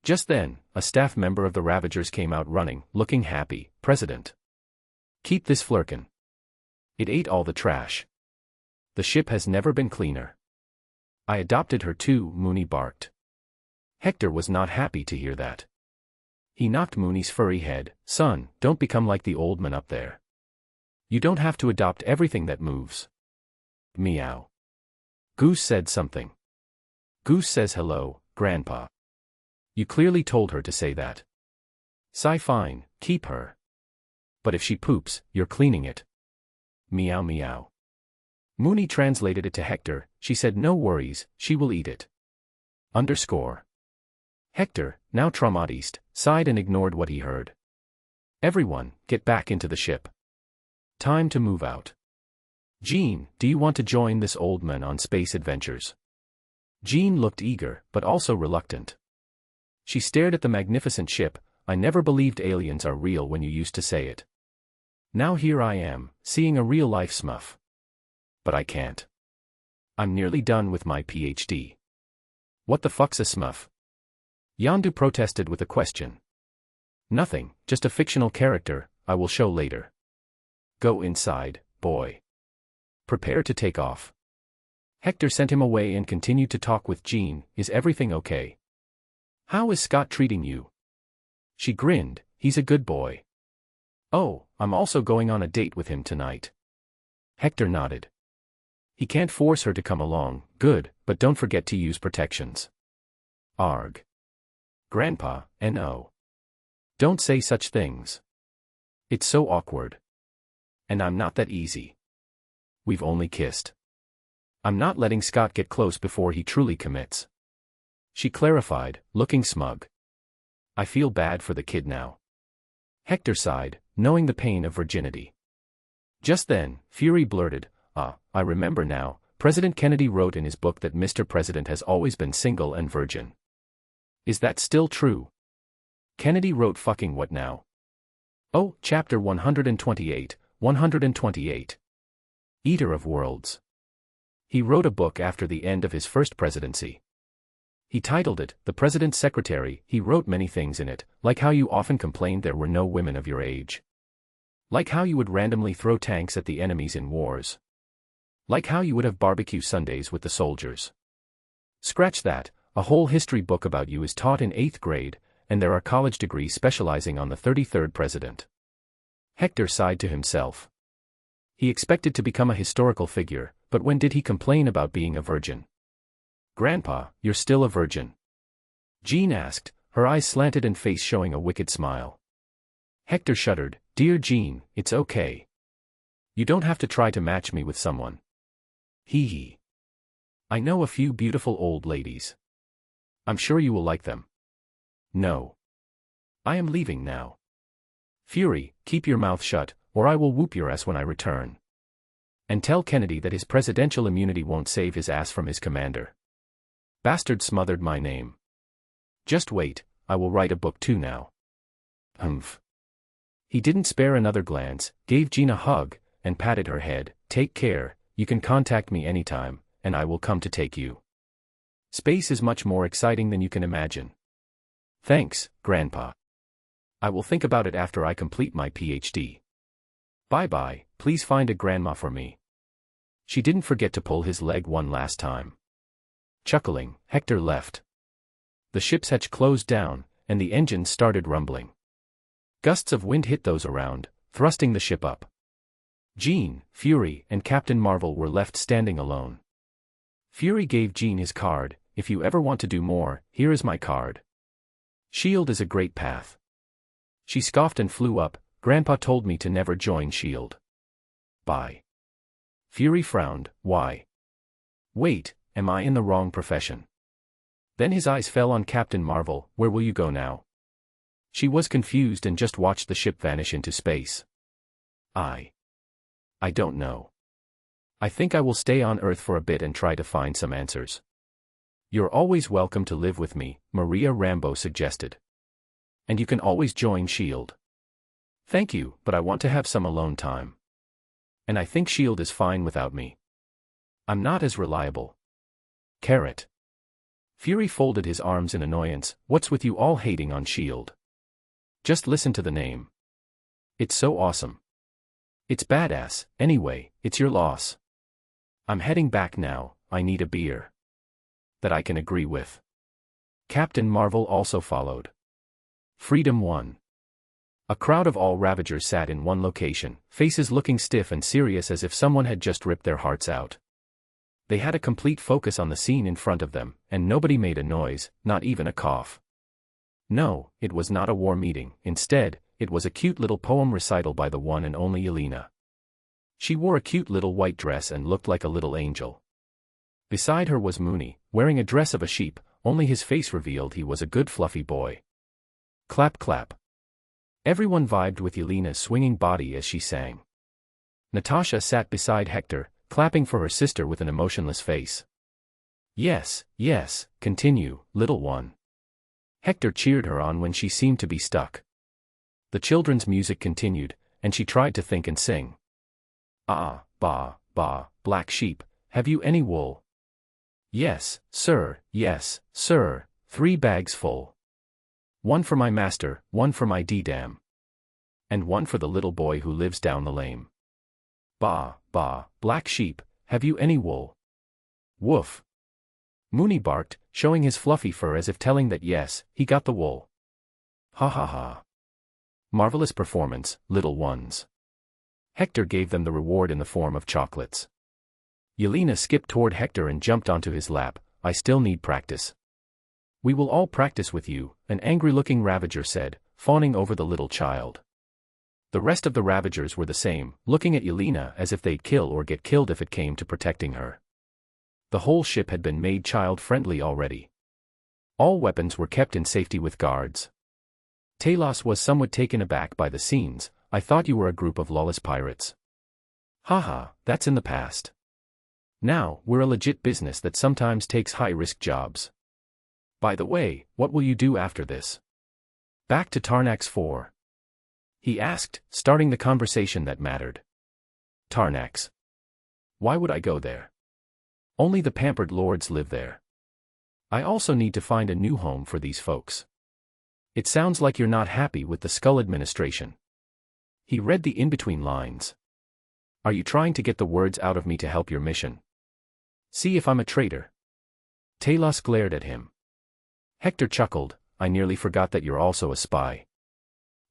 Just then, a staff member of the Ravagers came out running, looking happy. President. Keep this flirkin'. It ate all the trash. The ship has never been cleaner. I adopted her too, Mooney barked. Hector was not happy to hear that. He knocked Mooney's furry head. Son, don't become like the old man up there. You don't have to adopt everything that moves. Meow. Goose said something. Goose says hello, Grandpa. You clearly told her to say that. Sigh fine, keep her. But if she poops, you're cleaning it. Meow meow. Mooney translated it to Hector. She said no worries, she will eat it. Underscore. Hector, now traumatized, sighed and ignored what he heard. Everyone, get back into the ship. Time to move out. Jean, do you want to join this old man on space adventures? Jean looked eager, but also reluctant. She stared at the magnificent ship. I never believed aliens are real when you used to say it. Now here I am, seeing a real-life smurf. But I can't. I'm nearly done with my PhD. What the fuck's a smurf? Yondu protested with a question. Nothing, just a fictional character, I will show later. Go inside, boy. Prepare to take off. Hector sent him away and continued to talk with Jean. Is everything okay? How is Scott treating you? She grinned. He's a good boy. Oh, I'm also going on a date with him tonight. Hector nodded. He can't force her to come along, good, but don't forget to use protections. Arg. Grandpa, no. Don't say such things. It's so awkward. And I'm not that easy. We've only kissed. I'm not letting Scott get close before he truly commits. She clarified, looking smug. I feel bad for the kid now. Hector sighed, knowing the pain of virginity. Just then, Fury blurted, I remember now, President Kennedy wrote in his book that Mr. President has always been single and virgin. Is that still true? Kennedy wrote fucking what now? Oh, chapter 128, 128. Eater of Worlds. He wrote a book after the end of his first presidency. He titled it, The President's Secretary. He wrote many things in it, like how you often complained there were no women of your age. Like how you would randomly throw tanks at the enemies in wars. Like how you would have barbecue Sundays with the soldiers. Scratch that, a whole history book about you is taught in 8th grade, and there are college degrees specializing on the 33rd president. Hector sighed to himself. He expected to become a historical figure, but when did he complain about being a virgin? Grandpa, you're still a virgin? Jean asked, her eyes slanted and face showing a wicked smile. Hector shuddered, Dear Jean, it's okay. You don't have to try to match me with someone. Hee hee. I know a few beautiful old ladies. I'm sure you will like them. No. I am leaving now. Fury, keep your mouth shut, or I will whoop your ass when I return. And tell Kennedy that his presidential immunity won't save his ass from his commander. Bastard smothered my name. Just wait, I will write a book too now. Humph. He didn't spare another glance, gave Jean a hug, and patted her head. Take care, you can contact me anytime, and I will come to take you. Space is much more exciting than you can imagine. Thanks, Grandpa. I will think about it after I complete my PhD. Bye-bye, please find a grandma for me. She didn't forget to pull his leg one last time. Chuckling, Hector left. The ship's hatch closed down, and the engines started rumbling. Gusts of wind hit those around, thrusting the ship up. Jean, Fury, and Captain Marvel were left standing alone. Fury gave Jean his card. If you ever want to do more, here is my card. S.H.I.E.L.D. is a great path. She scoffed and flew up. Grandpa told me to never join S.H.I.E.L.D. Bye. Fury frowned. Why? Wait, am I in the wrong profession? Then his eyes fell on Captain Marvel. Where will you go now? She was confused and just watched the ship vanish into space. I don't know. I think I will stay on Earth for a bit and try to find some answers. You're always welcome to live with me, Maria Rambo suggested. And you can always join S.H.I.E.L.D. Thank you, but I want to have some alone time. And I think S.H.I.E.L.D. is fine without me. I'm not as reliable. Carrot. Fury folded his arms in annoyance. What's with you all hating on S.H.I.E.L.D.? Just listen to the name. It's so awesome. It's badass. Anyway, it's your loss. I'm heading back now. I need a beer. That I can agree with. Captain Marvel also followed. Freedom 1. A crowd of all Ravagers sat in one location, faces looking stiff and serious as if someone had just ripped their hearts out. They had a complete focus on the scene in front of them, and nobody made a noise, not even a cough. No, it was not a war meeting. Instead, it was a cute little poem recital by the one and only Yelena. She wore a cute little white dress and looked like a little angel. Beside her was Mooney, wearing a dress of a sheep, only his face revealed he was a good fluffy boy. Clap clap. Everyone vibed with Yelena's swinging body as she sang. Natasha sat beside Hector, clapping for her sister with an emotionless face. Yes, yes, continue, little one. Hector cheered her on when she seemed to be stuck. The children's music continued, and she tried to think and sing. Ah, bah, black sheep, have you any wool? Yes, sir, 3 bags full. 1 for my master, 1 for my D-dam. And 1 for the little boy who lives down the lane. Bah, black sheep, have you any wool? Woof. Mooney barked, showing his fluffy fur as if telling that yes, he got the wool. Ha ha ha. Marvelous performance, little ones. Hector gave them the reward in the form of chocolates. Yelena skipped toward Hector and jumped onto his lap. I still need practice. We will all practice with you, an angry-looking Ravager said, fawning over the little child. The rest of the Ravagers were the same, looking at Yelena as if they'd kill or get killed if it came to protecting her. The whole ship had been made child-friendly already. All weapons were kept in safety with guards. Talos was somewhat taken aback by the scenes. I thought you were a group of lawless pirates. Haha, that's in the past. Now, we're a legit business that sometimes takes high-risk jobs. By the way, what will you do after this? Back to Tarnax 4. He asked, starting the conversation that mattered. Tarnax. Why would I go there? Only the pampered lords live there. I also need to find a new home for these folks. It sounds like you're not happy with the Skull administration. He read the in-between lines. Are you trying to get the words out of me to help your mission? See if I'm a traitor. Talos glared at him. Hector chuckled, I nearly forgot that you're also a spy.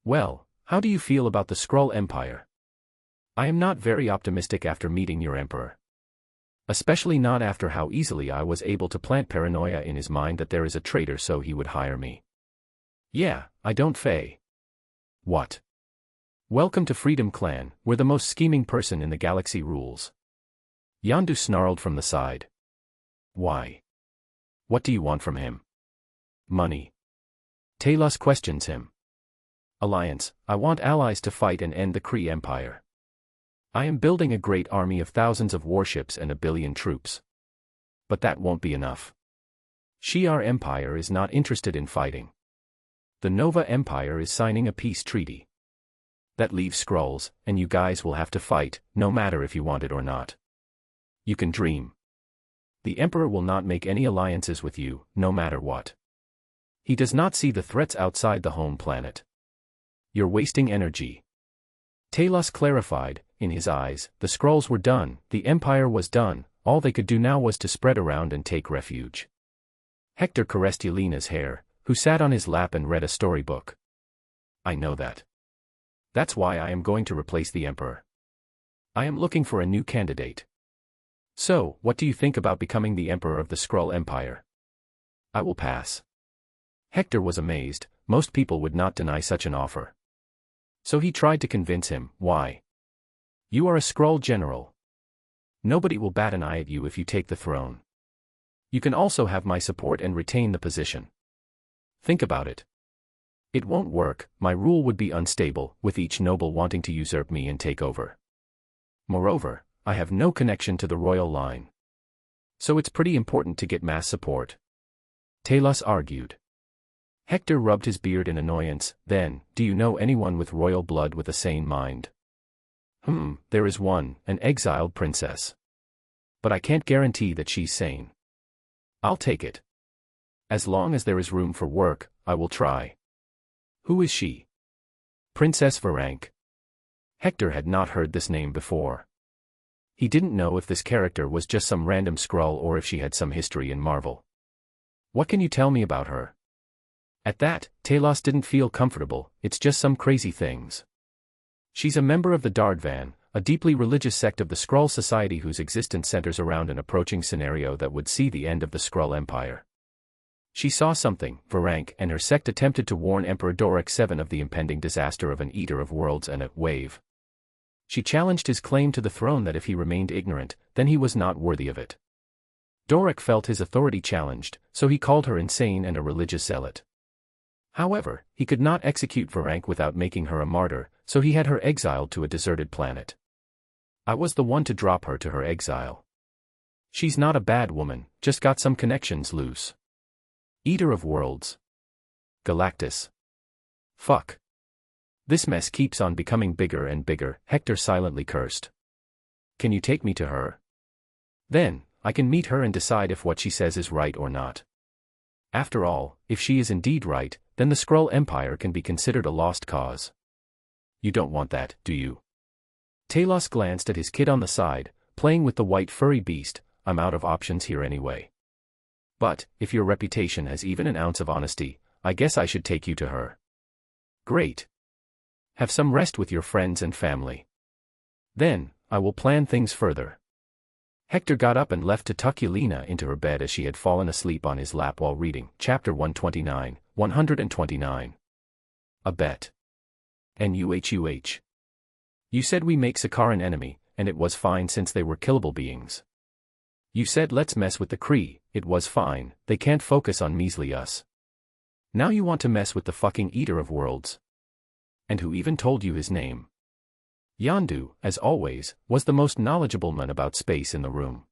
Well, how do you feel about the Skrull Empire? I am not very optimistic after meeting your emperor. Especially not after how easily I was able to plant paranoia in his mind that there is a traitor so he would hire me. Yeah, I don't fey. What? Welcome to Freedom Clan, where the most scheming person in the galaxy rules. Yondu snarled from the side. Why? What do you want from him? Money. Talos questions him. Alliance, I want allies to fight and end the Kree Empire. I am building a great army of thousands of warships and 1 billion troops. But that won't be enough. Shi'ar Empire is not interested in fighting. The Nova Empire is signing a peace treaty. That leaves Skrulls, and you guys will have to fight, no matter if you want it or not. You can dream. The Emperor will not make any alliances with you, no matter what. He does not see the threats outside the home planet. You're wasting energy. Talos clarified, in his eyes, the Skrulls were done, the Empire was done, all they could do now was to spread around and take refuge. Hector caressed Yelena's hair, who sat on his lap and read a storybook. I know that. That's why I am going to replace the Emperor. I am looking for a new candidate. So, what do you think about becoming the Emperor of the Skrull Empire? I will pass. Hector was amazed, most people would not deny such an offer. So he tried to convince him, why? You are a Skrull general. Nobody will bat an eye at you if you take the throne. You can also have my support and retain the position. Think about it. It won't work, my rule would be unstable, with each noble wanting to usurp me and take over. Moreover, I have no connection to the royal line. So it's pretty important to get mass support. Talos argued. Hector rubbed his beard in annoyance, then, do you know anyone with royal blood with a sane mind? There is one, an exiled princess. But I can't guarantee that she's sane. I'll take it. As long as there is room for work, I will try. Who is she? Princess Varank. Hector had not heard this name before. He didn't know if this character was just some random Skrull or if she had some history in Marvel. What can you tell me about her? At that, Talos didn't feel comfortable. It's just some crazy things. She's a member of the Dardvan, a deeply religious sect of the Skrull Society whose existence centers around an approaching scenario that would see the end of the Skrull Empire. She saw something. Varank and her sect attempted to warn Emperor Dorek VII of the impending disaster of an Eater of Worlds and a wave. She challenged his claim to the throne that if he remained ignorant, then he was not worthy of it. Dorek felt his authority challenged, so he called her insane and a religious zealot. However, he could not execute Varank without making her a martyr, so he had her exiled to a deserted planet. I was the one to drop her to her exile. She's not a bad woman, just got some connections loose. Eater of Worlds. Galactus. Fuck. This mess keeps on becoming bigger and bigger, Hector silently cursed. Can you take me to her? Then, I can meet her and decide if what she says is right or not. After all, if she is indeed right, then the Skrull Empire can be considered a lost cause. You don't want that, do you? Talos glanced at his kid on the side, playing with the white furry beast. I'm out of options here anyway. But, if your reputation has even an ounce of honesty, I guess I should take you to her. Great. Have some rest with your friends and family. Then, I will plan things further. Hector got up and left to tuck Yelena into her bed as she had fallen asleep on his lap while reading. Chapter 129. A bet. Nuhuh. You said we make Sakaar an enemy, and it was fine since they were killable beings. You said let's mess with the Kree, it was fine, they can't focus on measly us. Now you want to mess with the fucking Eater of Worlds. And who even told you his name? Yondu, as always, was the most knowledgeable man about space in the room.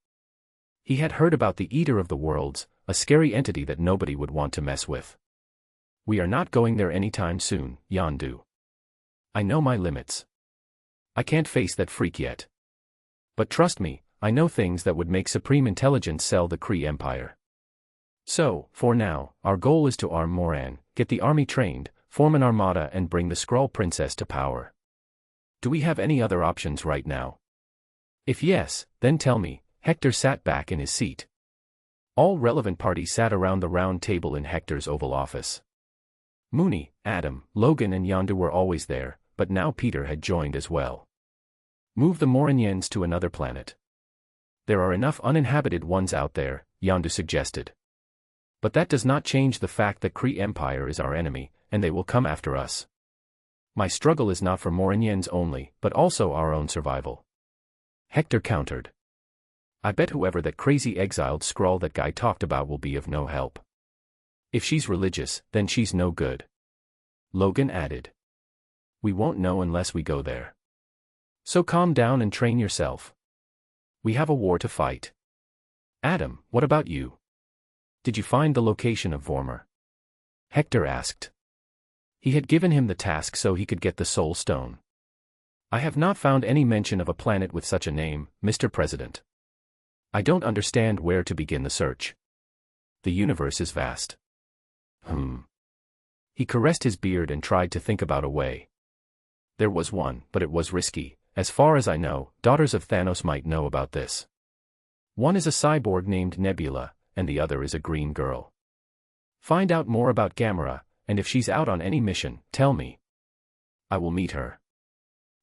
He had heard about the Eater of the Worlds, a scary entity that nobody would want to mess with. We are not going there anytime soon, Yondu. I know my limits. I can't face that freak yet. But trust me, I know things that would make Supreme Intelligence sell the Kree Empire. So, for now, our goal is to arm Moran, get the army trained, form an armada and bring the Skrull Princess to power. Do we have any other options right now? If yes, then tell me. Hector sat back in his seat. All relevant parties sat around the round table in Hector's Oval Office. Mooney, Adam, Logan and Yondu were always there, but now Peter had joined as well. Move the Moranians to another planet. There are enough uninhabited ones out there, Yondu suggested. But that does not change the fact that Kree Empire is our enemy, and they will come after us. My struggle is not for Moranians only, but also our own survival. Hector countered. I bet whoever that crazy exiled Skrull that guy talked about will be of no help. If she's religious, then she's no good. Logan added. We won't know unless we go there. So calm down and train yourself. We have a war to fight. Adam, what about you? Did you find the location of Vormir? Hector asked. He had given him the task so he could get the Soul Stone. I have not found any mention of a planet with such a name, Mr. President. I don't understand where to begin the search. The universe is vast. He caressed his beard and tried to think about a way. There was one, but it was risky. As far as I know, daughters of Thanos might know about this. One is a cyborg named Nebula, and the other is a green girl. Find out more about Gamera, and if she's out on any mission, tell me. I will meet her.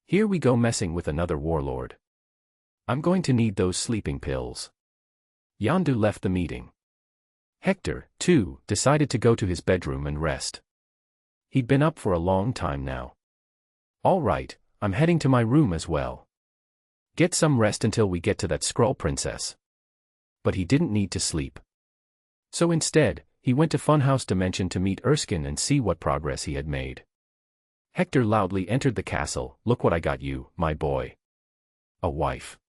Here we go messing with another warlord. I'm going to need those sleeping pills. Yondu left the meeting. Hector, too, decided to go to his bedroom and rest. He'd been up for a long time now. All right, I'm heading to my room as well. Get some rest until we get to that Skrull princess. But he didn't need to sleep. So instead, he went to Funhouse Dimension to meet Erskine and see what progress he had made. Hector loudly entered the castle. Look what I got you, my boy. A wife.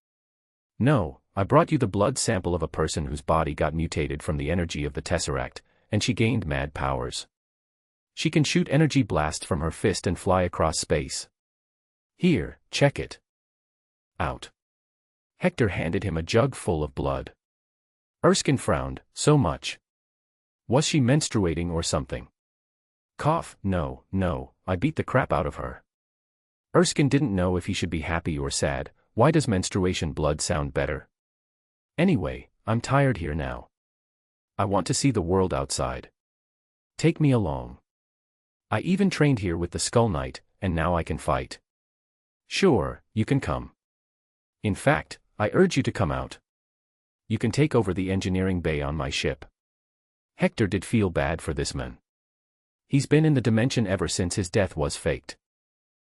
No, I brought you the blood sample of a person whose body got mutated from the energy of the Tesseract, and she gained mad powers. She can shoot energy blasts from her fist and fly across space. Here, check it out. Hector handed him a jug full of blood. Erskine frowned. So much. Was she menstruating or something? Cough. No, I beat the crap out of her. Erskine didn't know if he should be happy or sad. Why does menstruation blood sound better? Anyway, I'm tired here now. I want to see the world outside. Take me along. I even trained here with the Skull Knight, and now I can fight. Sure, you can come. In fact, I urge you to come out. You can take over the engineering bay on my ship. Hector did feel bad for this man. He's been in the dimension ever since his death was faked.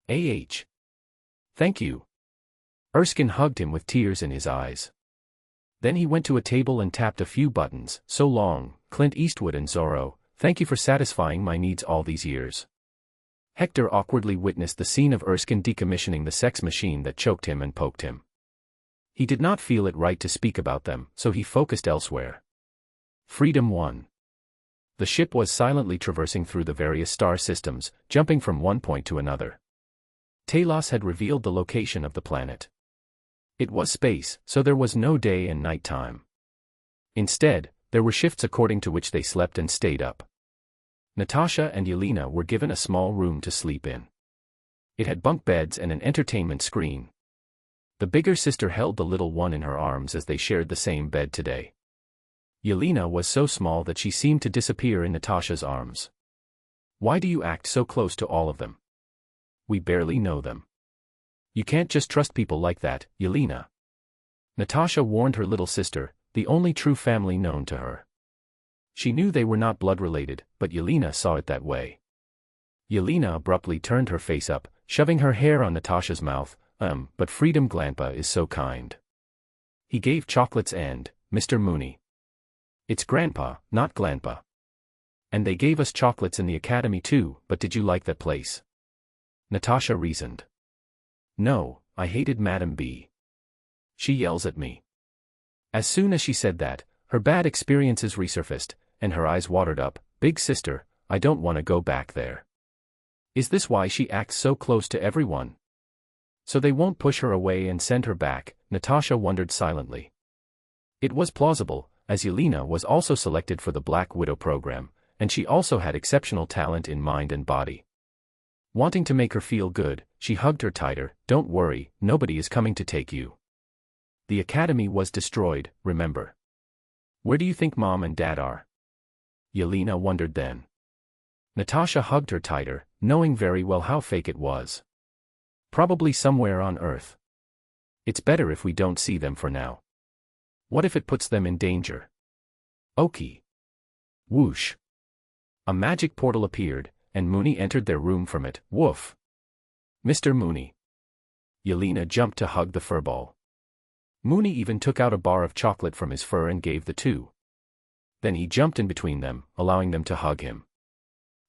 Thank you. Erskine hugged him with tears in his eyes. Then he went to a table and tapped a few buttons. So long, Clint Eastwood and Zorro, thank you for satisfying my needs all these years. Hector awkwardly witnessed the scene of Erskine decommissioning the sex machine that choked him and poked him. He did not feel it right to speak about them, so he focused elsewhere. Freedom 1. The ship was silently traversing through the various star systems, jumping from one point to another. Talos had revealed the location of the planet. It was space, so there was no day and night time. Instead, there were shifts according to which they slept and stayed up. Natasha and Yelena were given a small room to sleep in. It had bunk beds and an entertainment screen. The bigger sister held the little one in her arms as they shared the same bed today. Yelena was so small that she seemed to disappear in Natasha's arms. Why do you act so close to all of them? We barely know them. You can't just trust people like that, Yelena. Natasha warned her little sister, the only true family known to her. She knew they were not blood-related, but Yelena saw it that way. Yelena abruptly turned her face up, shoving her hair on Natasha's mouth. But Freedom Grandpa is so kind. He gave chocolates and, Mr. Mooney. It's Grandpa, not Glanpa. And they gave us chocolates in the academy too, but did you like that place? Natasha reasoned. No, I hated Madam B. She yells at me. As soon as she said that, her bad experiences resurfaced, and her eyes watered up. Big sister, I don't want to go back there. Is this why she acts so close to everyone? So they won't push her away and send her back, Natasha wondered silently. It was plausible, as Yelena was also selected for the Black Widow program, and she also had exceptional talent in mind and body. Wanting to make her feel good, she hugged her tighter. Don't worry, nobody is coming to take you. The academy was destroyed, remember. Where do you think Mom and Dad are? Yelena wondered then. Natasha hugged her tighter, knowing very well how fake it was. Probably somewhere on Earth. It's better if we don't see them for now. What if it puts them in danger? Okie. Whoosh. A magic portal appeared, and Mooney entered their room from it. Woof. Mr. Mooney. Yelena jumped to hug the furball. Mooney even took out a bar of chocolate from his fur and gave the two. Then he jumped in between them, allowing them to hug him.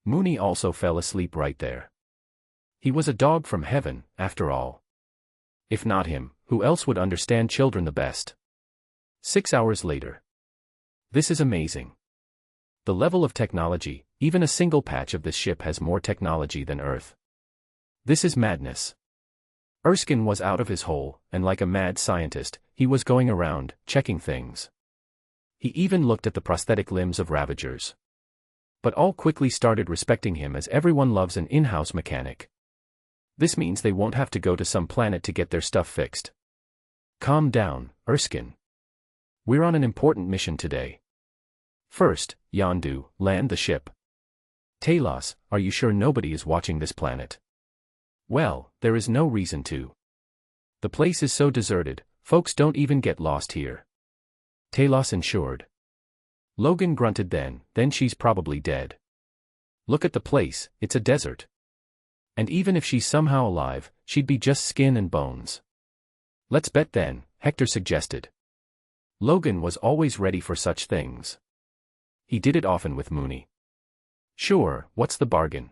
Mooney also fell asleep right there. He was a dog from heaven, after all. If not him, who else would understand children the best? 6 hours later. This is amazing. The level of technology, even a single patch of this ship has more technology than Earth. This is madness. Erskine was out of his hole, and like a mad scientist, he was going around, checking things. He even looked at the prosthetic limbs of Ravagers. But all quickly started respecting him as everyone loves an in-house mechanic. This means they won't have to go to some planet to get their stuff fixed. Calm down, Erskine. We're on an important mission today. First, Yondu, land the ship. Talos, are you sure nobody is watching this planet? Well, there is no reason to. The place is so deserted, folks don't even get lost here. Talos ensured. Logan grunted then she's probably dead. Look at the place, it's a desert. And even if she's somehow alive, she'd be just skin and bones. Let's bet then, Hector suggested. Logan was always ready for such things. He did it often with Mooney. Sure, what's the bargain?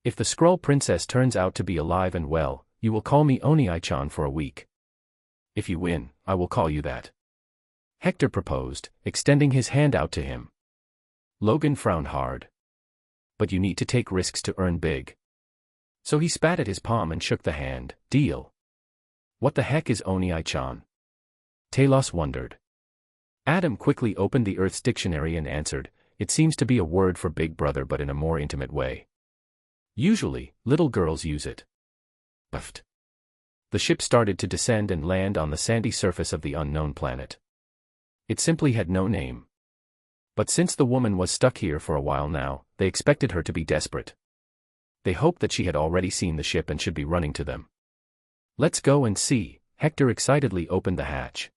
If the Skrull princess turns out to be alive and well, you will call me Oni-chan for a week. If you win, I will call you that. Hector proposed, extending his hand out to him. Logan frowned hard. But you need to take risks to earn big. So he spat at his palm and shook the hand. Deal. What the heck is Oni-chan? Talos wondered. Adam quickly opened the Earth's dictionary and answered, it seems to be a word for big brother but in a more intimate way. Usually, little girls use it. Buffed. The ship started to descend and land on the sandy surface of the unknown planet. It simply had no name. But since the woman was stuck here for a while now, they expected her to be desperate. They hoped that she had already seen the ship and should be running to them. Let's go and see. Hector excitedly opened the hatch.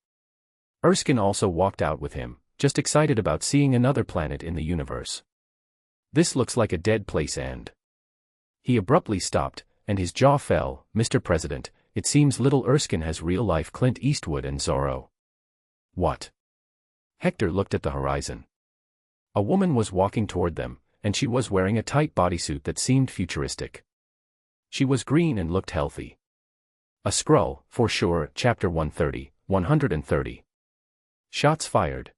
Erskine also walked out with him, just excited about seeing another planet in the universe. This looks like a dead place and... He abruptly stopped, and his jaw fell. Mr. President, it seems little Erskine has real-life Clint Eastwood and Zorro. What? Hector looked at the horizon. A woman was walking toward them, and she was wearing a tight bodysuit that seemed futuristic. She was green and looked healthy. A Skrull, for sure. Chapter 130, 130. Shots fired.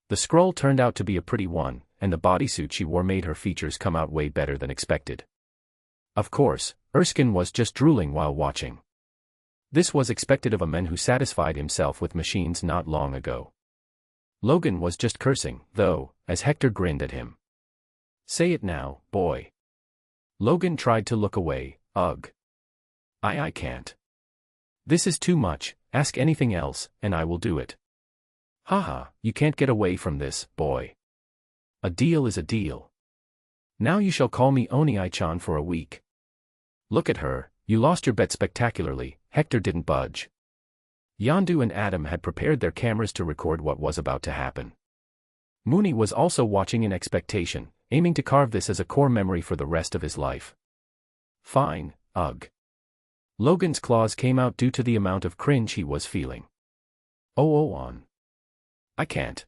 The Skrull turned out to be a pretty one, and the bodysuit she wore made her features come out way better than expected. Of course, Erskine was just drooling while watching. This was expected of a man who satisfied himself with machines not long ago. Logan was just cursing, though, as Hector grinned at him. Say it now, boy. Logan tried to look away. Ugh. I can't. This is too much. Ask anything else, and I will do it. Haha, you can't get away from this, boy. A deal is a deal. Now you shall call me Oni-chan for a week. Look at her, you lost your bet spectacularly. Hector didn't budge. Yondu and Adam had prepared their cameras to record what was about to happen. Mooney was also watching in expectation, aiming to carve this as a core memory for the rest of his life. Fine, ugh. Logan's claws came out due to the amount of cringe he was feeling. On. I can't.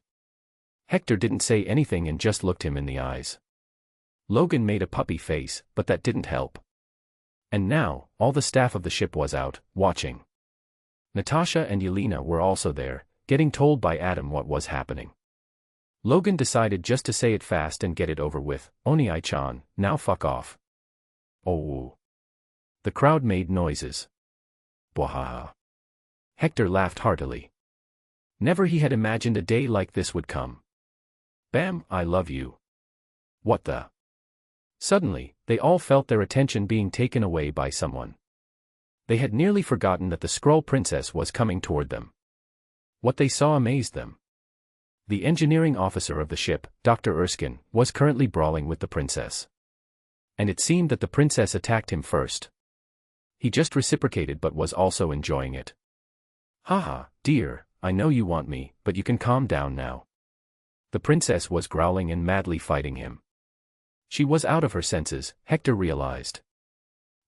Hector didn't say anything and just looked him in the eyes. Logan made a puppy face, but that didn't help. And now, all the staff of the ship was out, watching. Natasha and Yelena were also there, getting told by Adam what was happening. Logan decided just to say it fast and get it over with. Oni-chan, now fuck off. Oh. The crowd made noises. Bwahaha. Hector laughed heartily. Never he had imagined a day like this would come. Bam, I love you. What the? Suddenly, they all felt their attention being taken away by someone. They had nearly forgotten that the Skrull princess was coming toward them. What they saw amazed them. The engineering officer of the ship, Dr. Erskine, was currently brawling with the princess. And it seemed that the princess attacked him first. He just reciprocated but was also enjoying it. Haha, dear, I know you want me, but you can calm down now. The princess was growling and madly fighting him. She was out of her senses, Hector realized.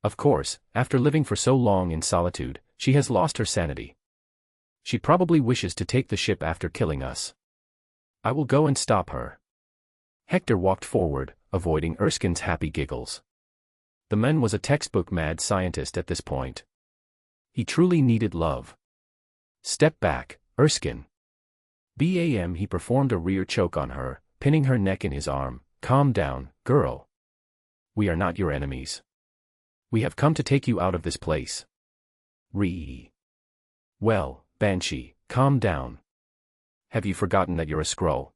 Of course, after living for so long in solitude, she has lost her sanity. She probably wishes to take the ship after killing us. I will go and stop her. Hector walked forward, avoiding Erskine's happy giggles. The man was a textbook mad scientist at this point. He truly needed love. Step back, Erskine. Bam! He performed a rear choke on her, pinning her neck in his arm. Calm down, girl. We are not your enemies. We have come to take you out of this place. Well, Banshee, calm down. Have you forgotten that you're a Skrull?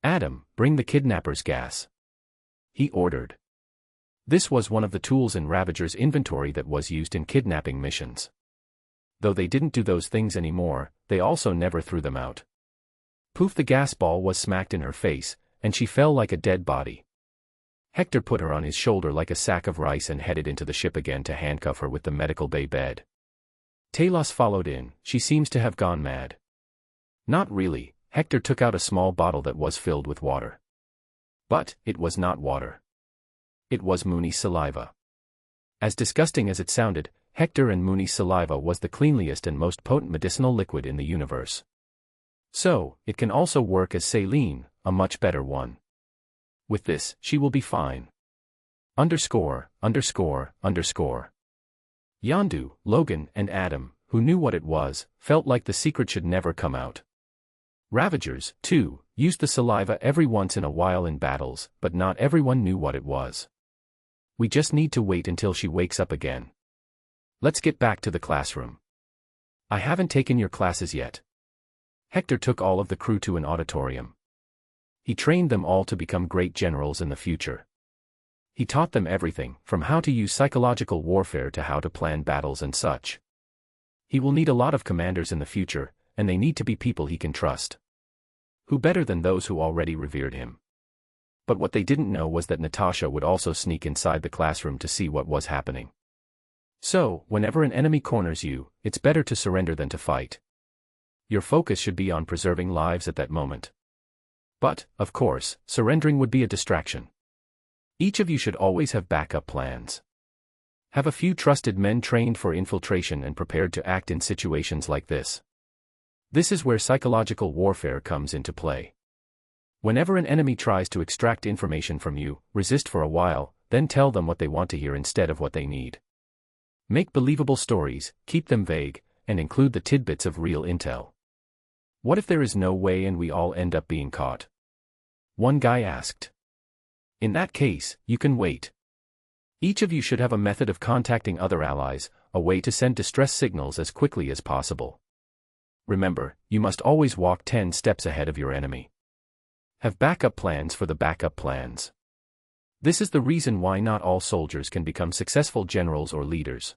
Adam, bring the kidnapper's gas. He ordered. This was one of the tools in Ravager's inventory that was used in kidnapping missions. Though they didn't do those things anymore, they also never threw them out. Poof! The gas ball was smacked in her face, and she fell like a dead body. Hector put her on his shoulder like a sack of rice and headed into the ship again to handcuff her with the medical bay bed. Talos followed in. She seems to have gone mad. Not really. Hector took out a small bottle that was filled with water. But, it was not water. It was Mooney's saliva. As disgusting as it sounded, Hector and Mooney's saliva was the cleanliest and most potent medicinal liquid in the universe. So, it can also work as saline, a much better one. With this, she will be fine. Yondu, Logan, and Adam, who knew what it was, felt like the secret should never come out. Ravagers, too, used the saliva every once in a while in battles, but not everyone knew what it was. We just need to wait until she wakes up again. Let's get back to the classroom. I haven't taken your classes yet. Hector took all of the crew to an auditorium. He trained them all to become great generals in the future. He taught them everything, from how to use psychological warfare to how to plan battles and such. He will need a lot of commanders in the future, and they need to be people he can trust. Who better than those who already revered him? But what they didn't know was that Natasha would also sneak inside the classroom to see what was happening. So, whenever an enemy corners you, it's better to surrender than to fight. Your focus should be on preserving lives at that moment. But, of course, surrendering would be a distraction. Each of you should always have backup plans. Have a few trusted men trained for infiltration and prepared to act in situations like this. This is where psychological warfare comes into play. Whenever an enemy tries to extract information from you, resist for a while, then tell them what they want to hear instead of what they need. Make believable stories, keep them vague, and include the tidbits of real intel. What if there is no way and we all end up being caught? One guy asked. In that case, you can wait. Each of you should have a method of contacting other allies, a way to send distress signals as quickly as possible. Remember, you must always walk 10 steps ahead of your enemy. Have backup plans for the backup plans. This is the reason why not all soldiers can become successful generals or leaders.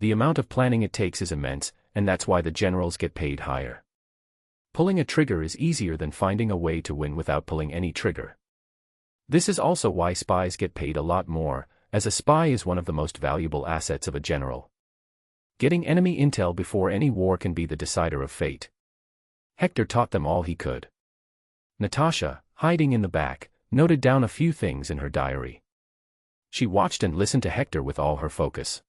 The amount of planning it takes is immense, and that's why the generals get paid higher. Pulling a trigger is easier than finding a way to win without pulling any trigger. This is also why spies get paid a lot more, as a spy is one of the most valuable assets of a general. Getting enemy intel before any war can be the decider of fate. Hector taught them all he could. Natasha, hiding in the back, noted down a few things in her diary. She watched and listened to Hector with all her focus.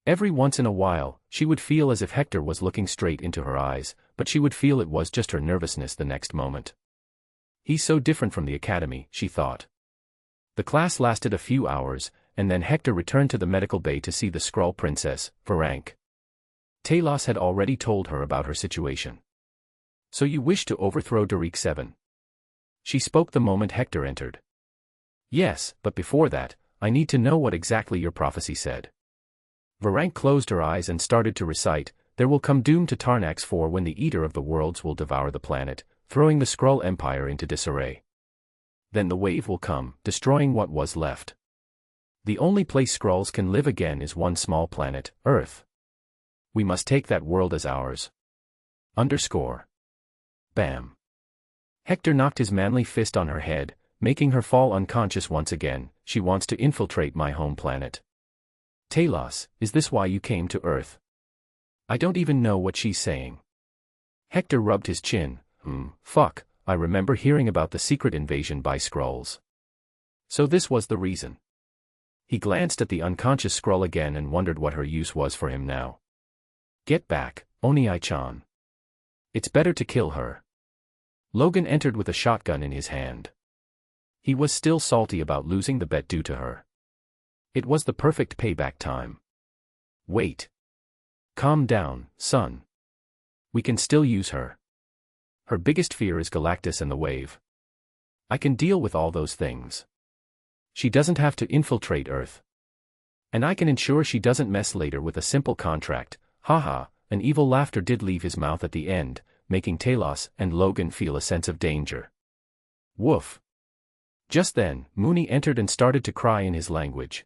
Every once in a while, she would feel as if Hector was looking straight into her eyes, but she would feel it was just her nervousness the next moment. He's so different from the academy, she thought. The class lasted a few hours, and then Hector returned to the medical bay to see the Skrull princess, Varank. Talos had already told her about her situation. So you wish to overthrow Derek 7? She spoke the moment Hector entered. Yes, but before that, I need to know what exactly your prophecy said. Varank closed her eyes and started to recite, there will come doom to Tarnax 4 when the Eater of the Worlds will devour the planet, throwing the Skrull Empire into disarray. Then the wave will come, destroying what was left. The only place Skrulls can live again is one small planet, Earth. We must take that world as ours. Underscore. Bam. Hector knocked his manly fist on her head, making her fall unconscious once again. She wants to infiltrate my home planet. Talos, is this why you came to Earth? I don't even know what she's saying. Hector rubbed his chin. Fuck, I remember hearing about the secret invasion by Skrulls. So this was the reason. He glanced at the unconscious Skrull again and wondered what her use was for him now. Get back, Oni-chan. It's better to kill her. Logan entered with a shotgun in his hand. He was still salty about losing the bet due to her. It was the perfect payback time. Wait. Calm down, son. We can still use her. Her biggest fear is Galactus and the wave. I can deal with all those things. She doesn't have to infiltrate Earth. And I can ensure she doesn't mess later with a simple contract. Haha, an evil laughter did leave his mouth at the end, making Talos and Logan feel a sense of danger. Woof. Just then, Mooney entered and started to cry in his language.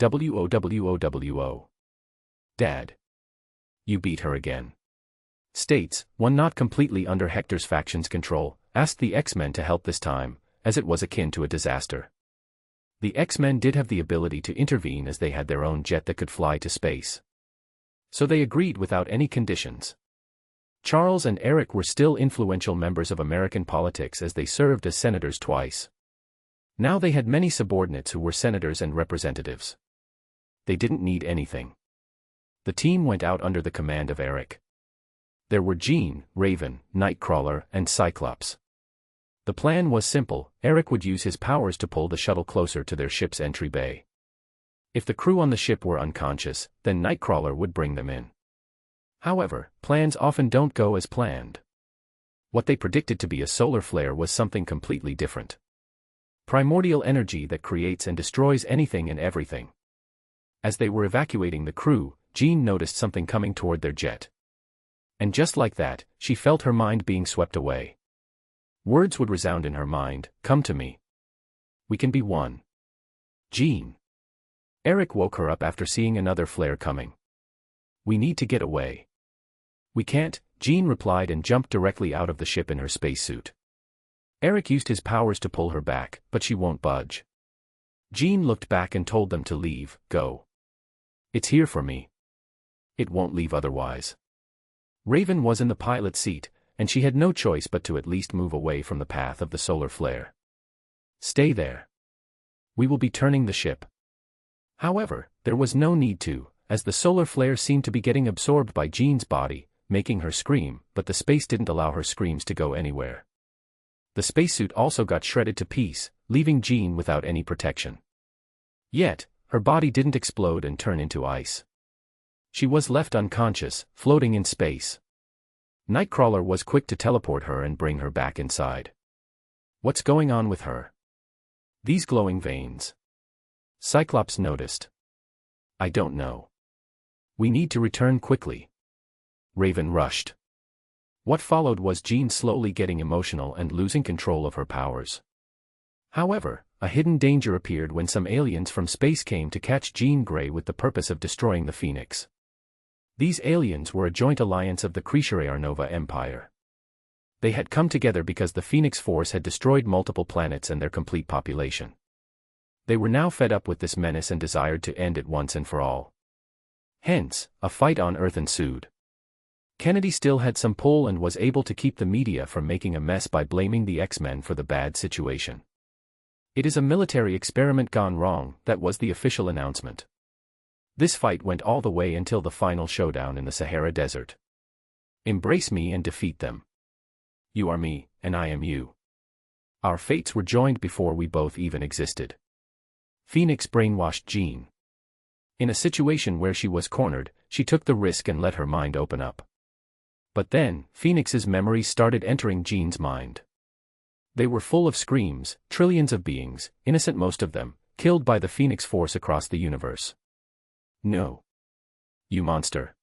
Woowo. Dad. You beat her again. States, one not completely under Hector's faction's control, asked the X-Men to help this time, as it was akin to a disaster. The X-Men did have the ability to intervene as they had their own jet that could fly to space. So they agreed without any conditions. Charles and Eric were still influential members of American politics as they served as senators twice. Now they had many subordinates who were senators and representatives. They didn't need anything. The team went out under the command of Eric. There were Jean, Raven, Nightcrawler, and Cyclops. The plan was simple. Eric would use his powers to pull the shuttle closer to their ship's entry bay. If the crew on the ship were unconscious, then Nightcrawler would bring them in. However, plans often don't go as planned. What they predicted to be a solar flare was something completely different. Primordial energy that creates and destroys anything and everything. As they were evacuating the crew, Jean noticed something coming toward their jet. And just like that, she felt her mind being swept away. Words would resound in her mind, come to me. We can be one. Jean. Eric woke her up after seeing another flare coming. We need to get away. We can't, Jean replied and jumped directly out of the ship in her spacesuit. Eric used his powers to pull her back, but she won't budge. Jean looked back and told them to leave, go. It's here for me. It won't leave otherwise. Raven was in the pilot seat, and she had no choice but to at least move away from the path of the solar flare. Stay there. We will be turning the ship. However, there was no need to, as the solar flare seemed to be getting absorbed by Jean's body, making her scream, but the space didn't allow her screams to go anywhere. The spacesuit also got shredded to piece, leaving Jean without any protection. Yet, her body didn't explode and turn into ice. She was left unconscious, floating in space. Nightcrawler was quick to teleport her and bring her back inside. What's going on with her? These glowing veins. Cyclops noticed. I don't know. We need to return quickly. Raven rushed. What followed was Jean slowly getting emotional and losing control of her powers. However, a hidden danger appeared when some aliens from space came to catch Jean Grey with the purpose of destroying the Phoenix. These aliens were a joint alliance of the Kree Empire. They had come together because the Phoenix Force had destroyed multiple planets and their complete population. They were now fed up with this menace and desired to end it once and for all. Hence, a fight on Earth ensued. Kennedy still had some pull and was able to keep the media from making a mess by blaming the X-Men for the bad situation. It is a military experiment gone wrong, that was the official announcement. This fight went all the way until the final showdown in the Sahara Desert. Embrace me and defeat them. You are me, and I am you. Our fates were joined before we both even existed. Phoenix brainwashed Jean. In a situation where she was cornered, she took the risk and let her mind open up. But then, Phoenix's memories started entering Jean's mind. They were full of screams, trillions of beings, innocent most of them, killed by the Phoenix Force across the universe. No. You monster.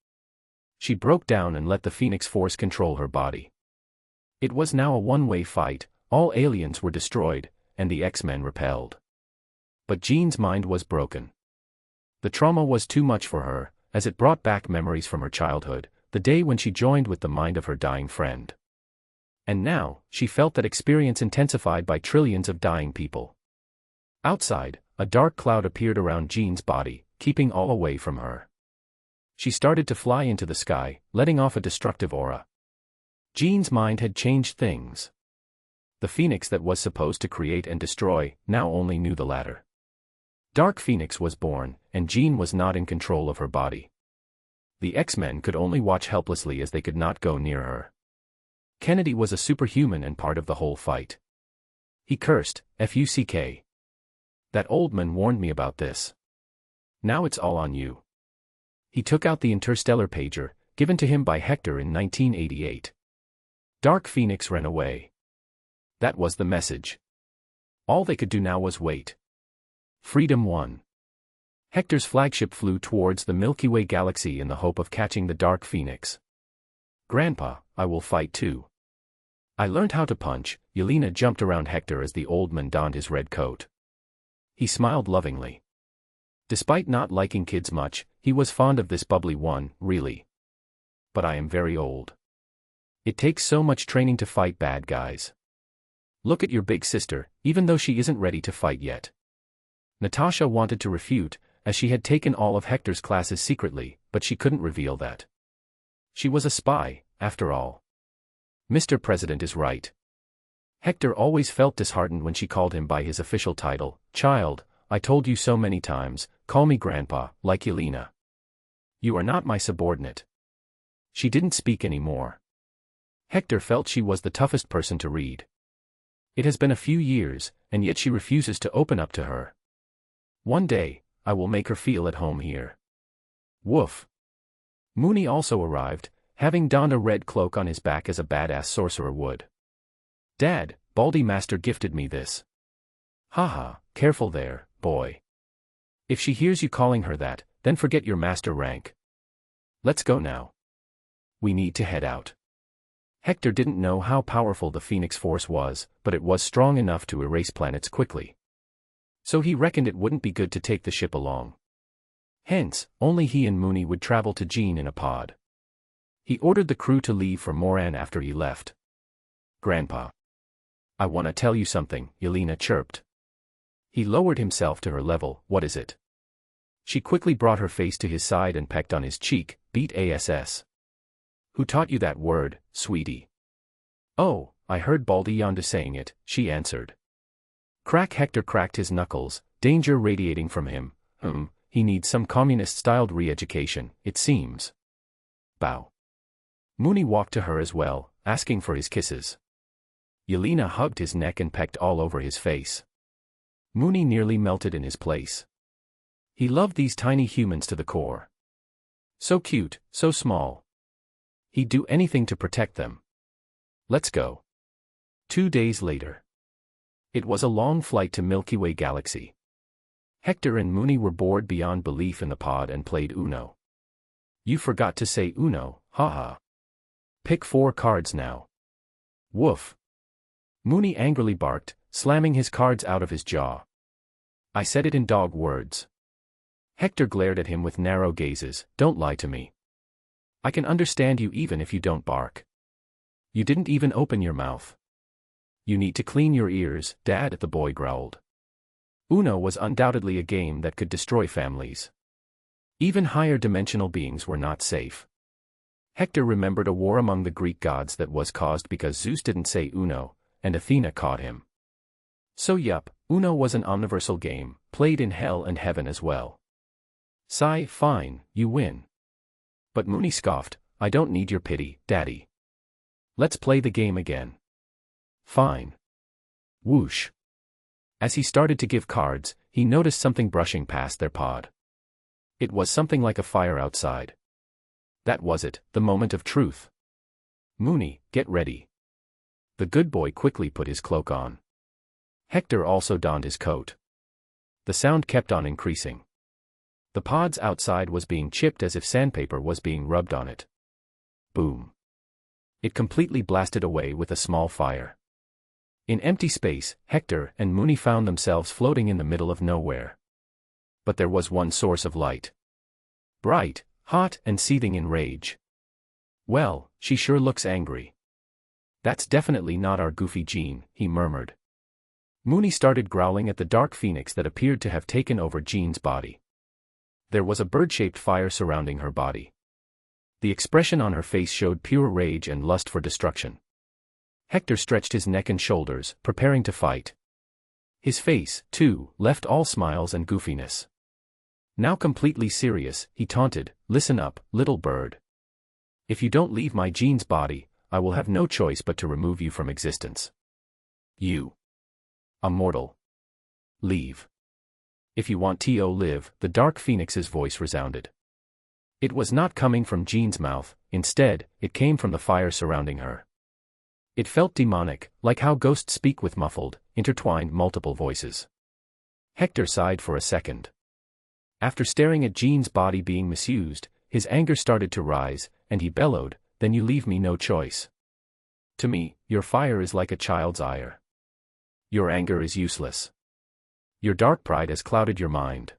She broke down and let the Phoenix Force control her body. It was now a one-way fight, all aliens were destroyed, and the X-Men repelled. But Jean's mind was broken. The trauma was too much for her, as it brought back memories from her childhood, the day when she joined with the mind of her dying friend. And now, she felt that experience intensified by trillions of dying people. Outside, a dark cloud appeared around Jean's body, keeping all away from her. She started to fly into the sky, letting off a destructive aura. Jean's mind had changed things. The Phoenix that was supposed to create and destroy, now only knew the latter. Dark Phoenix was born, and Jean was not in control of her body. The X-Men could only watch helplessly as they could not go near her. Kennedy was a superhuman and part of the whole fight. He cursed, "Fuck. That old man warned me about this. Now it's all on you." He took out the interstellar pager, given to him by Hector in 1988. Dark Phoenix ran away. That was the message. All they could do now was wait. Freedom won. Hector's flagship flew towards the Milky Way galaxy in the hope of catching the Dark Phoenix. "Grandpa, I will fight too. I learned how to punch." Yelena jumped around Hector as the old man donned his red coat. He smiled lovingly. Despite not liking kids much, he was fond of this bubbly one, really. "But I am very old. It takes so much training to fight bad guys. Look at your big sister, even though she isn't ready to fight yet." Natasha wanted to refute, as she had taken all of Hector's classes secretly, but she couldn't reveal that. She was a spy, after all. Mr. President is right. Hector always felt disheartened when she called him by his official title. "Child, I told you so many times, call me Grandpa, like Yelena. You are not my subordinate." She didn't speak anymore. Hector felt she was the toughest person to read. It has been a few years, and yet she refuses to open up to her. One day, I will make her feel at home here. Woof. Mooney also arrived, having donned a red cloak on his back as a badass sorcerer would. "Dad, Baldy Master gifted me this." "Haha, careful there, boy. If she hears you calling her that, then forget your master rank. Let's go now. We need to head out." Hector didn't know how powerful the Phoenix Force was, but it was strong enough to erase planets quickly. So he reckoned it wouldn't be good to take the ship along. Hence, only he and Mooney would travel to Jean in a pod. He ordered the crew to leave for Moran after he left. Grandpa. I want to tell you something, Yelena chirped. He lowered himself to her level. What is it? She quickly brought her face to his side and pecked on his cheek. Beat ass. Who taught you that word, sweetie? Oh, I heard Baldy Yondu saying it, she answered. Crack. Hector cracked his knuckles, danger radiating from him. He needs some communist-styled re-education, it seems. Bow. Mooney walked to her as well, asking for his kisses. Yelena hugged his neck and pecked all over his face. Mooney nearly melted in his place. He loved these tiny humans to the core. So cute, so small. He'd do anything to protect them. Let's go. 2 days later. It was a long flight to Milky Way galaxy. Hector and Mooney were bored beyond belief in the pod and played Uno. You forgot to say Uno, haha. Pick 4 cards now. Woof. Mooney angrily barked, slamming his cards out of his jaw. I said it in dog words. Hector glared at him with narrow gazes. Don't lie to me. I can understand you even if you don't bark. You didn't even open your mouth. You need to clean your ears, Dad, the boy growled. Uno was undoubtedly a game that could destroy families. Even higher dimensional beings were not safe. Hector remembered a war among the Greek gods that was caused because Zeus didn't say Uno, and Athena caught him. So yup, Uno was an omniversal game, played in hell and heaven as well. Sigh, fine, you win. But Mooney scoffed, I don't need your pity, Daddy. Let's play the game again. Fine. Whoosh. As he started to give cards, he noticed something brushing past their pod. It was something like a fire outside. That was it, the moment of truth. Mooney, get ready. The good boy quickly put his cloak on. Hector also donned his coat. The sound kept on increasing. The pods outside was being chipped as if sandpaper was being rubbed on it. Boom. It completely blasted away with a small fire. In empty space, Hector and Mooney found themselves floating in the middle of nowhere. But there was one source of light. Bright, hot, and seething in rage. Well, she sure looks angry. That's definitely not our goofy Jean, he murmured. Mooney started growling at the dark phoenix that appeared to have taken over Jean's body. There was a bird-shaped fire surrounding her body. The expression on her face showed pure rage and lust for destruction. Hector stretched his neck and shoulders, preparing to fight. His face, too, left all smiles and goofiness. Now completely serious, he taunted, listen up, little bird. If you don't leave my Jean's body, I will have no choice but to remove you from existence. You. Immortal. Leave. If you want to live, the dark phoenix's voice resounded. It was not coming from Jean's mouth, instead, it came from the fire surrounding her. It felt demonic, like how ghosts speak with muffled, intertwined multiple voices. Hector sighed for a second. After staring at Jean's body being misused, his anger started to rise, and he bellowed, then you leave me no choice. To me, your fire is like a child's ire. Your anger is useless. Your dark pride has clouded your mind.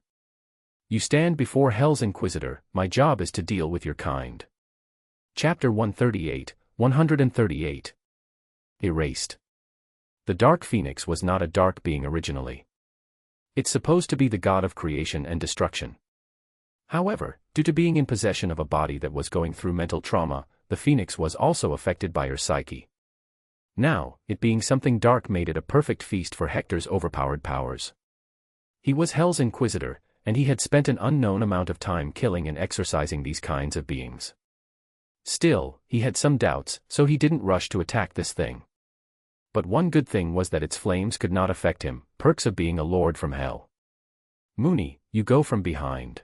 You stand before Hell's Inquisitor, my job is to deal with your kind. Chapter 138. Erased. The Dark Phoenix was not a dark being originally. It's supposed to be the god of creation and destruction. However, due to being in possession of a body that was going through mental trauma, the Phoenix was also affected by her psyche. Now, it being something dark made it a perfect feast for Hector's overpowered powers. He was Hell's Inquisitor, and he had spent an unknown amount of time killing and exorcising these kinds of beings. Still, he had some doubts, so he didn't rush to attack this thing. But one good thing was that its flames could not affect him, perks of being a lord from hell. Mooney, you go from behind.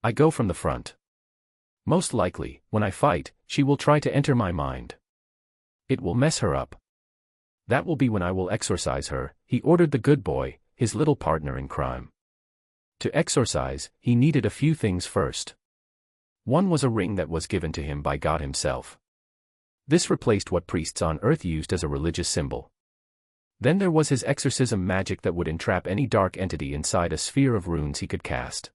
I go from the front. Most likely, when I fight, she will try to enter my mind. It will mess her up. That will be when I will exorcise her, he ordered the good boy, his little partner in crime. To exorcise, he needed a few things first. One was a ring that was given to him by God himself. This replaced what priests on Earth used as a religious symbol. Then there was his exorcism magic that would entrap any dark entity inside a sphere of runes he could cast.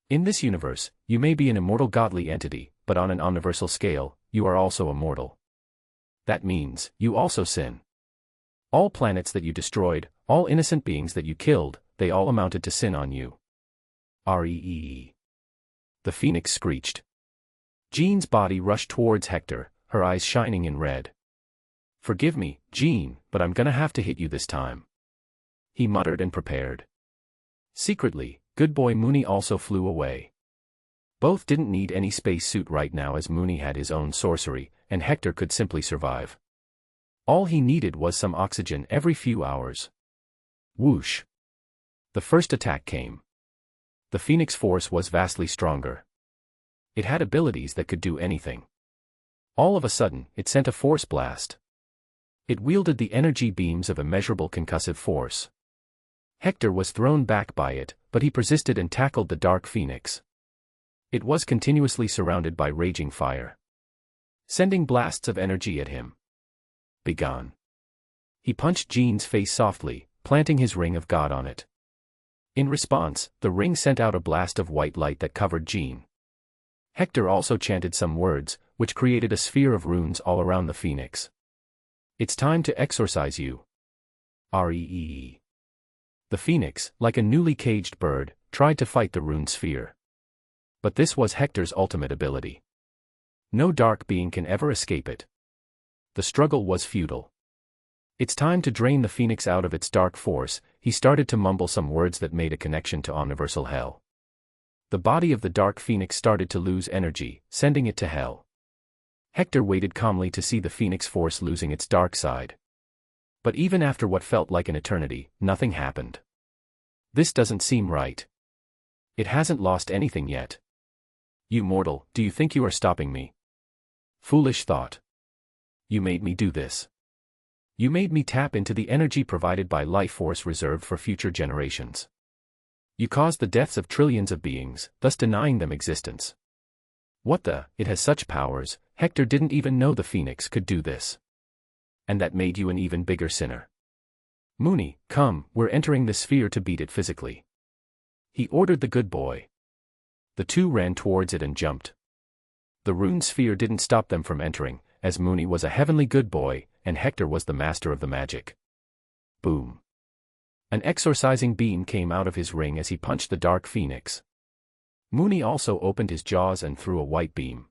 In this universe, you may be an immortal godly entity, but on an omniversal scale, you are also immortal. That means, you also sin. All planets that you destroyed, all innocent beings that you killed, they all amounted to sin on you. Reee. The Phoenix screeched. Jean's body rushed towards Hector, her eyes shining in red. Forgive me, Jean, but I'm gonna have to hit you this time. He muttered and prepared. Secretly, good boy Mooney also flew away. Both didn't need any spacesuit right now as Mooney had his own sorcery, and Hector could simply survive. All he needed was some oxygen every few hours. Whoosh. The first attack came. The Phoenix force was vastly stronger. It had abilities that could do anything. All of a sudden, it sent a force blast. It wielded the energy beams of immeasurable concussive force. Hector was thrown back by it, but he persisted and tackled the Dark Phoenix. It was continuously surrounded by raging fire, sending blasts of energy at him. Begone. He punched Jean's face softly, planting his ring of God on it. In response, the ring sent out a blast of white light that covered Jean. Hector also chanted some words, which created a sphere of runes all around the Phoenix. It's time to exorcise you. Reee. The Phoenix, like a newly caged bird, tried to fight the rune sphere. But this was Hector's ultimate ability. No dark being can ever escape it. The struggle was futile. It's time to drain the Phoenix out of its dark force. He started to mumble some words that made a connection to omniversal hell. The body of the Dark Phoenix started to lose energy, sending it to hell. Hector waited calmly to see the Phoenix force losing its dark side. But even after what felt like an eternity, nothing happened. This doesn't seem right. It hasn't lost anything yet. You mortal, do you think you are stopping me? Foolish thought. You made me do this. You made me tap into the energy provided by life force reserved for future generations. You caused the deaths of trillions of beings, thus denying them existence. What the? It has such powers. Hector didn't even know the Phoenix could do this. And that made you an even bigger sinner. Mooney, come, we're entering the sphere to beat it physically. He ordered the good boy. The two ran towards it and jumped. The rune sphere didn't stop them from entering, as Mooney was a heavenly good boy, and Hector was the master of the magic. Boom. An exorcising beam came out of his ring as he punched the Dark Phoenix. Mooney also opened his jaws and threw a white beam.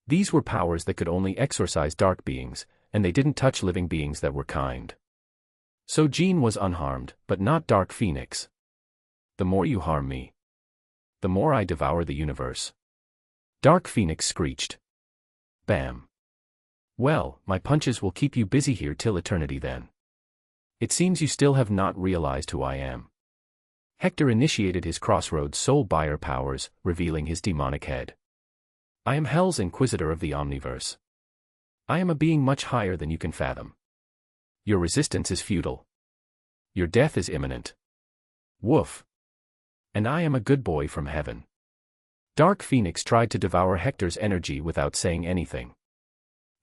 These were powers that could only exorcise dark beings, and they didn't touch living beings that were kind. So Jean was unharmed, but not Dark Phoenix. The more you harm me, the more I devour the universe. Dark Phoenix screeched. Bam. Well, my punches will keep you busy here till eternity then. It seems you still have not realized who I am. Hector initiated his Crossroads Soul Buyer powers, revealing his demonic head. I am Hell's Inquisitor of the Omniverse. I am a being much higher than you can fathom. Your resistance is futile. Your death is imminent. Woof. And I am a good boy from heaven. Dark Phoenix tried to devour Hector's energy without saying anything.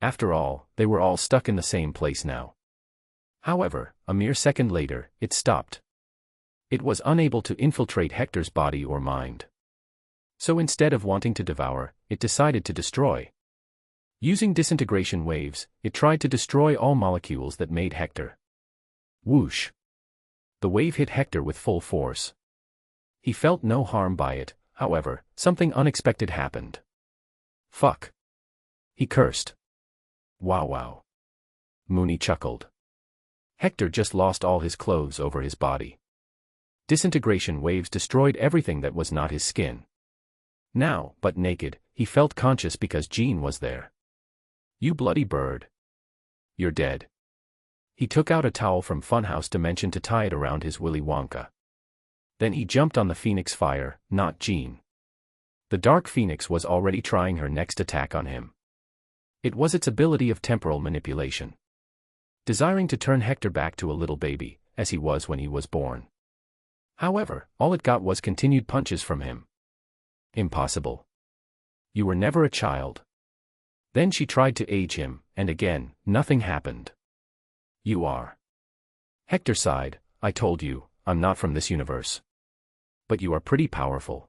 After all, they were all stuck in the same place now. However, a mere second later, it stopped. It was unable to infiltrate Hector's body or mind. So instead of wanting to devour, it decided to destroy. Using disintegration waves, it tried to destroy all molecules that made Hector. Whoosh. The wave hit Hector with full force. He felt no harm by it, however, something unexpected happened. Fuck. He cursed. Wow. Mooney chuckled. Hector just lost all his clothes over his body. Disintegration waves destroyed everything that was not his skin. Now, but naked, he felt conscious because Jean was there. You bloody bird. You're dead. He took out a towel from Funhouse Dimension to tie it around his Willy Wonka. Then he jumped on the Phoenix fire, not Jean. The Dark Phoenix was already trying her next attack on him. It was its ability of temporal manipulation. Desiring to turn Hector back to a little baby, as he was when he was born. However, all it got was continued punches from him. Impossible. You were never a child. Then she tried to age him, and again, nothing happened. You are. Hector sighed, I told you, I'm not from this universe. But you are pretty powerful.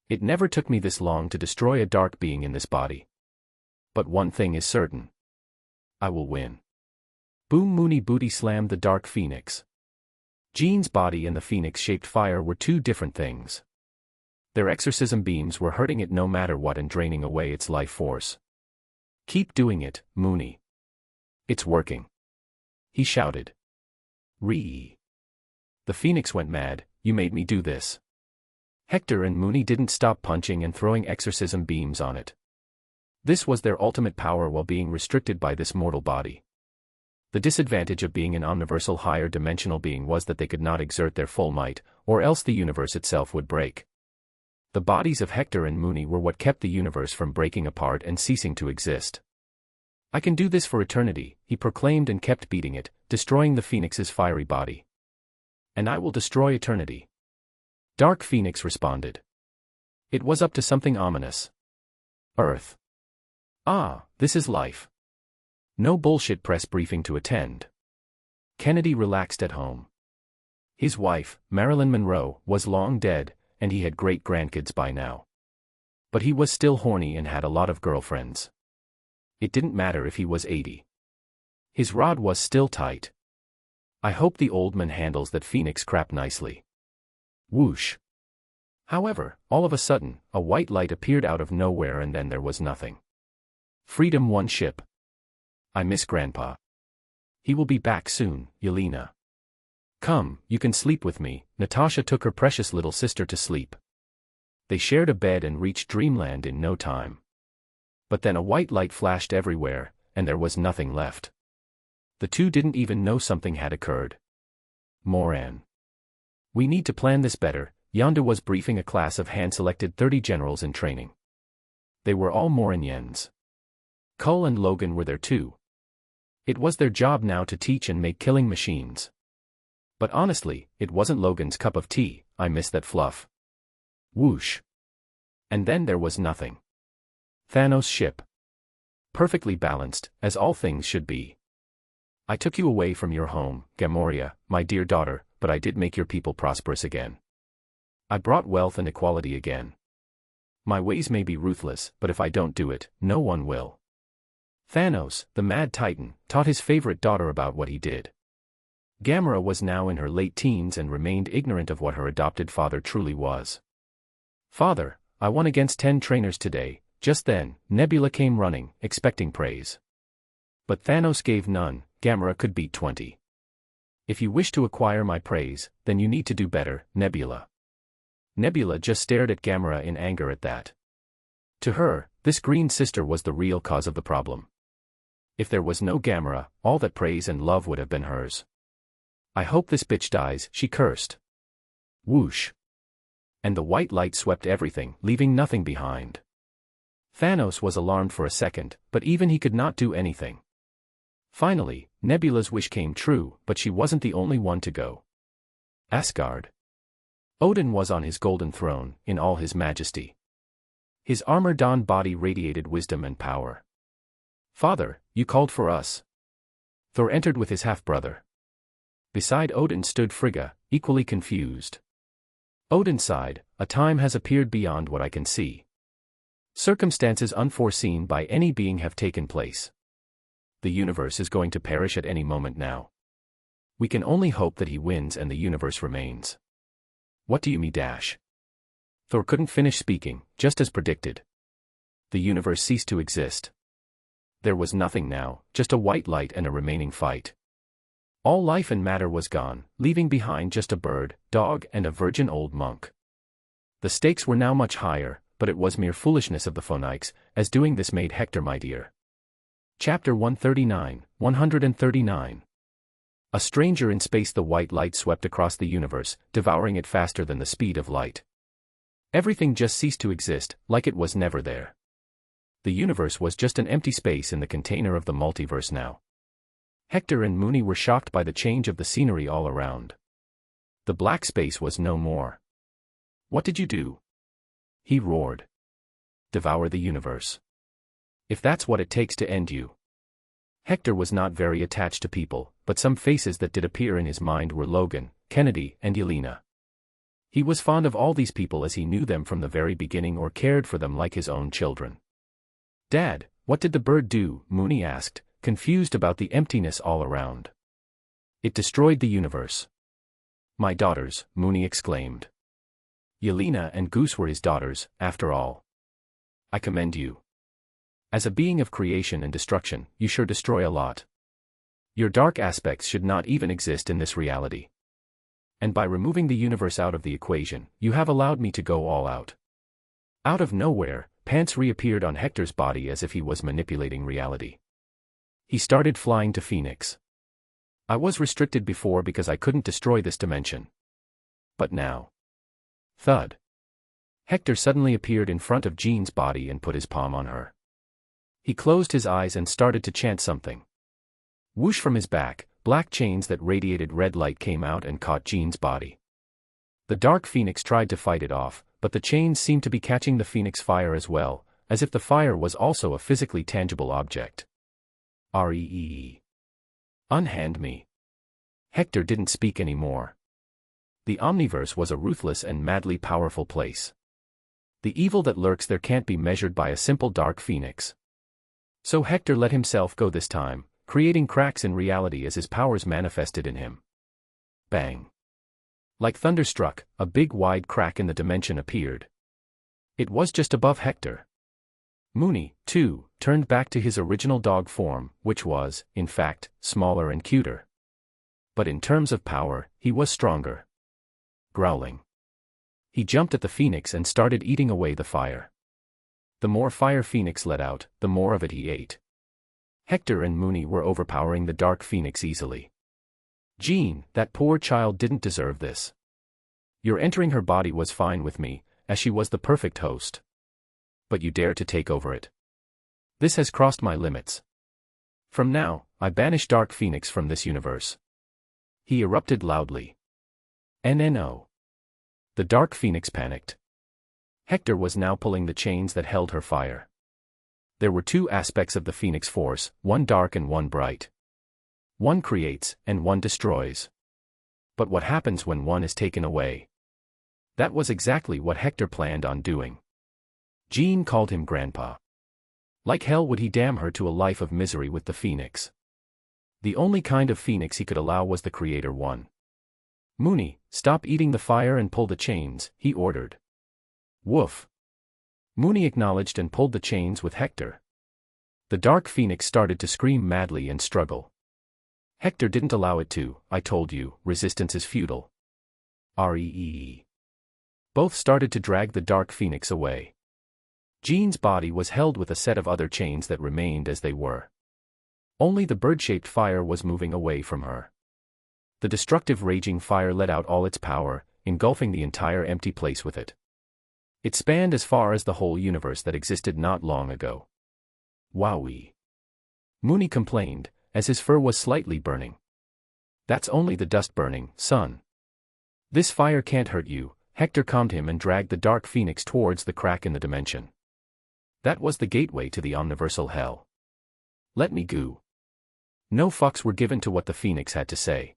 It never took me this long to destroy a dark being in this body. But one thing is certain. I will win. Boom Mooney Booty slammed the dark phoenix. Jean's body and the phoenix-shaped fire were two different things. Their exorcism beams were hurting it no matter what and draining away its life force. Keep doing it, Mooney. It's working. He shouted. Ree. The phoenix went mad. You made me do this. Hector and Mooney didn't stop punching and throwing exorcism beams on it. This was their ultimate power while being restricted by this mortal body. The disadvantage of being an omniversal higher dimensional being was that they could not exert their full might, or else the universe itself would break. The bodies of Hector and Mooney were what kept the universe from breaking apart and ceasing to exist. I can do this for eternity, he proclaimed and kept beating it, destroying the phoenix's fiery body. And I will destroy eternity. Dark Phoenix responded. It was up to something ominous. Earth. Ah, this is life. No bullshit press briefing to attend. Kennedy relaxed at home. His wife, Marilyn Monroe, was long dead, and he had great-grandkids by now. But he was still horny and had a lot of girlfriends. It didn't matter if he was 80. His rod was still tight. I hope the old man handles that phoenix crap nicely. Whoosh. However, all of a sudden, a white light appeared out of nowhere and then there was nothing. Freedom One ship. I miss Grandpa. He will be back soon, Yelena. Come, you can sleep with me. Natasha took her precious little sister to sleep. They shared a bed and reached dreamland in no time. But then a white light flashed everywhere, and there was nothing left. The two didn't even know something had occurred. Moran. We need to plan this better. Yondu was briefing a class of hand-selected 30 generals in training. They were all Moranians. Cull and Logan were there too. It was their job now to teach and make killing machines. But honestly, it wasn't Logan's cup of tea. I miss that fluff. Whoosh. And then there was nothing. Thanos' ship. Perfectly balanced, as all things should be. I took you away from your home, Gamoria, my dear daughter, but I did make your people prosperous again. I brought wealth and equality again. My ways may be ruthless, but if I don't do it, no one will. Thanos, the Mad Titan, taught his favorite daughter about what he did. Gamora was now in her late teens and remained ignorant of what her adopted father truly was. Father, I won against 10 trainers today. Just then, Nebula came running, expecting praise. But Thanos gave none. Gamora could beat 20. If you wish to acquire my praise, then you need to do better, Nebula. Nebula just stared at Gamora in anger at that. To her, this green sister was the real cause of the problem. If there was no Gamora, all that praise and love would have been hers. I hope this bitch dies, she cursed. Whoosh. And the white light swept everything, leaving nothing behind. Thanos was alarmed for a second, but even he could not do anything. Finally, Nebula's wish came true, but she wasn't the only one to go. Asgard. Odin was on his golden throne, in all his majesty. His armor-donned body radiated wisdom and power. Father, you called for us. Thor entered with his half-brother. Beside Odin stood Frigga, equally confused. Odin sighed, a time has appeared beyond what I can see. Circumstances unforeseen by any being have taken place. The universe is going to perish at any moment now. We can only hope that he wins and the universe remains. What do you mean dash? Thor couldn't finish speaking, just as predicted. The universe ceased to exist. There was nothing now, just a white light and a remaining fight. All life and matter was gone, leaving behind just a bird, dog, and a virgin old monk. The stakes were now much higher, but it was mere foolishness of the Phonics, as doing this made Hector mightier. Chapter 139. A stranger in space. The white light swept across the universe, devouring it faster than the speed of light. Everything just ceased to exist, like it was never there. The universe was just an empty space in the container of the multiverse now. Hector and Mooney were shocked by the change of the scenery all around. The black space was no more. What did you do? He roared. Devour the universe. If that's what it takes to end you. Hector was not very attached to people, but some faces that did appear in his mind were Logan, Kennedy, and Yelena. He was fond of all these people as he knew them from the very beginning or cared for them like his own children. "Dad, what did the bird do?" Mooney asked, confused about the emptiness all around. "It destroyed the universe." "My daughters," Mooney exclaimed. "Yelena and Goose were his daughters, after all. I commend you. As a being of creation and destruction, you sure destroy a lot. Your dark aspects should not even exist in this reality. And by removing the universe out of the equation, you have allowed me to go all out." Out of nowhere, pants reappeared on Hector's body as if he was manipulating reality. He started flying to Phoenix. "I was restricted before because I couldn't destroy this dimension. But now..." Thud. Hector suddenly appeared in front of Jean's body and put his palm on her. He closed his eyes and started to chant something. Whoosh from his back, black chains that radiated red light came out and caught Jean's body. The Dark Phoenix tried to fight it off, but the chains seemed to be catching the Phoenix fire as well, as if the fire was also a physically tangible object. "Reee. Unhand me." Hector didn't speak anymore. The Omniverse was a ruthless and madly powerful place. The evil that lurks there can't be measured by a simple Dark Phoenix. So Hector let himself go this time, creating cracks in reality as his powers manifested in him. Bang. Like thunderstruck, a big wide crack in the dimension appeared. It was just above Hector. Mooney, too, turned back to his original dog form, which was, in fact, smaller and cuter. But in terms of power, he was stronger. Growling, he jumped at the Phoenix and started eating away the fire. The more fire Phoenix let out, the more of it he ate. Hector and Mooney were overpowering the Dark Phoenix easily. "Jean, that poor child didn't deserve this. Your entering her body was fine with me, as she was the perfect host. But you dare to take over it. This has crossed my limits. From now, I banish Dark Phoenix from this universe." He erupted loudly. "NNO." The Dark Phoenix panicked. Hector was now pulling the chains that held her fire. There were two aspects of the Phoenix Force, one dark and one bright. One creates, and one destroys. But what happens when one is taken away? That was exactly what Hector planned on doing. Jean called him Grandpa. Like hell would he damn her to a life of misery with the Phoenix. The only kind of Phoenix he could allow was the Creator one. "Mooney, stop eating the fire and pull the chains," he ordered. Woof. Mooney acknowledged and pulled the chains with Hector. The Dark Phoenix started to scream madly and struggle. Hector didn't allow it to. "I told you, resistance is futile." Reee. Both started to drag the Dark Phoenix away. Jean's body was held with a set of other chains that remained as they were. Only the bird-shaped fire was moving away from her. The destructive raging fire let out all its power, engulfing the entire empty place with it. It spanned as far as the whole universe that existed not long ago. "Wowee," Mooney complained, as his fur was slightly burning. "That's only the dust burning, son. This fire can't hurt you." Hector calmed him and dragged the Dark Phoenix towards the crack in the dimension. That was the gateway to the omniversal hell. "Let me go." No fucks were given to what the Phoenix had to say.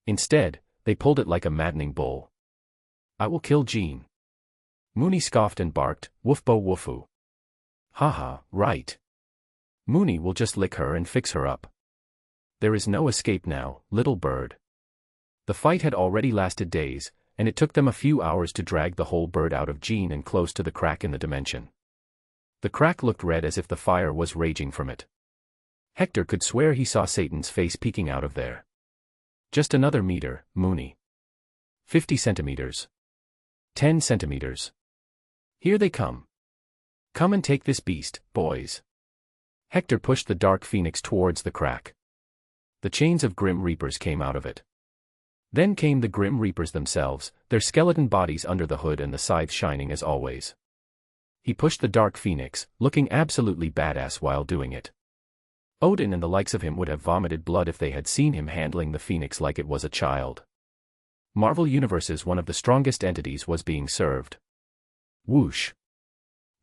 Instead, they pulled it like a maddening bull. "I will kill Jean." Mooney scoffed and barked, "Woofbo woofoo." "Haha, right. Mooney will just lick her and fix her up. There is no escape now, little bird." The fight had already lasted days, and it took them a few hours to drag the whole bird out of Jean and close to the crack in the dimension. The crack looked red as if the fire was raging from it. Hector could swear he saw Satan's face peeking out of there. "Just another meter, Mooney. 50 centimeters. 10 centimeters. Here they come. Come and take this beast, boys." Hector pushed the Dark Phoenix towards the crack. The chains of Grim Reapers came out of it. Then came the Grim Reapers themselves, their skeleton bodies under the hood and the scythe shining as always. He pushed the Dark Phoenix, looking absolutely badass while doing it. Odin and the likes of him would have vomited blood if they had seen him handling the Phoenix like it was a child. Marvel Universe's one of the strongest entities was being served. Whoosh.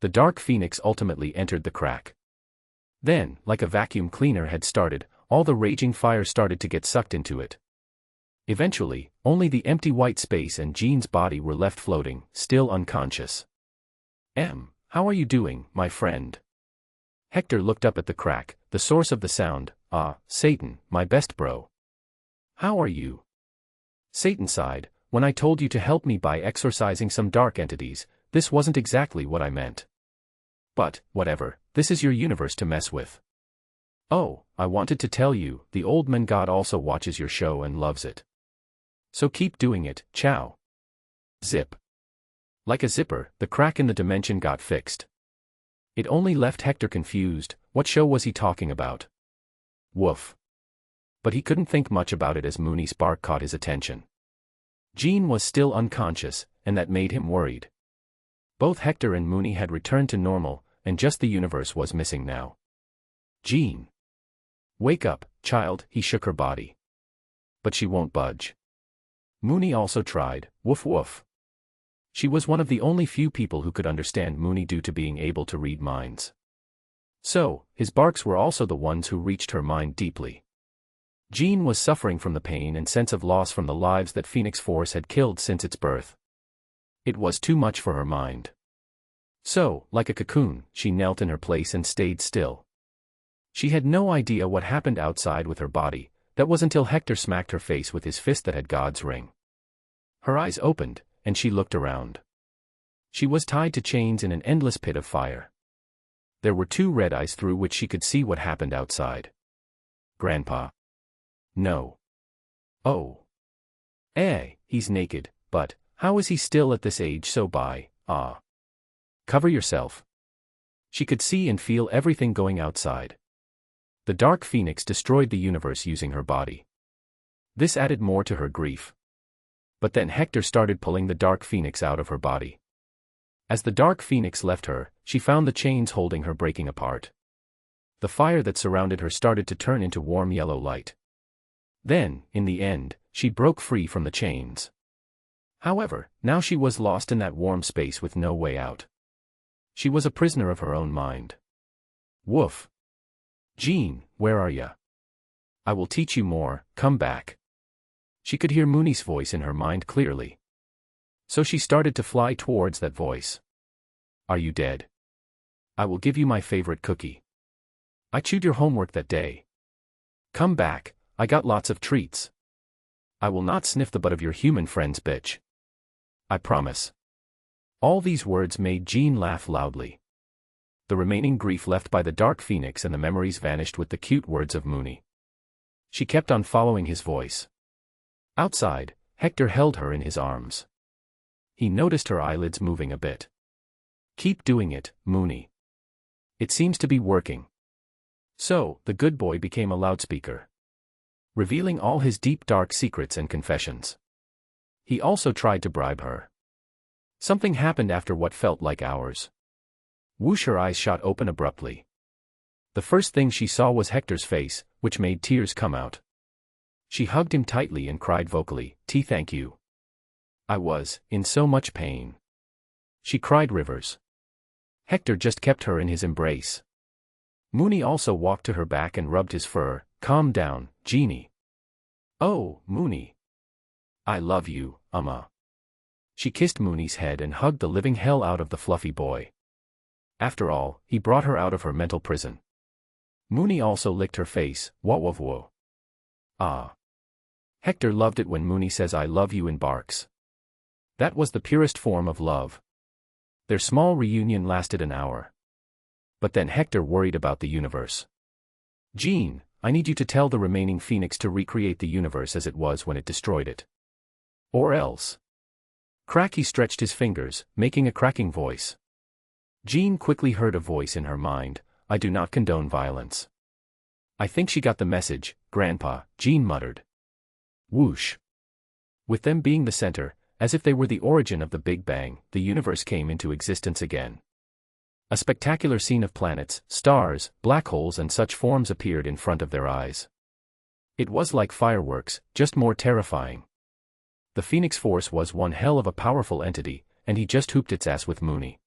The Dark Phoenix ultimately entered the crack. Then, like a vacuum cleaner had started, all the raging fire started to get sucked into it. Eventually, Only the empty white space and Jean's body were left floating, still unconscious. How are you doing, my friend? Hector looked up at the crack, the source of the sound. Ah, Satan, my best bro. How are you? Satan sighed. When I told you to help me by exorcising some dark entities, this wasn't exactly what I meant. But, whatever, this is your universe to mess with. Oh, I wanted to tell you, the old man god also watches your show and loves it. So keep doing it, ciao. Zip. Like a zipper, the crack in the dimension got fixed. It only left Hector confused. What show was he talking about? Woof. But he couldn't think much about it as Mooney's bark caught his attention. Jean was still unconscious, and that made him worried. Both Hector and Mooney had returned to normal, and just the universe was missing now. Jean. Wake up, child, he shook her body. But she won't budge. Mooney also tried, woof woof. She was one of the only few people who could understand Mooney due to being able to read minds. So, his barks were also the ones who reached her mind deeply. Jean was suffering from the pain and sense of loss from the lives that Phoenix Force had killed since its birth. It was too much for her mind. So, like a cocoon, she knelt in her place and stayed still. She had no idea what happened outside with her body. That was until Hector smacked her face with his fist that had God's ring. Her eyes opened, and she looked around. She was tied to chains in an endless pit of fire. There were 2 red eyes through which she could see what happened outside. Grandpa. No. Oh. He's naked, but, how is he still at this age so by, Cover yourself. She could see and feel everything going outside. The Dark Phoenix destroyed the universe using her body. This added more to her grief. But then Hector started pulling the Dark Phoenix out of her body. As the Dark Phoenix left her, she found the chains holding her breaking apart. The fire that surrounded her started to turn into warm yellow light. Then, in the end, she broke free from the chains. However, now she was lost in that warm space with no way out. She was a prisoner of her own mind. Woof. Jean, where are ya? I will teach you more, come back. She could hear Mooney's voice in her mind clearly. So she started to fly towards that voice. Are you dead? I will give you my favorite cookie. I chewed your homework that day. Come back, I got lots of treats. I will not sniff the butt of your human friends, bitch. I promise. All these words made Jean laugh loudly. The remaining grief left by the Dark Phoenix and the memories vanished with the cute words of Mooney. She kept on following his voice. Outside, Hector held her in his arms. He noticed her eyelids moving a bit. Keep doing it, Mooney. It seems to be working. So, the good boy became a loudspeaker, revealing all his deep dark secrets and confessions. He also tried to bribe her. Something happened after what felt like hours. Whoosh, her eyes shot open abruptly. The first thing she saw was Hector's face, which made tears come out. She hugged him tightly and cried vocally, Thank you. I was in so much pain. She cried rivers. Hector just kept her in his embrace. Mooney also walked to her back and rubbed his fur. Calm down, Jeannie. Oh, Mooney. I love you, She kissed Mooney's head and hugged the living hell out of the fluffy boy. After all, he brought her out of her mental prison. Mooney also licked her face, wah. Ah. Hector loved it when Mooney says I love you in barks. That was the purest form of love. Their small reunion lasted an hour. But then Hector worried about the universe. Jean, I need you to tell the remaining Phoenix to recreate the universe as it was when it destroyed it. Or else. Crack, he stretched his fingers, making a cracking voice. Jean quickly heard a voice in her mind, I do not condone violence. I think she got the message, Grandpa, Jean muttered. Whoosh. With them being the center, as if they were the origin of the Big Bang, the universe came into existence again. A spectacular scene of planets, stars, black holes and such forms appeared in front of their eyes. It was like fireworks, just more terrifying. The Phoenix Force was one hell of a powerful entity, and he just hooped its ass with Mooney.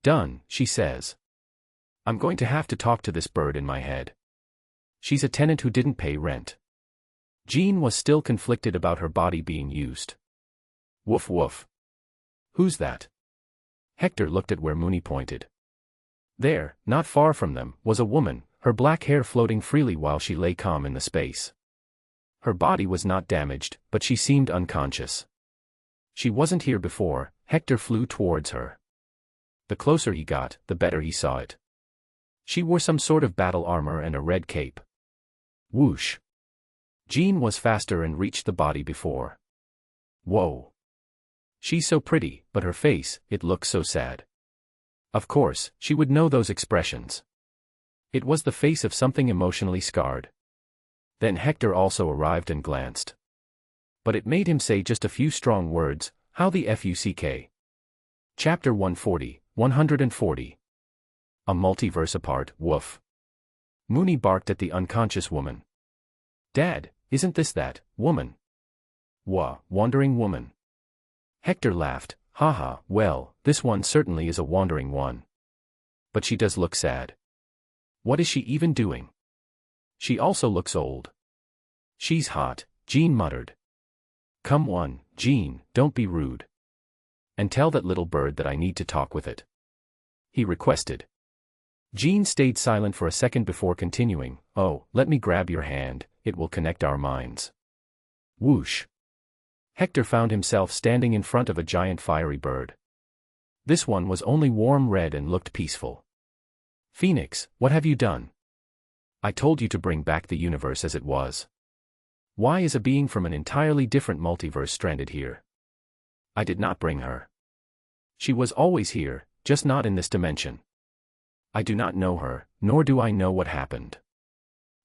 Done, she says. I'm going to have to talk to this bird in my head. She's a tenant who didn't pay rent. Jean was still conflicted about her body being used. Woof woof. Who's that? Hector looked at where Mooney pointed. There, not far from them, was a woman, her black hair floating freely while she lay calm in the space. Her body was not damaged, but she seemed unconscious. She wasn't here before. Hector flew towards her. The closer he got, the better he saw it. She wore some sort of battle armor and a red cape. Whoosh. Jean was faster and reached the body before. Whoa. She's so pretty, but her face, it looks so sad. Of course, she would know those expressions. It was the face of something emotionally scarred. Then Hector also arrived and glanced. But it made him say just a few strong words, how the fuck. Chapter 140, 140. A multiverse apart, woof. Mooney barked at the unconscious woman. Dad, isn't this that woman? Wandering woman. Hector laughed, haha, well, this one certainly is a wandering one. But she does look sad. What is she even doing? She also looks old. She's hot, Jean muttered. Come on, Jean, don't be rude. And tell that little bird that I need to talk with it. He requested. Jean stayed silent for a second before continuing, oh, let me grab your hand, it will connect our minds. Whoosh. Hector found himself standing in front of a giant fiery bird. This one was only warm red and looked peaceful. Phoenix, what have you done? I told you to bring back the universe as it was. Why is a being from an entirely different multiverse stranded here? I did not bring her. She was always here, just not in this dimension. I do not know her, nor do I know what happened.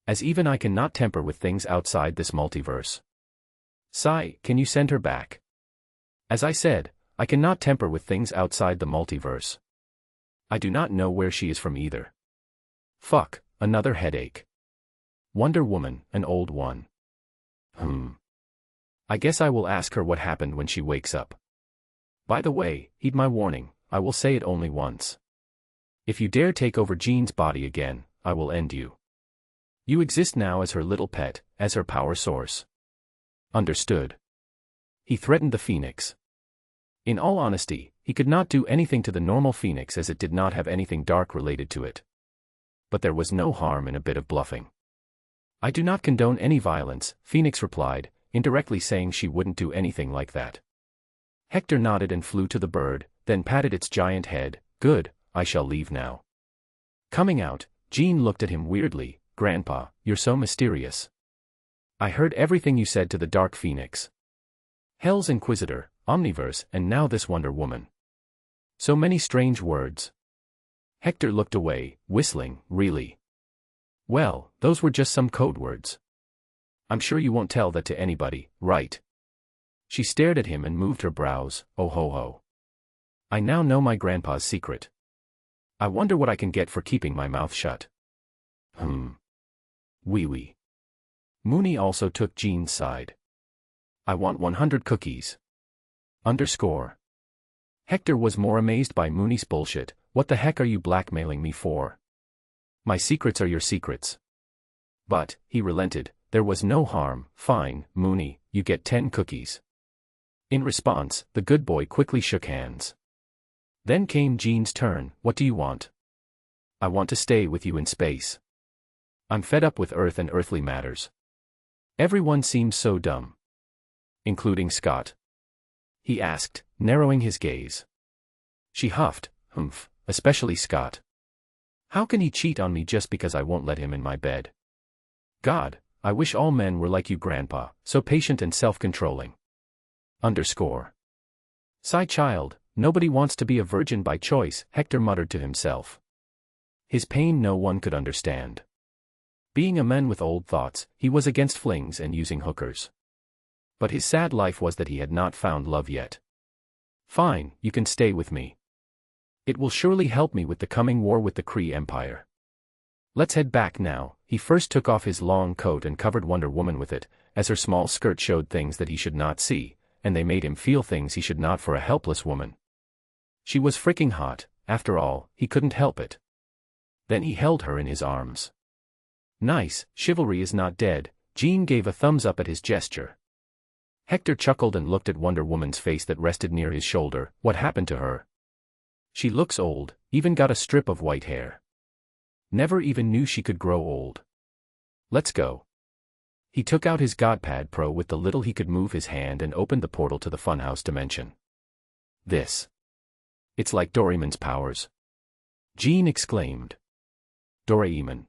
As even I cannot temper with things outside this multiverse. Sai, can you send her back? As I said, I cannot temper with things outside the multiverse. I do not know where she is from either. Fuck, another headache. Wonder Woman, an old one. I guess I will ask her what happened when she wakes up. By the way, heed my warning, I will say it only once. If you dare take over Jean's body again, I will end you. You exist now as her little pet, as her power source. Understood. He threatened the Phoenix. In all honesty, he could not do anything to the normal Phoenix as it did not have anything dark related to it. But there was no harm in a bit of bluffing. I do not condone any violence, Phoenix replied, indirectly saying she wouldn't do anything like that. Hector nodded and flew to the bird, then patted its giant head. Good, I shall leave now. Coming out, Jean looked at him weirdly. Grandpa, you're so mysterious. I heard everything you said to the Dark Phoenix. Hell's Inquisitor, Omniverse, and now this Wonder Woman. So many strange words. Hector looked away, whistling, really. Well, those were just some code words. I'm sure you won't tell that to anybody, right? She stared at him and moved her brows. Oh ho ho. I now know my grandpa's secret. I wonder what I can get for keeping my mouth shut. Wee. Mooney also took Jean's side. I want 100 cookies. Underscore. Hector was more amazed by Mooney's bullshit. What the heck are you blackmailing me for? My secrets are your secrets. But, he relented, there was no harm. Fine, Mooney, you get 10 cookies. In response, the good boy quickly shook hands. Then came Jean's turn. What do you want? I want to stay with you in space. I'm fed up with Earth and earthly matters. Everyone seems so dumb. Including Scott. He asked, narrowing his gaze. She huffed, especially Scott. How can he cheat on me just because I won't let him in my bed? God, I wish all men were like you, Grandpa, so patient and self-controlling. Underscore. Sigh child, nobody wants to be a virgin by choice, Hector muttered to himself. His pain no one could understand. Being a man with old thoughts, he was against flings and using hookers. But his sad life was that he had not found love yet. Fine, you can stay with me. It will surely help me with the coming war with the Kree Empire. Let's head back now. He first took off his long coat and covered Wonder Woman with it, as her small skirt showed things that he should not see, and they made him feel things he should not for a helpless woman. She was freaking hot, after all, he couldn't help it. Then he held her in his arms. Nice, chivalry is not dead, Jean gave a thumbs up at his gesture. Hector chuckled and looked at Wonder Woman's face that rested near his shoulder. What happened to her? She looks old, even got a strip of white hair. Never even knew she could grow old. Let's go. He took out his Godpad Pro with the little he could move his hand and opened the portal to the funhouse dimension. It's like Doraemon's powers. Jean exclaimed. Doraemon.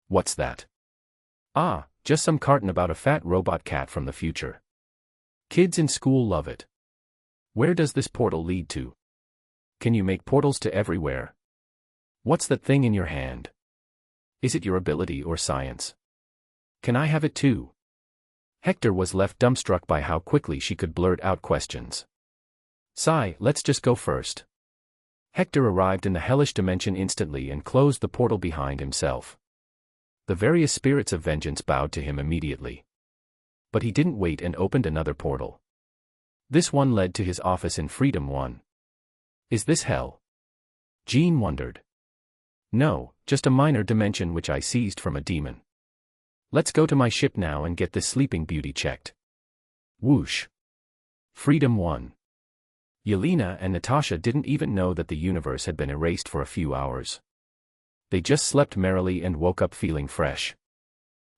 What's that? Ah, just some cartoon about a fat robot cat from the future. Kids in school love it. Where does this portal lead to? Can you make portals to everywhere? What's that thing in your hand? Is it your ability or science? Can I have it too? Hector was left dumbstruck by how quickly she could blurt out questions. Sigh, let's just go first. Hector arrived in the hellish dimension instantly and closed the portal behind himself. The various spirits of vengeance bowed to him immediately. But he didn't wait and opened another portal. This one led to his office in Freedom 1. Is this hell? Jean wondered. No, just a minor dimension which I seized from a demon. Let's go to my ship now and get this sleeping beauty checked. Whoosh. Freedom 1. Yelena and Natasha didn't even know that the universe had been erased for a few hours. They just slept merrily and woke up feeling fresh.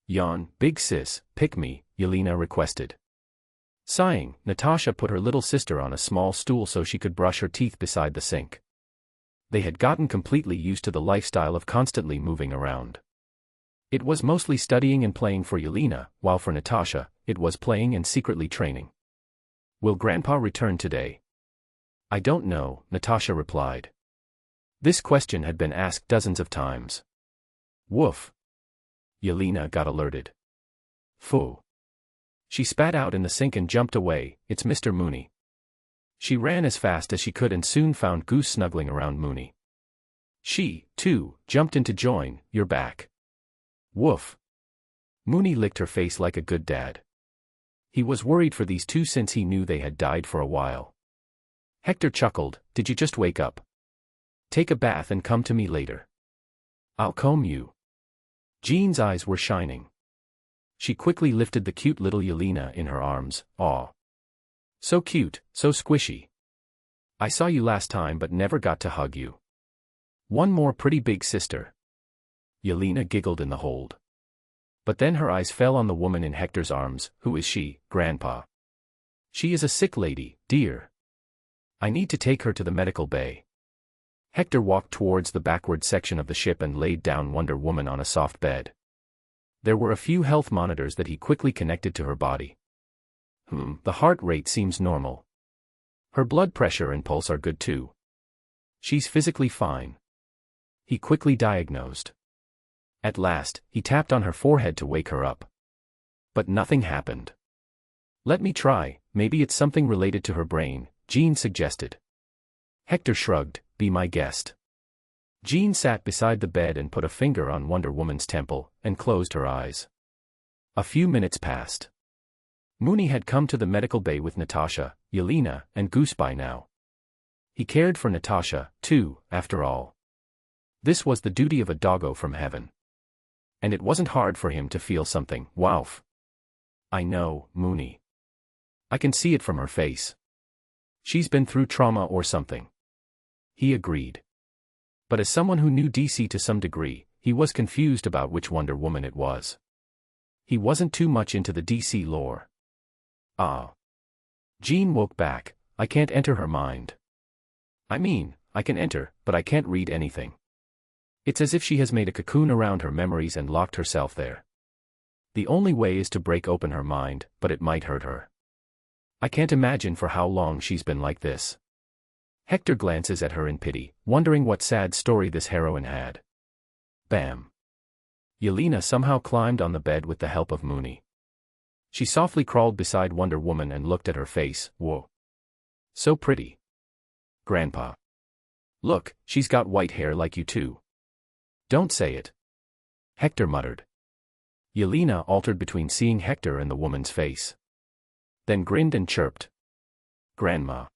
Yawn, big sis, pick me, Yelena requested. Sighing, Natasha put her little sister on a small stool so she could brush her teeth beside the sink. They had gotten completely used to the lifestyle of constantly moving around. It was mostly studying and playing for Yelena, while for Natasha, it was playing and secretly training. Will Grandpa return today? I don't know, Natasha replied. This question had been asked dozens of times. Woof. Yelena got alerted. Phew. She spat out in the sink and jumped away. It's Mr. Mooney. She ran as fast as she could and soon found Goose snuggling around Mooney. She, too, jumped in to join. You're back. Woof. Mooney licked her face like a good dad. He was worried for these two since he knew they had died for a while. Hector chuckled. Did you just wake up? Take a bath and come to me later. I'll comb you. Jean's eyes were shining. She quickly lifted the cute little Yelena in her arms. Aw. So cute, so squishy. I saw you last time but never got to hug you. One more pretty big sister. Yelena giggled in the hold. But then her eyes fell on the woman in Hector's arms. Who is she, Grandpa? She is a sick lady, dear. I need to take her to the medical bay. Hector walked towards the backward section of the ship and laid down Wonder Woman on a soft bed. There were a few health monitors that he quickly connected to her body. The heart rate seems normal. Her blood pressure and pulse are good too. She's physically fine. He quickly diagnosed. At last, he tapped on her forehead to wake her up. But nothing happened. Let me try, maybe it's something related to her brain, Jean suggested. Hector shrugged, be my guest. Jean sat beside the bed and put a finger on Wonder Woman's temple, and closed her eyes. A few minutes passed. Mooney had come to the medical bay with Natasha, Yelena, and Goose by now. He cared for Natasha, too, after all. This was the duty of a doggo from heaven. And it wasn't hard for him to feel something. Woof. I know, Mooney. I can see it from her face. She's been through trauma or something. He agreed. But as someone who knew DC to some degree, he was confused about which Wonder Woman it was. He wasn't too much into the DC lore. Ah. Jean woke back. I can't enter her mind. I mean, I can enter, but I can't read anything. It's as if she has made a cocoon around her memories and locked herself there. The only way is to break open her mind, but it might hurt her. I can't imagine for how long she's been like this. Hector glances at her in pity, wondering what sad story this heroine had. Bam. Yelena somehow climbed on the bed with the help of Mooney. She softly crawled beside Wonder Woman and looked at her face. Whoa. So pretty. Grandpa. Look, she's got white hair like you too. Don't say it. Hector muttered. Yelena altered between seeing Hector and the woman's face. Then grinned and chirped. Grandma.